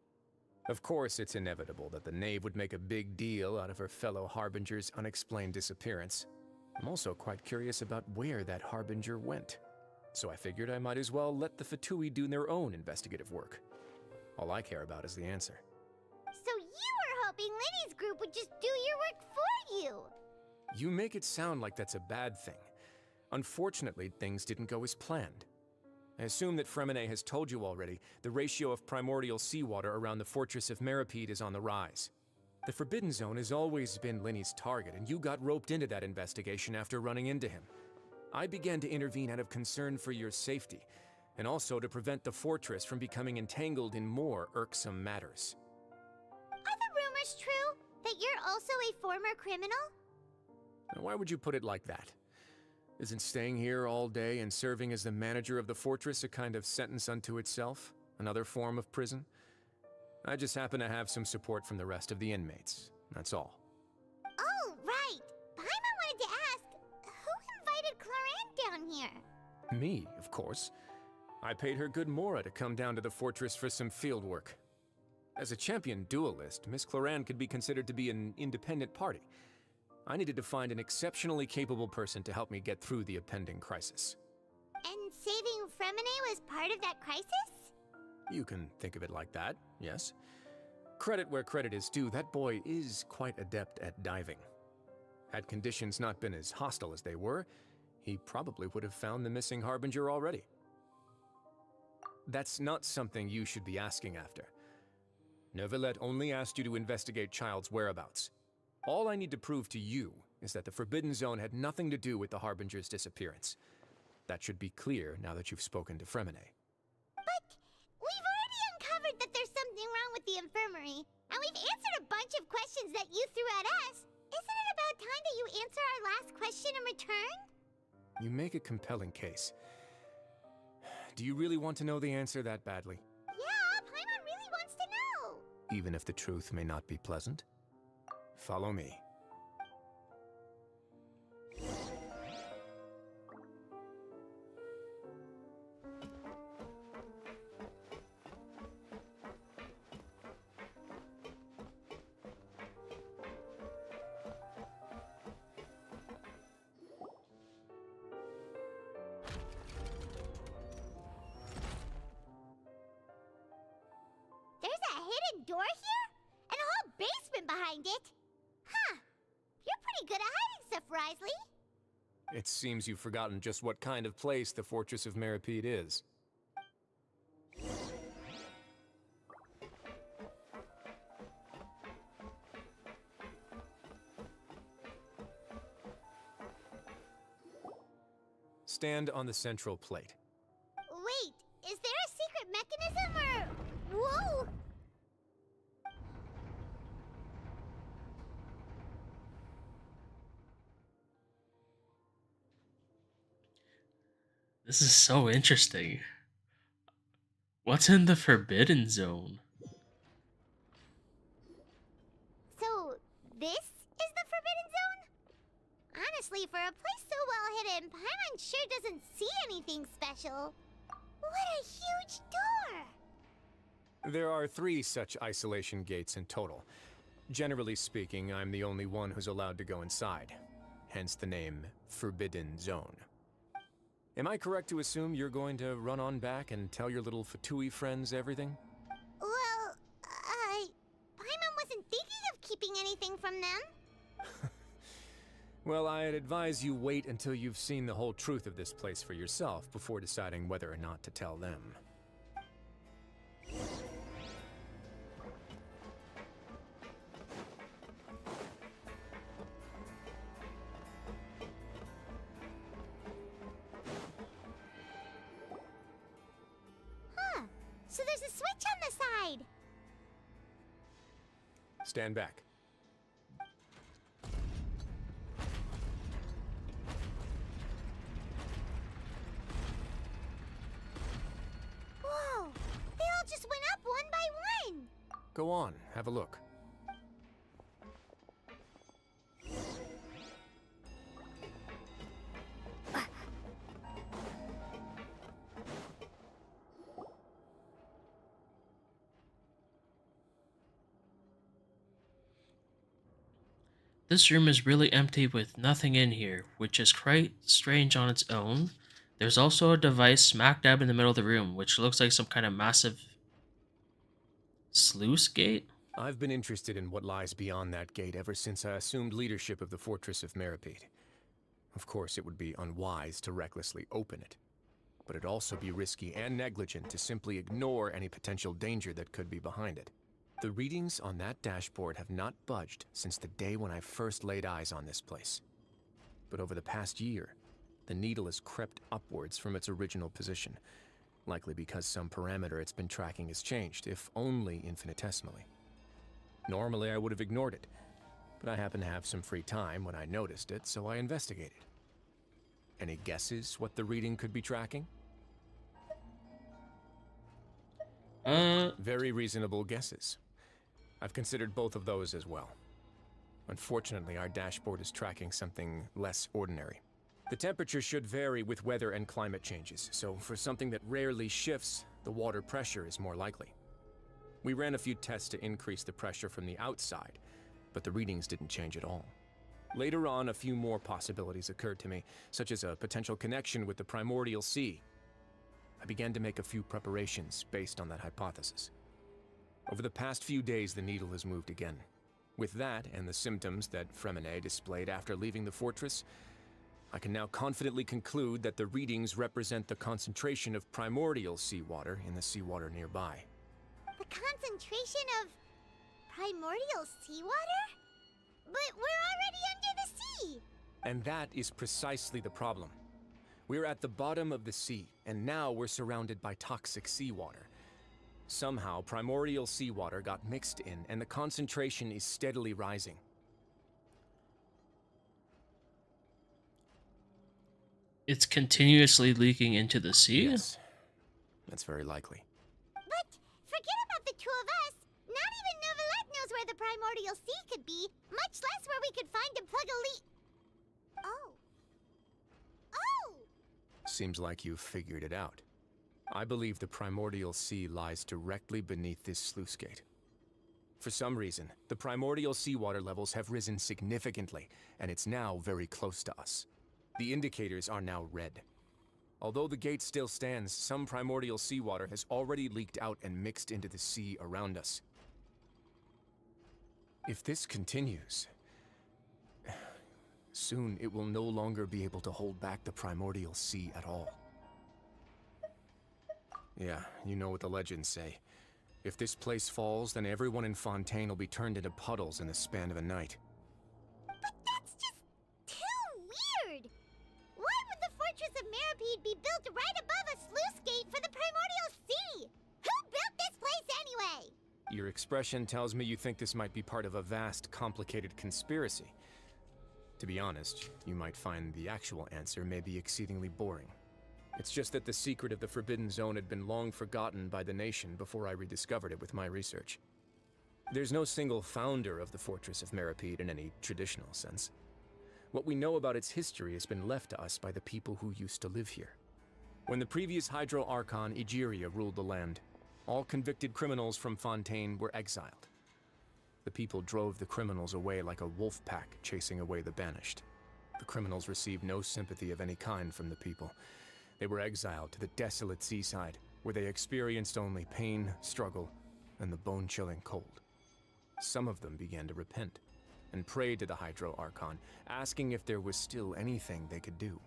Of course, it's inevitable that the Knave would make a big deal out of her fellow Harbinger's unexplained disappearance. I'm also quite curious about where that Harbinger went, so I figured I might as well let the Fatui do their own investigative work. All I care about is the answer. So you were hoping Linny's group would just do your work for you! You make it sound like that's a bad thing. Unfortunately, things didn't go as planned. I assume that Fremine has told you already, the ratio of primordial seawater around the fortress of Meripede is on the rise. The Forbidden Zone has always been Linny's target, and you got roped into that investigation after running into him. I began to intervene out of concern for your safety, and also to prevent the fortress from becoming entangled in more irksome matters. Are the rumors true? That you're also a former criminal? Now, why would you put it like that? Isn't staying here all day and serving as the manager of the fortress a kind of sentence unto itself? Another form of prison? I just happen to have some support from the rest of the inmates. That's all. Oh, right! Paimon wanted to ask, who invited Cloran down here? Me, of course. I paid her good mora to come down to the fortress for some field work. As a champion duelist, Miss Cloran could be considered to be an independent party. I needed to find an exceptionally capable person to help me get through the impending crisis. And saving Fremine was part of that crisis? You can think of it like that, yes. Credit where credit is due, that boy is quite adept at diving. Had conditions not been as hostile as they were, he probably would have found the missing Harbinger already. That's not something you should be asking after. Neuvillette only asked you to investigate Child's whereabouts. All I need to prove to you is that the Forbidden Zone had nothing to do with the Harbinger's disappearance. That should be clear now that you've spoken to Fremine. But we've already uncovered that there's something wrong with the infirmary, and we've answered a bunch of questions that you threw at us. Isn't it about time that you answer our last question in return? You make a compelling case. Do you really want to know the answer that badly? Yeah, Paimon really wants to know! Even if the truth may not be pleasant? Follow me. There's a hidden door here? And a whole basement behind it? Huh. You're pretty good at hiding stuff, Wriothesley. It seems you've forgotten just what kind of place the Fortress of Meripede is. Stand on the central plate. Wait, is there a secret mechanism or... Whoa! This is so interesting. What's in the Forbidden Zone? So, this is the Forbidden Zone? Honestly, for a place so well hidden, Paimon sure doesn't see anything special. What a huge door! There are 3 such isolation gates in total. Generally speaking, I'm the only one who's allowed to go inside. Hence the name Forbidden Zone. Am I correct to assume you're going to run on back and tell your little Fatui friends everything? Well, Paimon wasn't thinking of keeping anything from them. Well, I'd advise you wait until you've seen the whole truth of this place for yourself before deciding whether or not to tell them. So there's a switch on the side. Stand back. Whoa! They all just went up one by one. Go on, have a look. This room is really empty with nothing in here, which is quite strange on its own. There's also a device smack dab in the middle of the room, which looks like some kind of massive sluice gate. I've been interested in what lies beyond that gate ever since I assumed leadership of the Fortress of Meripede. Of course, it would be unwise to recklessly open it, but it'd also be risky and negligent to simply ignore any potential danger that could be behind it. The readings on that dashboard have not budged since the day when I first laid eyes on this place. But over the past year, the needle has crept upwards from its original position, likely because some parameter it's been tracking has changed, if only infinitesimally. Normally I would have ignored it, but I happened to have some free time when I noticed it, so I investigated. Any guesses what the reading could be tracking? Very reasonable guesses. I've considered both of those as well. Unfortunately, our dashboard is tracking something less ordinary. The temperature should vary with weather and climate changes, so for something that rarely shifts, the water pressure is more likely. We ran a few tests to increase the pressure from the outside, but the readings didn't change at all. Later on, a few more possibilities occurred to me, such as a potential connection with the primordial sea. I began to make a few preparations based on that hypothesis. Over the past few days, the needle has moved again. With that, and the symptoms that Fremine displayed after leaving the fortress, I can now confidently conclude that the readings represent the concentration of primordial seawater in the seawater nearby. The concentration of primordial seawater? But we're already under the sea! And that is precisely the problem. We're at the bottom of the sea, and now we're surrounded by toxic seawater. Somehow, primordial seawater got mixed in, and the concentration is steadily rising. It's continuously leaking into the sea? Yes, that's very likely. But forget about the two of us. Not even Novelette knows where the primordial sea could be, much less where we could find and plug a leak. Oh. Oh! Seems like you've figured it out. I believe the primordial sea lies directly beneath this sluice gate. For some reason, the primordial seawater levels have risen significantly, and it's now very close to us. The indicators are now red. Although the gate still stands, some primordial seawater has already leaked out and mixed into the sea around us. If this continues, soon it will no longer be able to hold back the primordial sea at all. Yeah, you know what the legends say. If this place falls, then everyone in Fontaine will be turned into puddles in the span of a night. But that's just too weird! Why would the Fortress of Meripede be built right above a sluice gate for the primordial sea? Who built this place anyway? Your expression tells me you think this might be part of a vast, complicated conspiracy. To be honest, you might find the actual answer may be exceedingly boring. It's just that the secret of the Forbidden Zone had been long forgotten by the nation before I rediscovered it with my research. There's no single founder of the Fortress of Meripede in any traditional sense. What we know about its history has been left to us by the people who used to live here. When the previous Hydro Archon Egeria ruled the land, all convicted criminals from Fontaine were exiled. The people drove the criminals away like a wolf pack chasing away the banished. The criminals received no sympathy of any kind from the people. They were exiled to the desolate seaside, where they experienced only pain, struggle, and the bone-chilling cold. Some of them began to repent, and prayed to the Hydro Archon, asking if there was still anything they could do.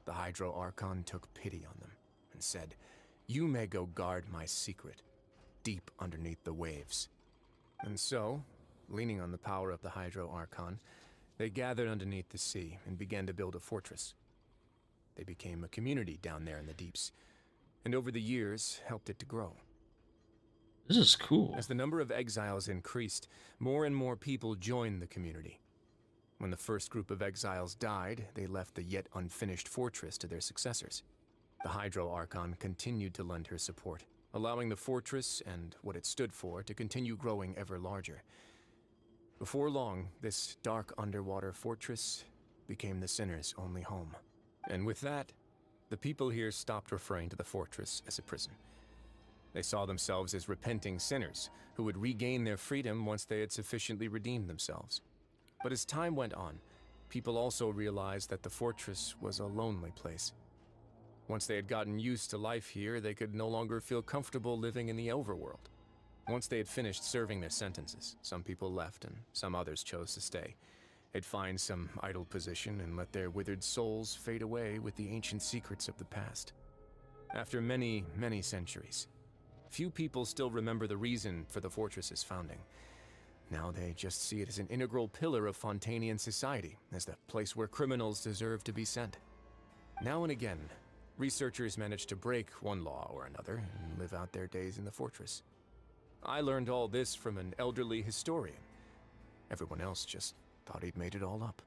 The Hydro Archon took pity on them, and said, "You may go guard my secret, deep underneath the waves." And so, leaning on the power of the Hydro Archon, they gathered underneath the sea and began to build a fortress. They became a community down there in the deeps, and over the years helped it to grow. This is cool. As the number of exiles increased, more and more people joined the community. When the first group of exiles died, they left the yet unfinished fortress to their successors. The Hydro Archon continued to lend her support, allowing the fortress and what it stood for to continue growing ever larger. Before long, this dark underwater fortress became the Sinner's only home. And with that, the people here stopped referring to the fortress as a prison. They saw themselves as repenting sinners who would regain their freedom once they had sufficiently redeemed themselves. But as time went on, people also realized that the fortress was a lonely place. Once they had gotten used to life here, they could no longer feel comfortable living in the overworld. Once they had finished serving their sentences, some people left and some others chose to stay. They'd find some idle position and let their withered souls fade away with the ancient secrets of the past. After many, many centuries, few people still remember the reason for the fortress's founding. Now they just see it as an integral pillar of Fontainian society, as the place where criminals deserve to be sent. Now and again, researchers manage to break one law or another and live out their days in the fortress. I learned all this from an elderly historian. Everyone else just thought he'd made it all up.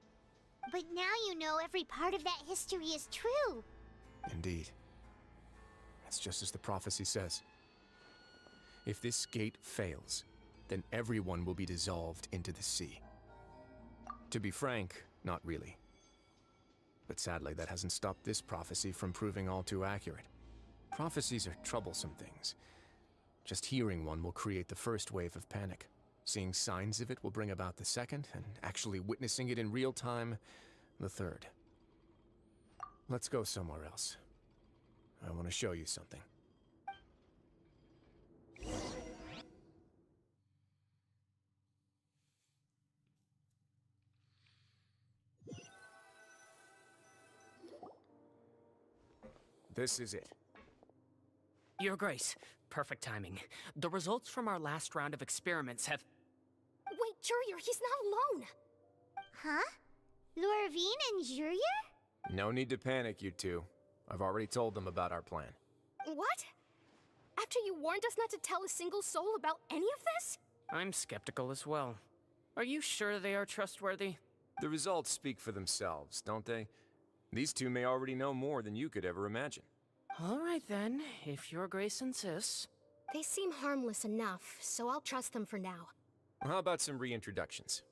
But now you know every part of that history is true. Indeed. It's just as the prophecy says. If this gate fails, then everyone will be dissolved into the sea. To be frank, not really. But sadly, that hasn't stopped this prophecy from proving all too accurate. Prophecies are troublesome things. Just hearing one will create the first wave of panic. Seeing signs of it will bring about the second, and actually witnessing it in real time, the third. Let's go somewhere else. I want to show you something. This is it. Your Grace, perfect timing. The results from our last round of experiments have... Wait, Jurier, he's not alone! Huh? Lorvine and Jurier? No need to panic, you two. I've already told them about our plan. What? After you warned us not to tell a single soul about any of this? I'm skeptical as well. Are you sure they are trustworthy? The results speak for themselves, don't they? These two may already know more than you could ever imagine. All right then, if Your Grace insists. They seem harmless enough, so I'll trust them for now. How about some reintroductions?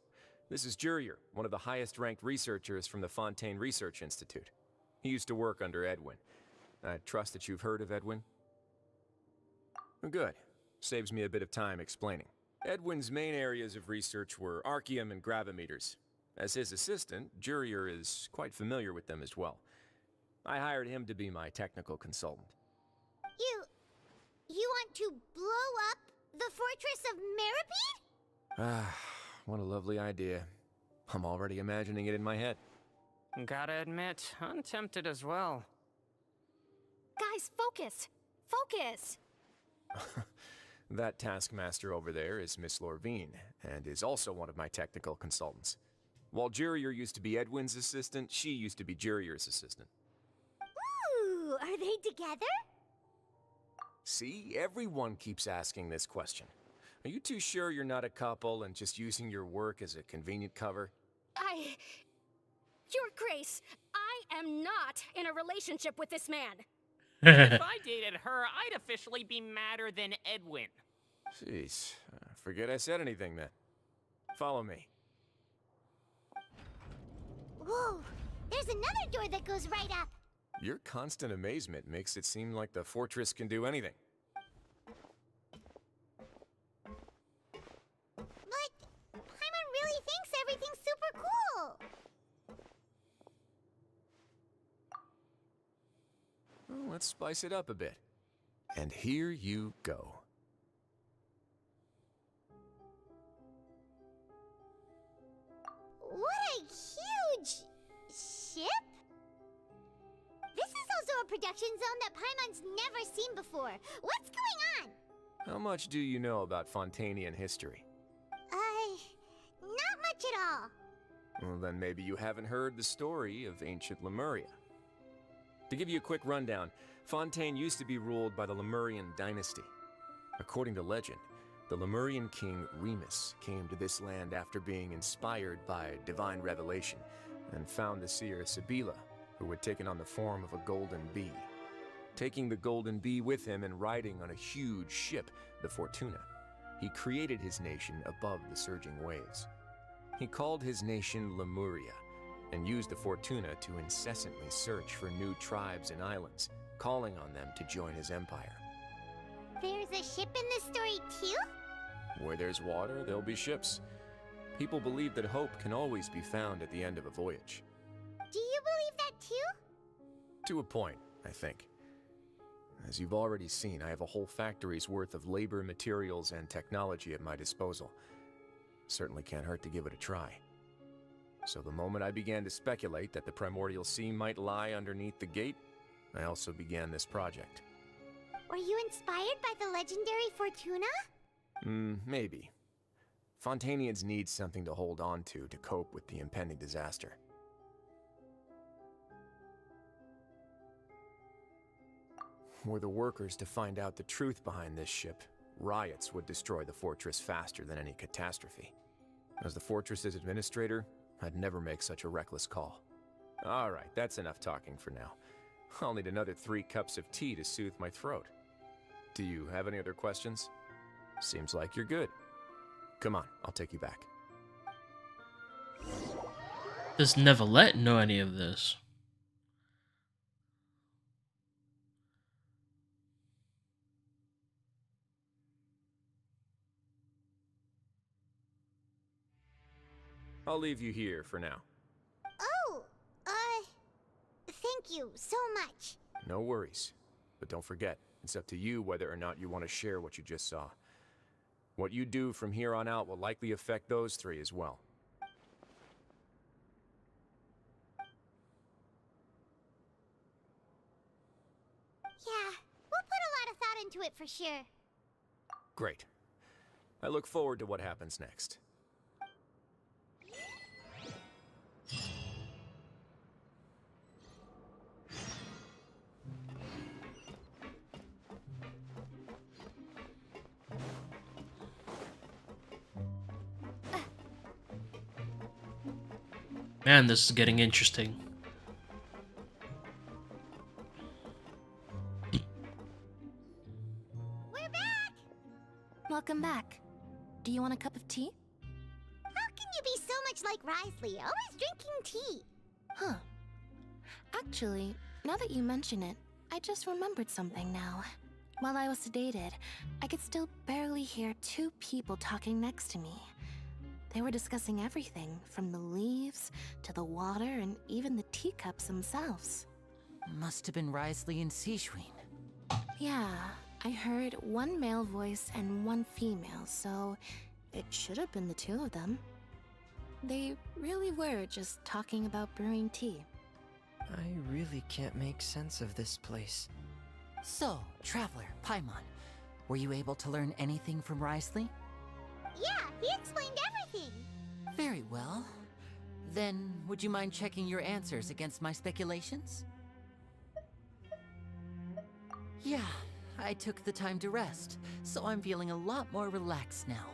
This is Jurier, one of the highest-ranked researchers from the Fontaine Research Institute. He used to work under Edwin. I trust that you've heard of Edwin? Good. Saves me a bit of time explaining. Edwin's main areas of research were archaeum and gravimeters. As his assistant, Jurier is quite familiar with them as well. I hired him to be my technical consultant. You want to blow up the fortress of Meripede? Ah, what a lovely idea. I'm already imagining it in my head. Gotta admit, I'm tempted as well. Guys, focus! Focus! That taskmaster over there is Miss Lorvine, and is also one of my technical consultants. While Jurier used to be Edwin's assistant, she used to be Jurier's assistant. Ooh, are they together? See, everyone keeps asking this question. Are you too sure you're not a couple and just using your work as a convenient cover? Your Grace, I am not in a relationship with this man. If I dated her, I'd officially be madder than Edwin. Jeez, forget I said anything then. Follow me. Whoa, there's another door that goes right up. Your constant amazement makes it seem like the fortress can do anything. But Paimon really thinks everything's super cool. Well, let's spice it up a bit. And here you go. What a huge ship! This is also a production zone that Paimon's never seen before. What's going on? How much do you know about Fontainian history? Not much at all. Well, then maybe you haven't heard the story of ancient Lemuria. To give you a quick rundown, Fontaine used to be ruled by the Lemurian dynasty. According to legend, the Lemurian king Remus came to this land after being inspired by divine revelation and found the seer Sibila, who had taken on the form of a golden bee. Taking the golden bee with him and riding on a huge ship, the Fortuna, he created his nation above the surging waves. He called his nation Lemuria and used the Fortuna to incessantly search for new tribes and islands, calling on them to join his empire. There's a ship in this story too? Where there's water, there'll be ships. People believe that hope can always be found at the end of a voyage. Do you believe that too? To a point, I think. As you've already seen, I have a whole factory's worth of labor, materials, and technology at my disposal. Certainly can't hurt to give it a try. So the moment I began to speculate that the Primordial Sea might lie underneath the gate, I also began this project. Were you inspired by the legendary Fortuna? Maybe. Fontainians need something to hold on to cope with the impending disaster. Were the workers to find out the truth behind this ship, riots would destroy the fortress faster than any catastrophe. As the fortress's administrator, I'd never make such a reckless call. Alright, that's enough talking for now. I'll need another 3 cups of tea to soothe my throat. Do you have any other questions? Seems like you're good. Come on, I'll take you back. Does Neverlet know any of this? I'll leave you here for now. Oh, thank you so much. No worries. But don't forget, it's up to you whether or not you want to share what you just saw. What you do from here on out will likely affect those 3 as well. Yeah, we'll put a lot of thought into it for sure. Great. I look forward to what happens next. Man, this is getting interesting. We're back! Welcome back. Do you want a cup of tea? How can you be so much like Risley, always drinking tea? Huh. Actually, now that you mention it, I just remembered something now. While I was sedated, I could still barely hear 2 people talking next to me. They were discussing everything, from the leaves, to the water, and even the teacups themselves. Must have been Risley and Sijuin. Yeah, I heard 1 male voice and 1 female, so it should have been the 2 of them. They really were just talking about brewing tea. I really can't make sense of this place. So, Traveler, Paimon, were you able to learn anything from Risley? Yeah, he explained everything. Very well. Then, would you mind checking your answers against my speculations? Yeah, I took the time to rest, so I'm feeling a lot more relaxed now.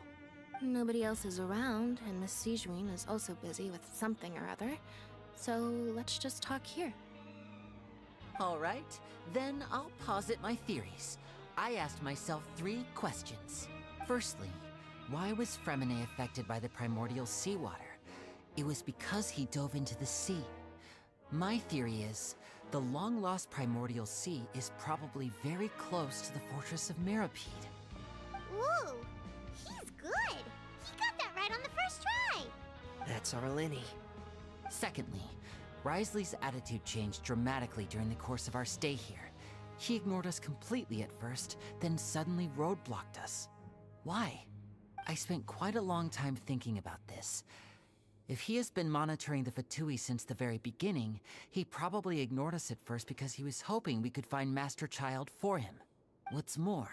Nobody else is around, and Miss Sijuin is also busy with something or other, so let's just talk here. Alright, then I'll posit my theories. I asked myself 3 questions. Firstly, why was Fremine affected by the primordial seawater? It was because he dove into the sea. My theory is, the long-lost primordial sea is probably very close to the fortress of Meripede. Ooh, he's good. He got that right on the first try. That's our Lenny. Secondly, Risley's attitude changed dramatically during the course of our stay here. He ignored us completely at first, then suddenly roadblocked us. Why? I spent quite a long time thinking about this. If he has been monitoring the Fatui since the very beginning, he probably ignored us at first because he was hoping we could find Master Child for him. What's more,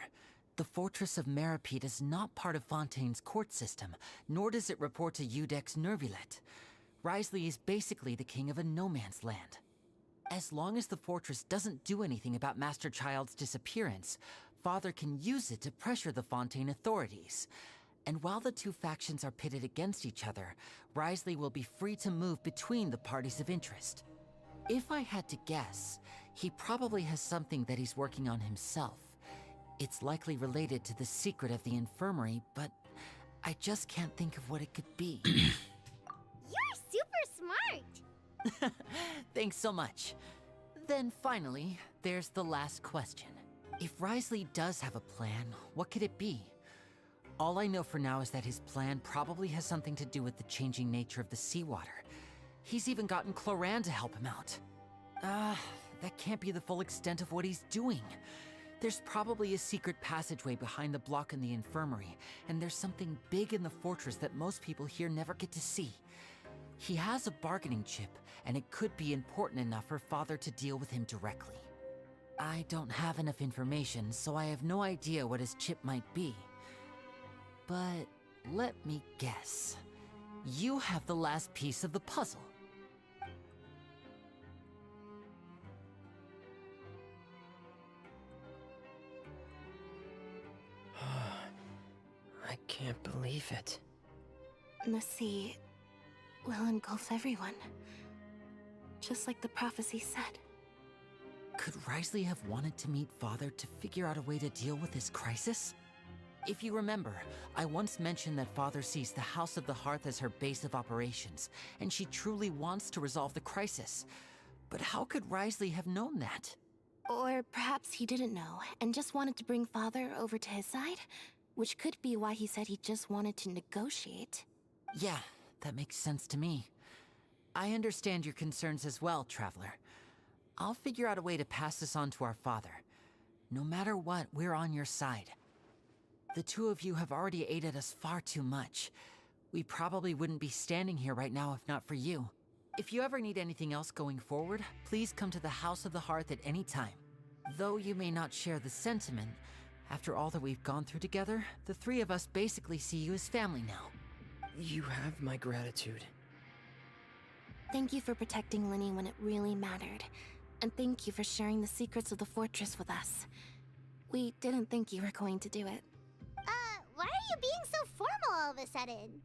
the Fortress of Meripede is not part of Fontaine's court system, nor does it report to Udex Nervulet. Risley is basically the king of a no-man's land. As long as the fortress doesn't do anything about Master Child's disappearance, Father can use it to pressure the Fontaine authorities. And while the two factions are pitted against each other, Wriothesley will be free to move between the parties of interest. If I had to guess, he probably has something that he's working on himself. It's likely related to the secret of the infirmary, but I just can't think of what it could be. You're super smart! Thanks so much. Then finally, there's the last question. If Wriothesley does have a plan, what could it be? All I know for now is that his plan probably has something to do with the changing nature of the seawater. He's even gotten Cloran to help him out. That can't be the full extent of what he's doing. There's probably a secret passageway behind the block in the infirmary, and there's something big in the fortress that most people here never get to see. He has a bargaining chip, and it could be important enough for Father to deal with him directly. I don't have enough information, so I have no idea what his chip might be. But let me guess. You have the last piece of the puzzle. I can't believe it. The sea will engulf everyone. Just like the prophecy said. Could Wriothesley have wanted to meet Father to figure out a way to deal with this crisis? If you remember, I once mentioned that Father sees the House of the Hearth as her base of operations, and she truly wants to resolve the crisis. But how could Wriothesley have known that? Or perhaps he didn't know, and just wanted to bring Father over to his side? Which could be why he said he just wanted to negotiate. Yeah, that makes sense to me. I understand your concerns as well, Traveler. I'll figure out a way to pass this on to our father. No matter what, we're on your side. The two of you have already aided us far too much. We probably wouldn't be standing here right now if not for you. If you ever need anything else going forward, please come to the House of the Hearth at any time. Though you may not share the sentiment, after all that we've gone through together, the three of us basically see you as family now. You have my gratitude. Thank you for protecting Linny when it really mattered. And thank you for sharing the secrets of the fortress with us. We didn't think you were going to do it. Why are you being so formal all of a sudden?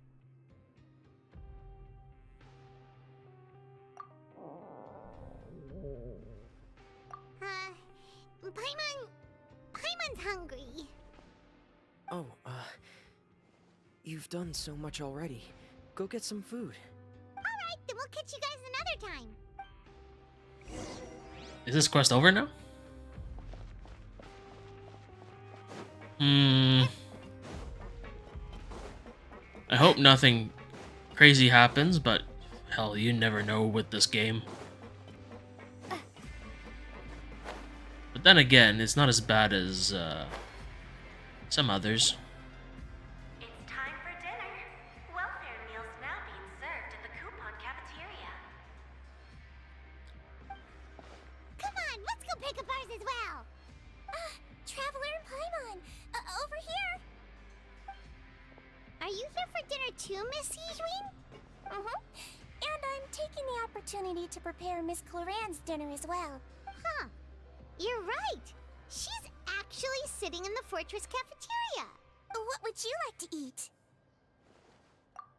Paimon's hungry. Oh, you've done so much already. Go get some food. Alright, then we'll catch you guys another time. Is this quest over now? I hope nothing crazy happens, but hell, you never know with this game. But then again, it's not as bad as some others. It's time for dinner. Welfare meals now being served at the coupon cafeteria. Come on, let's go pick up ours as well. Traveler and Paimon, over here. Are you here for dinner too, Miss Sijween? And I'm taking the opportunity to prepare Miss Cloran's dinner as well. Huh. You're right. She's actually sitting in the fortress cafeteria. What would you like to eat?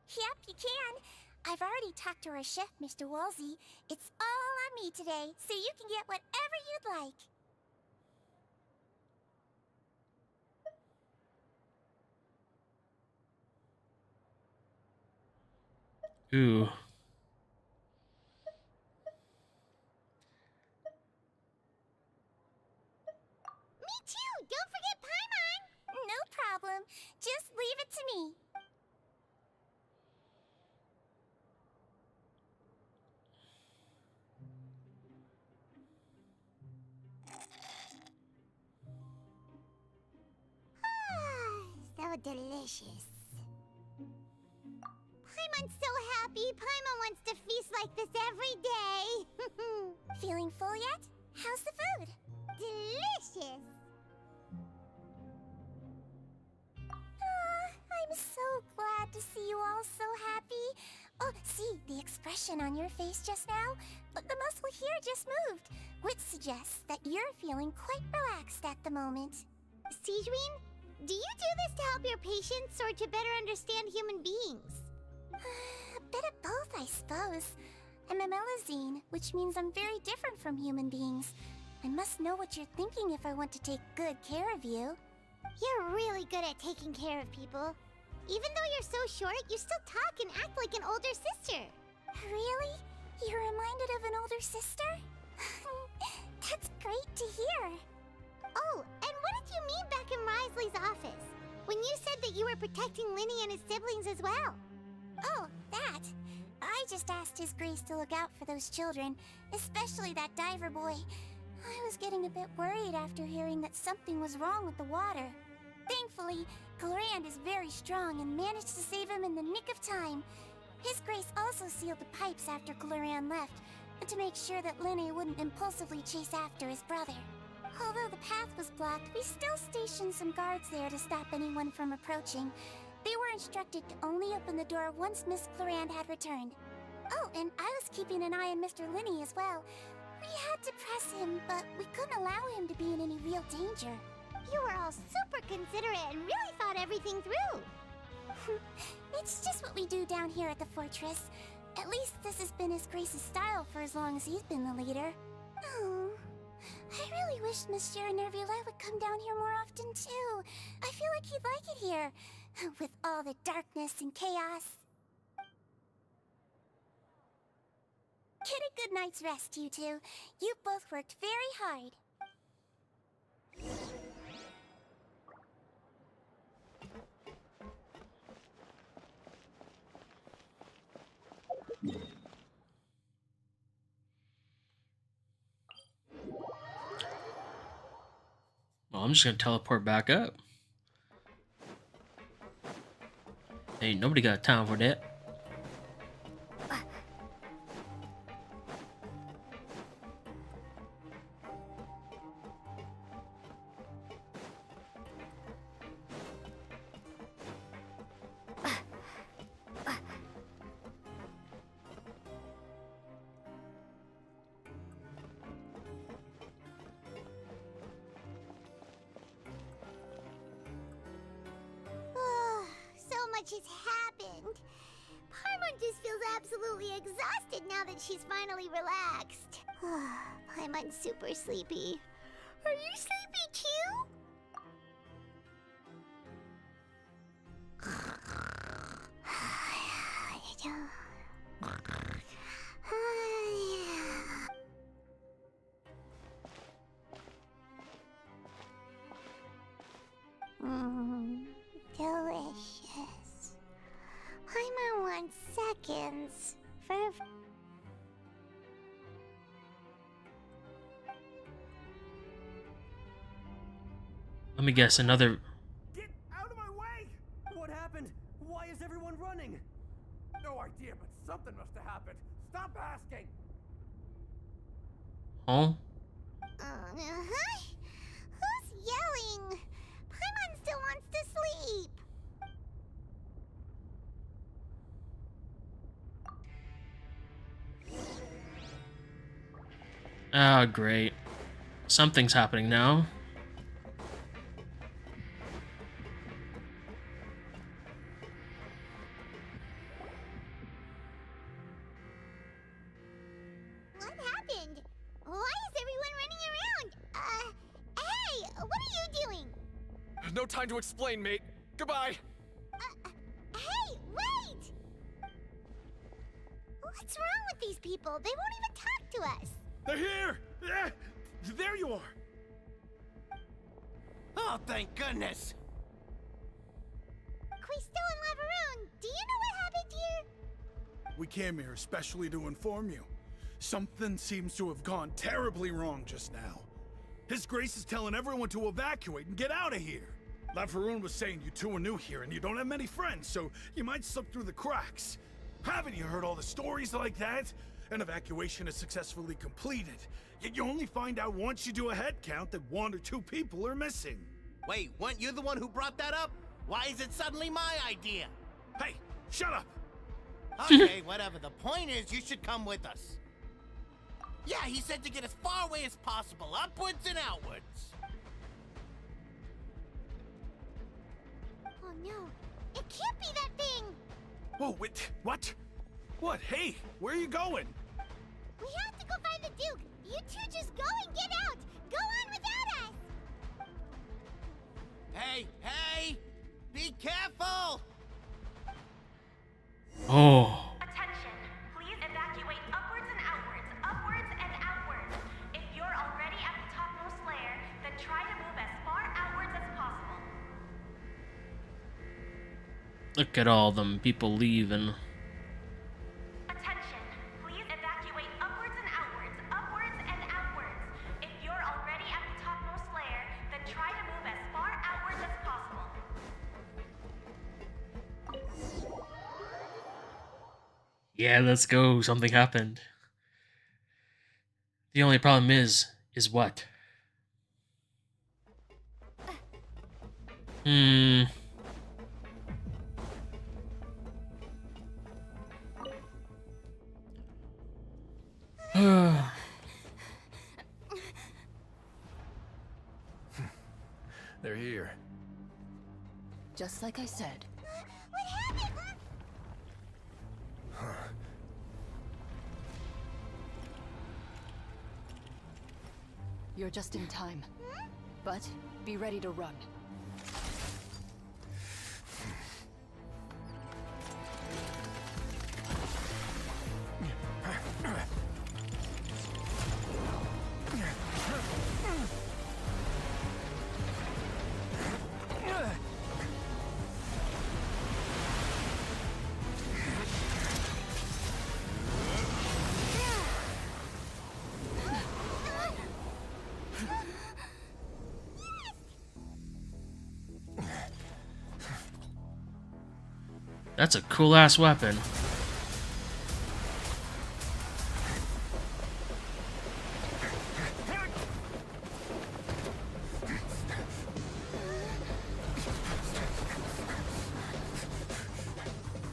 Yep, you can. I've already talked to our chef, Mr. Wolsey. It's all on me today, so you can get whatever you'd like. Ooh. Me too! Don't forget Paimon! No problem. Just leave it to me. So delicious. Paimon's so happy. Paimon wants to feast like this every day. Feeling full yet? How's the food? Delicious. I'm so glad to see you all so happy. Oh, see, the expression expression on your face just now, but the muscle here just moved, which suggests that you're feeling quite relaxed at the moment. Sijuin, do you do this to help your patients or to better understand human beings? A bit of both, I suppose. I'm a Melazine, which means I'm very different from human beings. I must know what you're thinking if I want to take good care of you. You're really good at taking care of people. Even though you're so short, you still talk and act like an older sister. Really? You're reminded of an older sister? That's great to hear. Oh, and what did you mean back in Risley's office? When you said that you were protecting Linny and his siblings as well? Oh, that. I just asked His Grace to look out for those children, especially that diver boy. I was getting a bit worried after hearing that something was wrong with the water. Thankfully, Glorand is very strong and managed to save him in the nick of time. His Grace also sealed the pipes after Glorand left, to make sure that Linny wouldn't impulsively chase after his brother. Although the path was blocked, we still stationed some guards there to stop anyone from approaching. They were instructed to only open the door once Miss Glorand had returned. Oh, and I was keeping an eye on Mr. Linny as well. We had to press him, but we couldn't allow him to be in any real danger. You were all super considerate and really thought everything through. It's just what we do down here at the fortress. At least this has been His Grace's style for as long as he's been the leader. Oh, I really wish Monsieur Nervula would come down here more often too. I feel like he'd like it here, with all the darkness and chaos. Get a good night's rest, you two. You've both worked very hard. Well, I'm just gonna teleport back up. Ain't nobody got time for that. So much has happened. Paimon just feels absolutely exhausted now that she's finally relaxed. Paimon's super sleepy. Are you sleepy too? Delicious. Paimon wants seconds for. Let me guess, another. Get out of my way! What happened? Why is everyone running? No idea, but something must have happened. Stop asking! Huh? Who's yelling? Paimon still wants to sleep. Ah, great. Something's happening now. What happened? Why is everyone running around? Hey, what are you doing? No time to explain, mate. Goodbye. Hey, wait! What's wrong with these people? They won't even talk to us. They're here! There you are! Oh, thank goodness! Quisto and Laveroon, do you know what happened here? We came here especially to inform you. Something seems to have gone terribly wrong just now. His Grace is telling everyone to evacuate and get out of here. Laveroon was saying you two are new here and you don't have many friends, so you might slip through the cracks. Haven't you heard all the stories like that? An evacuation is successfully completed, yet you only find out once you do a head count that 1 or 2 people are missing. Wait, weren't you the one who brought that up? Why is it suddenly my idea? Hey, shut up! Okay, whatever. The point is, you should come with us. Yeah, he said to get as far away as possible, upwards and outwards. Oh no, it can't be that thing! Whoa, wait, what? What? Hey, where are you going? We have to go find the Duke! You two just go and get out! Go on without us! Hey, hey! Be careful! Oh. Attention! Please evacuate upwards and outwards, upwards and outwards. If you're already at the topmost layer, then try to move as far outwards as possible. Look at all them people leaving. Attention! Please evacuate upwards and outwards, upwards and outwards. If you're already at the topmost layer, then try to move as far outwards as possible. Yeah, let's go. Something happened. The only problem is what? They're here. Just like I said. What happened? You're just in time. But be ready to run. That's a cool ass weapon.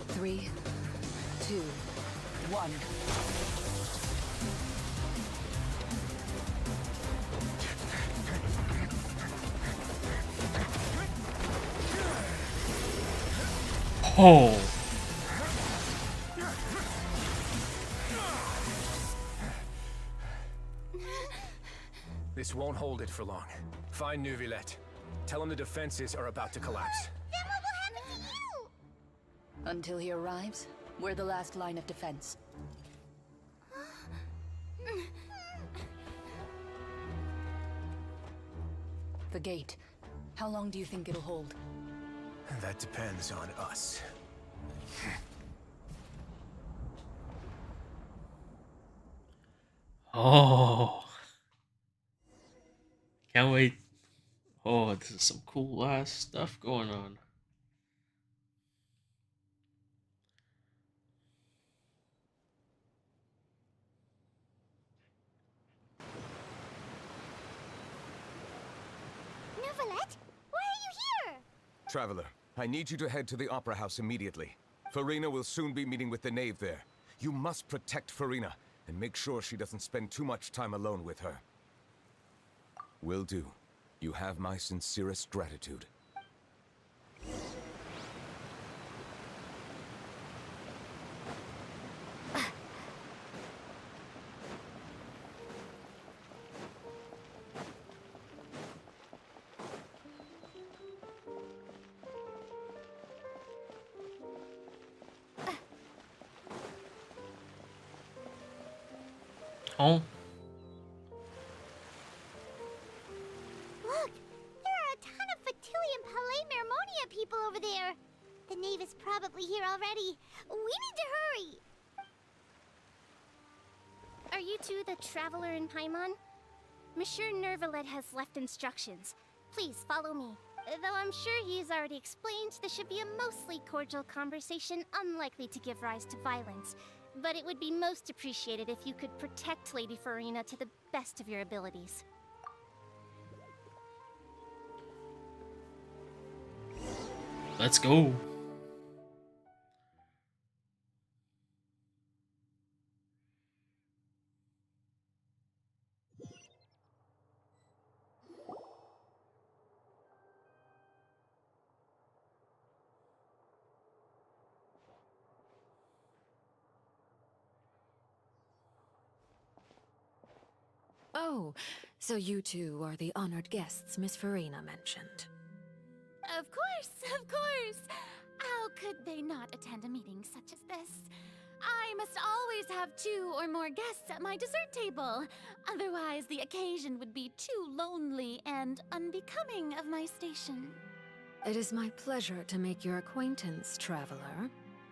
Three, two, one. Oh. This won't hold it for long. Find Neuvillette. Tell him the defenses are about to collapse. Then what will happen to you? Until he arrives, we're the last line of defense. The gate. How long do you think it'll hold? That depends on us. Oh. Can't wait. Oh, this is some cool ass stuff going on. Neuvillette? Why are you here? Traveler, I need you to head to the Opera House immediately. Farina will soon be meeting with the Knave there. You must protect Farina, and make sure she doesn't spend too much time alone with her. Will do. You have my sincerest gratitude. Oh. Look, there are a ton of Fatui and Palais Mermonia people over there. The Knave is probably here already. We need to hurry. Are you two the Traveler in Paimon? Monsieur Neuvillette has left instructions. Please follow me. Though I'm sure he's already explained, this should be a mostly cordial conversation, unlikely to give rise to violence. But it would be most appreciated if you could protect Lady Farina to the best of your abilities. Let's go. Oh, so you two are the honored guests Miss Farina mentioned. Of course, of course! How could they not attend a meeting such as this? I must always have 2 or more guests at my dessert table. Otherwise, the occasion would be too lonely and unbecoming of my station. It is my pleasure to make your acquaintance, traveler.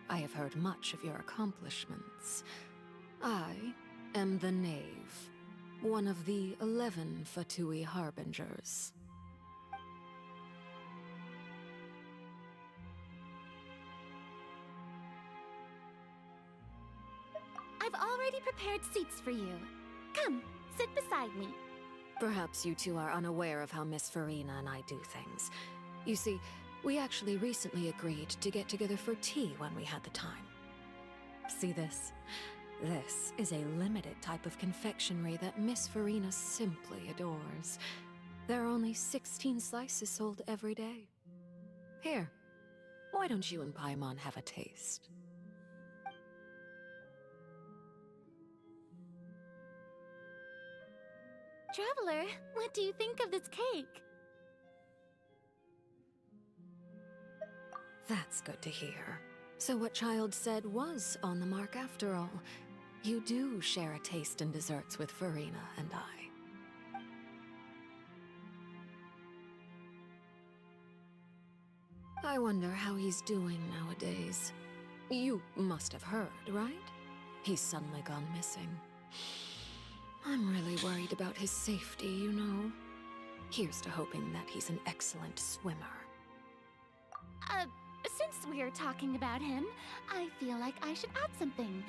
I have heard much of your accomplishments. I am the Knave, one of the 11 Fatui Harbingers. I've already prepared seats for you. Come, sit beside me. Perhaps you two are unaware of how Miss Farina and I do things. You see, we actually recently agreed to get together for tea when we had the time. See this? This is a limited type of confectionery that Miss Farina simply adores. There are only 16 slices sold every day. Here, why don't you and Paimon have a taste? Traveler, what do you think of this cake? That's good to hear. So what Child said was on the mark after all. You do share a taste in desserts with Farina and I. I wonder how he's doing nowadays. You must have heard, right? He's suddenly gone missing. I'm really worried about his safety, you know. Here's to hoping that he's an excellent swimmer. Since we're talking about him, I feel like I should add something.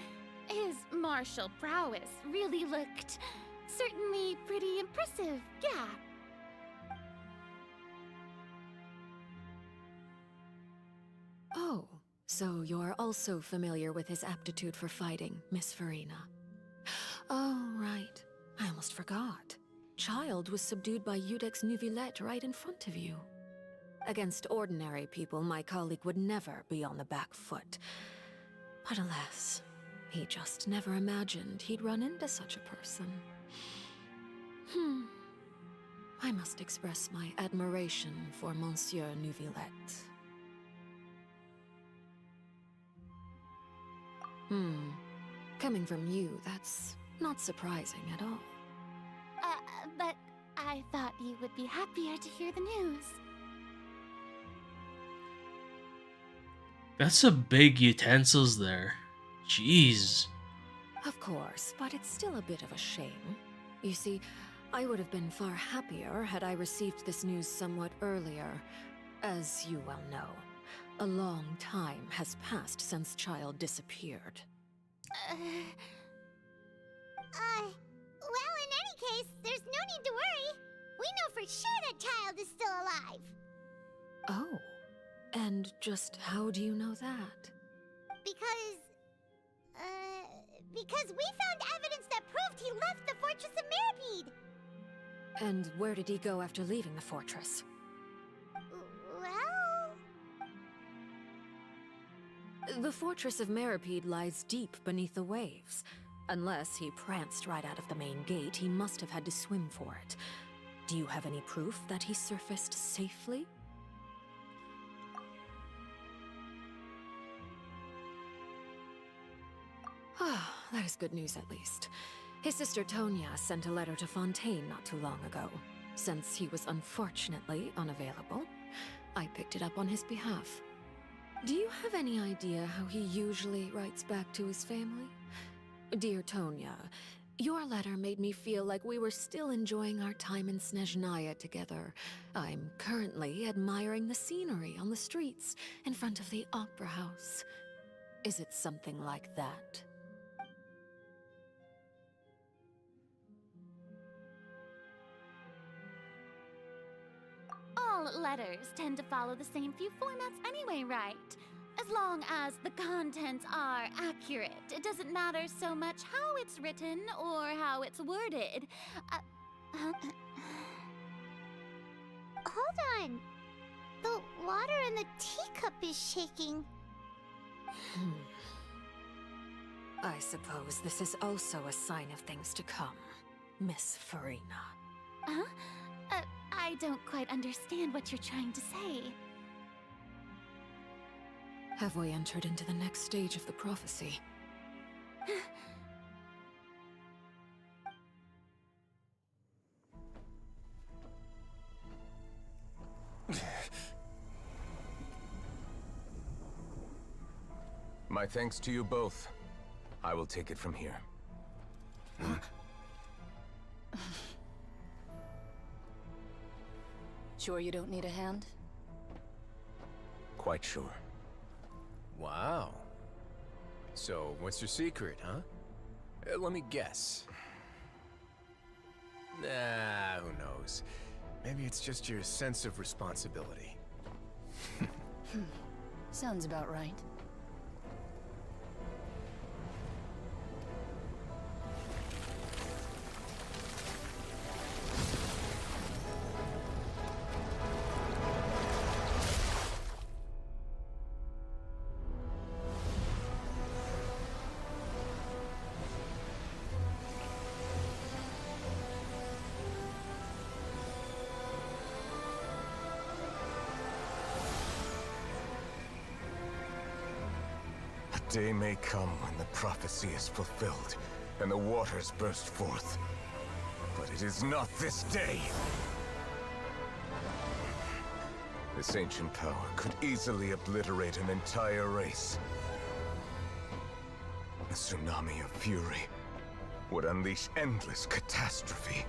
His martial prowess really looked certainly pretty impressive, yeah. Oh, so you're also familiar with his aptitude for fighting, Miss Farina. Oh, right. I almost forgot. Child was subdued by Udex Nuvillette right in front of you. Against ordinary people, my colleague would never be on the back foot. But alas, he just never imagined he'd run into such a person. I must express my admiration for Monsieur Nuvillette. Coming from you, that's not surprising at all. But I thought you would be happier to hear the news. That's some big utensils there. Jeez. Of course, but it's still a bit of a shame. You see, I would have been far happier had I received this news somewhat earlier. As you well know, a long time has passed since Child disappeared. Well, in any case, there's no need to worry. We know for sure that Child is still alive. Oh, and just how do you know that? Because we found evidence that proved he left the Fortress of Mirapede. And where did he go after leaving the fortress? Well... The Fortress of Mirapede lies deep beneath the waves. Unless he pranced right out of the main gate, he must have had to swim for it. Do you have any proof that he surfaced safely? Ah, that is good news at least. His sister Tonya sent a letter to Fontaine not too long ago. Since he was unfortunately unavailable, I picked it up on his behalf. Do you have any idea how he usually writes back to his family? Dear Tonya, your letter made me feel like we were still enjoying our time in Snezhnaya together. I'm currently admiring the scenery on the streets in front of the Opera House. Is it something like that? All letters tend to follow the same few formats anyway, right? As long as the contents are accurate, it doesn't matter so much how it's written or how it's worded. Hold on. The water in the teacup is shaking. I suppose this is also a sign of things to come. Miss Farina. Huh? I don't quite understand what you're trying to say. Have we entered into the next stage of the prophecy? My thanks to you both. I will take it from here. Sure you don't need a hand? Quite sure. Wow. So, what's your secret, huh? Let me guess. Nah, who knows? Maybe it's just your sense of responsibility. Sounds about right. A day may come when the prophecy is fulfilled, and the waters burst forth. But it is not this day! This ancient power could easily obliterate an entire race. A tsunami of fury would unleash endless catastrophe.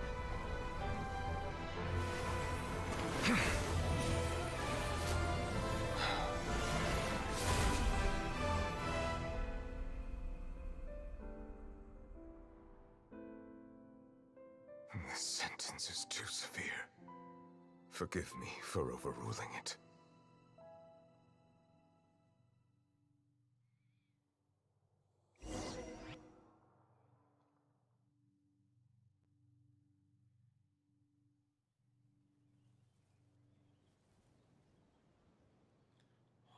This sentence is too severe. Forgive me for overruling it.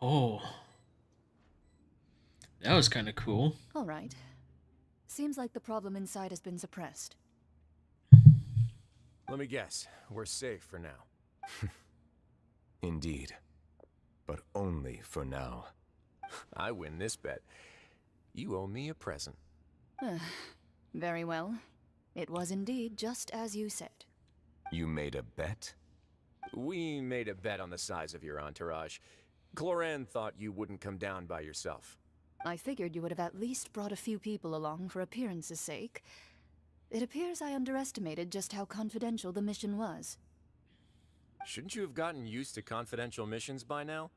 Oh. That was kind of cool. All right. Seems like the problem inside has been suppressed. Let me guess. We're safe for now. Indeed. But only for now. I win this bet. You owe me a present. Very well. It was indeed just as you said. You made a bet? We made a bet on the size of your entourage. Cloran thought you wouldn't come down by yourself. I figured you would have at least brought a few people along for appearance's sake. It appears I underestimated just how confidential the mission was. Shouldn't you have gotten used to confidential missions by now?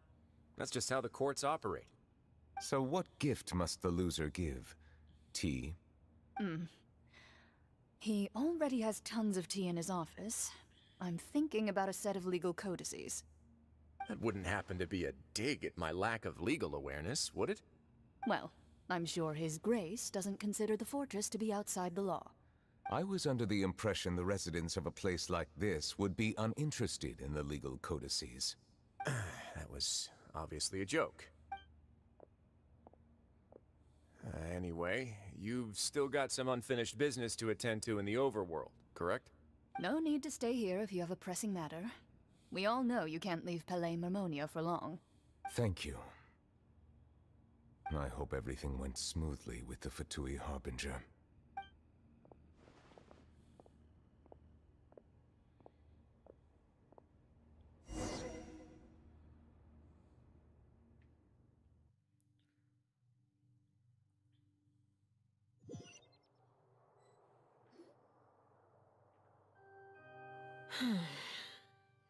That's just how the courts operate. So what gift must the loser give? Tea? He already has tons of tea in his office. I'm thinking about a set of legal codices. That wouldn't happen to be a dig at my lack of legal awareness, would it? Well, I'm sure His Grace doesn't consider the fortress to be outside the law. I was under the impression the residents of a place like this would be uninterested in the legal codices. That was obviously a joke. Anyway, you've still got some unfinished business to attend to in the overworld, correct? No need to stay here if you have a pressing matter. We all know you can't leave Palais Marmonia for long. Thank you. I hope everything went smoothly with the Fatui Harbinger.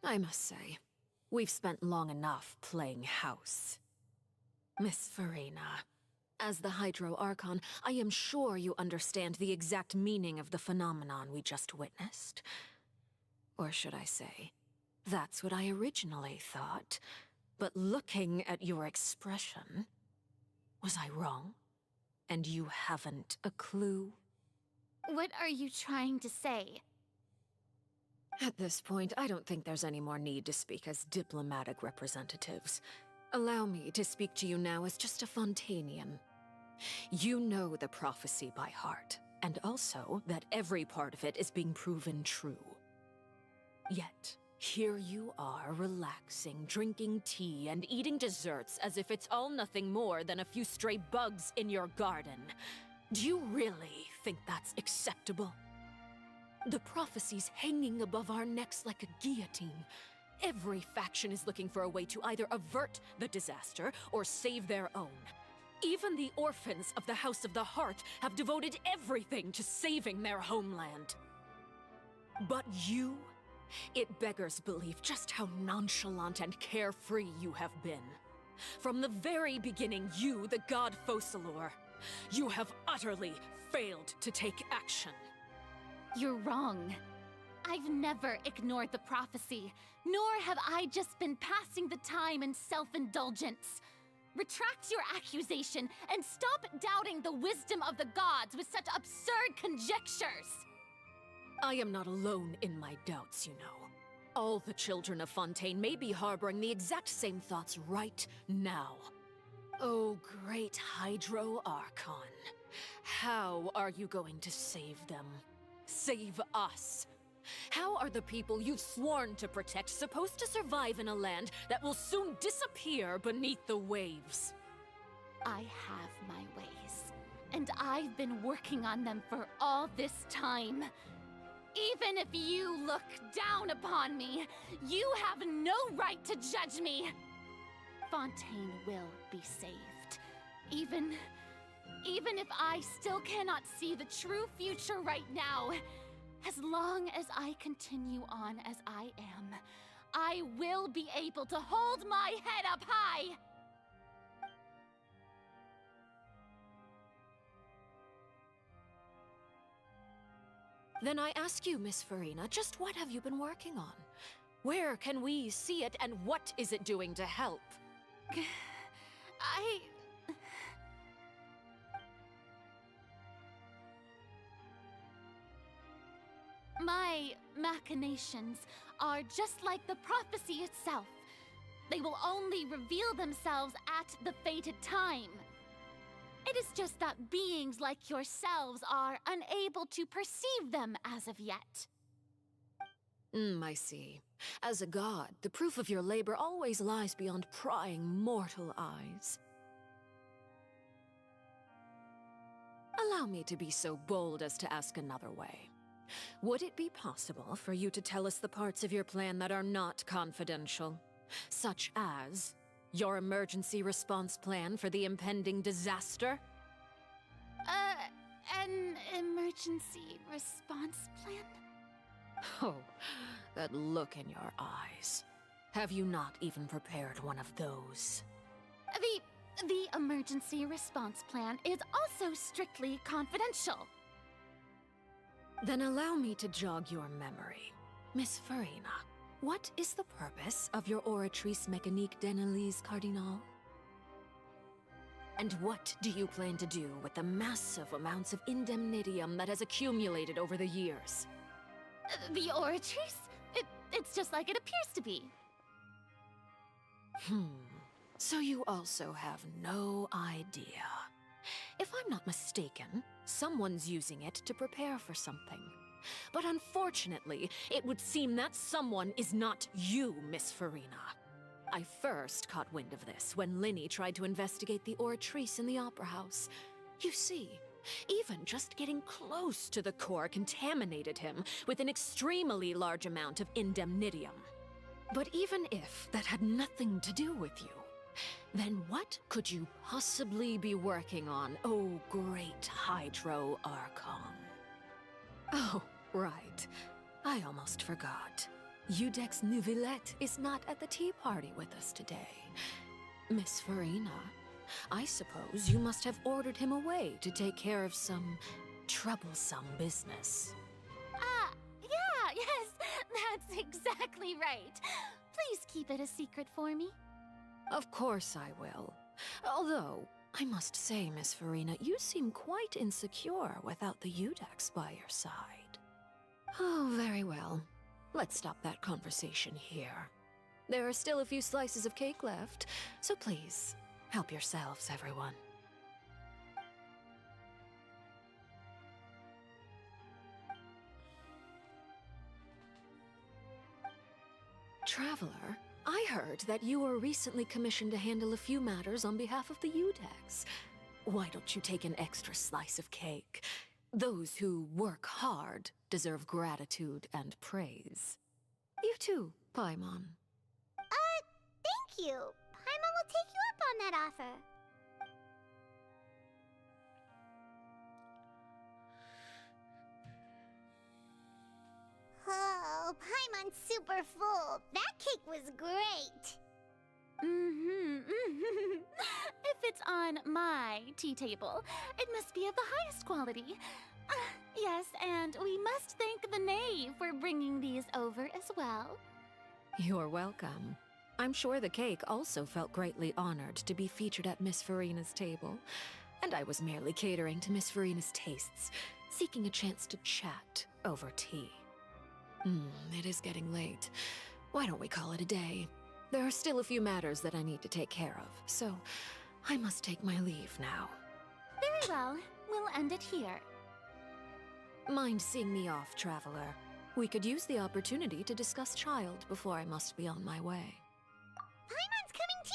I must say, we've spent long enough playing house. Miss Farina, as the Hydro Archon, I am sure you understand the exact meaning of the phenomenon we just witnessed. Or should I say, that's what I originally thought. But looking at your expression, was I wrong? And you haven't a clue? What are you trying to say? At this point, I don't think there's any more need to speak as diplomatic representatives. Allow me to speak to you now as just a Fontanian. You know the prophecy by heart, and also that every part of it is being proven true. Yet, here you are, relaxing, drinking tea, and eating desserts as if it's all nothing more than a few stray bugs in your garden. Do you really think that's acceptable? The prophecy's hanging above our necks like a guillotine. Every faction is looking for a way to either avert the disaster or save their own. Even the orphans of the House of the Hearth have devoted everything to saving their homeland. But you? It beggars belief just how nonchalant and carefree you have been. From the very beginning, you, the god Focalor, you have utterly failed to take action. You're wrong. I've never ignored the prophecy, nor have I just been passing the time in self-indulgence. Retract your accusation and stop doubting the wisdom of the gods with such absurd conjectures! I am not alone in my doubts, you know. All the children of Fontaine may be harboring the exact same thoughts right now. Oh, great Hydro Archon. How are you going to save them? Save us? How are the people you've sworn to protect supposed to survive in a land that will soon disappear beneath the waves? I have my ways, and I've been working on them for all this time. Even if you look down upon me, you have no right to judge me! Fontaine will be saved. Even if I still cannot see the true future right now, as long as I continue on as I am, I will be able to hold my head up high! Then I ask you, Miss Farina, just what have you been working on? Where can we see it, and what is it doing to help? My machinations are just like the prophecy itself. They will only reveal themselves at the fated time. It is just that beings like yourselves are unable to perceive them as of yet. I see. As a god, the proof of your labor always lies beyond prying mortal eyes. Allow me to be so bold as to ask another way. Would it be possible for you to tell us the parts of your plan that are not confidential? Such as your emergency response plan for the impending disaster? An emergency response plan? Oh, that look in your eyes. Have you not even prepared one of those? The emergency response plan is also strictly confidential. Then allow me to jog your memory. Miss Farina, what is the purpose of your Oratrice Mécanique d'Analyse Cardinal? And what do you plan to do with the massive amounts of indemnitium that has accumulated over the years? The Oratrice? It's just like it appears to be. So you also have no idea. If I'm not mistaken, someone's using it to prepare for something. But unfortunately, it would seem that someone is not you, Miss Farina. I first caught wind of this when Linny tried to investigate the Oratrice in the Opera House. You see, even just getting close to the core contaminated him with an extremely large amount of indemnitium. But even if that had nothing to do with you, then what could you possibly be working on, oh great Hydro Archon? Oh, right. I almost forgot. Udex Neuvillette is not at the tea party with us today. Miss Farina, I suppose you must have ordered him away to take care of some troublesome business. Yeah, yes, that's exactly right. Please keep it a secret for me. Of course I will. Although, I must say, Miss Farina, you seem quite insecure without the Udex by your side. Oh, very well. Let's stop that conversation here. There are still a few slices of cake left, so please, help yourselves, everyone. Traveler, I heard that you were recently commissioned to handle a few matters on behalf of the Udex. Why don't you take an extra slice of cake? Those who work hard deserve gratitude and praise. You too, Paimon. Thank you. Paimon will take you up on that offer. Oh, Paimon's super full. That cake was great. If it's on my tea table, it must be of the highest quality. Yes, and we must thank the knave for bringing these over as well. You're welcome. I'm sure the cake also felt greatly honored to be featured at Miss Farina's table. And I was merely catering to Miss Farina's tastes, seeking a chance to chat over tea. It is getting late. Why don't we call it a day? There are still a few matters that I need to take care of, so I must take my leave now. Very well. We'll end it here. Mind seeing me off, Traveler? We could use the opportunity to discuss Child before I must be on my way. Paimon's coming too!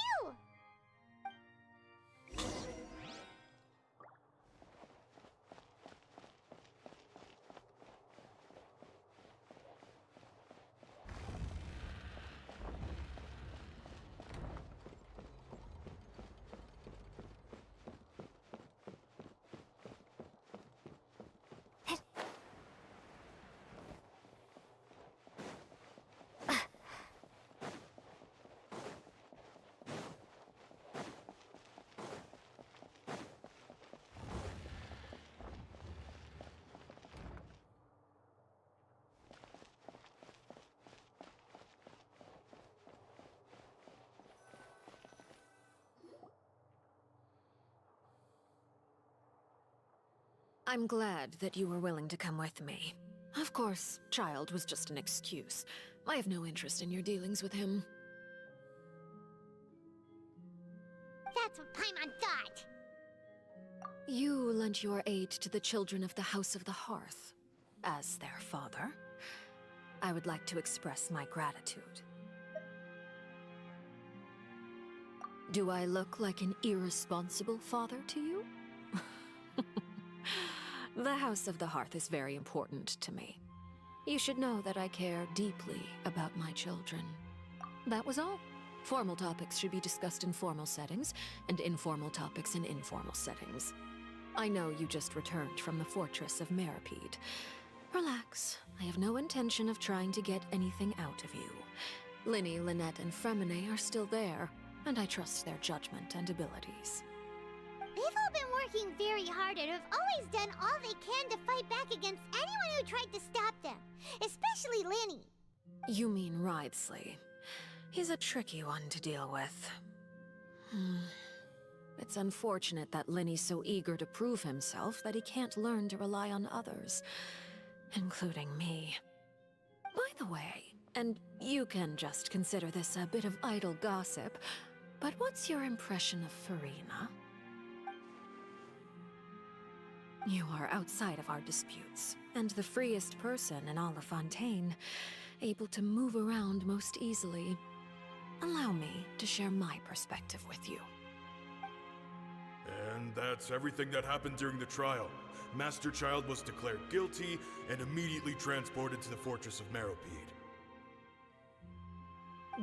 I'm glad that you were willing to come with me. Of course, Child was just an excuse. I have no interest in your dealings with him. That's what Paimon thought. You lent your aid to the children of the House of the Hearth. As their father, I would like to express my gratitude. Do I look like an irresponsible father to you? The House of the Hearth is very important to me. You should know that I care deeply about my children. That was all. Formal topics should be discussed in formal settings, and informal topics in informal settings. I know you just returned from the fortress of Meripede. Relax. I have no intention of trying to get anything out of you. Linny, Lynette, and Fremine are still there, and I trust their judgment and abilities. They've all been working very hard and have always done all they can to fight back against anyone who tried to stop them, especially Linny. You mean Wriothesley. He's a tricky one to deal with. It's unfortunate that Linny's so eager to prove himself that he can't learn to rely on others, including me. By the way, and you can just consider this a bit of idle gossip, but what's your impression of Farina? You are outside of our disputes, and the freest person in all of Fontaine, able to move around most easily. Allow me to share my perspective with you. And that's everything that happened during the trial. Master Child was declared guilty and immediately transported to the Fortress of Meripede.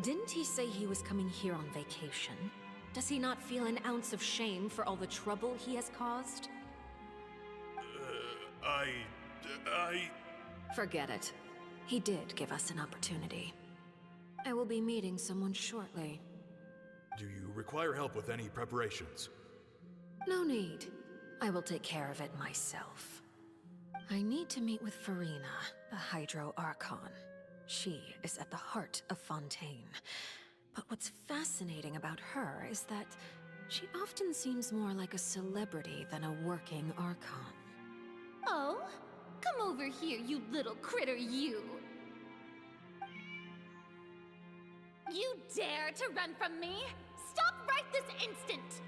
Didn't he say he was coming here on vacation? Does he not feel an ounce of shame for all the trouble he has caused? Forget it. He did give us an opportunity. I will be meeting someone shortly. Do you require help with any preparations? No need. I will take care of it myself. I need to meet with Farina, the Hydro Archon. She is at the heart of Fontaine. But what's fascinating about her is that she often seems more like a celebrity than a working Archon. Oh? Come over here, you little critter, you! You dare to run from me? Stop right this instant!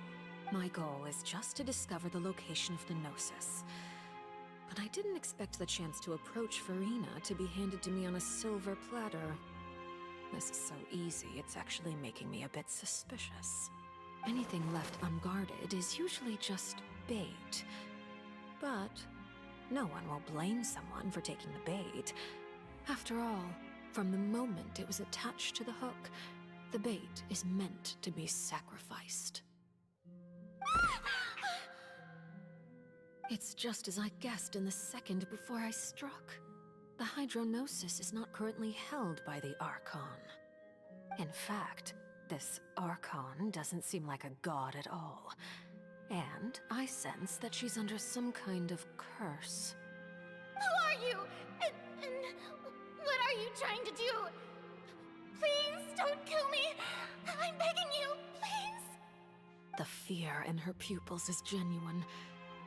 My goal is just to discover the location of the Gnosis. But I didn't expect the chance to approach Farina to be handed to me on a silver platter. This is so easy, it's actually making me a bit suspicious. Anything left unguarded is usually just bait. But no one will blame someone for taking the bait. After all, from the moment it was attached to the hook, the bait is meant to be sacrificed. It's just as I guessed in the second before I struck. The Hydronosis is not currently held by the Archon. In fact, this Archon doesn't seem like a god at all. And I sense that she's under some kind of curse. Who are you? And what are you trying to do? Please don't kill me. I'm begging you, please. The fear in her pupils is genuine,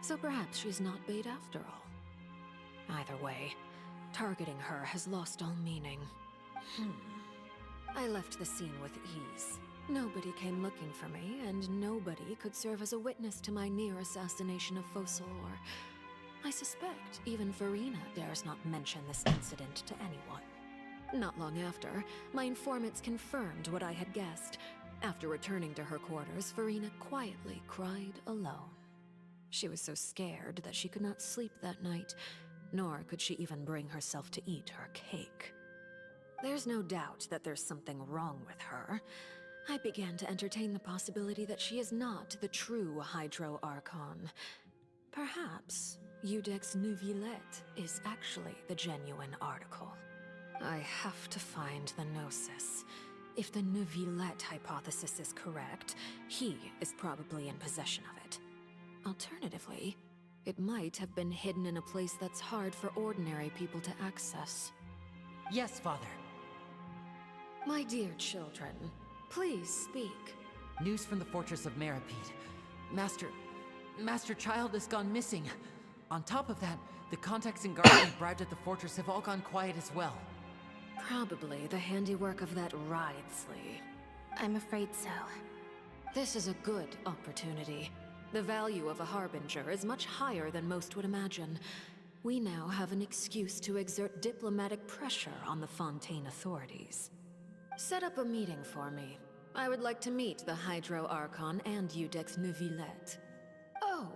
so perhaps she's not bait after all. Either way, targeting her has lost all meaning. I left the scene with ease. Nobody came looking for me, and nobody could serve as a witness to my near assassination of Focalor. I suspect even Farina dares not mention this incident to anyone. Not long after, my informants confirmed what I had guessed. After returning to her quarters, Farina quietly cried alone. She was so scared that she could not sleep that night, nor could she even bring herself to eat her cake. There's no doubt that there's something wrong with her. I began to entertain the possibility that she is not the true Hydro Archon. Perhaps Iudex Neuvillette is actually the genuine article. I have to find the Gnosis. If the Neuvillette hypothesis is correct, he is probably in possession of it. Alternatively, it might have been hidden in a place that's hard for ordinary people to access. Yes, Father. My dear children, please speak. News from the Fortress of Meripede. Master Child has gone missing. On top of that, the contacts and guards we bribed at the fortress have all gone quiet as well. Probably the handiwork of that Ridesley. I'm afraid so. This is a good opportunity. The value of a Harbinger is much higher than most would imagine. We now have an excuse to exert diplomatic pressure on the Fontaine authorities. Set up a meeting for me. I would like to meet the Hydro Archon and Iudex Neuvillette. Oh,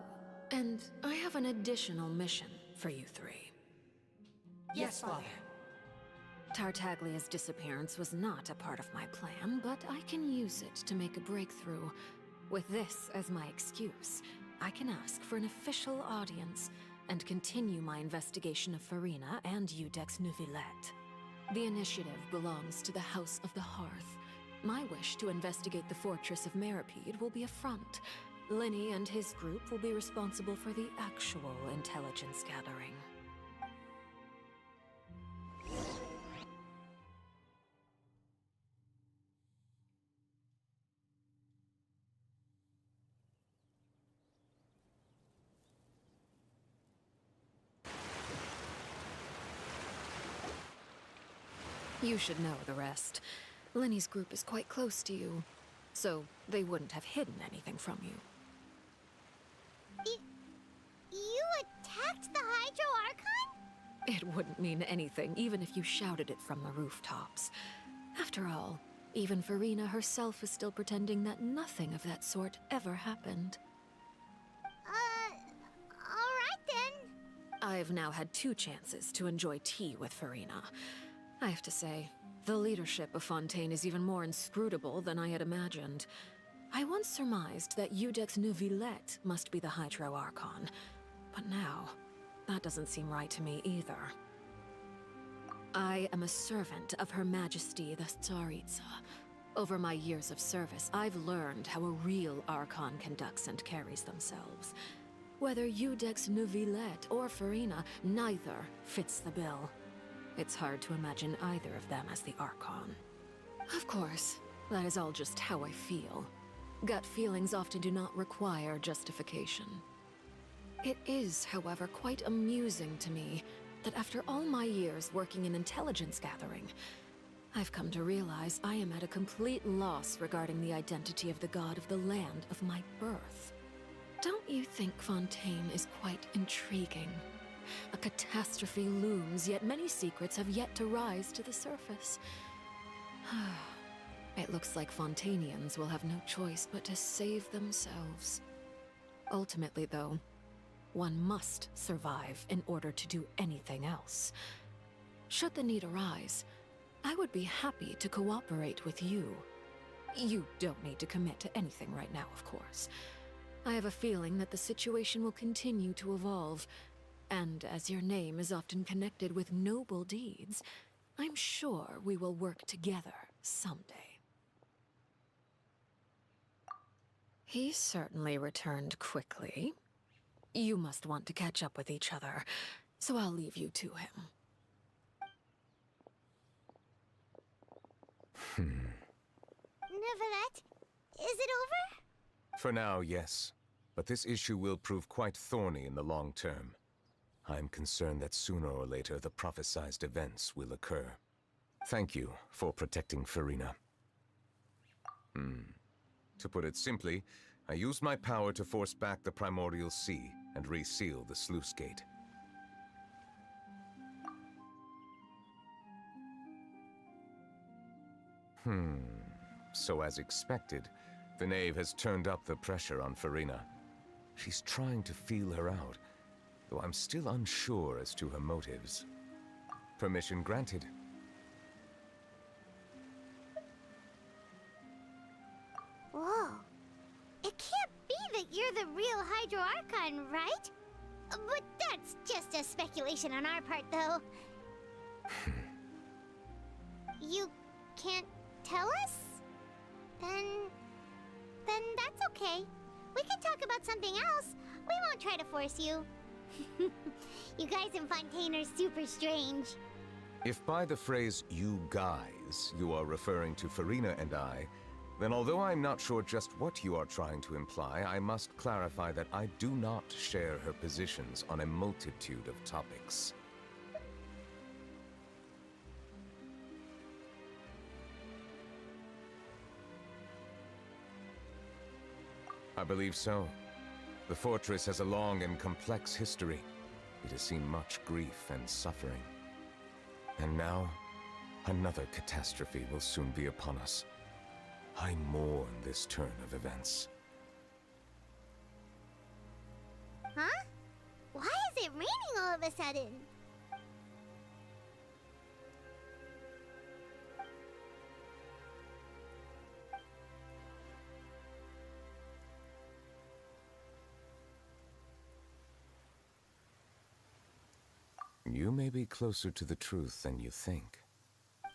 and I have an additional mission for you three. Yes, Father. Tartaglia's disappearance was not a part of my plan, but I can use it to make a breakthrough. With this as my excuse, I can ask for an official audience and continue my investigation of Farina and Iudex Neuvillette. The initiative belongs to the House of the Hearth. My wish to investigate the Fortress of Meripede will be a front. Lenny and his group will be responsible for the actual intelligence gathering. You should know the rest. Lenny's group is quite close to you, so they wouldn't have hidden anything from you. You attacked the Hydro Archon? It wouldn't mean anything, even if you shouted it from the rooftops. After all, even Farina herself is still pretending that nothing of that sort ever happened. Alright then. I've now had 2 chances to enjoy tea with Farina. I have to say, the leadership of Fontaine is even more inscrutable than I had imagined. I once surmised that Iudex Neuvillette must be the Hydro Archon, but now, that doesn't seem right to me either. I am a servant of Her Majesty the Tsaritsa. Over my years of service, I've learned how a real Archon conducts and carries themselves. Whether Iudex Neuvillette or Farina, neither fits the bill. It's hard to imagine either of them as the Archon. Of course, that is all just how I feel. Gut feelings often do not require justification. It is, however, quite amusing to me that after all my years working in intelligence gathering, I've come to realize I am at a complete loss regarding the identity of the god of the land of my birth. Don't you think Fontaine is quite intriguing? A catastrophe looms, yet many secrets have yet to rise to the surface. It looks like Fontanians will have no choice but to save themselves. Ultimately, though, one must survive in order to do anything else. Should the need arise, I would be happy to cooperate with you. You don't need to commit to anything right now, of course. I have a feeling that the situation will continue to evolve, and as your name is often connected with noble deeds, I'm sure we will work together someday. He certainly returned quickly. You must want to catch up with each other, so I'll leave you to him. Neuvillette, is it over? For now, yes. But this issue will prove quite thorny in the long term. I'm concerned that sooner or later the prophesized events will occur. Thank you for protecting Farina. To put it simply, I used my power to force back the Primordial Sea and reseal the sluice gate. So as expected, the Knave has turned up the pressure on Farina. She's trying to feel her out, though I'm still unsure as to her motives. Permission granted. Whoa. It can't be that you're the real Hydro Archon, right? But that's just a speculation on our part, though. You can't tell us? Then that's okay. We can talk about something else. We won't try to force you. You guys in Fontaine are super strange. If by the phrase, you guys, you are referring to Farina and I, then although I'm not sure just what you are trying to imply, I must clarify that I do not share her positions on a multitude of topics. I believe so. The fortress has a long and complex history. It has seen much grief and suffering. And now, another catastrophe will soon be upon us. I mourn this turn of events. Huh? Why is it raining all of a sudden? You may be closer to the truth than you think.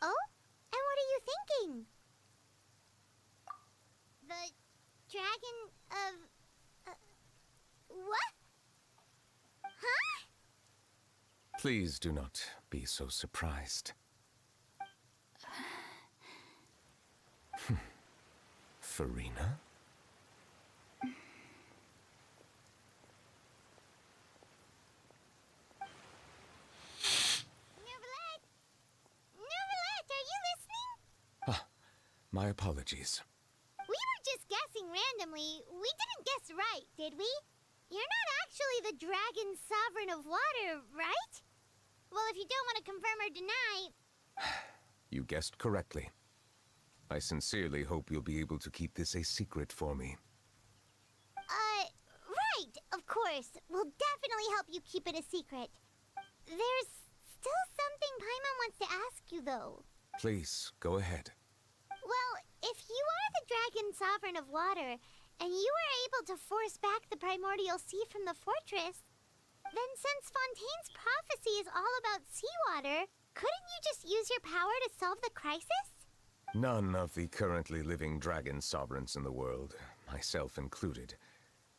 Oh? And what are you thinking? The dragon of... what? Huh? Please do not be so surprised. Farina? My apologies. We were just guessing randomly. We didn't guess right, did we? You're not actually the Dragon Sovereign of Water, right? Well, if you don't want to confirm or deny... You guessed correctly. I sincerely hope you'll be able to keep this a secret for me. Right, of course. We'll definitely help you keep it a secret. There's still something Paimon wants to ask you, though. Please, go ahead. Well, if you are the Dragon Sovereign of Water, and you were able to force back the Primordial Sea from the fortress, then since Fontaine's prophecy is all about seawater, couldn't you just use your power to solve the crisis? None of the currently living dragon sovereigns in the world, myself included,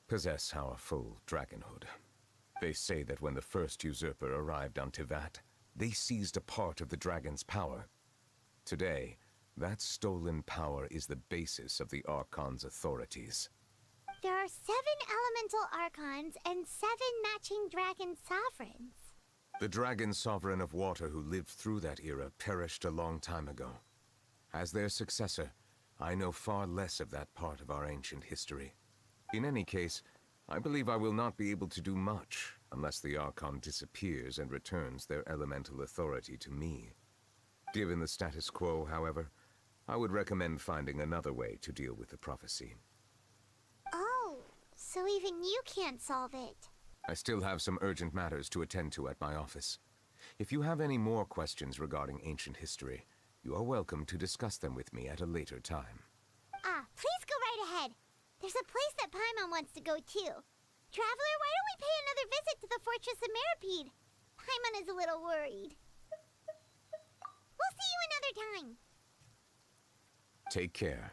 possess our full dragonhood. They say that when the first usurper arrived on Tivat, they seized a part of the dragon's power. Today, that stolen power is the basis of the Archon's authorities. There are 7 elemental Archons and 7 matching dragon sovereigns. The dragon sovereign of water who lived through that era perished a long time ago. As their successor, I know far less of that part of our ancient history. In any case, I believe I will not be able to do much unless the Archon disappears and returns their elemental authority to me. Given the status quo, however, I would recommend finding another way to deal with the prophecy. Oh, so even you can't solve it. I still have some urgent matters to attend to at my office. If you have any more questions regarding ancient history, you are welcome to discuss them with me at a later time. Ah, please go right ahead. There's a place that Paimon wants to go too. Traveler, why don't we pay another visit to the Fortress of Meripede? Paimon is a little worried. We'll see you another time. Take care.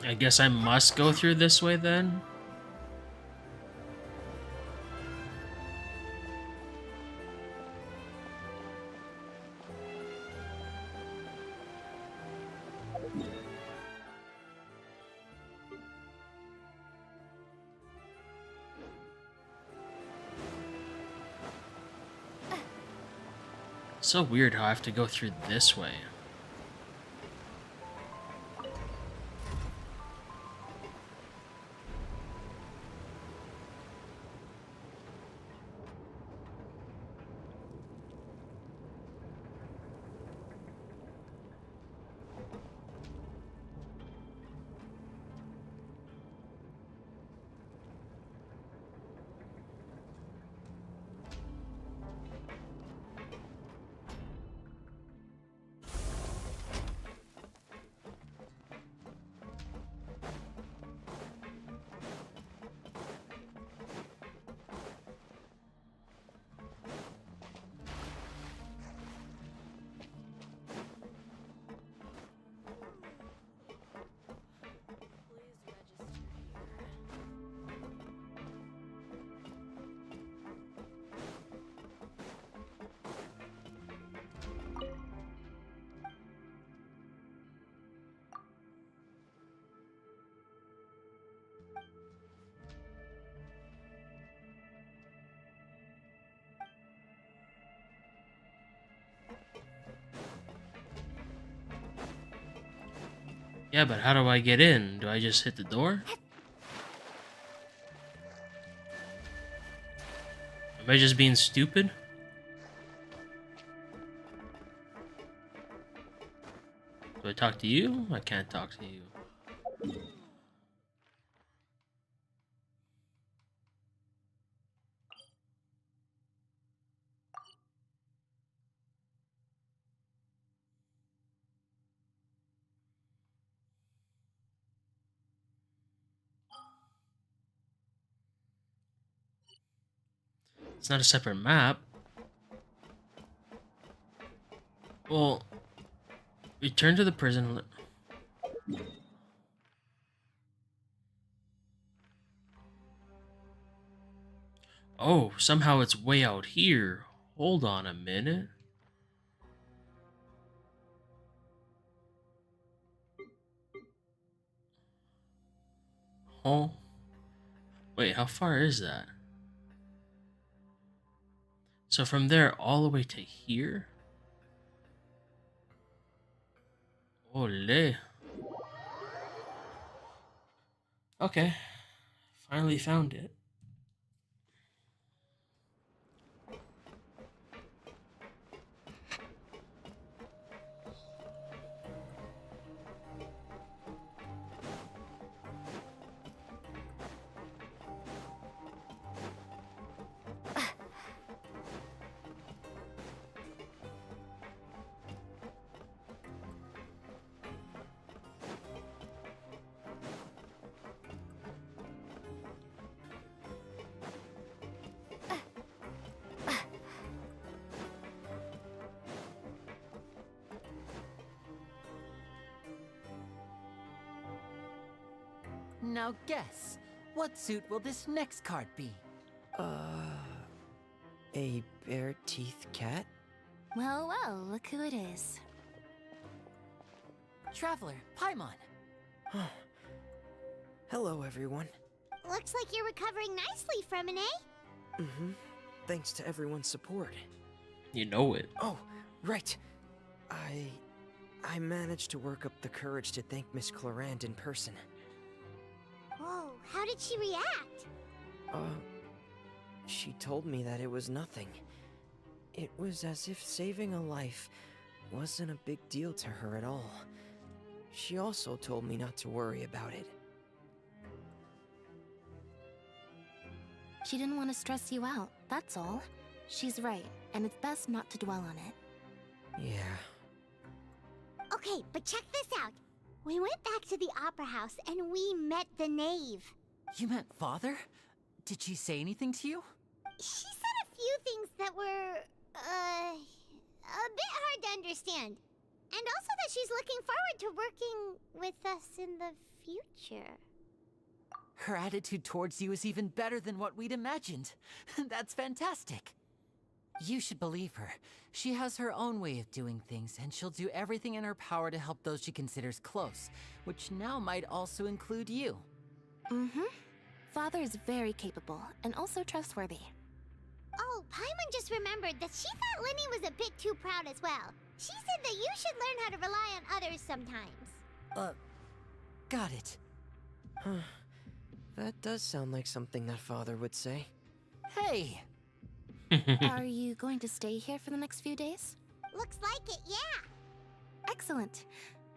I guess I must go through this way then? So weird how I have to go through this way. Yeah, but how do I get in? Do I just hit the door? Am I just being stupid? Do I talk to you? I can't talk to you. It's not a separate map. Well, return to the prison. Oh, somehow it's way out here. Hold on a minute. Oh. Wait, how far is that? So from there all the way to here? Ole. Okay. Finally found it. Now guess, what suit will this next card be? A bare-teeth cat? Well, well, look who it is. Traveler, Paimon. Hello, everyone. Looks like you're recovering nicely from it, eh? Mm-hmm. Thanks to everyone's support. You know it. Oh, right. I managed to work up the courage to thank Miss Clarand in person. Whoa, how did she react? She told me that it was nothing. It was as if saving a life wasn't a big deal to her at all. She also told me not to worry about it. She didn't want to stress you out, that's all. She's right, and it's best not to dwell on it. Yeah. Okay, but check this out. We went back to the Opera House and we met the knave. You met Father? Did she say anything to you? She said a few things that were, a bit hard to understand. And also that she's looking forward to working with us in the future. Her attitude towards you is even better than what we'd imagined. That's fantastic. You should believe her. She has her own way of doing things, and she'll do everything in her power to help those she considers close, which now might also include you. Mm-hmm. Father is very capable, and also trustworthy. Oh, Paimon just remembered that she thought Linny was a bit too proud as well. She said that you should learn how to rely on others sometimes. Got it. Huh. That does sound like something that Father would say. Hey! Are you going to stay here for the next few days? Looks like it, yeah. Excellent.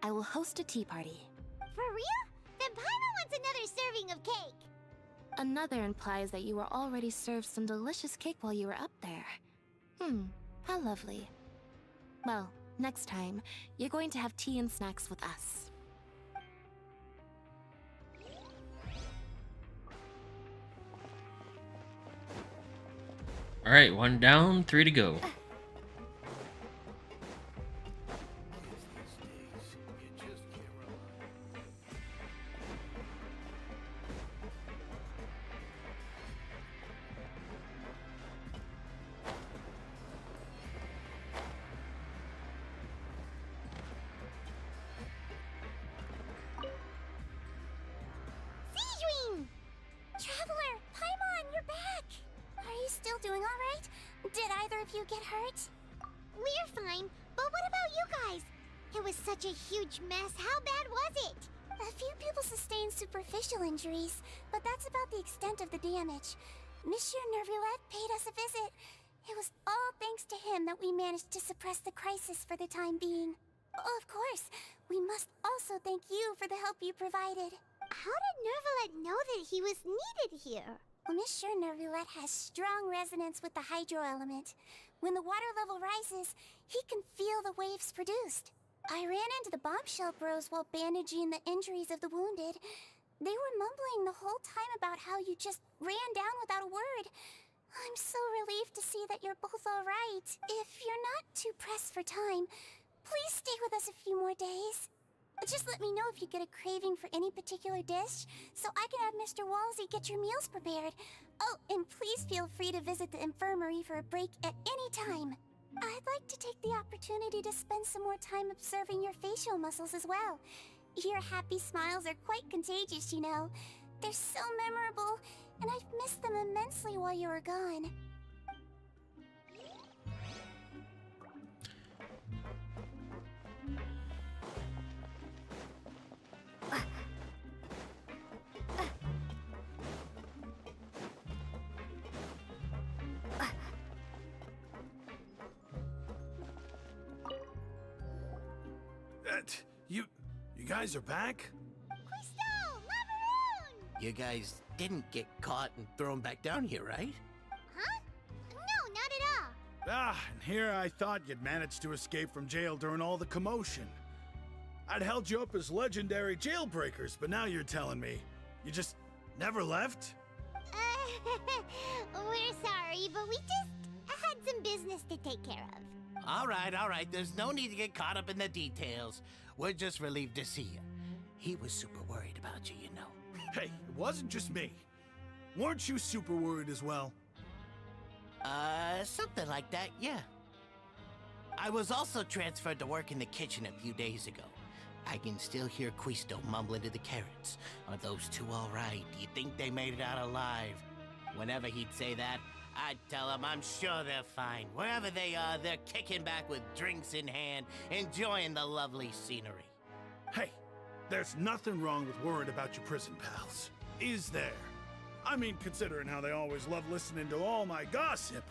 I will host a tea party. For real? Then Paimon wants another serving of cake. Another implies that you were already served some delicious cake while you were up there. How lovely. Well, next time, you're going to have tea and snacks with us. Alright, 1 down, 3 to go. Traveler, Paimon, you're back! Are you still doing alright? Did either of you get hurt? We're fine, but what about you guys? It was such a huge mess. How bad was it? A few people sustained superficial injuries, but that's about the extent of the damage. Monsieur Nervulette paid us a visit. It was all thanks to him that we managed to suppress the crisis for the time being. Of course, we must also thank you for the help you provided. How did Nervulette know that he was needed here? Well, Monsieur Nervulette has strong resonance with the hydro element. When the water level rises, he can feel the waves produced. I ran into the bombshell bros while bandaging the injuries of the wounded. They were mumbling the whole time about how you just ran down without a word. I'm so relieved to see that you're both alright. If you're not too pressed for time, please stay with us a few more days. Just let me know if you get a craving for any particular dish, so I can have Mr. Walsey get your meals prepared. Oh, and please feel free to visit the infirmary for a break at any time. I'd like to take the opportunity to spend some more time observing your facial muscles as well. Your happy smiles are quite contagious, you know. They're so memorable, and I've missed them immensely while you were gone. You guys are back? Crystal! Macaroon! You guys didn't get caught and thrown back down here, right? Huh? No, not at all. Ah, and here I thought you'd managed to escape from jail during all the commotion. I'd held you up as legendary jailbreakers, but now you're telling me you just never left? We're sorry, but we just had some business to take care of. All right. There's no need to get caught up in the details. We're just relieved to see you. He was super worried about you, you know. Hey, it wasn't just me. Weren't you super worried as well? Something like that, yeah. I was also transferred to work in the kitchen a few days ago. I can still hear Quisto mumbling to the carrots. Are those two all right? Do you think they made it out alive? Whenever he'd say that, I'd tell him I'm sure they're fine. Wherever they are, they're kicking back with drinks in hand, enjoying the lovely scenery. Hey, there's nothing wrong with worrying about your prison pals. Is there? I mean, considering how they always love listening to all my gossip.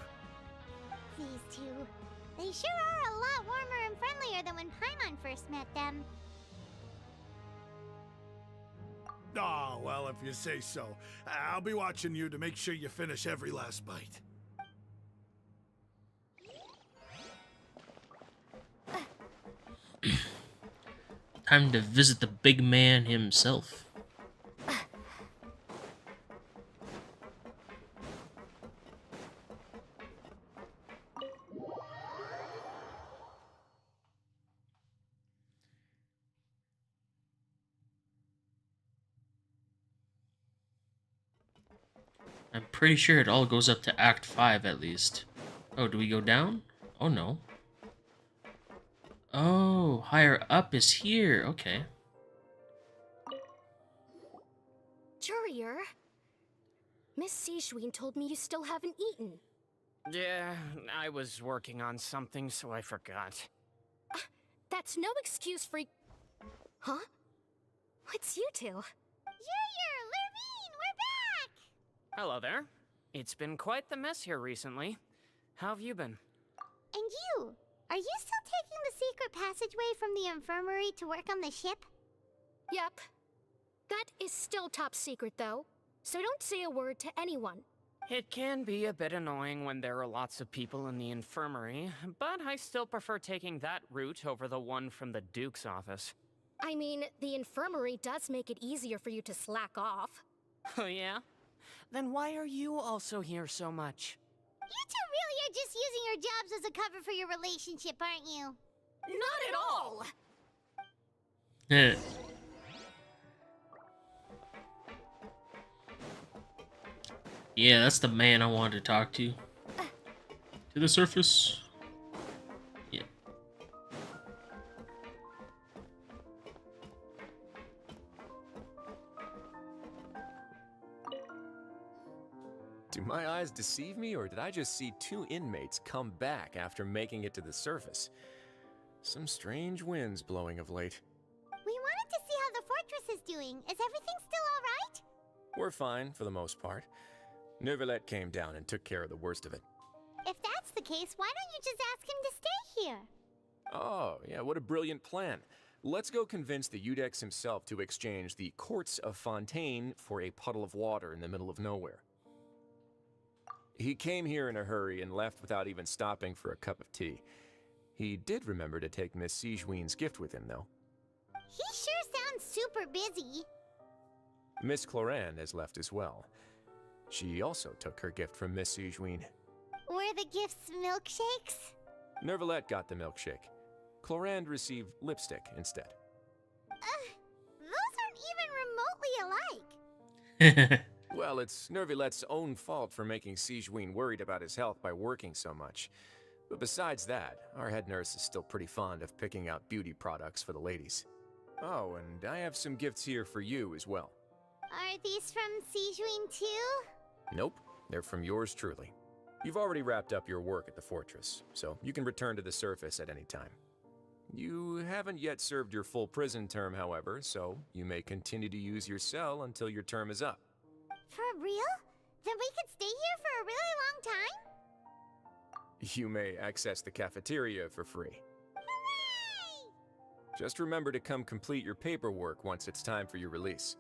These two. They sure are a lot warmer and friendlier than when Paimon first met them. Oh, well, if you say so. I'll be watching you to make sure you finish every last bite. Time to visit the big man himself. I'm pretty sure it all goes up to Act 5 at least. Oh, do we go down? Oh no. Oh, higher up is here. Okay. Jurier, Miss Sijween told me you still haven't eaten. Yeah, I was working on something, so I forgot. That's no excuse for... Huh? It's you two. Jurier, Lurvine, we're back! Hello there. It's been quite the mess here recently. How have you been? And you? Are you still taking the secret passageway from the infirmary to work on the ship? Yep. That is still top secret, though. So don't say a word to anyone. It can be a bit annoying when there are lots of people in the infirmary, but I still prefer taking that route over the one from the Duke's office. I mean, the infirmary does make it easier for you to slack off. Oh yeah? Then why are you also here so much? You two really are just using your jobs as a cover for your relationship, aren't you? Not at all! Yeah, that's the man I wanted to talk to. To the surface. Yeah. Do my eyes deceive me, or did I just see two inmates come back after making it to the surface? Some strange winds blowing of late. We wanted to see how the fortress is doing. Is everything still alright? We're fine, for the most part. Neuvillette came down and took care of the worst of it. If that's the case, why don't you just ask him to stay here? Oh, yeah, what a brilliant plan. Let's go convince the Udex himself to exchange the Courts of Fontaine for a puddle of water in the middle of nowhere. He came here in a hurry and left without even stopping for a cup of tea. He did remember to take Miss Sijween's gift with him, though. He sure sounds super busy. Miss Cloran has left as well. She also took her gift from Miss Sijween. Were the gifts milkshakes? Neuvillette got the milkshake. Clorand received lipstick instead. Those aren't even remotely alike. Well, it's Neuvillette's own fault for making Sijween worried about his health by working so much. But besides that, our head nurse is still pretty fond of picking out beauty products for the ladies. Oh, and I have some gifts here for you as well. Are these from Sijween too? Nope, they're from yours truly. You've already wrapped up your work at the fortress, so you can return to the surface at any time. You haven't yet served your full prison term, however, so you may continue to use your cell until your term is up. For real? Then we could stay here for a really long time? You may access the cafeteria for free. Hooray! Just remember to come complete your paperwork once it's time for your release.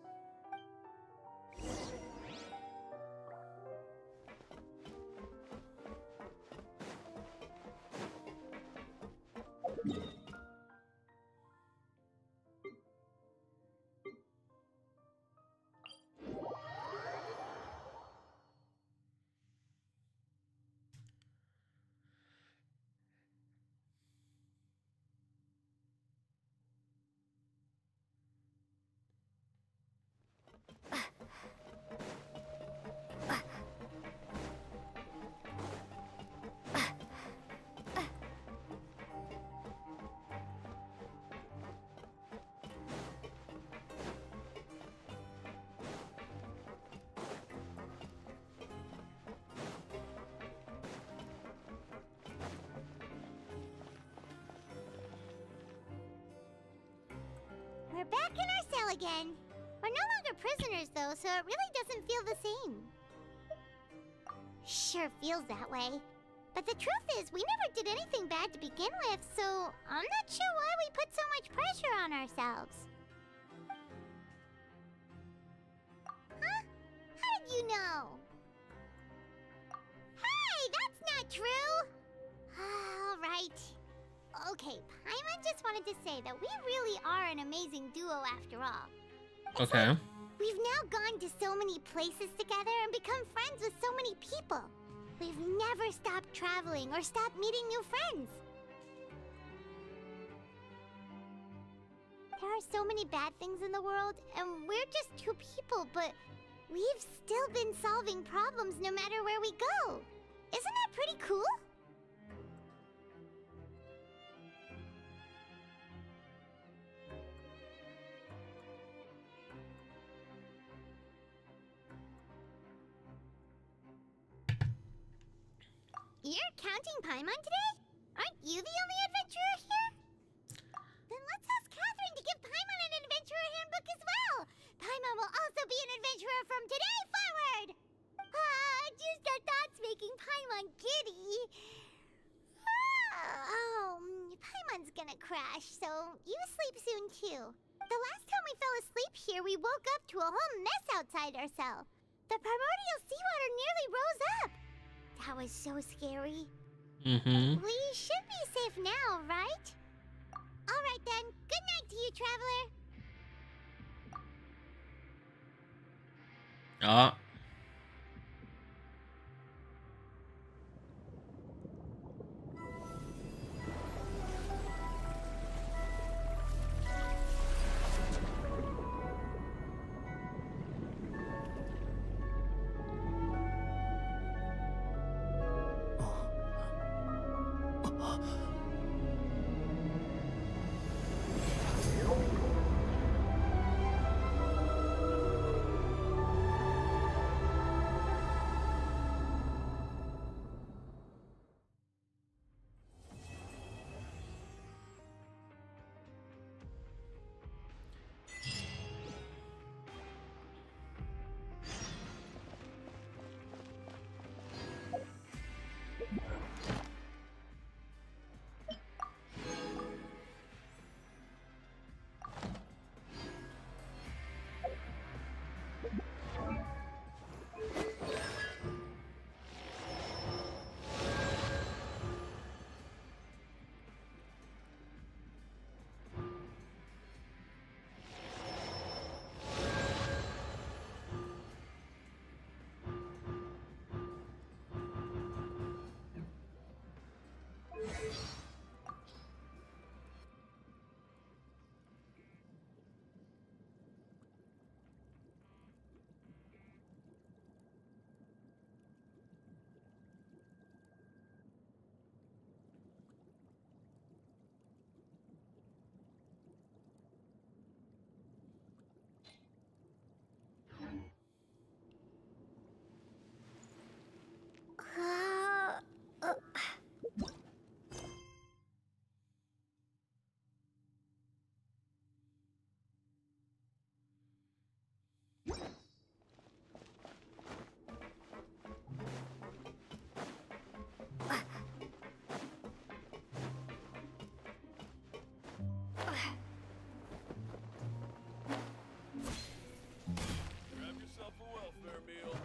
back in our cell again. We're no longer prisoners, though, so it really doesn't feel the same. Sure feels that way. But the truth is, we never did anything bad to begin with, so I'm not sure why we put so much pressure on ourselves. Huh? How did you know? Hey, that's not true! All right. Okay, Paimon just wanted to say that we really are an amazing duo after all. Okay. We've now gone to so many places together and become friends with so many people. We've never stopped traveling or stopped meeting new friends. There are so many bad things in the world, and we're just two people, but we've still been solving problems no matter where we go. Isn't that pretty cool? You're counting Paimon today? Aren't you the only adventurer here? Then let's ask Catherine to give Paimon an adventurer handbook as well. Paimon will also be an adventurer from today forward. Just our thoughts making Paimon giddy. Paimon's gonna crash, so you sleep soon too. The last time we fell asleep here, we woke up to a whole mess outside our cell. The primordial seawater nearly rose up. That was so scary. Mm-hmm. We should be safe now, right? Alright then, good night to you, traveler. Ah. Grab yourself a welfare meal.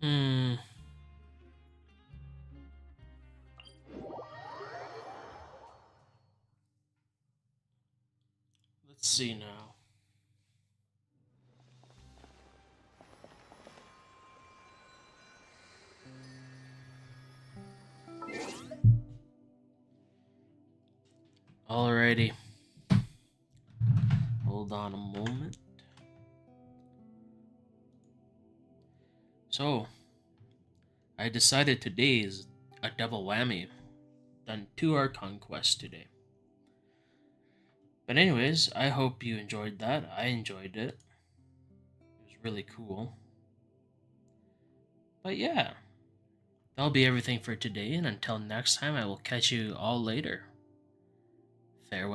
Hmm. Let's see now. Alrighty. Hold on a moment. So, I decided today is a double whammy. done 2 art conquests today. But anyways, I hope you enjoyed that. I enjoyed it. It was really cool. But yeah, that'll be everything for today, and until next time, I will catch you all later. Farewell.